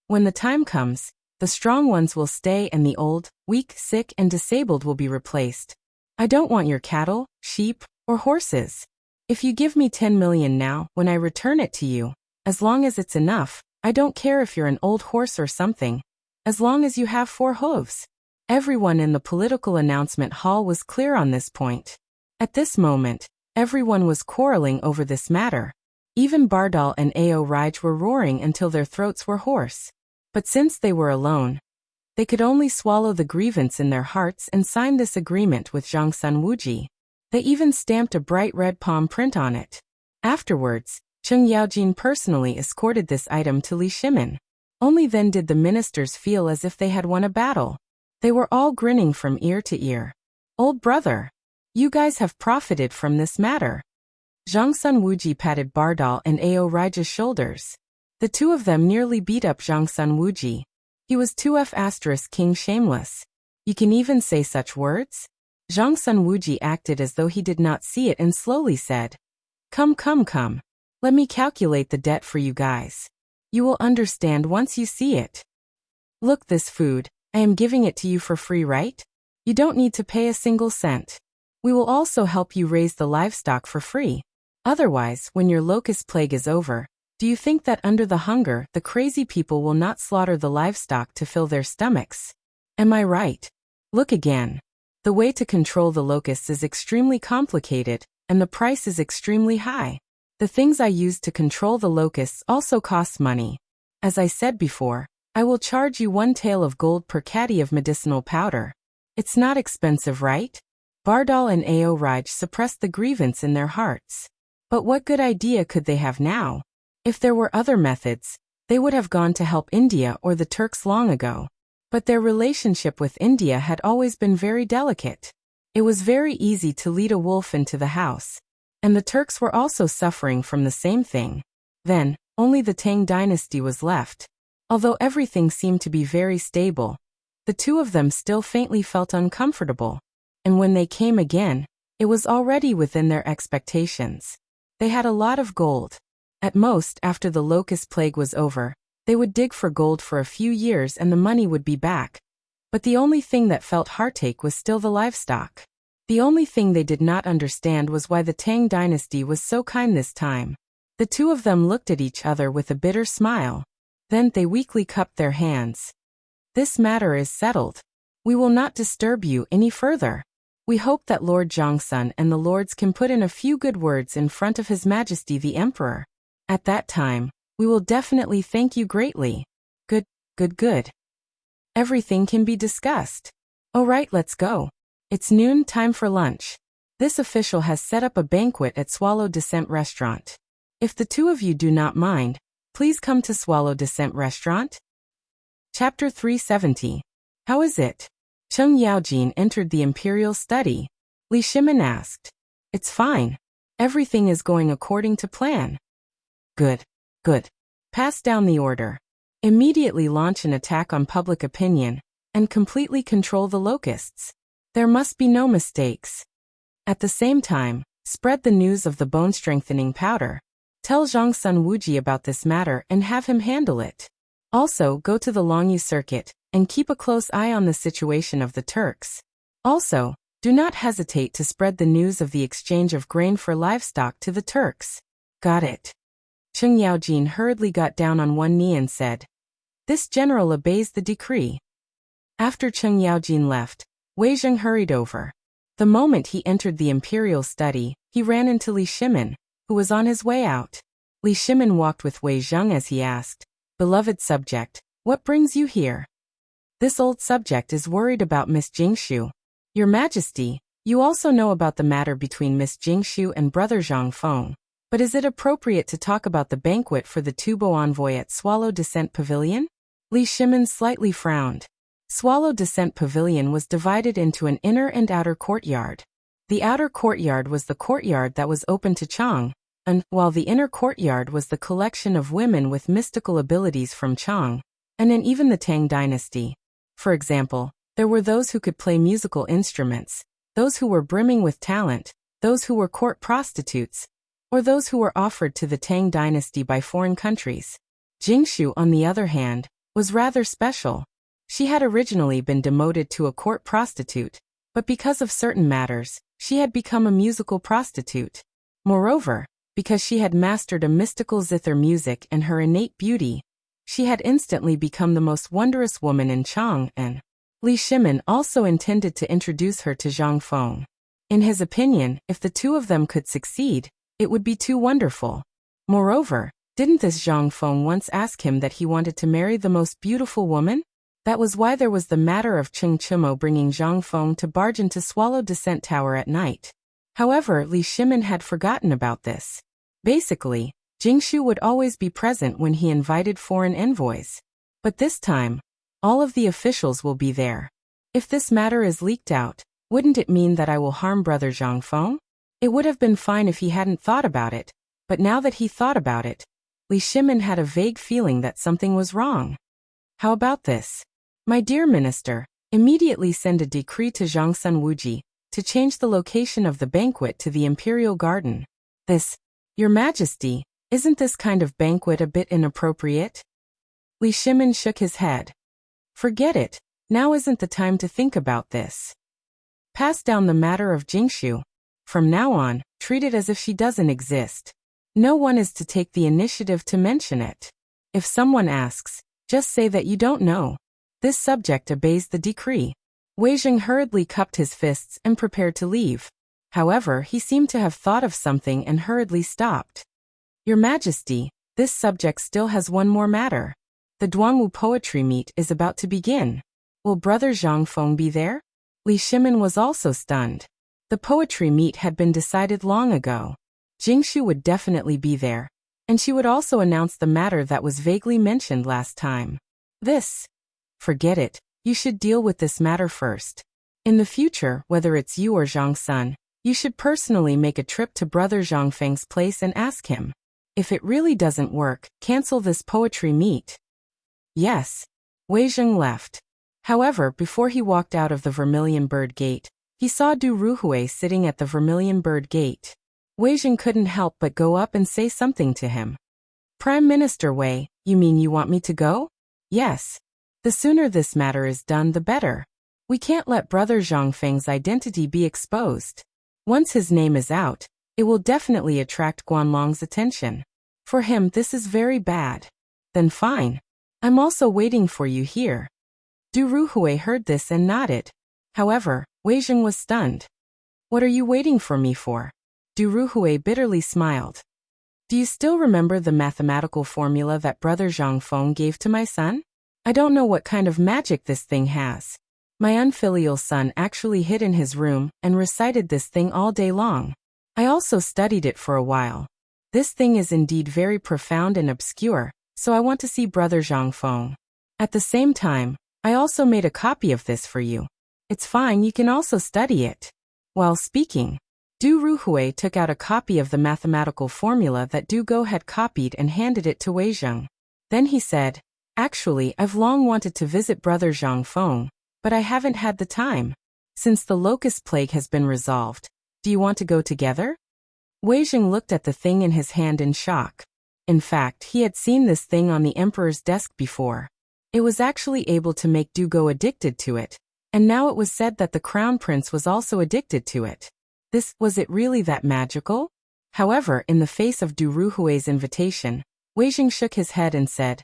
When the time comes, the strong ones will stay and the old, weak, sick, and disabled will be replaced. I don't want your cattle, sheep, or horses. If you give me 10 million now, when I return it to you, as long as it's enough, I don't care if you're an old horse or something, as long as you have 4 hooves. Everyone in the political announcement hall was clear on this point. At this moment, everyone was quarreling over this matter. Even Bardal and Ao Raj were roaring until their throats were hoarse. But since they were alone, they could only swallow the grievance in their hearts and sign this agreement with Zhongsun Wuji. They even stamped a bright red palm print on it. Afterwards, Cheng Yaojin personally escorted this item to Li Shimin. Only then did the ministers feel as if they had won a battle. They were all grinning from ear to ear. Old brother, you guys have profited from this matter. Zhongsun Wuji patted Bardal and Ao Raj's shoulders. The two of them nearly beat up Zhongsun Wuji. He was 2F** King Shameless. You can even say such words? Zhongsun Wuji acted as though he did not see it and slowly said, Come. Let me calculate the debt for you guys. You will understand once you see it. Look, this food, I am giving it to you for free, right? You don't need to pay a single cent. We will also help you raise the livestock for free. Otherwise, when your locust plague is over, do you think that under the hunger, the crazy people will not slaughter the livestock to fill their stomachs? Am I right? Look again. The way to control the locusts is extremely complicated, and the price is extremely high. The things I use to control the locusts also cost money. As I said before, I will charge you 1 tael of gold per caddy of medicinal powder. It's not expensive, right? Bardal and Ao Raj suppressed the grievance in their hearts. But what good idea could they have now? If there were other methods, they would have gone to help India or the Turks long ago. But their relationship with India had always been very delicate. It was very easy to lead a wolf into the house. And the Turks were also suffering from the same thing. Then, only the Tang dynasty was left. Although everything seemed to be very stable, the two of them still faintly felt uncomfortable. And when they came again, it was already within their expectations. They had a lot of gold. At most, after the locust plague was over, they would dig for gold for a few years and the money would be back. But the only thing that felt heartache was still the livestock. The only thing they did not understand was why the Tang dynasty was so kind this time. The two of them looked at each other with a bitter smile. Then they weakly cupped their hands. This matter is settled. We will not disturb you any further. We hope that Lord Zhongsun and the lords can put in a few good words in front of His Majesty the Emperor. At that time, we will definitely thank you greatly. Good. Everything can be discussed. Alright, let's go. It's noon, time for lunch. This official has set up a banquet at Swallow Descent Restaurant. If the two of you do not mind, please come to Swallow Descent Restaurant. Chapter 370. How is it? Cheng Yaojin entered the imperial study. Li Shimin asked. It's fine. Everything is going according to plan. Good. Pass down the order. Immediately launch an attack on public opinion, and completely control the locusts. There must be no mistakes. At the same time, spread the news of the bone-strengthening powder. Tell Zhongsun Wuji about this matter and have him handle it. Also, go to the Longyu circuit, and keep a close eye on the situation of the Turks. Also, do not hesitate to spread the news of the exchange of grain for livestock to the Turks. Got it. Cheng Yaojin hurriedly got down on one knee and said, This general obeys the decree. After Cheng Yaojin left, Wei Zheng hurried over. The moment he entered the imperial study, he ran into Li Shimin, who was on his way out. Li Shimin walked with Wei Zheng as he asked, "Beloved subject, what brings you here?" "This old subject is worried about Miss Jingshu. Your Majesty, you also know about the matter between Miss Jingshu and Brother Zhang Feng. But is it appropriate to talk about the banquet for the Tubo envoy at Swallow Descent Pavilion?" Li Shimin slightly frowned. Swallow Descent Pavilion was divided into an inner and outer courtyard. The outer courtyard was the courtyard that was open to Chang, and while the inner courtyard was the collection of women with mystical abilities from Chang, and in even the Tang dynasty. For example, there were those who could play musical instruments, those who were brimming with talent, those who were court prostitutes, or those who were offered to the Tang dynasty by foreign countries. Jingshu, on the other hand, was rather special. She had originally been demoted to a court prostitute, but because of certain matters, she had become a musical prostitute. Moreover, because she had mastered a mystical zither music and her innate beauty, she had instantly become the most wondrous woman in Chang, and Li Shimin also intended to introduce her to Zhang Feng. In his opinion, if the two of them could succeed, it would be too wonderful. Moreover, didn't this Zhang Feng once ask him that he wanted to marry the most beautiful woman? That was why there was the matter of Cheng Chimo bringing Zhang Feng to barge into Swallow Descent Tower at night. However, Li Shimin had forgotten about this. Basically, Jingshu would always be present when he invited foreign envoys. But this time, all of the officials will be there. If this matter is leaked out, wouldn't it mean that I will harm Brother Zhang Feng? It would have been fine if he hadn't thought about it, but now that he thought about it, Li Shimin had a vague feeling that something was wrong. How about this? My dear minister, immediately send a decree to Zhangsun Wuji to change the location of the banquet to the Imperial Garden. This, Your Majesty, isn't this kind of banquet a bit inappropriate? Li Shimin shook his head. Forget it, now isn't the time to think about this. Pass down the matter of Jingshu. From now on, treat it as if she doesn't exist. No one is to take the initiative to mention it. If someone asks, just say that you don't know. This subject obeys the decree. Wei Zheng hurriedly cupped his fists and prepared to leave. However, he seemed to have thought of something and hurriedly stopped. Your Majesty, this subject still has one more matter. The Duangwu poetry meet is about to begin. Will Brother Zhang Feng be there? Li Shimin was also stunned. The poetry meet had been decided long ago. Jingshu would definitely be there, and she would also announce the matter that was vaguely mentioned last time. Forget it, you should deal with this matter first. In the future, whether it's you or Zhang Sun, you should personally make a trip to Brother Zhang Feng's place and ask him. If it really doesn't work, cancel this poetry meet. Yes. Wei Zheng left. However, before he walked out of the Vermilion Bird Gate, he saw Du Ruhui sitting at the Vermilion Bird Gate. Wei Zheng couldn't help but go up and say something to him. Prime Minister Wei, you mean you want me to go? Yes. The sooner this matter is done, the better. We can't let Brother Zhang Feng's identity be exposed. Once his name is out, it will definitely attract Guanlong's attention. For him, this is very bad. Then fine. I'm also waiting for you here. Du Ruhui heard this and nodded. However, Wei Zheng was stunned. What are you waiting for me for? Du Ruhui bitterly smiled. Do you still remember the mathematical formula that Brother Zhang Feng gave to my son? I don't know what kind of magic this thing has. My unfilial son actually hid in his room and recited this thing all day long. I also studied it for a while. This thing is indeed very profound and obscure, so I want to see Brother Zhang Feng. At the same time, I also made a copy of this for you. It's fine, you can also study it. While speaking, Du Ruhui took out a copy of the mathematical formula that Du Go had copied and handed it to Wei Zheng. Then he said, Actually, I've long wanted to visit Brother Zhang Feng, but I haven't had the time. Since the locust plague has been resolved, do you want to go together? Wei Zheng looked at the thing in his hand in shock. In fact, he had seen this thing on the emperor's desk before. It was actually able to make Du Go addicted to it, and now it was said that the crown prince was also addicted to it. Was it really that magical? However, in the face of Du Ruhui's invitation, Wei Zheng shook his head and said,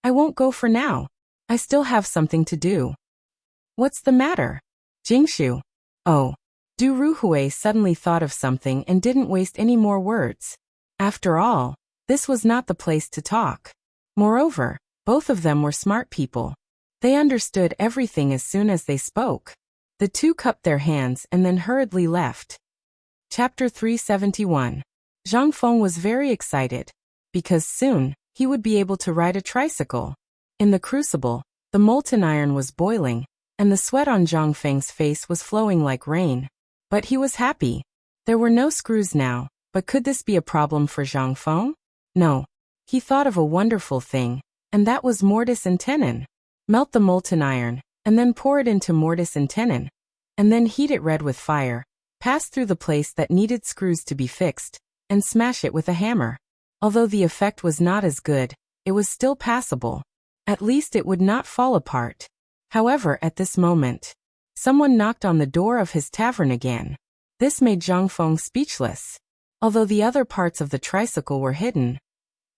I won't go for now. I still have something to do. What's the matter? Jingshu. Oh. Du Ruhui suddenly thought of something and didn't waste any more words. After all, this was not the place to talk. Moreover, both of them were smart people. They understood everything as soon as they spoke. The two cupped their hands and then hurriedly left. Chapter 371. Zhang Feng was very excited, because soon, he would be able to ride a tricycle. In the crucible, the molten iron was boiling, and the sweat on Zhang Feng's face was flowing like rain. But he was happy. There were no screws now, but could this be a problem for Zhang Feng? No. He thought of a wonderful thing, and that was mortise and tenon. Melt the molten iron, and then pour it into mortise and tenon, and then heat it red with fire, pass through the place that needed screws to be fixed, and smash it with a hammer. Although the effect was not as good, it was still passable. At least it would not fall apart. However, at this moment, someone knocked on the door of his tavern again. This made Zhang Feng speechless. Although the other parts of the tricycle were hidden,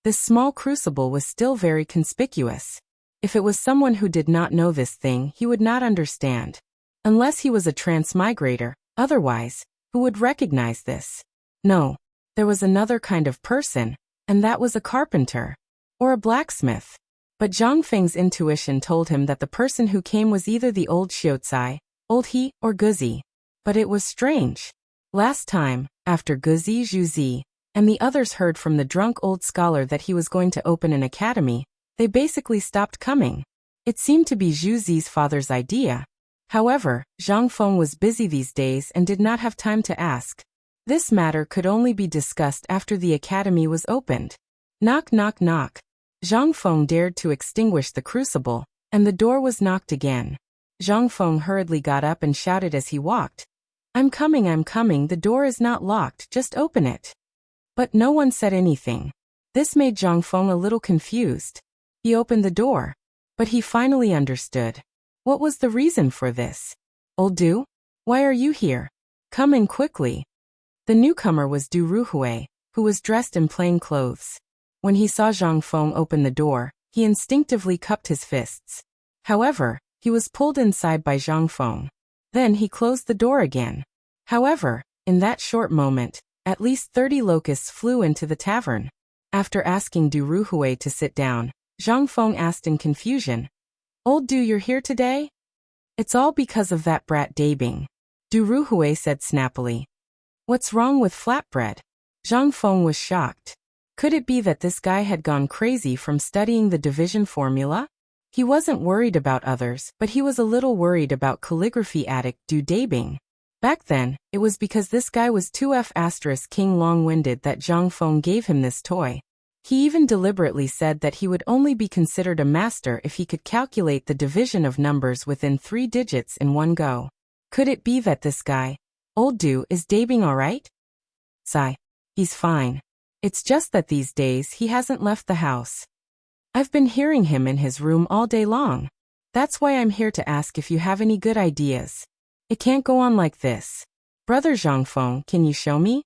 this small crucible was still very conspicuous. If it was someone who did not know this thing, he would not understand. Unless he was a transmigrator, otherwise, who would recognize this? No, there was another kind of person, and that was a carpenter. Or a blacksmith. But Zhang Feng's intuition told him that the person who came was either the old Xiaocai, old He, or Guzi. But it was strange. Last time, after Guzi Zhuzi, and the others heard from the drunk old scholar that he was going to open an academy, they basically stopped coming. It seemed to be Zhuzi's father's idea. However, Zhang Feng was busy these days and did not have time to ask. This matter could only be discussed after the academy was opened. Knock, knock, knock. Zhang Feng dared to extinguish the crucible, and the door was knocked again. Zhang Feng hurriedly got up and shouted as he walked. I'm coming, the door is not locked, just open it. But no one said anything. This made Zhang Feng a little confused. He opened the door, but he finally understood. What was the reason for this? Old Du? Why are you here? Come in quickly. The newcomer was Du Ruhui, who was dressed in plain clothes. When he saw Zhang Feng open the door, he instinctively cupped his fists. However, he was pulled inside by Zhang Feng. Then he closed the door again. However, in that short moment, at least 30 locusts flew into the tavern. After asking Du Ruhui to sit down, Zhang Feng asked in confusion, Old Du, you're here today? It's all because of that brat Dabing. Du Ruhui said snappily. What's wrong with flatbread? Zhang Feng was shocked. Could it be that this guy had gone crazy from studying the division formula? He wasn't worried about others, but he was a little worried about calligraphy addict Du Dabing. Back then, it was because this guy was 2F** king long-winded that Zhang Feng gave him this toy. He even deliberately said that he would only be considered a master if he could calculate the division of numbers within 3 digits in one go. Could it be that this guy, Old Du, is Dabing alright? Sigh. He's fine. It's just that these days he hasn't left the house. I've been hearing him in his room all day long. That's why I'm here to ask if you have any good ideas. It can't go on like this. Brother Zhang Feng, can you show me?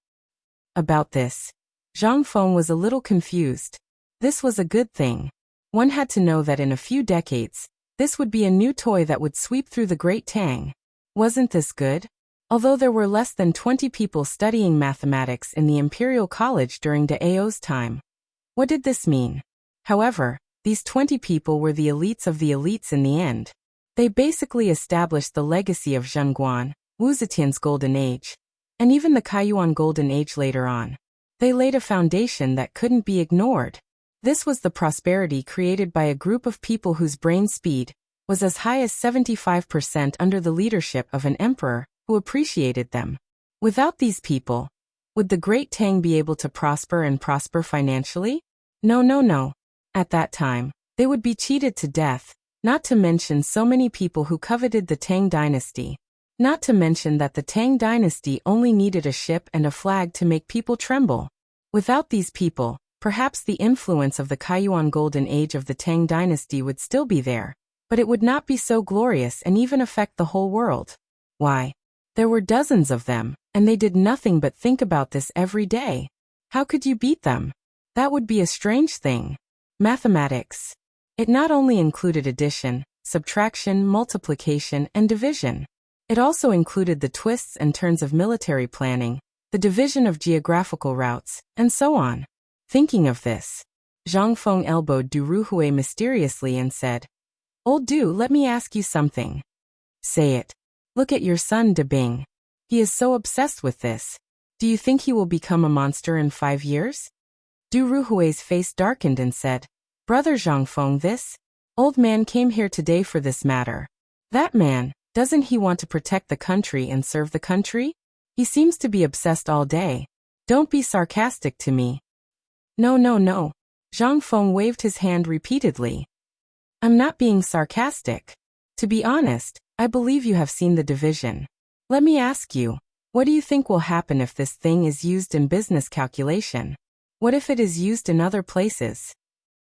About this, Zhang Feng was a little confused. This was a good thing. One had to know that in a few decades, this would be a new toy that would sweep through the great Tang. Wasn't this good? Although there were less than 20 people studying mathematics in the Imperial College during Dao's time. What did this mean? However, these 20 people were the elites of the elites in the end. They basically established the legacy of Zhenguan, Wu Zetian's Golden Age, and even the Kaiyuan Golden Age later on. They laid a foundation that couldn't be ignored. This was the prosperity created by a group of people whose brain speed was as high as 75% under the leadership of an emperor who appreciated them. Without these people, would the great Tang be able to prosper and prosper financially? No. At that time, they would be cheated to death, not to mention so many people who coveted the Tang dynasty. Not to mention that the Tang dynasty only needed a ship and a flag to make people tremble. Without these people, perhaps the influence of the Kaiyuan Golden Age of the Tang dynasty would still be there, but it would not be so glorious and even affect the whole world. Why? There were dozens of them, and they did nothing but think about this every day. How could you beat them? That would be a strange thing. Mathematics. It not only included addition, subtraction, multiplication, and division. It also included the twists and turns of military planning, the division of geographical routes, and so on. Thinking of this, Zhang Feng elbowed Du Ruhui mysteriously and said, "Old Du, let me ask you something." "Say it." "Look at your son De Bing. He is so obsessed with this. Do you think he will become a monster in 5 years?" Du Ruhui's face darkened and said, "Brother Zhang Feng, this old man came here today for this matter. That man, doesn't he want to protect the country and serve the country? He seems to be obsessed all day. Don't be sarcastic to me." "No, no, no." Zhang Feng waved his hand repeatedly. "I'm not being sarcastic. To be honest, I believe you have seen the division. Let me ask you, what do you think will happen if this thing is used in business calculation? What if it is used in other places?"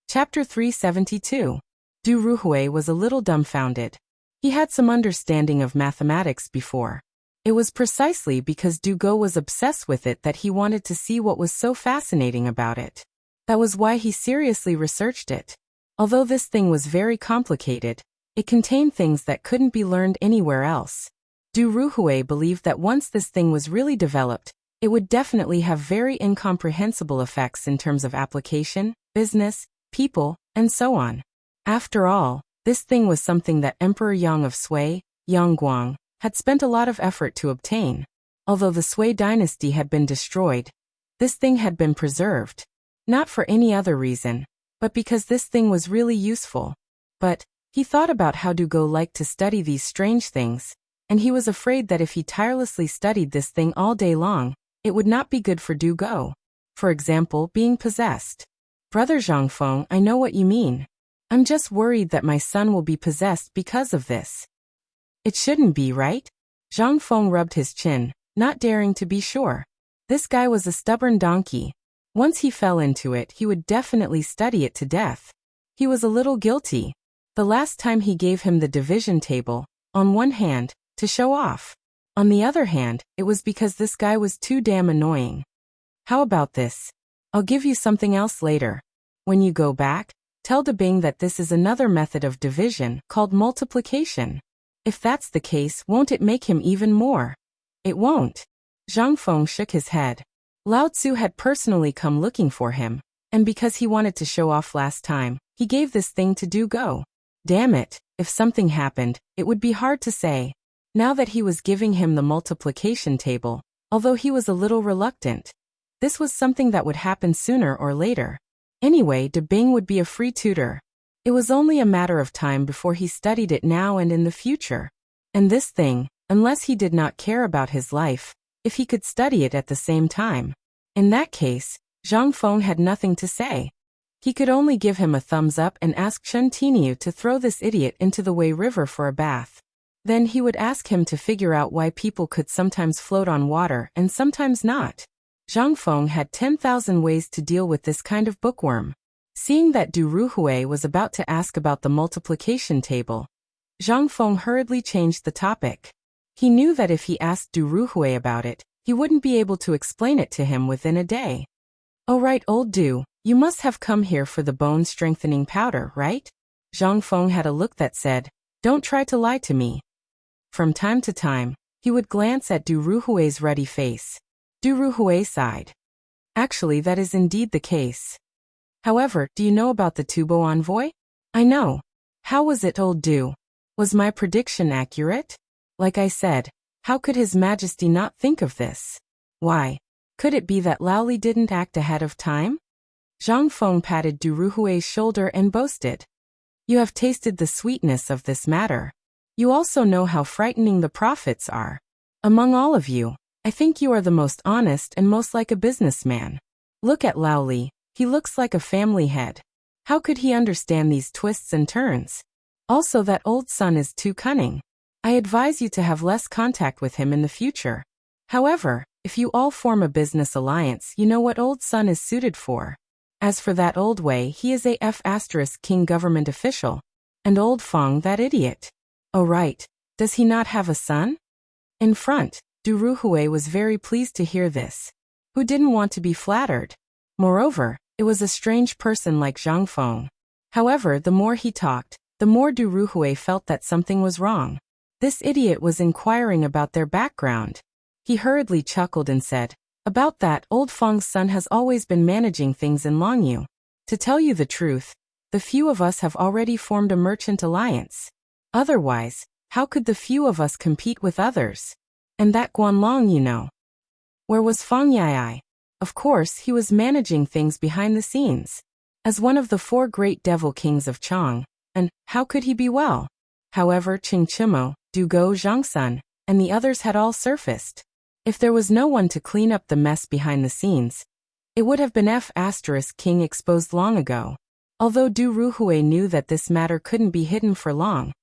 Chapter 372. Du Ruhui was a little dumbfounded. He had some understanding of mathematics before. It was precisely because Du Go was obsessed with it that he wanted to see what was so fascinating about it. That was why he seriously researched it. Although this thing was very complicated, it contained things that couldn't be learned anywhere else. Du Ruhui believed that once this thing was really developed, it would definitely have very incomprehensible effects in terms of application, business, people, and so on. After all, this thing was something that Emperor Yang of Sui, Yang Guang, had spent a lot of effort to obtain. Although the Sui dynasty had been destroyed, this thing had been preserved. Not for any other reason, but because this thing was really useful. But he thought about how Du Go liked to study these strange things, and he was afraid that if he tirelessly studied this thing all day long, it would not be good for Du Go. For example, being possessed. "Brother Zhang Feng, I know what you mean. I'm just worried that my son will be possessed because of this." "It shouldn't be, right?" Zhang Feng rubbed his chin, not daring to be sure. This guy was a stubborn donkey. Once he fell into it, he would definitely study it to death. He was a little guilty. The last time he gave him the division table, on one hand, to show off. On the other hand, it was because this guy was too damn annoying. "How about this? I'll give you something else later. When you go back, tell De Bing that this is another method of division called multiplication. If that's the case, won't it make him even more?" "It won't." Zhang Feng shook his head. Lao Tzu had personally come looking for him, and because he wanted to show off last time, he gave this thing to Du Go. Damn it, if something happened, it would be hard to say. Now that he was giving him the multiplication table, although he was a little reluctant, this was something that would happen sooner or later. Anyway, De Bing would be a free tutor. It was only a matter of time before he studied it now and in the future. And this thing, unless he did not care about his life, if he could study it at the same time. In that case, Zhang Feng had nothing to say. He could only give him a thumbs up and ask Chen Tiniu to throw this idiot into the Wei River for a bath. Then he would ask him to figure out why people could sometimes float on water and sometimes not. Zhang Feng had 10,000 ways to deal with this kind of bookworm. Seeing that Du Ruhui was about to ask about the multiplication table, Zhang Feng hurriedly changed the topic. He knew that if he asked Du Ruhui about it, he wouldn't be able to explain it to him within a day. "Oh right, old Du, you must have come here for the bone-strengthening powder, right?" Zhang Feng had a look that said, "Don't try to lie to me." From time to time, he would glance at Du Ruhui's ruddy face. Du Ruhui sighed. "Actually, that is indeed the case. However, do you know about the Tubo envoy?" "I know. How was it, old Du? Was my prediction accurate? Like I said, how could His Majesty not think of this? Why? Could it be that Lao Li didn't act ahead of time?" Zhang Feng patted Du Ruhui's shoulder and boasted. "You have tasted the sweetness of this matter. You also know how frightening the prophets are. Among all of you, I think you are the most honest and most like a businessman. Look at Lao Li, he looks like a family head. How could he understand these twists and turns? Also, that old son is too cunning. I advise you to have less contact with him in the future. However, if you all form a business alliance, you know what old son is suited for. As for that old Wei, he is a King government official. And old Feng, that idiot. Oh right, does he not have a son?" In front, Du Ruhui was very pleased to hear this. Who didn't want to be flattered? Moreover, it was a strange person like Zhang Feng. However, the more he talked, the more Du Ruhui felt that something was wrong. This idiot was inquiring about their background. He hurriedly chuckled and said, "About that, old Feng's son has always been managing things in Longyu. To tell you the truth, the few of us have already formed a merchant alliance. Otherwise, how could the few of us compete with others? And that Guanlong, you know." Where was Feng Yai? Of course, he was managing things behind the scenes. As one of the 4 great devil kings of Chang, and how could he be well? However, Qing Chimo, Du Go Zhangsun, and the others had all surfaced. If there was no one to clean up the mess behind the scenes, it would have been King exposed long ago. Although Du Ruhui knew that this matter couldn't be hidden for long,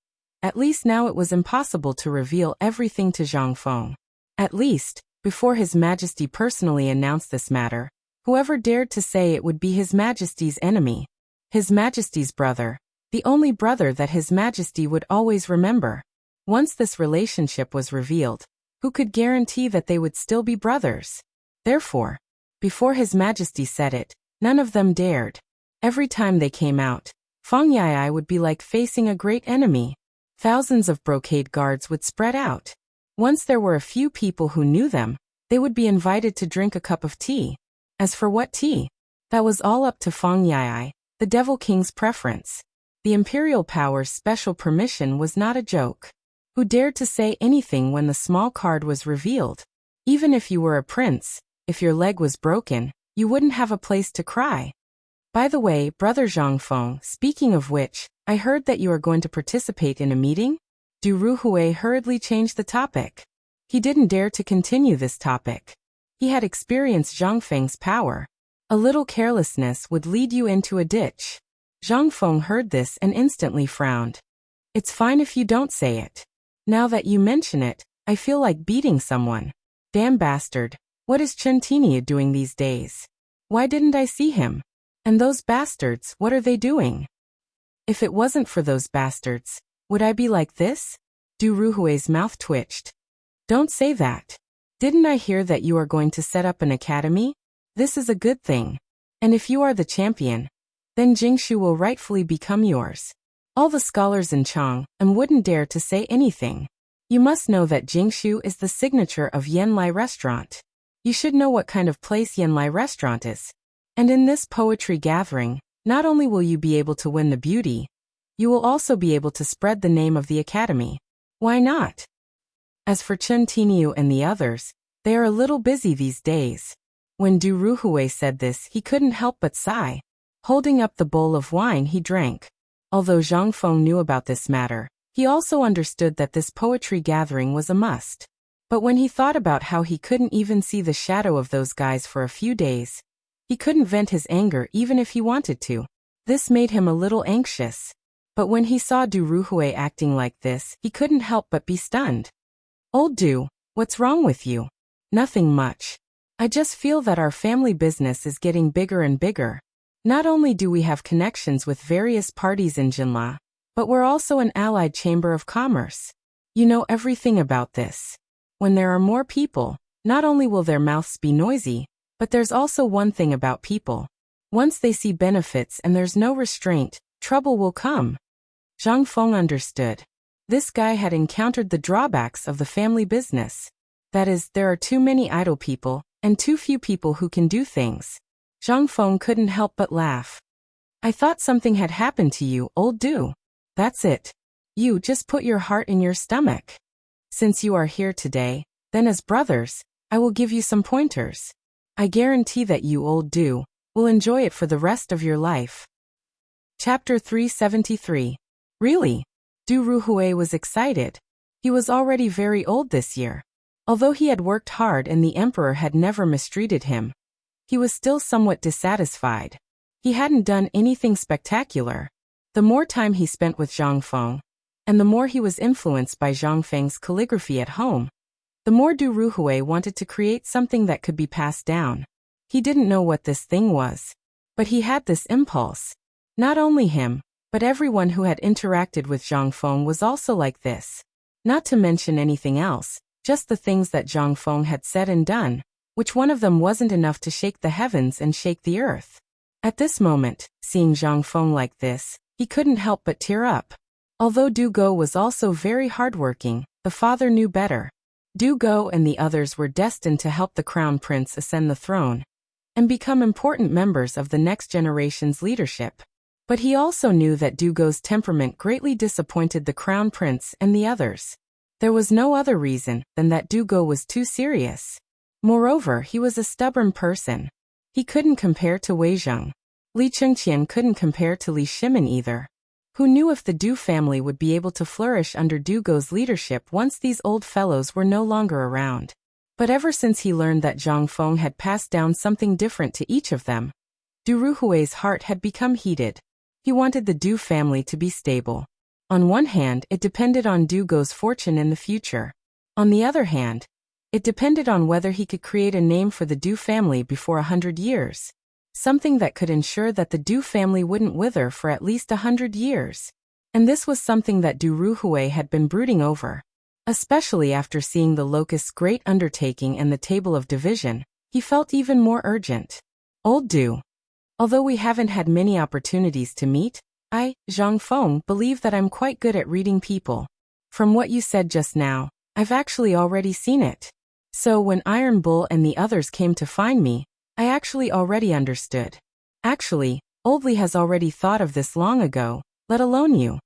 at least now it was impossible to reveal everything to Zhang Feng. At least, before His Majesty personally announced this matter, whoever dared to say it would be His Majesty's enemy, His Majesty's brother, the only brother that His Majesty would always remember. Once this relationship was revealed, who could guarantee that they would still be brothers? Therefore, before His Majesty said it, none of them dared. Every time they came out, Feng Yai would be like facing a great enemy. Thousands of brocade guards would spread out. Once there were a few people who knew them, they would be invited to drink a cup of tea. As for what tea, that was all up to Feng Yai, the Devil King's preference. The Imperial Power's special permission was not a joke. Who dared to say anything when the small card was revealed? Even if you were a prince, if your leg was broken, you wouldn't have a place to cry. By the way, Brother Zhang Feng, speaking of which, I heard that you are going to participate in a meeting? Du Ruhui hurriedly changed the topic. He didn't dare to continue this topic. He had experienced Zhang Feng's power. A little carelessness would lead you into a ditch. Zhang Feng heard this and instantly frowned. It's fine if you don't say it. Now that you mention it, I feel like beating someone. Damn bastard, what is Chen Tinia doing these days? Why didn't I see him? And those bastards, what are they doing? If it wasn't for those bastards, would I be like this? Du Ruhui's mouth twitched. Don't say that. Didn't I hear that you are going to set up an academy? This is a good thing. And if you are the champion, then Jingshu will rightfully become yours. All the scholars in Chang wouldn't dare to say anything. You must know that Jingshu is the signature of Yanlai Restaurant. You should know what kind of place Yanlai Restaurant is. And in this poetry gathering, not only will you be able to win the beauty, you will also be able to spread the name of the academy. Why not? As for Chen Tiniu and the others, they are a little busy these days. When Du Ruhui said this, he couldn't help but sigh. Holding up the bowl of wine he drank. Although Zhang Feng knew about this matter, he also understood that this poetry gathering was a must. But when he thought about how he couldn't even see the shadow of those guys for a few days, he couldn't vent his anger even if he wanted to. This made him a little anxious. But when he saw Du Ruhui acting like this, he couldn't help but be stunned. Old Du, what's wrong with you? Nothing much. I just feel that our family business is getting bigger and bigger. Not only do we have connections with various parties in Jinla, but we're also an allied chamber of commerce. You know everything about this. When there are more people, not only will their mouths be noisy, but there's also one thing about people. Once they see benefits and there's no restraint, trouble will come. Zhang Feng understood. This guy had encountered the drawbacks of the family business. That is, there are too many idle people, and too few people who can do things. Zhang Feng couldn't help but laugh. I thought something had happened to you, old Du. That's it. You just put your heart in your stomach. Since you are here today, then as brothers, I will give you some pointers. I guarantee that you, old Du, will enjoy it for the rest of your life. Chapter 373. Really? Du Ruhui was excited. He was already very old this year. Although he had worked hard and the emperor had never mistreated him, he was still somewhat dissatisfied. He hadn't done anything spectacular. The more time he spent with Zhang Feng, and the more he was influenced by Zhang Feng's calligraphy at home, the more Du Ruhui wanted to create something that could be passed down. He didn't know what this thing was, but he had this impulse. Not only him, but everyone who had interacted with Zhang Feng was also like this. Not to mention anything else, just the things that Zhang Feng had said and done, which one of them wasn't enough to shake the heavens and shake the earth. At this moment, seeing Zhang Feng like this, he couldn't help but tear up. Although Du Go was also very hardworking, the father knew better. Du Go and the others were destined to help the crown prince ascend the throne and become important members of the next generation's leadership. But he also knew that Du Go's temperament greatly disappointed the crown prince and the others. There was no other reason than that Du Go was too serious. Moreover, he was a stubborn person. He couldn't compare to Wei Zheng. Li Chengqian couldn't compare to Li Shimin either. Who knew if the Du family would be able to flourish under Du Go's leadership once these old fellows were no longer around? But ever since he learned that Zhang Feng had passed down something different to each of them, Du Ruhui's heart had become heated. He wanted the Du family to be stable. On one hand, it depended on Du Go's fortune in the future. On the other hand, it depended on whether he could create a name for the Du family before 100 years. Something that could ensure that the Du family wouldn't wither for at least 100 years. And this was something that Du Ruhui had been brooding over. Especially after seeing the Locust's great undertaking and the Table of Division, he felt even more urgent. Old Du. Although we haven't had many opportunities to meet, I, Zhang Feng, believe that I'm quite good at reading people. From what you said just now, I've actually already seen it. So when Iron Bull and the others came to find me, I actually already understood. Actually, Old Li has already thought of this long ago, let alone you.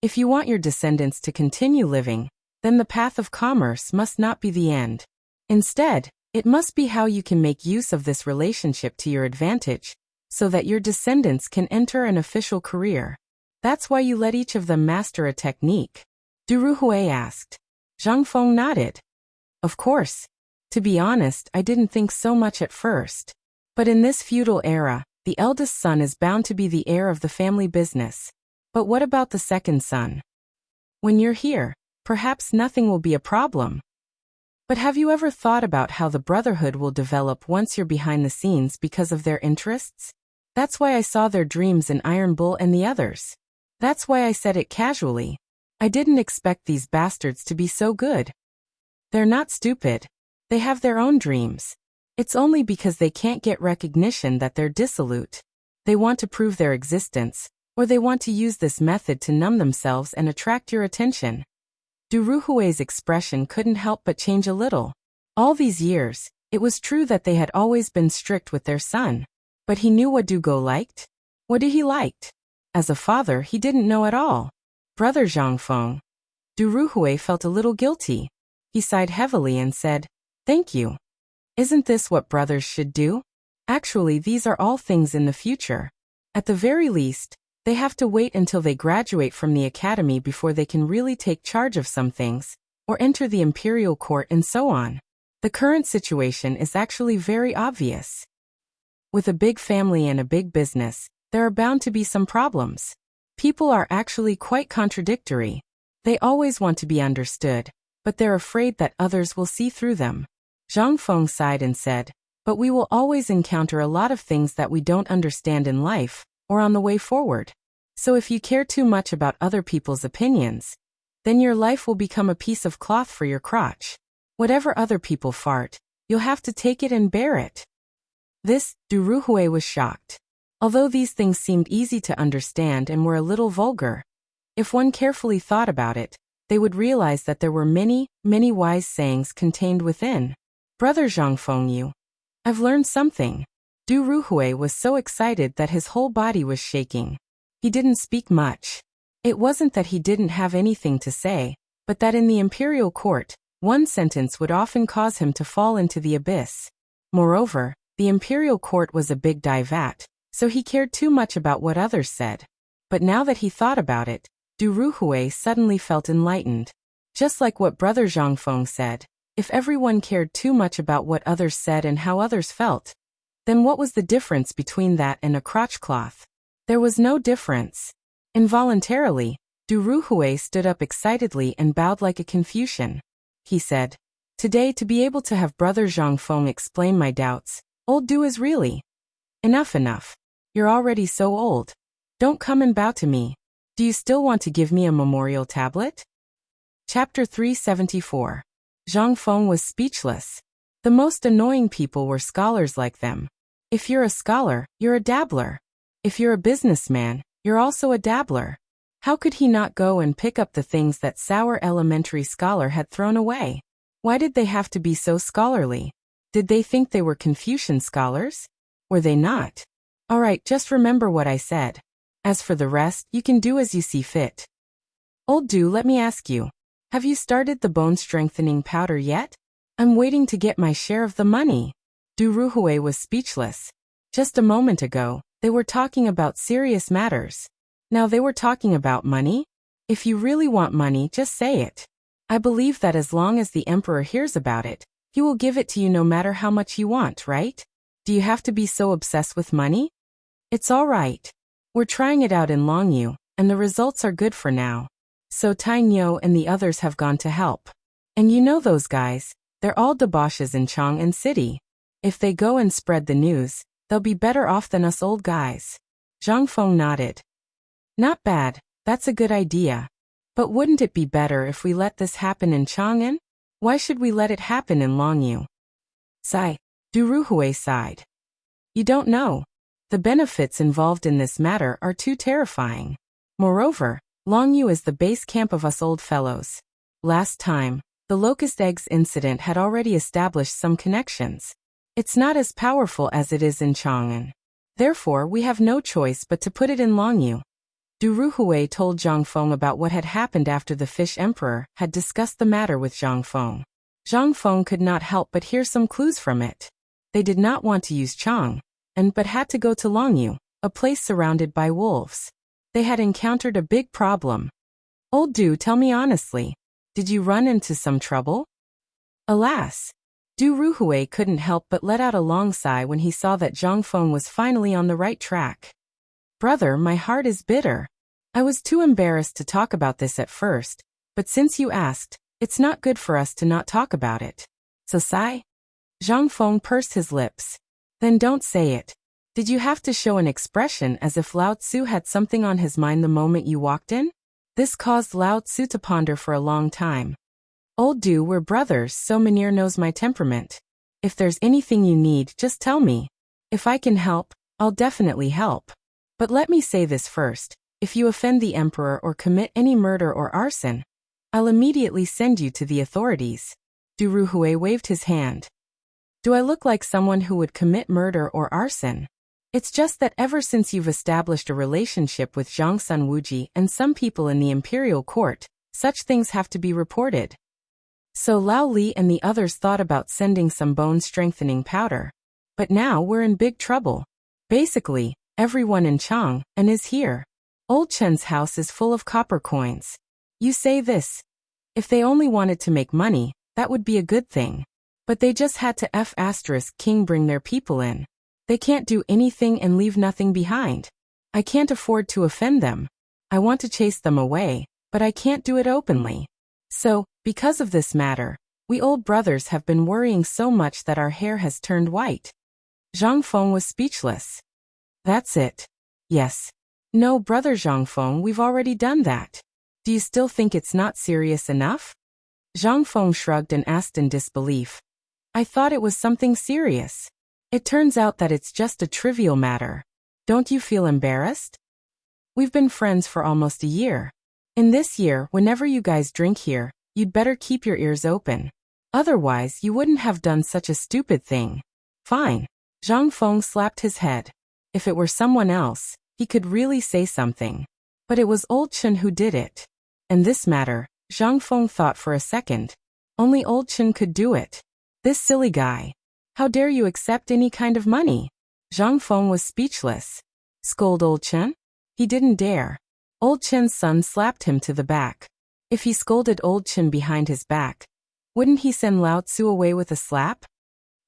If you want your descendants to continue living, then the path of commerce must not be the end. Instead, it must be how you can make use of this relationship to your advantage, so that your descendants can enter an official career. That's why you let each of them master a technique. Du Ruhui asked. Zhang Feng nodded. Of course. To be honest, I didn't think so much at first. But in this feudal era, the eldest son is bound to be the heir of the family business. But what about the second son? When you're here, perhaps nothing will be a problem. But have you ever thought about how the brotherhood will develop once you're behind the scenes because of their interests? That's why I saw their dreams in Iron Bull and the others. That's why I said it casually. I didn't expect these bastards to be so good. They're not stupid. They have their own dreams. It's only because they can't get recognition that they're dissolute. They want to prove their existence, or they want to use this method to numb themselves and attract your attention. Du Ruhui's expression couldn't help but change a little. All these years, it was true that they had always been strict with their son. But he knew what Du Go liked. What did he liked? As a father, he didn't know at all. Brother Zhang Feng. Du Ruhui felt a little guilty. He sighed heavily and said, "Thank you. Isn't this what brothers should do? Actually, these are all things in the future. At the very least, they have to wait until they graduate from the academy before they can really take charge of some things, or enter the imperial court and so on. The current situation is actually very obvious. With a big family and a big business, there are bound to be some problems. People are actually quite contradictory. They always want to be understood, but they're afraid that others will see through them." Zhang Feng sighed and said, "But we will always encounter a lot of things that we don't understand in life, or on the way forward. So if you care too much about other people's opinions, then your life will become a piece of cloth for your crotch. Whatever other people fart, you'll have to take it and bear it." This, Du Ruhui was shocked. Although these things seemed easy to understand and were a little vulgar, if one carefully thought about it, they would realize that there were many, many wise sayings contained within. "Brother Zhang Feng, I've learned something." Du Ruhui was so excited that his whole body was shaking. He didn't speak much. It wasn't that he didn't have anything to say, but that in the imperial court, one sentence would often cause him to fall into the abyss. Moreover, the imperial court was a big divat, so he cared too much about what others said. But now that he thought about it, Du Ruhui suddenly felt enlightened. Just like what Brother Zhang Feng said, if everyone cared too much about what others said and how others felt, then what was the difference between that and a crotchcloth? There was no difference. Involuntarily, Du Ruhui stood up excitedly and bowed like a Confucian. He said, "Today, to be able to have Brother Zhang Feng explain my doubts, Old Du is really... Enough. You're already so old. Don't come and bow to me. Do you still want to give me a memorial tablet?" Chapter 374. Zhang Feng was speechless. The most annoying people were scholars like them. If you're a scholar, you're a dabbler. If you're a businessman, you're also a dabbler. How could he not go and pick up the things that sour elementary scholar had thrown away? Why did they have to be so scholarly? Did they think they were Confucian scholars? Were they not? All right, just remember what I said. As for the rest, you can do as you see fit. Old Du, let me ask you. Have you started the bone-strengthening powder yet? I'm waiting to get my share of the money. Du Ruhui was speechless. Just a moment ago, they were talking about serious matters. Now they were talking about money? If you really want money, just say it. I believe that as long as the emperor hears about it, he will give it to you no matter how much you want, right? Do you have to be so obsessed with money? It's all right. We're trying it out in Longyu, and the results are good for now. So Tang Yo and the others have gone to help. And you know those guys, they're all debauches in Chang'an City. If they go and spread the news, they'll be better off than us old guys. Zhang Feng nodded. Not bad, that's a good idea. But wouldn't it be better if we let this happen in Chang'an? Why should we let it happen in Longyu? Sigh. Du Ruhui sighed. You don't know. The benefits involved in this matter are too terrifying. Moreover, Longyu is the base camp of us old fellows. Last time, the locust eggs incident had already established some connections. It's not as powerful as it is in Chang'an. Therefore, we have no choice but to put it in Longyu. Du Ruhui told Zhang Feng about what had happened after the Fish Emperor had discussed the matter with Zhang Feng. Zhang Feng could not help but hear some clues from it. They did not want to use Chang, but had to go to Longyu, a place surrounded by wolves. They had encountered a big problem. Old Du, tell me honestly, did you run into some trouble? Alas! Du Ruhui couldn't help but let out a long sigh when he saw that Zhang Feng was finally on the right track. Brother, my heart is bitter. I was too embarrassed to talk about this at first, but since you asked, it's not good for us to not talk about it. So sigh? Zhang Feng pursed his lips. Then don't say it. Did you have to show an expression as if Lao Tzu had something on his mind the moment you walked in? This caused Lao Tzu to ponder for a long time. Old Du, we're brothers, so Mynheer knows my temperament. If there's anything you need, just tell me. If I can help, I'll definitely help. But let me say this first. If you offend the emperor or commit any murder or arson, I'll immediately send you to the authorities. Du Ruhui waved his hand. Do I look like someone who would commit murder or arson? It's just that ever since you've established a relationship with Zhang Sun Wuji and some people in the imperial court, such things have to be reported. So Lao Li and the others thought about sending some bone-strengthening powder. But now we're in big trouble. Basically, everyone in Chang'an is here. Old Chen's house is full of copper coins. You say this. If they only wanted to make money, that would be a good thing. But they just had to King bring their people in. They can't do anything and leave nothing behind. I can't afford to offend them. I want to chase them away, but I can't do it openly. So, because of this matter, we old brothers have been worrying so much that our hair has turned white. Zhang Feng was speechless. That's it. Yes. No, brother Zhang Feng, we've already done that. Do you still think it's not serious enough? Zhang Feng shrugged and asked in disbelief. I thought it was something serious. It turns out that it's just a trivial matter. Don't you feel embarrassed? We've been friends for almost a year. In this year, whenever you guys drink here, you'd better keep your ears open. Otherwise, you wouldn't have done such a stupid thing. Fine. Zhang Feng slapped his head. If it were someone else, he could really say something. But it was Old Chen who did it. And this matter, Zhang Feng thought for a second. Only Old Chen could do it. This silly guy. How dare you accept any kind of money? Zhang Feng was speechless. Scold Old Chen? He didn't dare. Old Chen's son slapped him to the back. If he scolded Old Chen behind his back, wouldn't he send Lao Tzu away with a slap?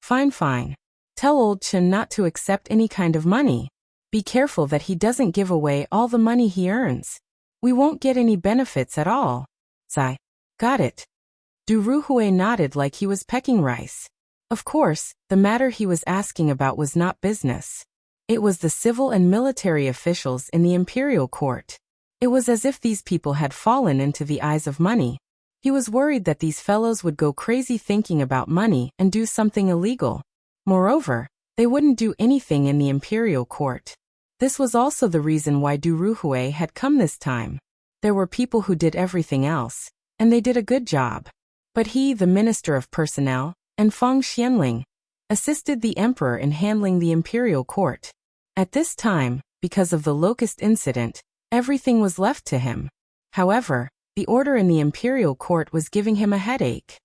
Fine, fine. Tell Old Chen not to accept any kind of money. Be careful that he doesn't give away all the money he earns. We won't get any benefits at all. Sigh. Got it. Du Ruhui nodded like he was pecking rice. Of course, the matter he was asking about was not business. It was the civil and military officials in the imperial court. It was as if these people had fallen into the eyes of money. He was worried that these fellows would go crazy thinking about money and do something illegal. Moreover, they wouldn't do anything in the imperial court. This was also the reason why Du Ruhui had come this time. There were people who did everything else, and they did a good job. But he, the Minister of Personnel, and Feng Xianling, assisted the emperor in handling the imperial court. At this time, because of the locust incident, everything was left to him. However, the order in the imperial court was giving him a headache.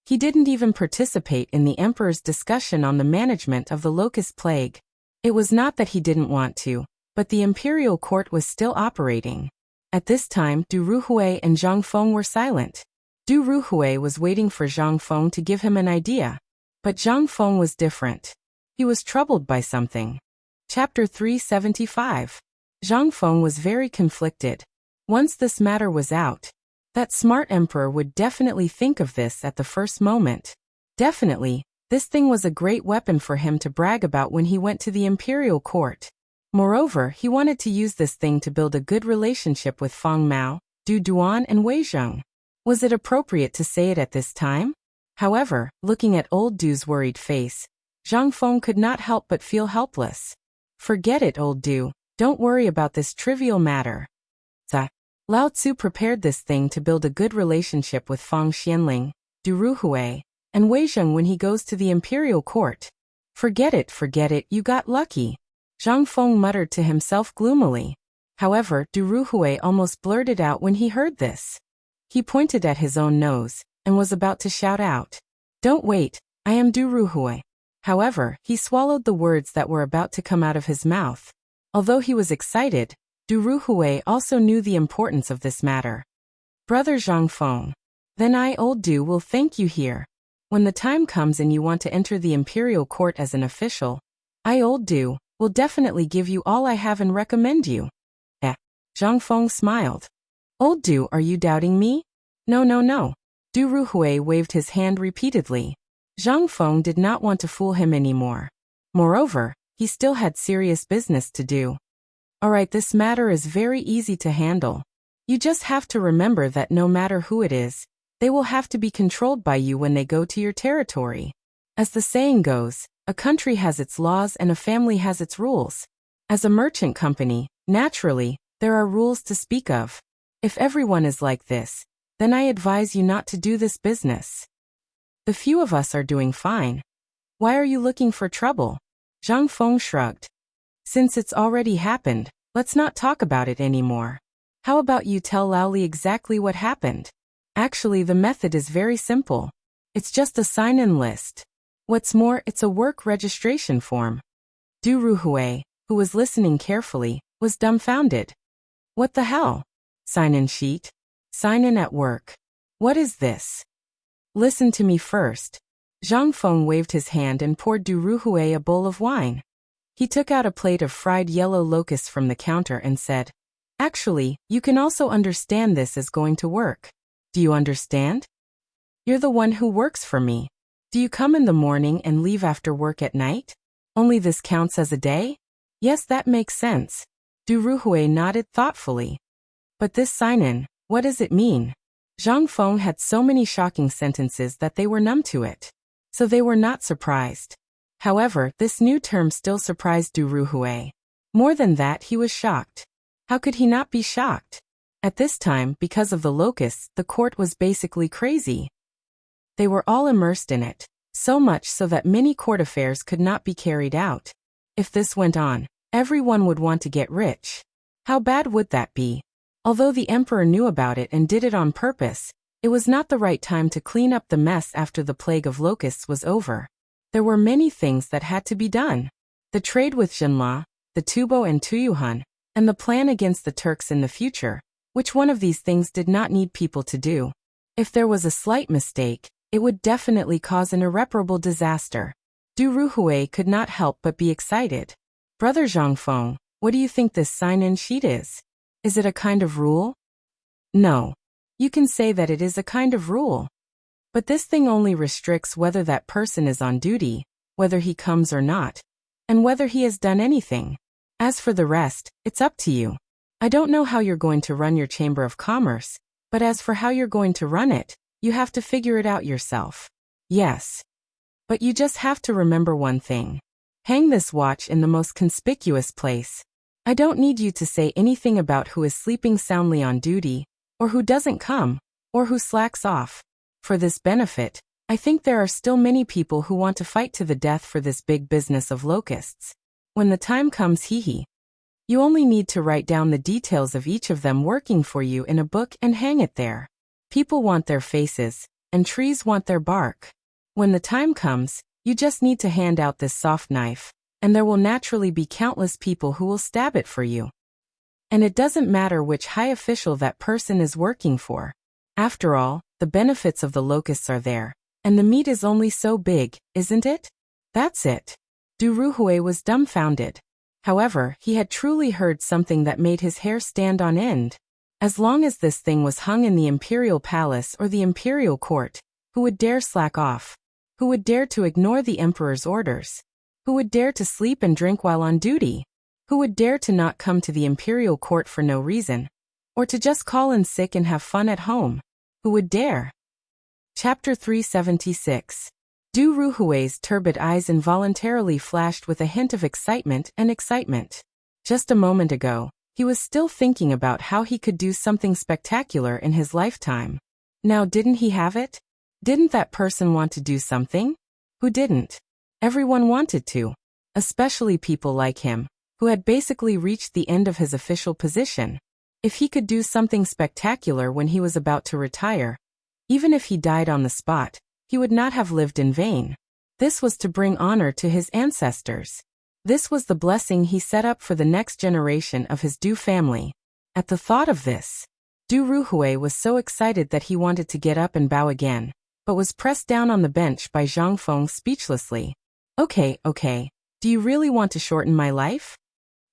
He didn't even participate in the emperor's discussion on the management of the locust plague. It was not that he didn't want to, but the imperial court was still operating. At this time, Du Ruhui and Zhang Feng were silent. Du Ruhui was waiting for Zhang Feng to give him an idea. But Zhang Feng was different. He was troubled by something. Chapter 375. Zhang Feng was very conflicted. Once this matter was out, that smart emperor would definitely think of this at the first moment. Definitely, this thing was a great weapon for him to brag about when he went to the imperial court. Moreover, he wanted to use this thing to build a good relationship with Feng Mao, Du Duan and Wei Zheng. Was it appropriate to say it at this time? However, looking at old Du's worried face, Zhang Feng could not help but feel helpless. Forget it, old Du. Don't worry about this trivial matter. Lao Tzu prepared this thing to build a good relationship with Feng Xianling, Du Ruhui, and Wei Zheng when he goes to the imperial court. Forget it, you got lucky. Zhang Feng muttered to himself gloomily. However, Du Ruhui almost blurted out when he heard this. He pointed at his own nose, and was about to shout out, "Don't wait, I am Du Ruhui." However, he swallowed the words that were about to come out of his mouth. Although he was excited, Du Ruhui also knew the importance of this matter. "Brother Zhang Feng, then I, old Du, will thank you here. When the time comes and you want to enter the imperial court as an official, I, old Du, will definitely give you all I have and recommend you." Zhang Feng smiled. "Old Du, are you doubting me?" No. Du Ruhui waved his hand repeatedly. Zhang Feng did not want to fool him anymore. Moreover, he still had serious business to do. "Alright, this matter is very easy to handle. You just have to remember that no matter who it is, they will have to be controlled by you when they go to your territory. As the saying goes, a country has its laws and a family has its rules. As a merchant company, naturally, there are rules to speak of. If everyone is like this, then I advise you not to do this business. The few of us are doing fine. Why are you looking for trouble?" Zhang Feng shrugged. "Since it's already happened, let's not talk about it anymore. How about you tell Laoli exactly what happened? Actually, the method is very simple. It's just a sign-in list. What's more, it's a work registration form." Du Ruhui, who was listening carefully, was dumbfounded. "What the hell? Sign-in sheet? Sign-in at work? What is this?" "Listen to me first." Zhang Feng waved his hand and poured Du Ruhui a bowl of wine. He took out a plate of fried yellow locusts from the counter and said, "Actually, you can also understand this as going to work. Do you understand? You're the one who works for me. Do you come in the morning and leave after work at night? Only this counts as a day? Yes, that makes sense." Du Ruhui nodded thoughtfully. "But this sign-in, what does it mean?" Zhang Feng had so many shocking sentences that they were numb to it. So they were not surprised. However, this new term still surprised Du Ruhui. More than that, he was shocked. How could he not be shocked? At this time, because of the locusts, the court was basically crazy. They were all immersed in it, so much so that many court affairs could not be carried out. If this went on, everyone would want to get rich. How bad would that be? Although the emperor knew about it and did it on purpose, it was not the right time to clean up the mess after the plague of locusts was over. There were many things that had to be done. The trade with Jinla, the Tubo and Tuyuhan, and the plan against the Turks in the future. Which one of these things did not need people to do? If there was a slight mistake, it would definitely cause an irreparable disaster. Du Ruhui could not help but be excited. "Brother Zhang Feng, what do you think this sign-in sheet is? Is it a kind of rule?" "No. You can say that it is a kind of rule. But this thing only restricts whether that person is on duty, whether he comes or not, and whether he has done anything. As for the rest, it's up to you. I don't know how you're going to run your Chamber of Commerce, but as for how you're going to run it, you have to figure it out yourself. Yes. But you just have to remember one thing. Hang this watch in the most conspicuous place. I don't need you to say anything about who is sleeping soundly on duty, or who doesn't come, or who slacks off. For this benefit, I think there are still many people who want to fight to the death for this big business of locusts. When the time comes, you only need to write down the details of each of them working for you in a book and hang it there. People want their faces, and trees want their bark. When the time comes, you just need to hand out this soft knife, and there will naturally be countless people who will stab it for you. And it doesn't matter which high official that person is working for. After all, the benefits of the locusts are there, and the meat is only so big, isn't it? That's it. Du Ruhui was dumbfounded. However, he had truly heard something that made his hair stand on end. As long as this thing was hung in the imperial palace or the imperial court, who would dare slack off? Who would dare to ignore the emperor's orders? Who would dare to sleep and drink while on duty? Who would dare to not come to the imperial court for no reason? Or to just call in sick and have fun at home? Who would dare? Chapter 376. Du Ruhui's turbid eyes involuntarily flashed with a hint of excitement. Just a moment ago, he was still thinking about how he could do something spectacular in his lifetime. Now didn't he have it? Didn't that person want to do something? Who didn't? Everyone wanted to. Especially people like him, who had basically reached the end of his official position. If he could do something spectacular when he was about to retire, even if he died on the spot, he would not have lived in vain. This was to bring honor to his ancestors. This was the blessing he set up for the next generation of his Du family. At the thought of this, Du Ruhui was so excited that he wanted to get up and bow again, but was pressed down on the bench by Zhang Feng speechlessly. Okay, do you really want to shorten my life?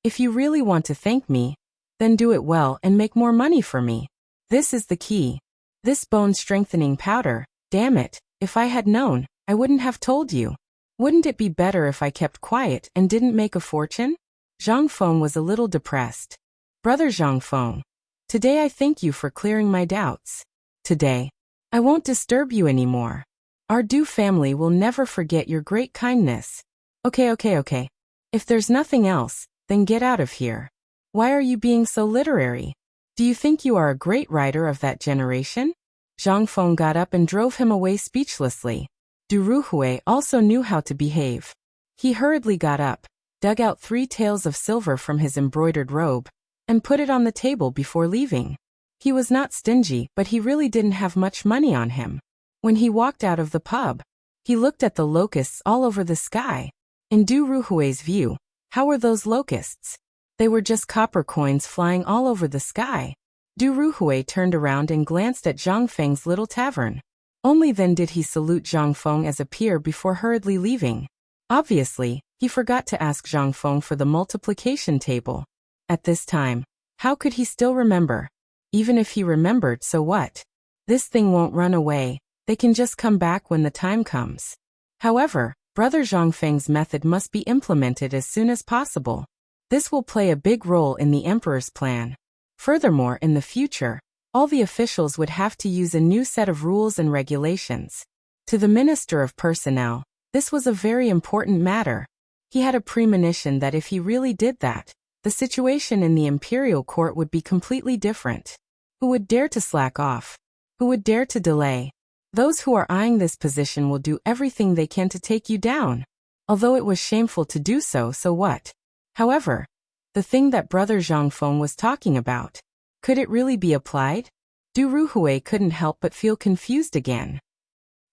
If you really want to thank me, then do it well and make more money for me. This is the key. This bone-strengthening powder, damn it, if I had known, I wouldn't have told you. Wouldn't it be better if I kept quiet and didn't make a fortune? Zhang Feng was a little depressed. Brother Zhang Feng, today I thank you for clearing my doubts. Today, I won't disturb you anymore. Our Du family will never forget your great kindness. Okay. If there's nothing else, then get out of here. Why are you being so literary? Do you think you are a great writer of that generation? Zhang Feng got up and drove him away speechlessly. Du Ruhui also knew how to behave. He hurriedly got up, dug out 3 taels of silver from his embroidered robe, and put it on the table before leaving. He was not stingy, but he really didn't have much money on him. When he walked out of the pub, he looked at the locusts all over the sky. In Du Ruhui's view, how were those locusts? They were just copper coins flying all over the sky. Du Ruhui turned around and glanced at Zhang Feng's little tavern. Only then did he salute Zhang Feng as a peer before hurriedly leaving. Obviously, he forgot to ask Zhang Feng for the multiplication table. At this time, how could he still remember? Even if he remembered, so what? This thing won't run away, they can just come back when the time comes. However, Brother Zhang Feng's method must be implemented as soon as possible. This will play a big role in the emperor's plan. Furthermore, in the future, all the officials would have to use a new set of rules and regulations. To the Minister of Personnel, this was a very important matter. He had a premonition that if he really did that, the situation in the imperial court would be completely different. Who would dare to slack off? Who would dare to delay? Those who are eyeing this position will do everything they can to take you down. Although it was shameful to do so, so what? However, the thing that Brother Zhang Feng was talking about, could it really be applied? Du Ruhui couldn't help but feel confused again.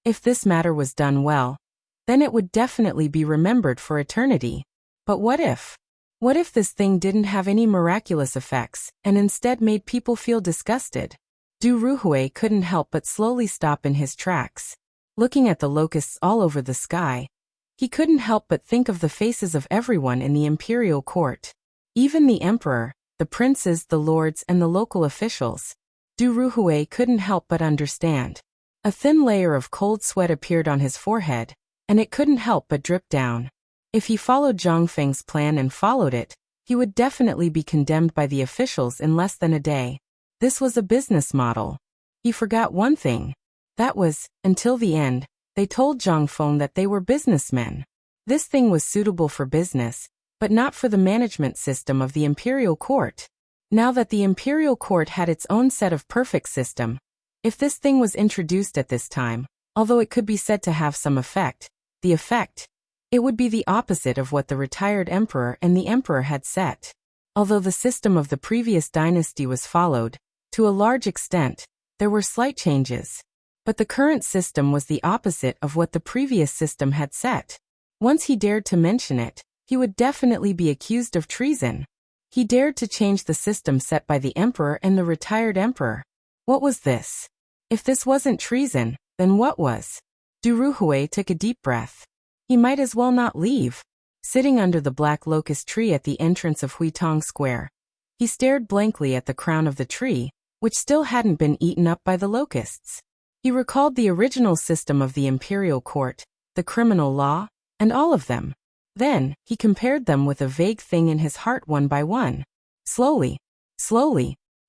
If this matter was done well, then it would definitely be remembered for eternity. But what if? What if this thing didn't have any miraculous effects, and instead made people feel disgusted? Du Ruhui couldn't help but slowly stop in his tracks. Looking at the locusts all over the sky, he couldn't help but think of the faces of everyone in the imperial court. Even the emperor, the princes, the lords, and the local officials. Du Ruhui couldn't help but understand. A thin layer of cold sweat appeared on his forehead, and it couldn't help but drip down. If he followed Zhang Feng's plan and followed it, he would definitely be condemned by the officials in less than a day. This was a business model. He forgot one thing. That was, until the end, they told Zhang Feng that they were businessmen. This thing was suitable for business, but not for the management system of the imperial court. Now that the imperial court had its own set of perfect system, if this thing was introduced at this time, although it could be said to have some effect, it would be the opposite of what the retired emperor and the emperor had set. Although the system of the previous dynasty was followed, to a large extent, there were slight changes. But the current system was the opposite of what the previous system had set. Once he dared to mention it, he would definitely be accused of treason. He dared to change the system set by the emperor and the retired emperor. What was this? If this wasn't treason, then what was? Duruhui took a deep breath. He might as well not leave. Sitting under the black locust tree at the entrance of Huitong Square, he stared blankly at the crown of the tree, which still hadn't been eaten up by the locusts. He recalled the original system of the imperial court, the criminal law, and all of them. Then, he compared them with a vague thing in his heart one by one. Slowly,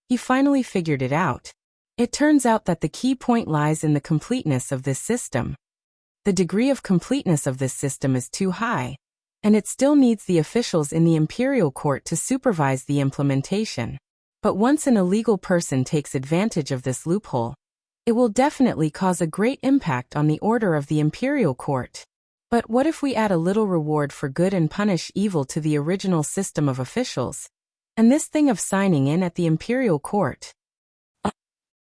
he finally figured it out. It turns out that the key point lies in the completeness of this system. The degree of completeness of this system is too high, and it still needs the officials in the imperial court to supervise the implementation. But once an illegal person takes advantage of this loophole, it will definitely cause a great impact on the order of the imperial court. But what if we add a little reward for good and punish evil to the original system of officials? And this thing of signing in at the imperial court,